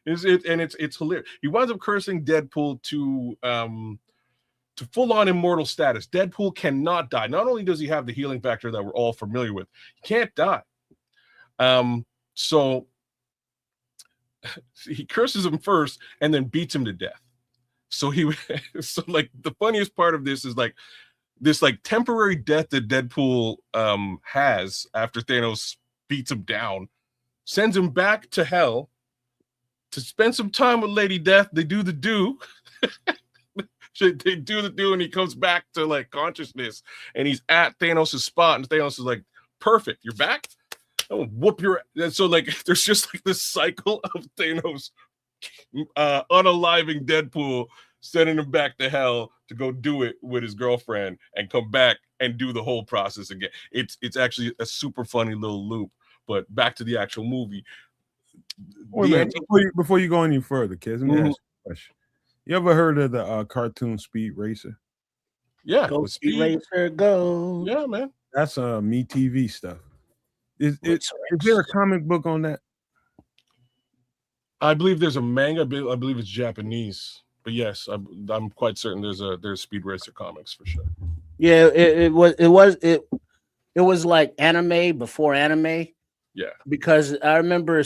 it's hilarious. He winds up cursing Deadpool to full-on immortal status. Deadpool cannot die. Not only does he have the healing factor that we're all familiar with, he can't die. So he curses him first and then beats him to death. So like the funniest part of this is like this like temporary death that Deadpool has after Thanos beats him down, sends him back to hell to spend some time with Lady Death. They do the do. They do the do, and he comes back to like consciousness, and he's at Thanos' spot, and Thanos is like, perfect, you're back? Oh, whoop your. And so like there's just like this cycle of Thanos unaliving Deadpool, sending him back to hell to go do it with his girlfriend and come back and do the whole process again. It's actually a super funny little loop. But back to the actual movie. Wait a minute, before you go any further, kids, let me ask you a question. You ever heard of the cartoon Speed Racer? Yeah, go Speed Racer, go. Yeah, man. That's Me TV stuff. Is there a comic book on that? I believe there's a manga. I believe it's Japanese. But yes, I'm quite certain there's Speed Racer comics for sure. Yeah, it was like anime before anime. Yeah, because I remember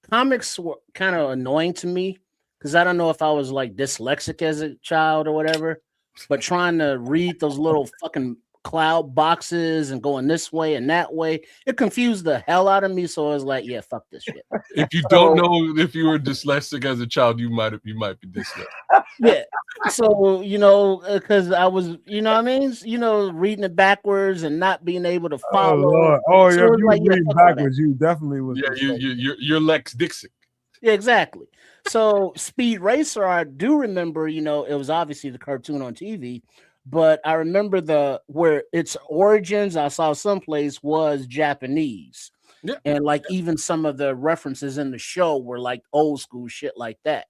comics were kind of annoying to me because I don't know if I was like dyslexic as a child or whatever, but trying to read those little fucking cloud boxes and going this way and that way, it confused the hell out of me. So I was like, yeah, fuck this shit. If you don't know if you were dyslexic as a child, you might be dyslexic. Yeah. So, because I was, what I mean? Reading it backwards and not being able to follow. Oh, yeah, so you like, read backwards. You definitely was. Yeah, you're Lex Dixon. Yeah, exactly. So Speed Racer, I do remember, it was obviously the cartoon on TV, but I remember where its origins I saw someplace was Japanese. Yeah. And like even some of the references in the show were like old school shit like that.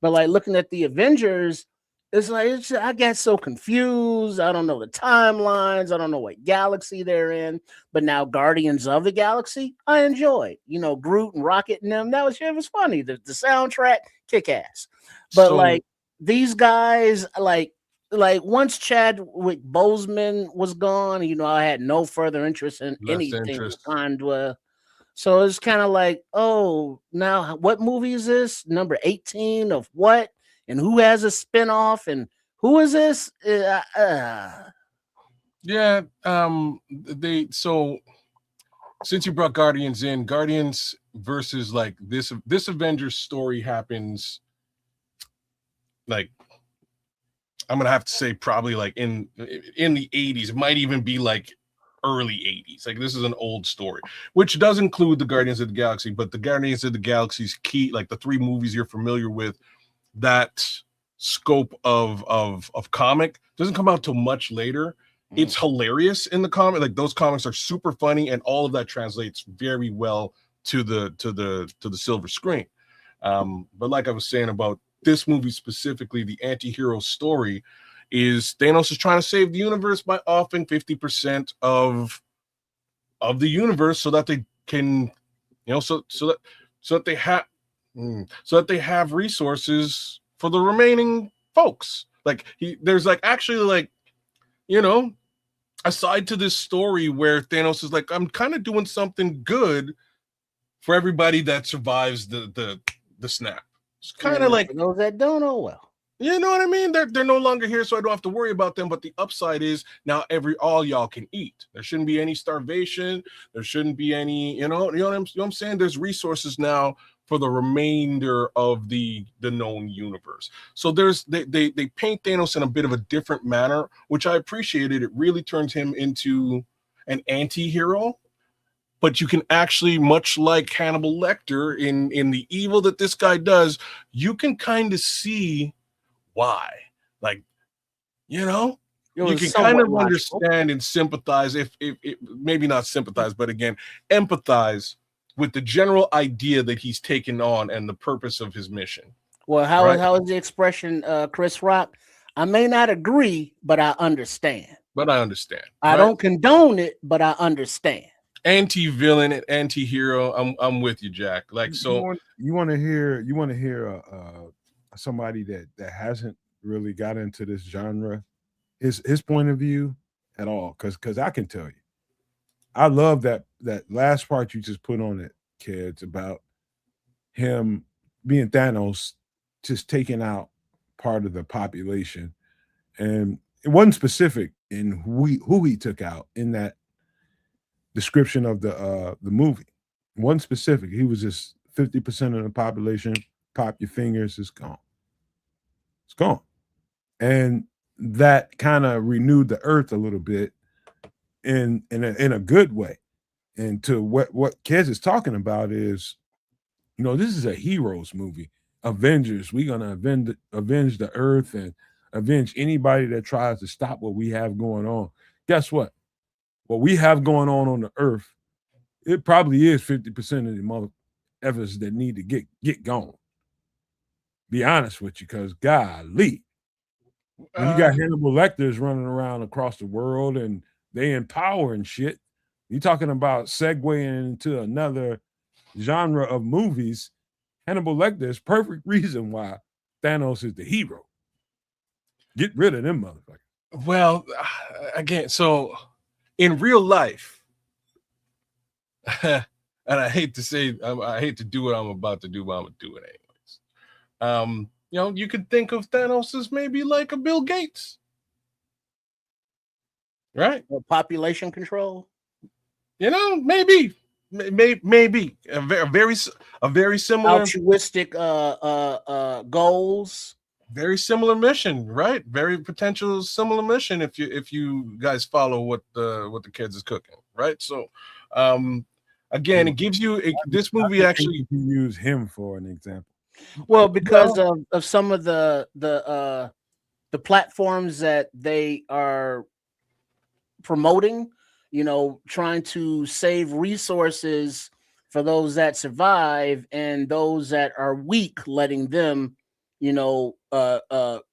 But like looking at the Avengers, it's like I got so confused. I don't know the timelines. I don't know what galaxy they're in. But now Guardians of the Galaxy, I enjoyed. Groot and Rocket and them. It was funny. The soundtrack, kick ass. But like these guys, like once Chadwick Boseman was gone, I had no further interest in anything. So it's kind of like, oh, now what movie is this? Number 18 of what? And who has a spinoff? And who is this? Yeah. So since you brought Guardians in, Guardians versus like this Avengers story happens like, I'm gonna have to say probably like in the 80s. It might even be like early 80s. Like this is an old story, which does include the Guardians of the Galaxy, but the Guardians of the Galaxy's key, like the three movies you're familiar with, that scope of comic doesn't come out till much later. It's hilarious in the comic. Like those comics are super funny, and all of that translates very well to the silver screen. But like I was saying about this movie specifically, the anti-hero story is Thanos is trying to save the universe by offing 50% of the universe so that they can, so that they have resources for the remaining folks. Like there's like actually like, aside to this story where Thanos is like, I'm kind of doing something good for everybody that survives the snap. It's kind of like those that don't know well. You know what I mean? They're no longer here, so I don't have to worry about them. But the upside is now all y'all can eat. There shouldn't be any starvation. There shouldn't be any, you know what I'm saying? There's resources now for the remainder of the known universe. So they paint Thanos in a bit of a different manner, which I appreciated. It really turns him into an anti-hero. But you can actually, much like Hannibal Lecter in the evil that this guy does, you can kind of see why. Like, you know, you can kind of understand and sympathize, if maybe not sympathize, but again, empathize with the general idea that he's taken on and the purpose of his mission. Well, how is the expression, Chris Rock? I may not agree, but I understand. I don't condone it, but I understand. Anti-villain and anti-hero. I'm with you, Jack. Like, so you want to hear somebody that hasn't really got into this genre, his point of view at all, because I can tell you, I love that last part you just put on it, kids, about him being Thanos, just taking out part of the population, and it wasn't specific in who he took out in that description of the movie. One specific, he was just 50% of the population. Pop your fingers, it's gone. It's gone. And that kind of renewed the earth a little bit in a good way. And to what Kez is talking about is, you know, this is a heroes movie. Avengers, we're gonna avenge the earth and avenge anybody that tries to stop what we have going on. Guess what? What we have going on the earth, it probably is 50% of the mother efforts that need to get gone. Be honest with you, because golly, when you got Hannibal Lecters running around across the world and they empowering shit, you talking about segueing into another genre of movies. Hannibal Lecter is perfect reason why Thanos is the hero. Get rid of them motherfuckers. Well, again, so in real life, and I hate to say, I hate to do what I'm about to do, but I'm gonna do it anyways. You know, you could think of Thanos as maybe like a Bill Gates, right? Population control. You know, maybe a very similar altruistic goals. Very similar mission, right? Very potential similar mission if you guys follow what the kids is cooking, right? So, again, it gives you this movie actually use him for an example. Well, because of some of the platforms that they are promoting, you know, trying to save resources for those that survive and those that are weak, letting them, you know,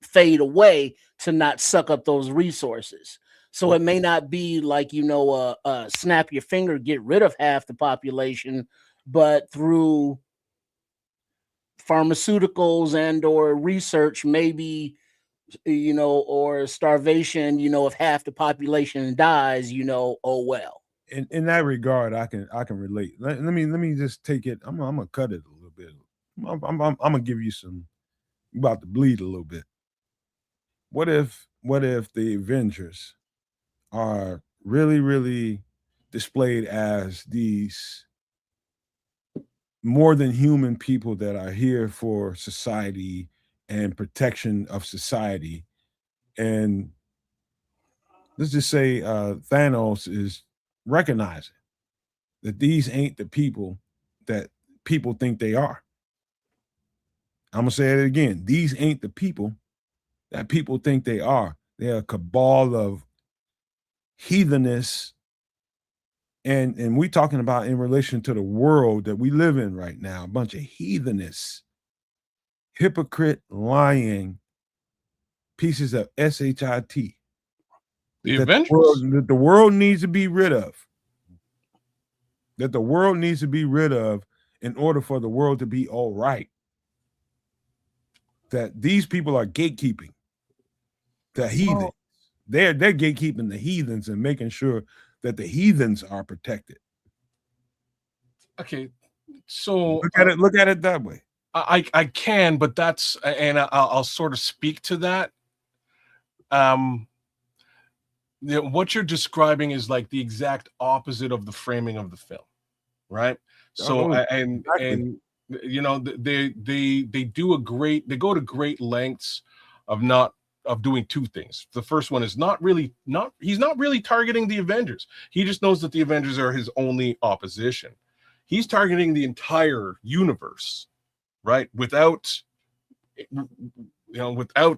fade away to not suck up those resources. So it may not be like, you know, snap your finger, get rid of half the population, but through pharmaceuticals and or research, maybe, you know, or starvation, you know, if half the population dies, you know, oh well. In that regard, I can relate. Let me just take it. I'm gonna cut it a little bit. I'm gonna give you some. You're about to bleed a little bit. What if the Avengers are really displayed as these more than human people that are here for society and protection of society, and let's just say Thanos is recognizing that these ain't the people that people think they are. I'm gonna say it again. These ain't the people that people think they are. They're a cabal of heathenists, and we talking about in relation to the world that we live in right now. A bunch of heathenists, hypocrite, lying pieces of shit. The Avengers that the world needs to be rid of. That the world needs to be rid of in order for the world to be all right. That these people are gatekeeping the heathen. They're gatekeeping the heathens and making sure that the heathens are protected. Okay, so look at it that way. I can, but that's, and I'll sort of speak to that. What you're describing is like the exact opposite of the framing of the film, right? So Oh, and exactly. you know, they go to great lengths of doing two things. The first one is he's not really targeting the Avengers. He just knows that the Avengers are his only opposition. He's targeting the entire universe, right? Without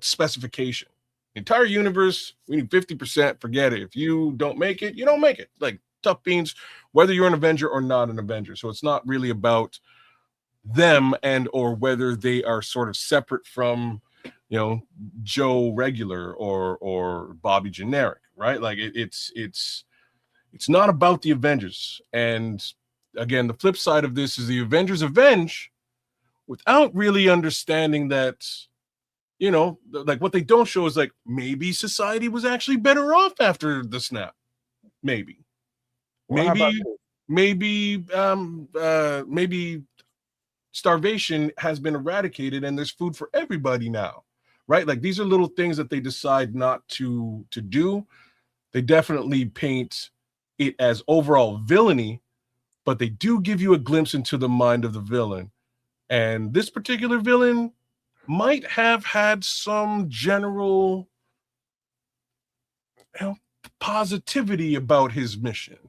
specification. The entire universe, we need 50%. Forget it. If you don't make it, you don't make it. Like tough beans, whether you're an Avenger or not an Avenger. So it's not really about them and or whether they are sort of separate from, Joe regular or Bobby generic, right? Like it's not about the Avengers. And again, the flip side of this is the Avengers avenge without really understanding that, like what they don't show is like maybe society was actually better off after the snap. Maybe starvation has been eradicated and there's food for everybody now, right? Like these are little things that they decide not to do. They definitely paint it as overall villainy, but they do give you a glimpse into the mind of the villain. And this particular villain might have had some general positivity about his mission.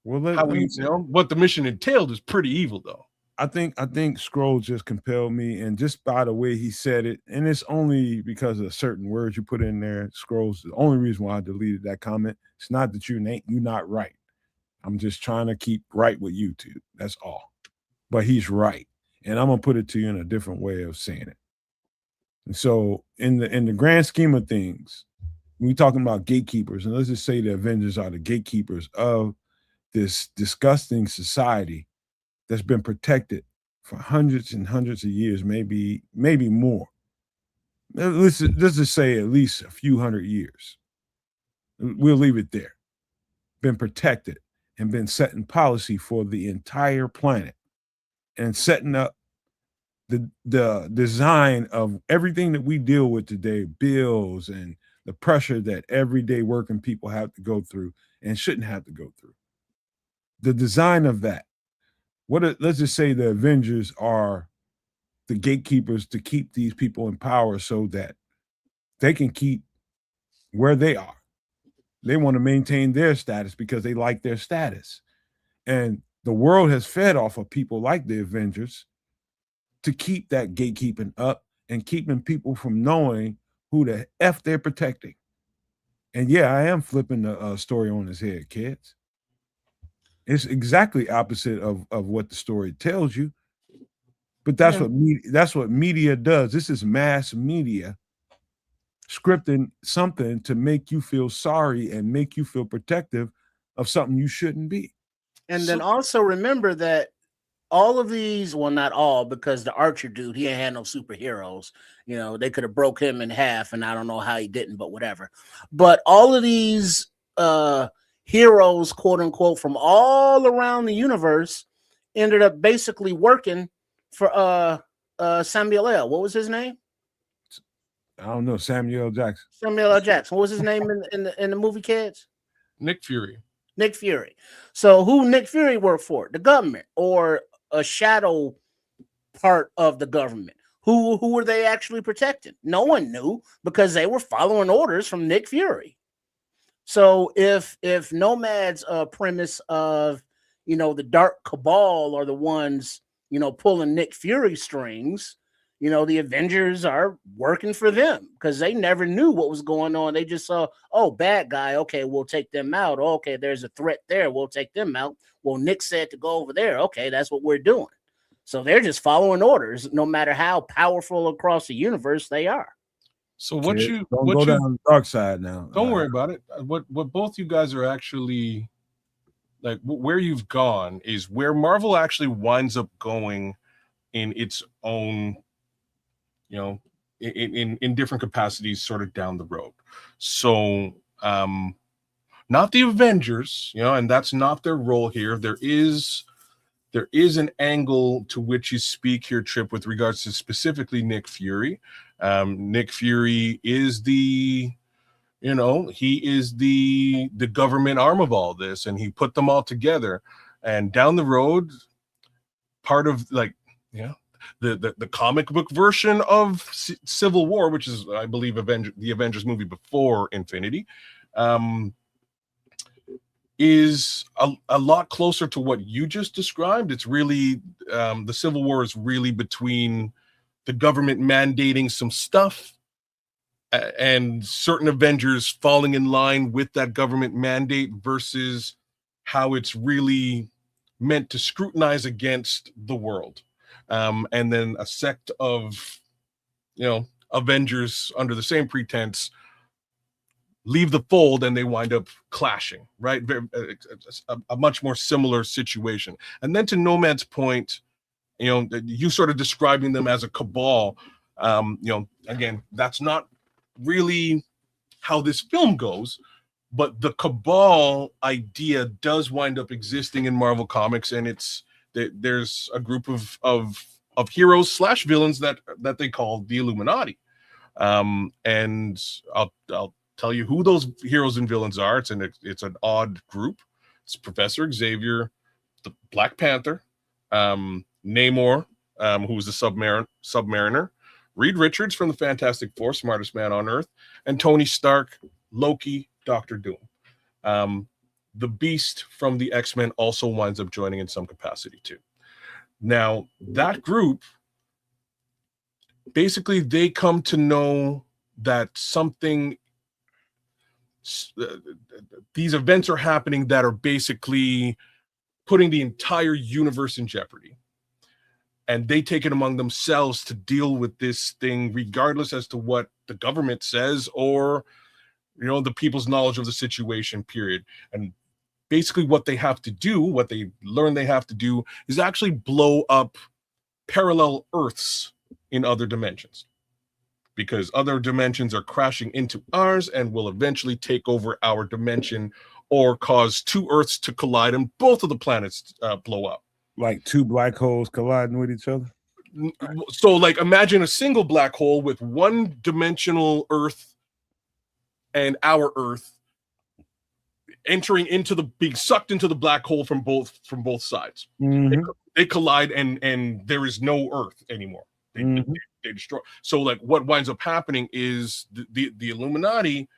Well, what the mission entailed is pretty evil, though. I think Scroll just compelled me, and just by the way he said it, and it's only because of certain words you put in there. Scroll's the only reason why I deleted that comment. It's not that you're not right. I'm just trying to keep right with YouTube. That's all. But he's right, and I'm gonna put it to you in a different way of saying it. And so, in the grand scheme of things, we're talking about gatekeepers, and let's just say the Avengers are the gatekeepers of this disgusting society that's been protected for hundreds and hundreds of years, maybe more. Let's just say at least a few hundred years. We'll leave it there. Been protected and been setting policy for the entire planet and setting up the design of everything that we deal with today, bills and the pressure that everyday working people have to go through and shouldn't have to go through. The design of that. Let's just say the Avengers are the gatekeepers to keep these people in power so that they can keep where they are. They want to maintain their status because they like their status. And the world has fed off of people like the Avengers to keep that gatekeeping up and keeping people from knowing who the F they're protecting. And yeah, I am flipping the story on his head, kids. It's exactly opposite of what the story tells you. But that's what media does. This is mass media scripting something to make you feel sorry and make you feel protective of something you shouldn't be. And then also remember that all of these, well, not all, because the Archer dude, he ain't had no superheroes. They could have broke him in half, and I don't know how he didn't, but whatever. But all of these heroes, quote unquote, from all around the universe ended up basically working for Samuel L. What was his name? I don't know. Samuel L. Jackson. Samuel L. Jackson. What was his name in the movie, kids? Nick Fury. Nick Fury. So who Nick Fury worked for? The government or a shadow part of the government? Who were they actually protecting? No one knew because they were following orders from Nick Fury. So if Nomad's premise of the Dark Cabal are the ones pulling Nick Fury strings, the Avengers are working for them because they never knew what was going on. They just saw, oh, bad guy. Okay, we'll take them out. Oh, okay, there's a threat there. We'll take them out. Well, Nick said to go over there. Okay, that's what we're doing. So they're just following orders, no matter how powerful across the universe they are. So Don't go down the dark side now. Don't worry about it. What both you guys are actually like, where you've gone is where Marvel actually winds up going in its own, in different capacities, sort of down the road. So, not the Avengers, and that's not their role here. There is there is an angle to which you speak here, Trip, with regards to specifically Nick Fury. Nick Fury is the government arm of all this, and he put them all together. And down the road, part of the comic book version of Civil War, which is, I believe, the Avengers movie before Infinity, is a lot closer to what you just described. It's really the Civil War is really between the government mandating some stuff and certain Avengers falling in line with that government mandate versus how it's really meant to scrutinize against the world. And then a sect of, Avengers under the same pretense leave the fold and they wind up clashing, right? A much more similar situation. And then to Nomad's point, you sort of describing them as a cabal, again, that's not really how this film goes, but the cabal idea does wind up existing in Marvel Comics, and there's a group of heroes / villains that they call the Illuminati, and I'll tell you who those heroes and villains are. It's an odd group. It's Professor Xavier, the Black Panther, Namor, who's the Submariner, Reed Richards from the Fantastic Four, smartest man on Earth, and Tony Stark, Loki, Doctor Doom. The Beast from the X-Men also winds up joining in some capacity too. Now, that group, basically, they come to know that these events are happening that are basically putting the entire universe in jeopardy. And they take it among themselves to deal with this thing, regardless as to what the government says or, the people's knowledge of the situation, period. And basically what they have to do, what they learn they have to do, is actually blow up parallel Earths in other dimensions. Because other dimensions are crashing into ours and will eventually take over our dimension or cause two Earths to collide and both of the planets blow up. Like two black holes colliding with each other? So, imagine a single black hole with one-dimensional Earth and our Earth being sucked into the black hole from both sides. Mm-hmm. They collide and there is no Earth anymore. They destroy. So what winds up happening is the Illuminati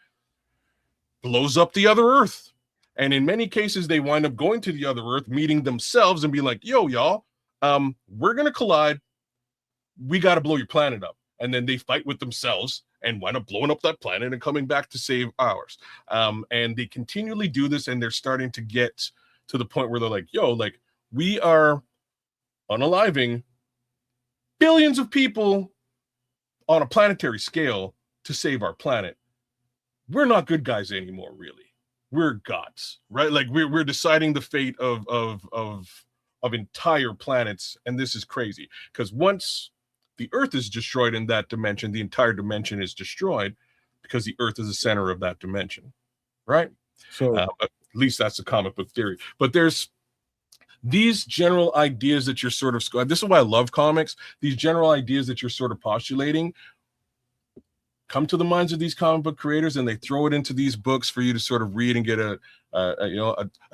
blows up the other Earth. And in many cases, they wind up going to the other Earth, meeting themselves and be like, yo, y'all, we're going to collide. We got to blow your planet up. And then they fight with themselves and wind up blowing up that planet and coming back to save ours. And they continually do this, and they're starting to get to the point where they're like, yo, we are unaliving billions of people on a planetary scale to save our planet. We're not good guys anymore, really. We're gods, right? We're deciding the fate of entire planets, and this is crazy because once the Earth is destroyed in that dimension, the entire dimension is destroyed because the Earth is the center of that dimension, right? So at least that's the comic book theory. But there's these general ideas that you're sort of, this is why I love comics, these general ideas that you're sort of postulating come to the minds of these comic book creators, and they throw it into these books for you to sort of read and get a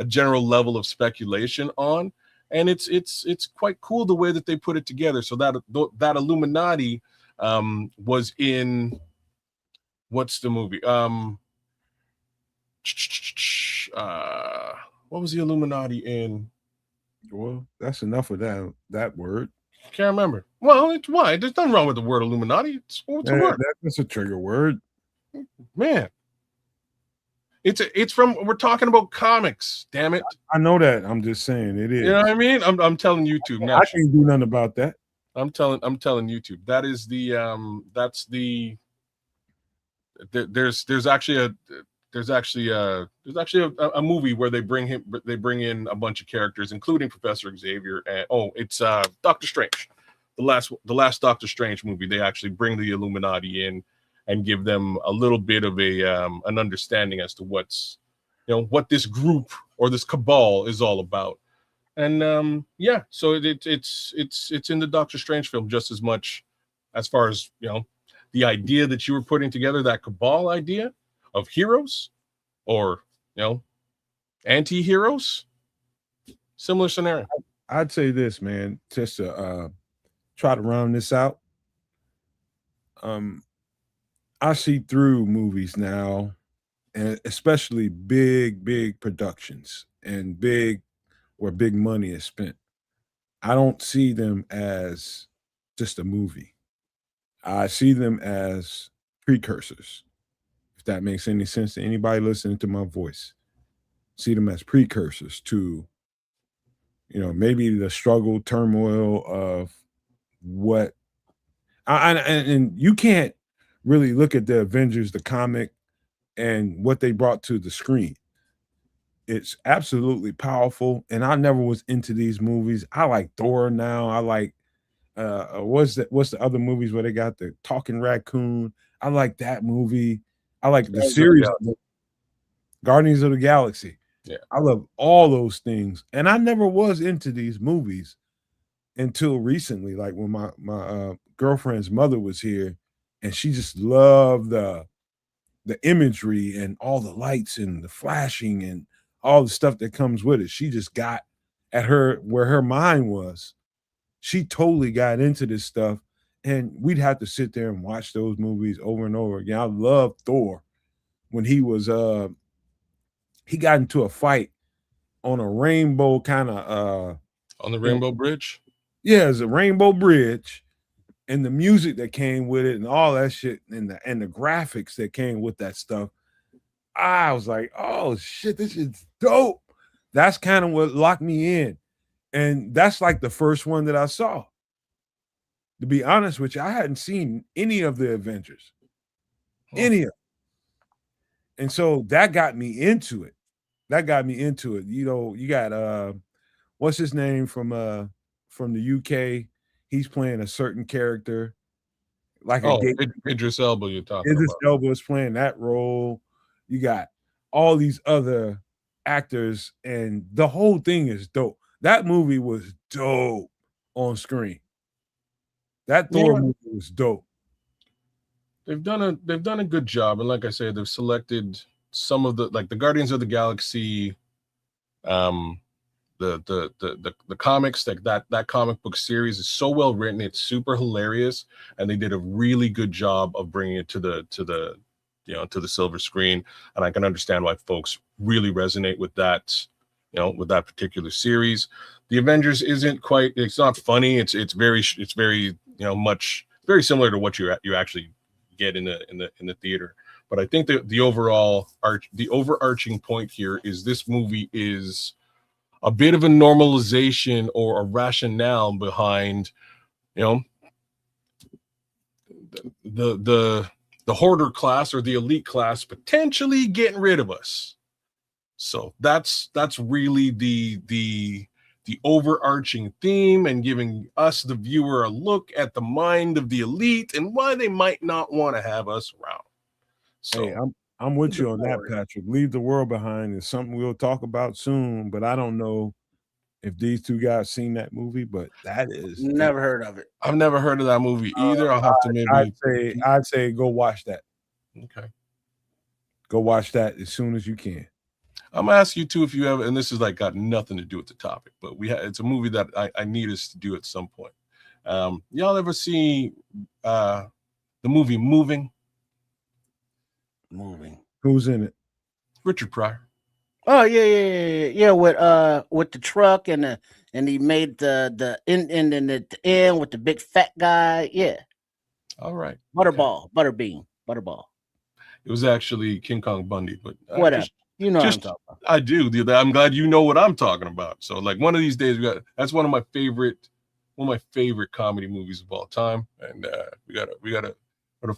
general level of speculation on. And it's quite cool the way that they put it together. So that Illuminati was in, what's the movie? What was the Illuminati in? Well, that's enough of that word. Can't remember. Well, it's why there's nothing wrong with the word Illuminati. It's a word. That's a trigger word, man. It's from, we're talking about comics. Damn it! I know that. I'm just saying it is. You know what I mean? I'm telling YouTube now. I can't do nothing about that. I'm telling YouTube. That is the that's the. There's actually a movie where they bring in a bunch of characters, including Professor Xavier, and it's Doctor Strange, the last Doctor Strange movie. They actually bring the Illuminati in and give them a little bit of an understanding as to what this group or this cabal is all about. And yeah, so it's in the Doctor Strange film just as much, as far as the idea that you were putting together, that cabal idea of heroes or anti-heroes. Similar scenario. I'd say this, man, just to try to round this out. I see through movies now, and especially big productions and where big money is spent. I don't see them as just a movie. I see them as precursors. If that makes any sense to anybody listening to my voice, see them as precursors to, maybe the struggle, turmoil of what. And you can't really look at the Avengers, the comic, and what they brought to the screen. It's absolutely powerful, and I never was into these movies. I like Thor now. I like what's the other movies where they got the talking raccoon? I like that movie. I like the series Guardians of the Galaxy. Yeah. I love all those things, and I never was into these movies until recently. Like when my girlfriend's mother was here, and she just loved the imagery and all the lights and the flashing and all the stuff that comes with it. She just got at where her mind was. She totally got into this stuff, and we'd have to sit there and watch those movies over and over again. I love Thor when he was he got into a fight on a rainbow kind of on the Rainbow Bridge. Yeah, it's a rainbow bridge, and the music that came with it and all that shit, and the graphics that came with that stuff. I was like, oh shit, this is dope. That's kind of what locked me in. And that's like the first one that I saw. To be honest with you, I hadn't seen any of the Avengers. Any of them. And so that got me into it. You got what's his name from the UK? He's playing a certain character. Like Idris Elba, you're talking Idris about. Elba is playing that role. You got all these other actors, and the whole thing is dope. That movie was dope on screen. That Thor movie was dope. They've done a good job, and like I said, they've selected some of the Guardians of the Galaxy, the comics, that comic book series is so well written, it's super hilarious, and they did a really good job of bringing it to the silver screen. And I can understand why folks really resonate with that, with that particular series. The Avengers it's not funny. It's very much very similar to what you actually get in the theater. But I think the overarching point here is this movie is a bit of a normalization or a rationale behind, the hoarder class or the elite class potentially getting rid of us. So that's really the overarching theme, and giving us, the viewer, a look at the mind of the elite and why they might not want to have us around. So hey, I'm with you on that, Patrick. Leave the World Behind is something we'll talk about soon, but I don't know if these two guys seen that movie, but that is never heard of it. I've never heard of that movie either. I'll have to maybe I'd say go watch that. Okay. Go watch that as soon as you can. I'm gonna ask you too if you have, and this is got nothing to do with the topic, but it's a movie that I need us to do at some point. Y'all ever see the movie Moving? Who's in it? Richard Pryor. Oh yeah. With the truck and he made the end at the end with the big fat guy. Yeah. All right. Butterball. It was actually King Kong Bundy, but whatever. What I'm talking about. I do. I'm glad you know what I'm talking about. So one of these days that's one of my favorite comedy movies of all time, and we gotta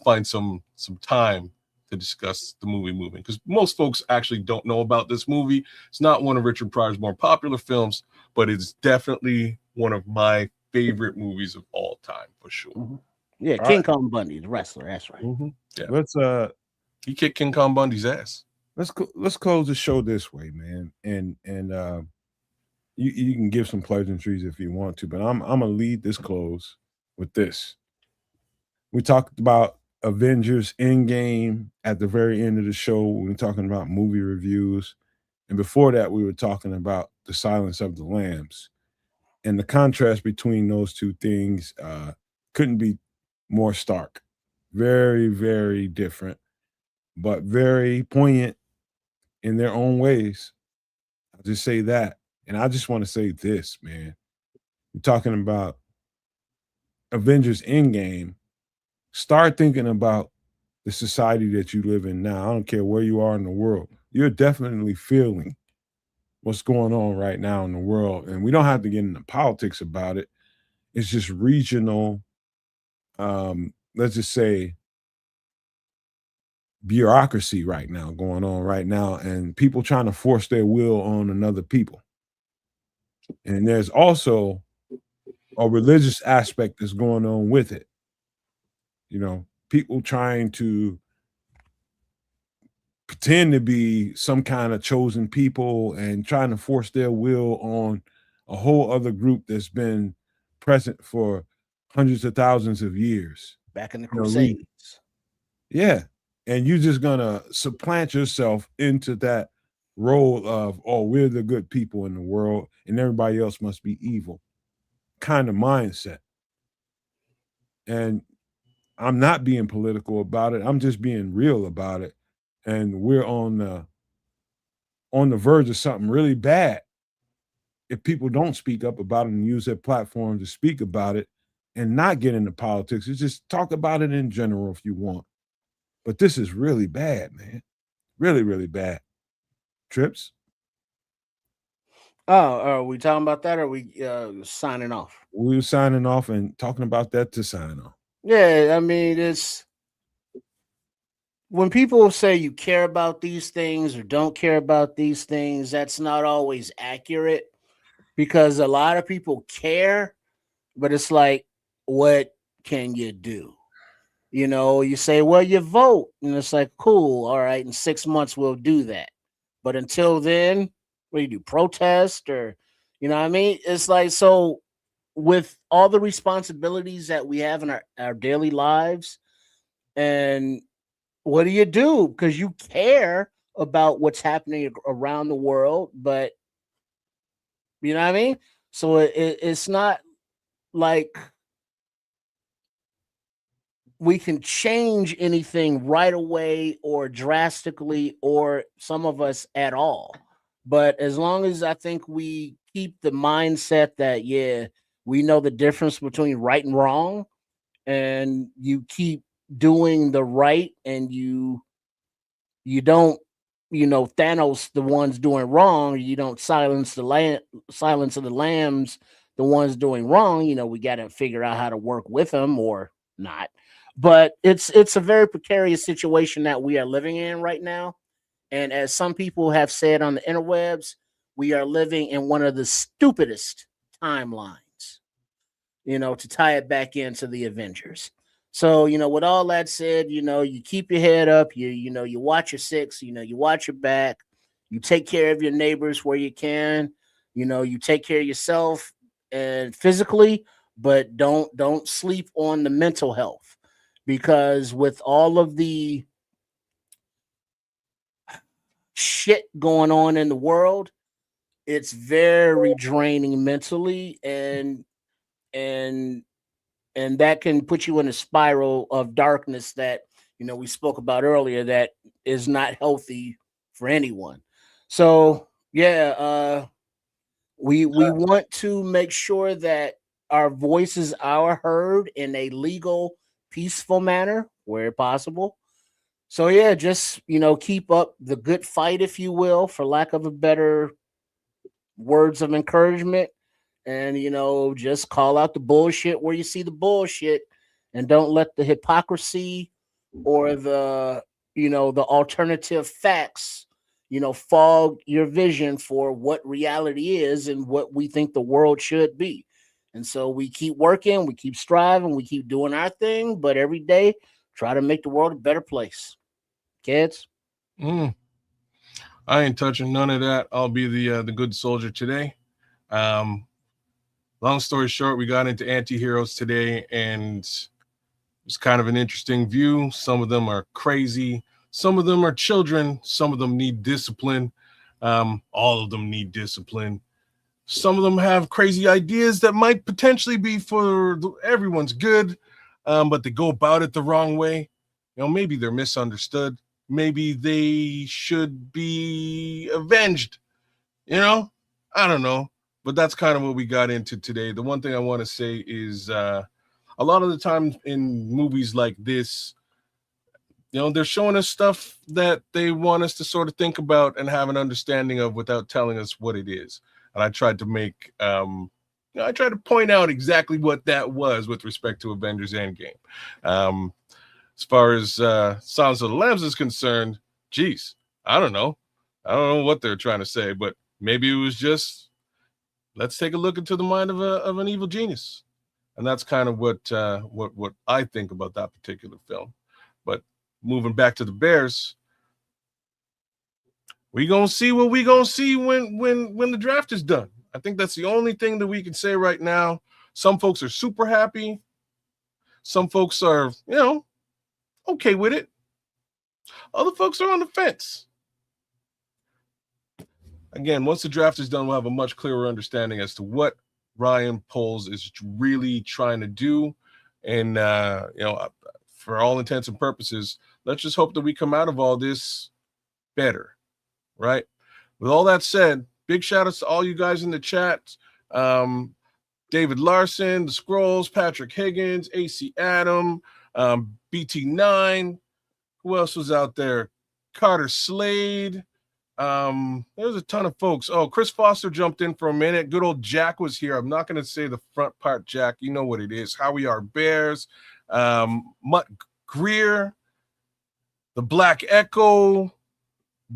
find some time to discuss the movie Moving, because most folks actually don't know about this movie. It's not one of Richard Pryor's more popular films, but it's definitely one of my favorite movies of all time for sure. Mm-hmm. Yeah, all King Kong Bundy, the wrestler. That's right. Mm-hmm. Yeah. Let's he kicked King Kong Bundy's ass. Let's close the show this way, man. And you can give some pleasantries if you want to, but I'm gonna lead this close with this. We talked about Avengers Endgame at the very end of the show. We were talking about movie reviews. And before that, we were talking about the Silence of the Lambs. And the contrast between those two things couldn't be more stark. Very, very different, but very poignant in their own ways. I'll just say that. And I just want to say this, man. We're talking about Avengers Endgame. Start thinking about the society that you live in now. I don't care where you are in the world. You're definitely feeling what's going on right now in the world. And we don't have to get into politics about it. It's just regional, let's just say, bureaucracy right now going on right now, and people trying to force their will on another people. And there's also a religious aspect that's going on with it. People trying to pretend to be some kind of chosen people and trying to force their will on a whole other group that's been present for hundreds of thousands of years. Back in the Crusades. Yeah. And you're just going to supplant yourself into that role of, oh, we're the good people in the world and everybody else must be evil kind of mindset. And I'm not being political about it. I'm just being real about it. And we're on the verge of something really bad if people don't speak up about it and use their platform to speak about it and not get into politics. It's just talk about it in general if you want. But this is really bad, man. Really, really bad. Trips? Oh, are we talking about that or are we signing off? We were signing off and talking about that to sign off. Yeah, I mean, it's when people say you care about these things or don't care about these things, that's not always accurate because a lot of people care, but it's like, what can you do? You say, well, you vote, and it's like, cool, all right, in 6 months we'll do that. But until then, what do you do? Protest or, what I mean? It's like, so with all the responsibilities that we have in our daily lives, and what do you do? Because you care about what's happening around the world, but you know what I mean? So it's not like we can change anything right away or drastically, or some of us at all. But as long as I think we keep the mindset that, yeah, we know the difference between right and wrong, and you keep doing the right, and you don't, Thanos the ones doing wrong, you don't silence silence of the lambs, the ones doing wrong, we got to figure out how to work with them or not. But it's a very precarious situation that we are living in right now. And as some people have said on the interwebs, we are living in one of the stupidest timelines, to tie it back into the Avengers. So, with all that said, you keep your head up, you watch your six, you watch your back, you take care of your neighbors where you can, you take care of yourself and physically, but don't sleep on the mental health, because with all of the shit going on in the world, it's very draining mentally, and that can put you in a spiral of darkness that we spoke about earlier, that is not healthy for anyone. So yeah, we want to make sure that our voices are heard in a legal, peaceful manner where possible. So yeah, just keep up the good fight, if you will, for lack of a better words of encouragement, and just call out the bullshit where you see the bullshit, and don't let the hypocrisy or the the alternative facts fog your vision for what reality is and what we think the world should be. And so we keep working, we keep striving, we keep doing our thing, but every day try to make the world a better place. Kids, I ain't touching none of that. I'll be the good soldier today. Long story short, we got into anti-heroes today, and it's kind of an interesting view. Some of them are crazy. Some of them are children. Some of them need discipline. All of them need discipline. Some of them have crazy ideas that might potentially be for everyone's good, but they go about it the wrong way. You know, maybe they're misunderstood. Maybe they should be avenged. You know, I don't know. But that's kind of what we got into today. The one thing I want to say is a lot of the time in movies like this, you know, they're showing us stuff that they want us to sort of think about and have an understanding of without telling us what it is. And I tried to make, I tried to point out exactly what that was with respect to Avengers Endgame. As far as Silence of the Lambs is concerned, geez, I don't know. I don't know what they're trying to say, but maybe it was just, let's take a look into the mind of an evil genius. And that's kind of what I think about that particular film. But moving back to the Bears, we gonna see what we gonna see when the draft is done. I think that's the only thing that we can say right now. Some folks are super happy. Some folks are, you know, okay with it. Other folks are on the fence. Again, once the draft is done, we'll have a much clearer understanding as to what Ryan Poles is really trying to do. And, you know, for all intents and purposes, let's just hope that we come out of all this better, right? With all that said, big shout outs to all you guys in the chat. David Larson, The Scrolls, Patrick Higgins, AC Adam, BT9. Who else was out there? Carter Slade. There's a ton of folks. Oh, Chris Foster jumped in for a minute. Good old Jack was here. I'm not going to say the front part, Jack. You know what it is. How We Are Bears. Mutt Greer. The Black Echo.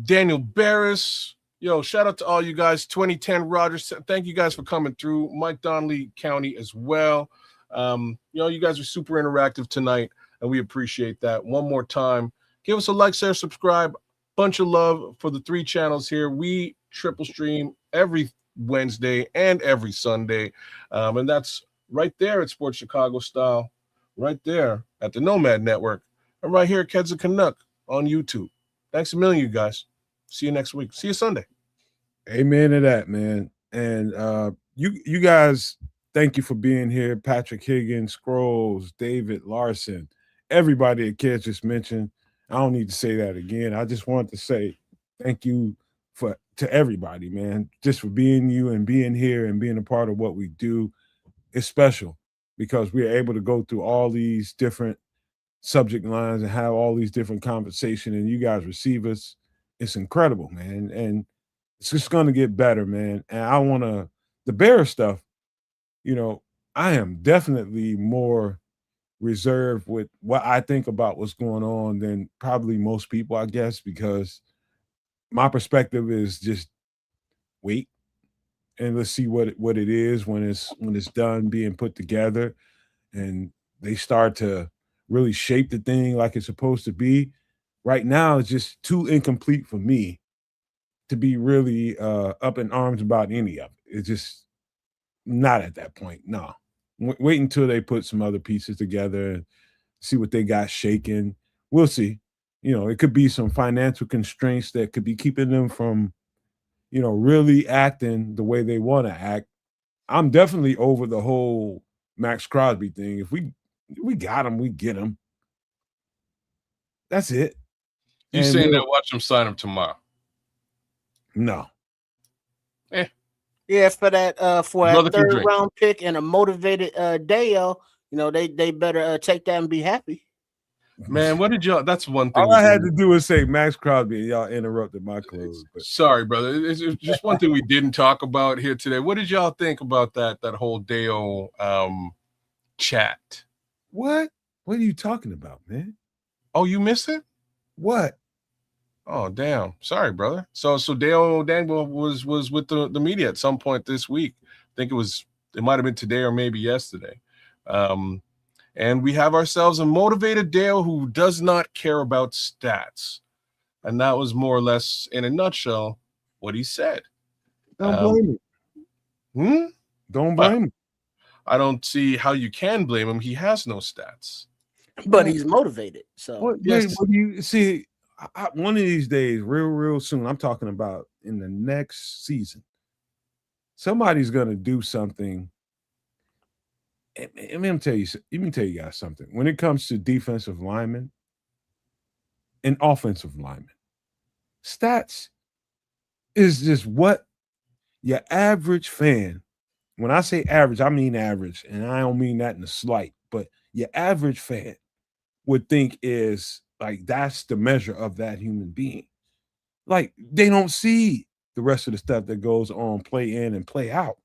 Daniel Barris. Yo, shout out to all you guys. 2010 Rogers. Thank you guys for coming through. Mike Donnelly County as well. You know, you guys are super interactive tonight, and we appreciate that. One more time, give us a like, share, subscribe. Bunch of love for the 3 channels here. We triple stream every Wednesday and every Sunday. And that's right there at Sports Chicago Style, right there at the Nomad Network, and right here at Keds and Canuck on YouTube. Thanks a million, you guys. See you next week. See you Sunday. Amen to that, man. And you guys, thank you for being here. Patrick Higgins, Scrolls, David Larson, everybody that Keds just mentioned. I don't need to say that again. I just wanted to say thank you to everybody, man, just for being you and being here and being a part of what we do. It's special because we're able to go through all these different subject lines and have all these different conversations, and you guys receive us. It's incredible, man. And it's just going to get better, man. And the Bear stuff, you know, I am definitely more reserved with what I think about what's going on than probably most people, I guess, because my perspective is just wait and let's see what it is when it's done being put together and they start to really shape the thing like it's supposed to be. Right now, it's just too incomplete for me to be really up in arms about any of it. It's just not at that point. No. Wait until they put some other pieces together and see what they got shaking. We'll see. You know, it could be some financial constraints that could be keeping them from, you know, really acting the way they want to act. I'm definitely over the whole Max Crosby thing. If we got him, we get him. That's it. You saying that watch him sign him tomorrow? No. Yeah, for that third round pick and a motivated Dale, you know, they better take that and be happy. Man, what did y'all? That's one thing. All I had to do was say Max Crosby, and y'all interrupted my close. Sorry, brother. It's just one thing we didn't talk about here today. What did y'all think about that whole Dale chat? What are you talking about, man? Oh, you missed it? What? Oh, damn. Sorry, brother. So Dale Dangle was with the media at some point this week. I think it might have been today or maybe yesterday. And we have ourselves a motivated Dale who does not care about stats. And that was more or less, in a nutshell, what he said. Don't blame me. Don't blame him. I don't see how you can blame him. He has no stats. But he's motivated. So what you see, one of these days, real soon, I'm talking about in the next season, somebody's gonna do something. Let me tell you guys something. When it comes to defensive linemen and offensive linemen, stats is just what your average fan, when I say average, I mean average, and I don't mean that in a slight, but your average fan would think is like that's the measure of that human being. Like they don't see the rest of the stuff that goes on play in and play out.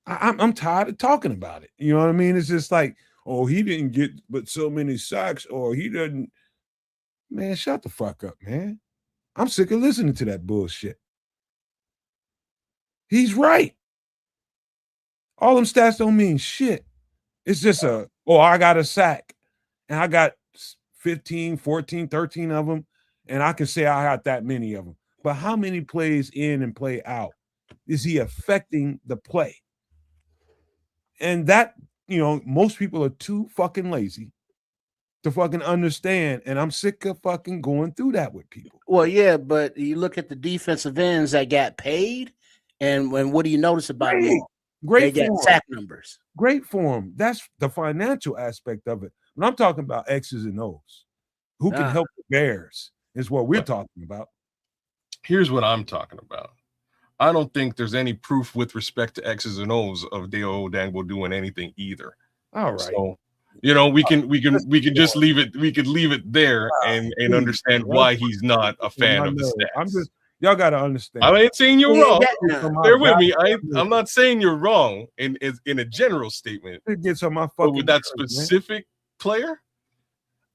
I'm tired of talking about it. You know what I mean? It's just like, oh, he didn't get but so many sacks, or he doesn't. Man, shut the fuck up, man. I'm sick of listening to that bullshit. He's right. All them stats don't mean shit. It's just I got a sack and I got 15, 14, 13 of them, and I can say I got that many of them. But how many plays in and play out is he affecting the play? And that, most people are too fucking lazy to fucking understand. And I'm sick of fucking going through that with people. Well, yeah, but you look at the defensive ends that got paid, and what do you notice about them? Great they got sack numbers. Great for them. That's the financial aspect of it. When I'm talking about X's and O's, who can help the Bears is what we're talking about. Here's what I'm talking about. I don't think there's any proof with respect to X's and O's of Deo Odangbo doing anything either. All right. So, we can just leave it. We could leave it there and understand why he's not a fan of the stats. Y'all got to understand. I ain't saying you're wrong. Bear with me. I'm not saying you're wrong in a general statement. It gets on my fucking. But with that specific player,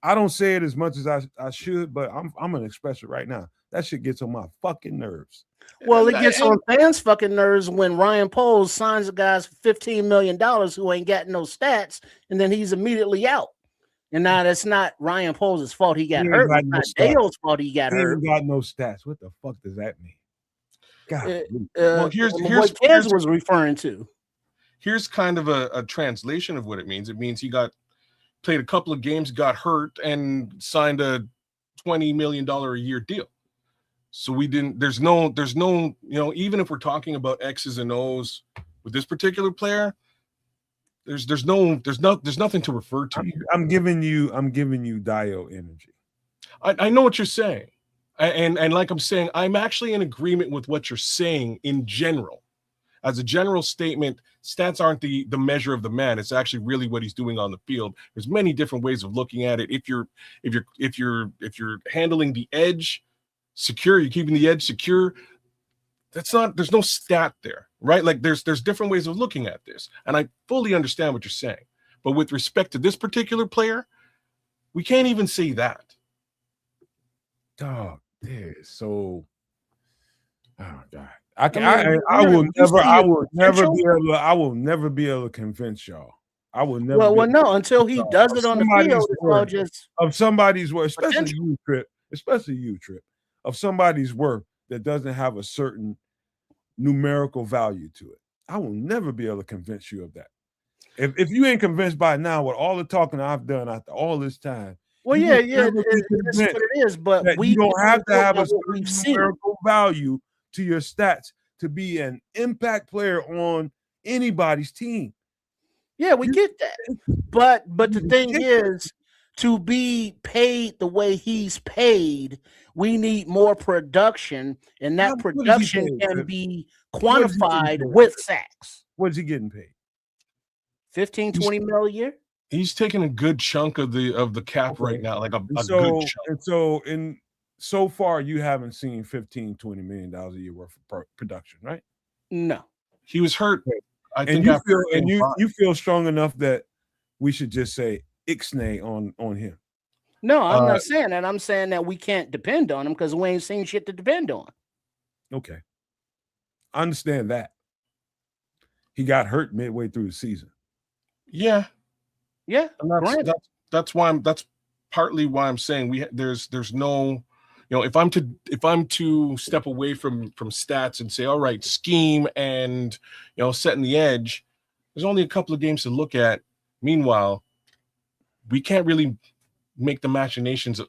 I don't say it as much as I should, but I'm gonna express it right now. That shit gets on my fucking nerves. Well, it gets on fans' fucking nerves when Ryan Poles signs a guy for $15 million who ain't got no stats, and then he's immediately out. And now that's not Ryan Poles' fault he got hurt. It's not Dale's fault he got hurt. He ain't got no stats. What the fuck does that mean? God. Well, here's what Kez was referring to. Here's kind of a translation of what it means. It means he played a couple of games, got hurt, and signed a $20 million a year deal. So there's no, even if we're talking about X's and O's with this particular player, there's nothing to refer to here. I'm giving you Dio energy. I know what you're saying. And like I'm saying, I'm actually in agreement with what you're saying in general. As a general statement, stats aren't the measure of the man. It's actually really what he's doing on the field. There's many different ways of looking at it. If you're handling the edge secure, you're keeping the edge secure, there's no stat there, right? Like there's different ways of looking at this. And I fully understand what you're saying. But with respect to this particular player, we can't even say that. Dog, so oh God. I will never be able to convince y'all. I will never. Well, no, until he does it on the field, it's all just of somebody's work, especially you, Trip, of somebody's work that doesn't have a certain numerical value to it. I will never be able to convince you of that. If you ain't convinced by now with all the talking I've done after all this time. Well, that's what it is, but we don't have to have a certain numerical value to your stats to be an impact player on anybody's team. Yeah, we get that. But the thing is, to be paid the way he's paid, we need more production, and that production can be quantified with sacks. What's he getting paid? 15-20 mil a year. He's taking a good chunk of the cap right now, like a good chunk. And so far, you haven't seen $15-20 million a year worth of production, right? No. He was hurt. I think you feel strong enough that we should just say Ixnay on him. No, I'm not saying that. I'm saying that we can't depend on him because we ain't seen shit to depend on. Okay. I understand that. He got hurt midway through the season. Yeah. Yeah. That's partly why I'm saying there's no if I'm to step away from stats and say, all right, scheme and setting the edge, there's only a couple of games to look at. Meanwhile, we can't really make the machinations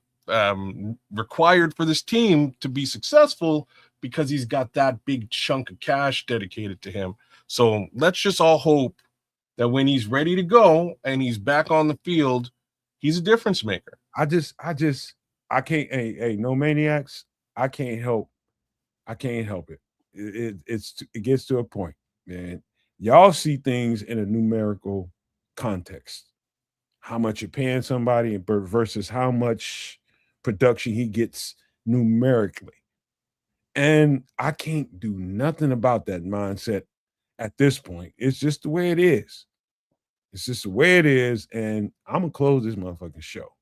required for this team to be successful because he's got that big chunk of cash dedicated to him. So let's just all hope that when he's ready to go and he's back on the field, he's a difference maker. I can't. Hey, no maniacs. I can't help it. It gets to a point, man. Y'all see things in a numerical context. How much you're paying somebody versus how much production he gets numerically. And I can't do nothing about that mindset at this point. It's just the way it is. It's just the way it is. And I'm going to close this motherfucking show.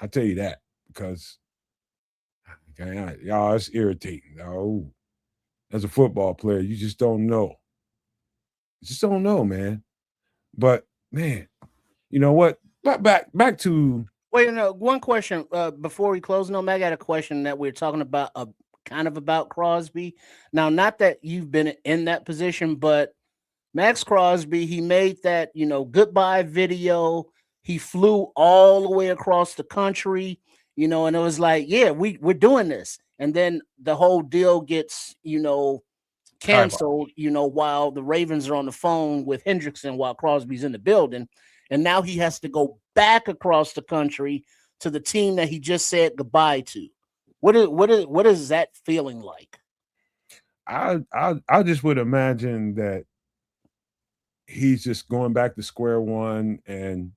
I tell you that because y'all, it's irritating. Y'all. As a football player, you just don't know. You just don't know, man. But, man, you know what? Back to wait. No, one question before we close. No, I got a question that we're talking about, kind of about Crosby. Now, not that you've been in that position, but Max Crosby, he made that goodbye video. He flew all the way across the country, and it was like, yeah, we're doing this, and then the whole deal gets canceled. While the Ravens are on the phone with Hendrickson while Crosby's in the building. And now he has to go back across the country to the team that he just said goodbye to. What is that feeling like? I just would imagine that he's just going back to square one, and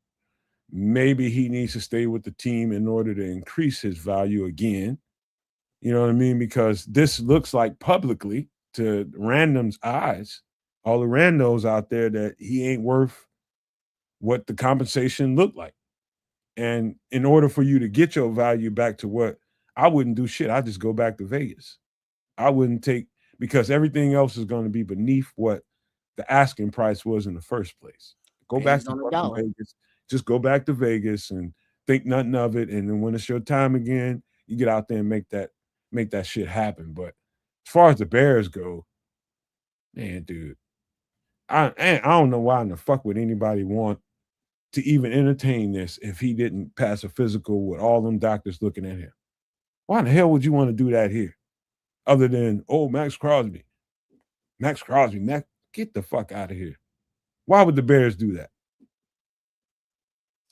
maybe he needs to stay with the team in order to increase his value again. You know what I mean? Because this looks like publicly to random's eyes, all the randos out there, that he ain't worth what the compensation looked like. And in order for you to get your value back to what, I wouldn't do shit. I just go back to Vegas. I wouldn't take, because everything else is going to be beneath what the asking price was in the first place. Go back to Vegas. Just go back to Vegas and think nothing of it. And then when it's your time again, you get out there and make that shit happen. But as far as the Bears go, man, dude, I don't know why in the fuck would anybody want to even entertain this if he didn't pass a physical with all them doctors looking at him. Why in the hell would you want to do that here? Other than, Max Crosby, get the fuck out of here. Why would the Bears do that?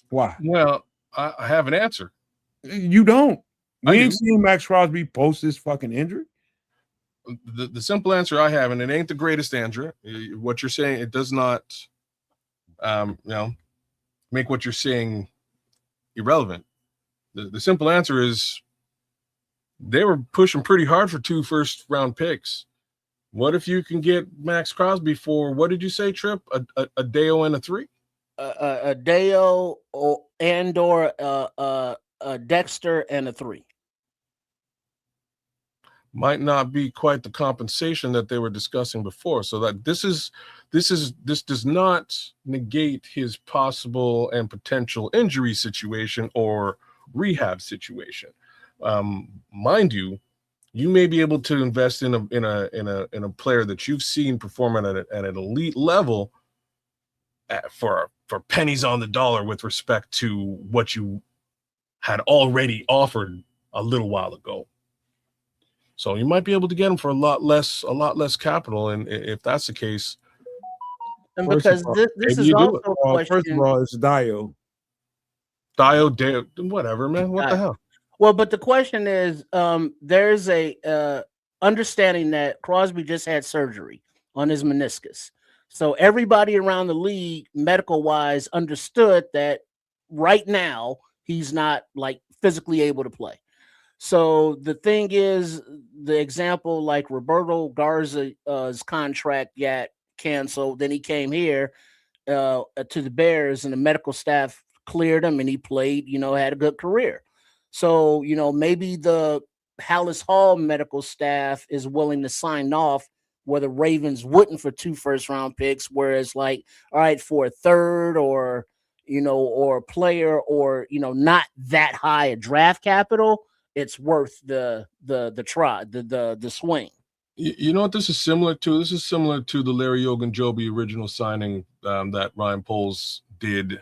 Why? Well, I have an answer. You don't. We ain't seen Max Crosby post this fucking injury. The simple answer I have, and it ain't the greatest answer. What you're saying, it does not, make what you're saying irrelevant. The simple answer is they were pushing pretty hard for 2 first-round picks. What if you can get Max Crosby for, what did you say, Trip? A Deo and a 3? A Deo or a Dexter and a 3. Might not be quite the compensation that they were discussing before. So that this does not negate his possible and potential injury situation or rehab situation. Mind you, you may be able to invest in a player that you've seen perform at an elite level for pennies on the dollar with respect to what you had already offered a little while ago. So you might be able to get him for a lot less capital, and if that's the case, and because this is also a question. First of all, it's Deo, whatever, man. What the hell? Well, but the question is, there's a understanding that Crosby just had surgery on his meniscus, so everybody around the league, medical wise, understood that right now he's not like physically able to play. So the thing is, the example like Roberto Garza's contract got canceled. Then he came here to the Bears, and the medical staff cleared him, and he played. Had a good career. So maybe the Hallis Hall medical staff is willing to sign off where the Ravens wouldn't for 2 first-round picks. Whereas, like, all right, for a third or a player or not that high a draft capital. it's worth the try, the swing. You know what this is similar to? This is similar to the Larry Ogunjobi original signing that Ryan Poles did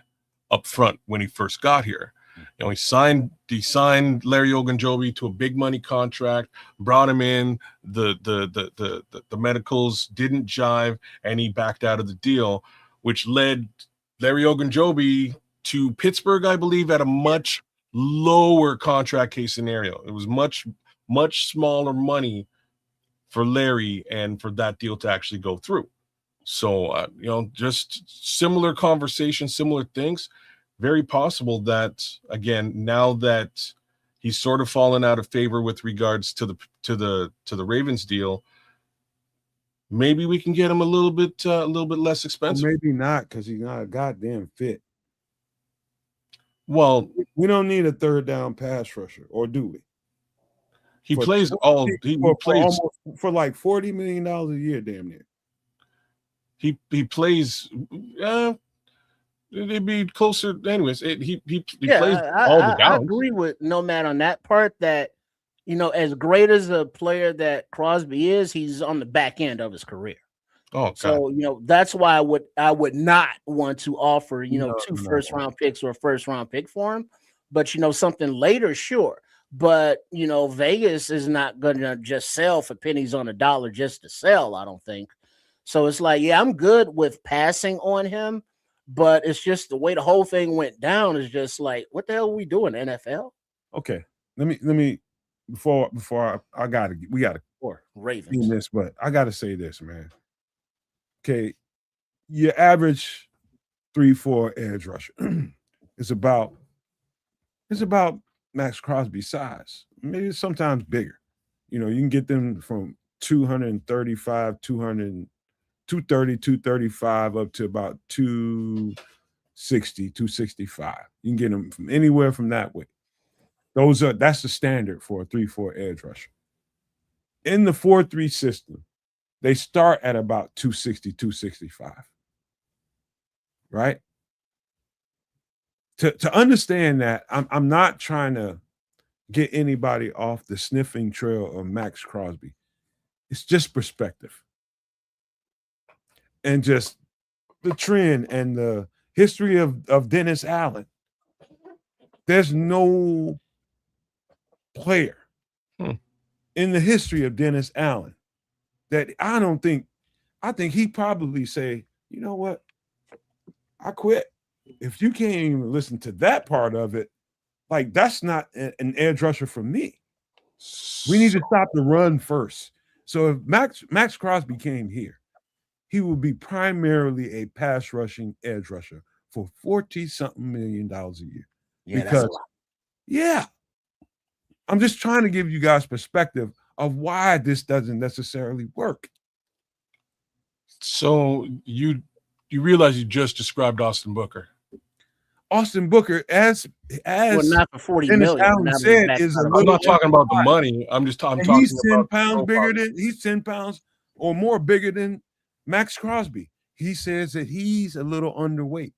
up front when he first got here. You know, he signed Larry Ogunjobi to a big money contract, brought him in. The medicals didn't jive, and he backed out of the deal, which led Larry Ogunjobi to Pittsburgh, I believe, at a much lower contract case scenario. It was much smaller money for Larry and for that deal to actually go through. So, you know, just similar conversations, similar things. Very possible that, again, now that he's sort of fallen out of favor with regards to the Ravens deal, maybe we can get him a little bit less expensive. Or maybe not, because he's not a goddamn fit. Well, we don't need a third down pass rusher, or do we? He plays like $40 million a year, damn near. He plays. It'd be closer, anyways. He plays all the downs. I agree with Nomad on that part. That, you know, as great as a player that Crosby is, he's on the back end of his career. Oh, God. So, you know, that's why I would not want to offer, you know, two first-round picks or a first-round pick for him. But, you know, something later, sure. But, you know, Vegas is not going to just sell for pennies on a dollar just to sell, I don't think. So it's like, yeah, I'm good with passing on him, but it's just the way the whole thing went down is just like, what the hell are we doing, NFL? Okay. Let me before we gotta Ravens this, but I gotta say this, man. Okay, your average 3-4 edge rusher is about Max Crosby size, maybe sometimes bigger. You know, you can get them from 235, 230, 235 up to about 260, 265. You can get them from anywhere from that way. That's the standard for a 3-4 edge rusher. In the 4-3 system, they start at about 260, 265. Right? To understand that, I'm not trying to get anybody off the sniffing trail of Max Crosby. It's just perspective. And just the trend and the history of Dennis Allen. There's no player in the history of Dennis Allen that I think he'd probably say, you know what? I quit. If you can't even listen to that part of it, like, that's not an edge rusher for me. We need to stop the run first. So if Max Crosby came here, he would be primarily a pass rushing edge rusher for $40-something million a year. Yeah, because, that's a lot. Yeah. I'm just trying to give you guys perspective of why this doesn't necessarily work. So you realize you just described Austin Booker. Austin Booker, as well, not for $40 Dennis million. Allen said, is I'm not talking about the money. I'm talking he's 10 about pounds bigger than he's 10 pounds or more bigger than Max Crosby. He says that he's a little underweight.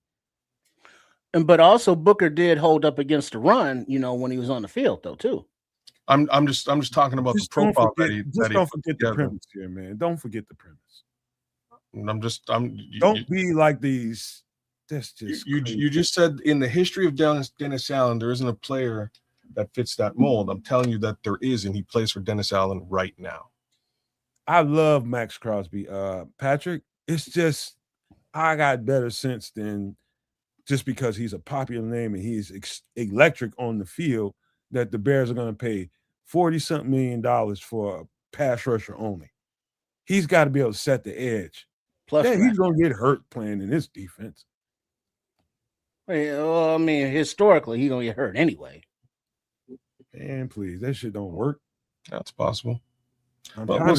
But also Booker did hold up against the run, you know, when he was on the field, though, too. I'm just talking about the profile don't forget the premise here, man. Don't forget the premise. Don't be like these. That's just you just said in the history of Dennis Allen, there isn't a player that fits that mold. I'm telling you that there is, and he plays for Dennis Allen right now. I love Max Crosby, Patrick. It's just I got better sense than just because he's a popular name and he's electric on the field that the Bears are going to pay $40-something million for a pass rusher only. He's got to be able to set the edge. Plus, he's going to get hurt playing in this defense. Well, I mean, historically, he's going to get hurt anyway. Man, please, that shit don't work. That's possible. But we'll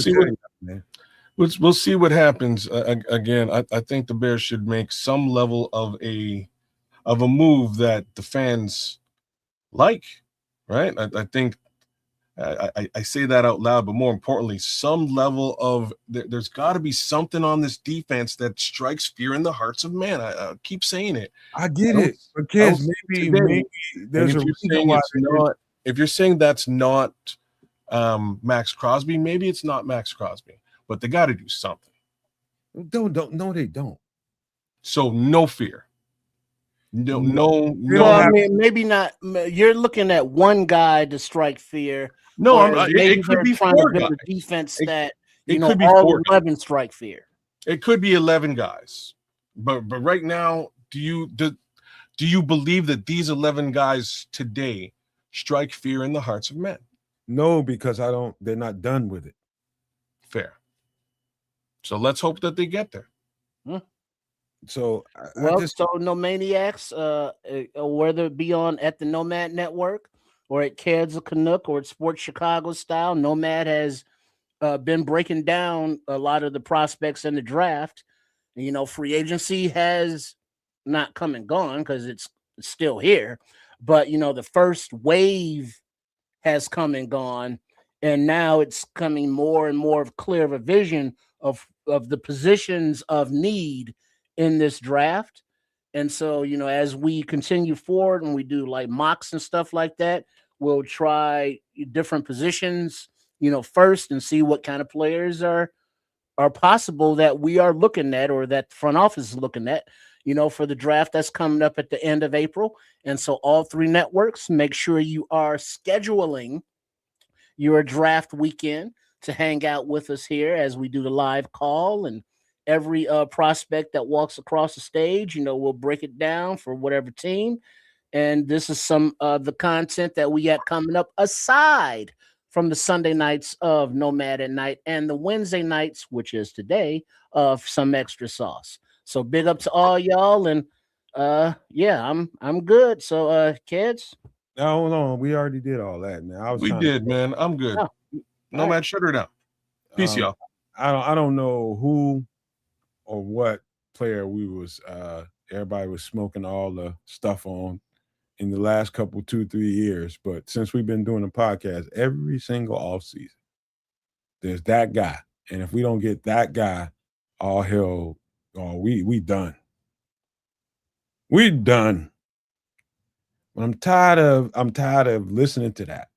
see what happens. Again, I think the Bears should make some level of a move that the fans like, right? I think I say that out loud, but more importantly, some level of there's got to be something on this defense that strikes fear in the hearts of man. I keep saying it. I get it, because maybe there's a reason why If you're saying that's not Max Crosby, maybe it's not Max Crosby, but they got to do something. No, they don't. So no fear. No. Well, I mean, maybe not. You're looking at one guy to strike fear. No, maybe it could they're be trying four to build guys. a defense that could be all 4 11 strike fear. It could be 11 guys, but right now, do you believe that these 11 guys today strike fear in the hearts of men? No, because they're not done with it. Fair. So let's hope that they get there. So so no maniacs, whether it be on at the Nomad Network or at Kids of Canuck or at Sports Chicago Style, Nomad has been breaking down a lot of the prospects in the draft. Free agency has not come and gone because it's still here, but the first wave has come and gone, and now it's coming more and more clear of a vision of the positions of need in this draft. And so, as we continue forward and we do like mocks and stuff like that, we'll try different positions, first and see what kind of players are possible that we are looking at or that the front office is looking at, for the draft that's coming up at the end of April. And so all 3 networks, make sure you are scheduling your draft weekend to hang out with us here as we do the live call, and every prospect that walks across the stage, we'll break it down for whatever team. And this is some of the content that we got coming up aside from the Sunday nights of Nomad at Night and the Wednesday nights, which is today, of Some Extra Sauce. So big up to all y'all. And I'm good. So kids. No, we already did all that, man. We did, man. I'm good. Oh, Nomad, right. shut her down. Peace, y'all. I don't know who or what player everybody was smoking all the stuff on in the last couple 2-3 years, but since we've been doing the podcast every single offseason, there's that guy, and if we don't get that guy, all hell, we done. We're done. But I'm tired of listening to that.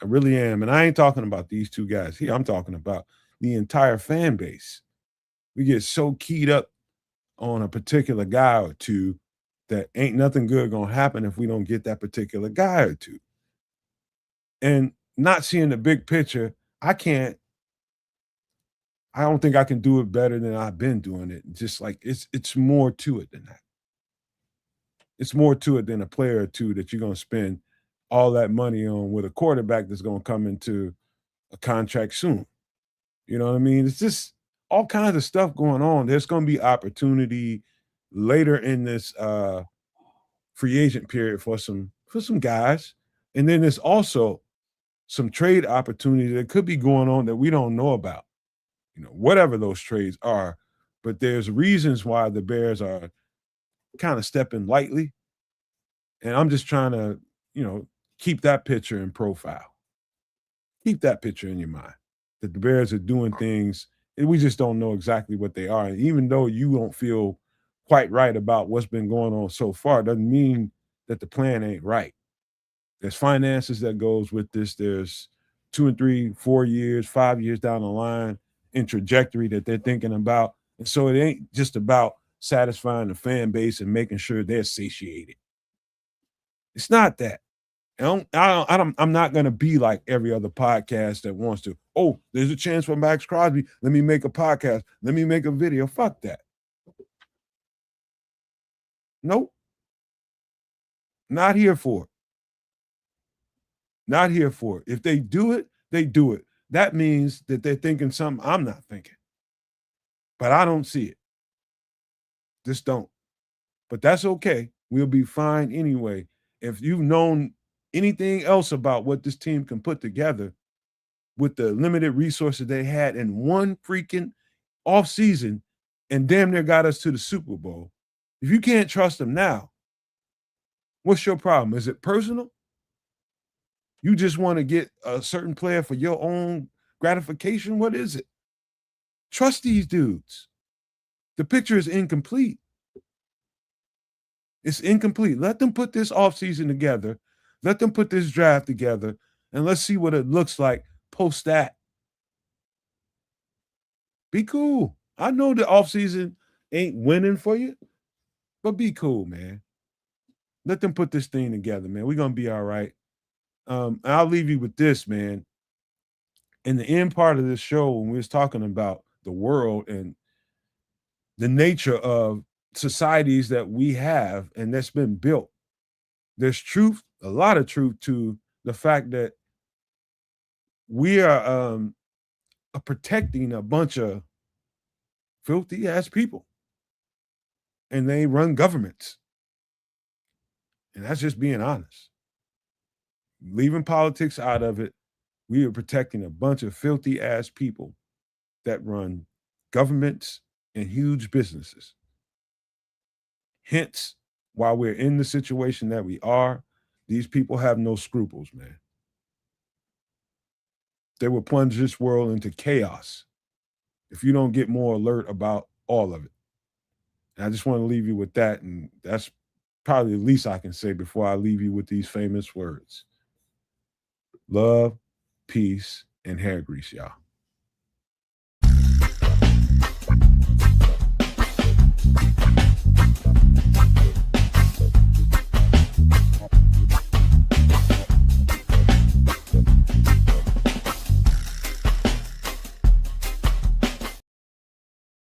I really am, and I ain't talking about these 2 guys here. I'm talking about the entire fan base. We get so keyed up on a particular guy or 2 that ain't nothing good gonna happen if we don't get that particular guy or 2. And not seeing the big picture, I don't think I can do it better than I've been doing it. Just like it's more to it than that. It's more to it than a player or 2 that you're gonna spend all that money on with a quarterback that's gonna come into a contract soon. You know what I mean? It's just all kinds of stuff going on. There's gonna be opportunity later in this free agent period for some guys. And then there's also some trade opportunity that could be going on that we don't know about. Whatever those trades are, but there's reasons why the Bears are kind of stepping lightly. And I'm just trying to, keep that picture in profile. Keep that picture in your mind that the Bears are doing things and we just don't know exactly what they are. And even though you don't feel quite right about what's been going on so far, doesn't mean that the plan ain't right. There's finances that goes with this. There's 2 and 3, 4 years, 5 years down the line in trajectory that they're thinking about. And so it ain't just about satisfying the fan base and making sure they're satiated. It's not that. I'm not going to be like every other podcast that wants to, there's a chance for Max Crosby. Let me make a podcast. Let me make a video. Fuck that. Nope. Not here for it. Not here for it. If they do it, they do it. That means that they're thinking something I'm not thinking. But I don't see it. Just don't. But that's okay. We'll be fine anyway. If you've known anything else about what this team can put together with the limited resources they had in one freaking offseason and damn near got us to the Super Bowl, if you can't trust them now, what's your problem? Is it personal? You just want to get a certain player for your own gratification? What is it? Trust these dudes. The picture is incomplete. It's incomplete. Let them put this offseason together. Let them put this draft together, and let's see what it looks like post that. Be cool. I know the offseason ain't winning for you, but be cool, man. Let them put this thing together, man. We're going to be all right. I'll leave you with this, man. In the end part of this show, when we was talking about the world and the nature of societies that we have and that's been built, there's truth, a lot of truth to the fact that we are protecting a bunch of filthy ass people, and they run governments. And that's just being honest. Leaving politics out of it, we are protecting a bunch of filthy ass people that run governments and huge businesses. Hence, while we're in the situation that we are, these people have no scruples, man. They will plunge this world into chaos if you don't get more alert about all of it. And I just want to leave you with that, and that's probably the least I can say before I leave you with these famous words. Love, peace, and hair grease, y'all.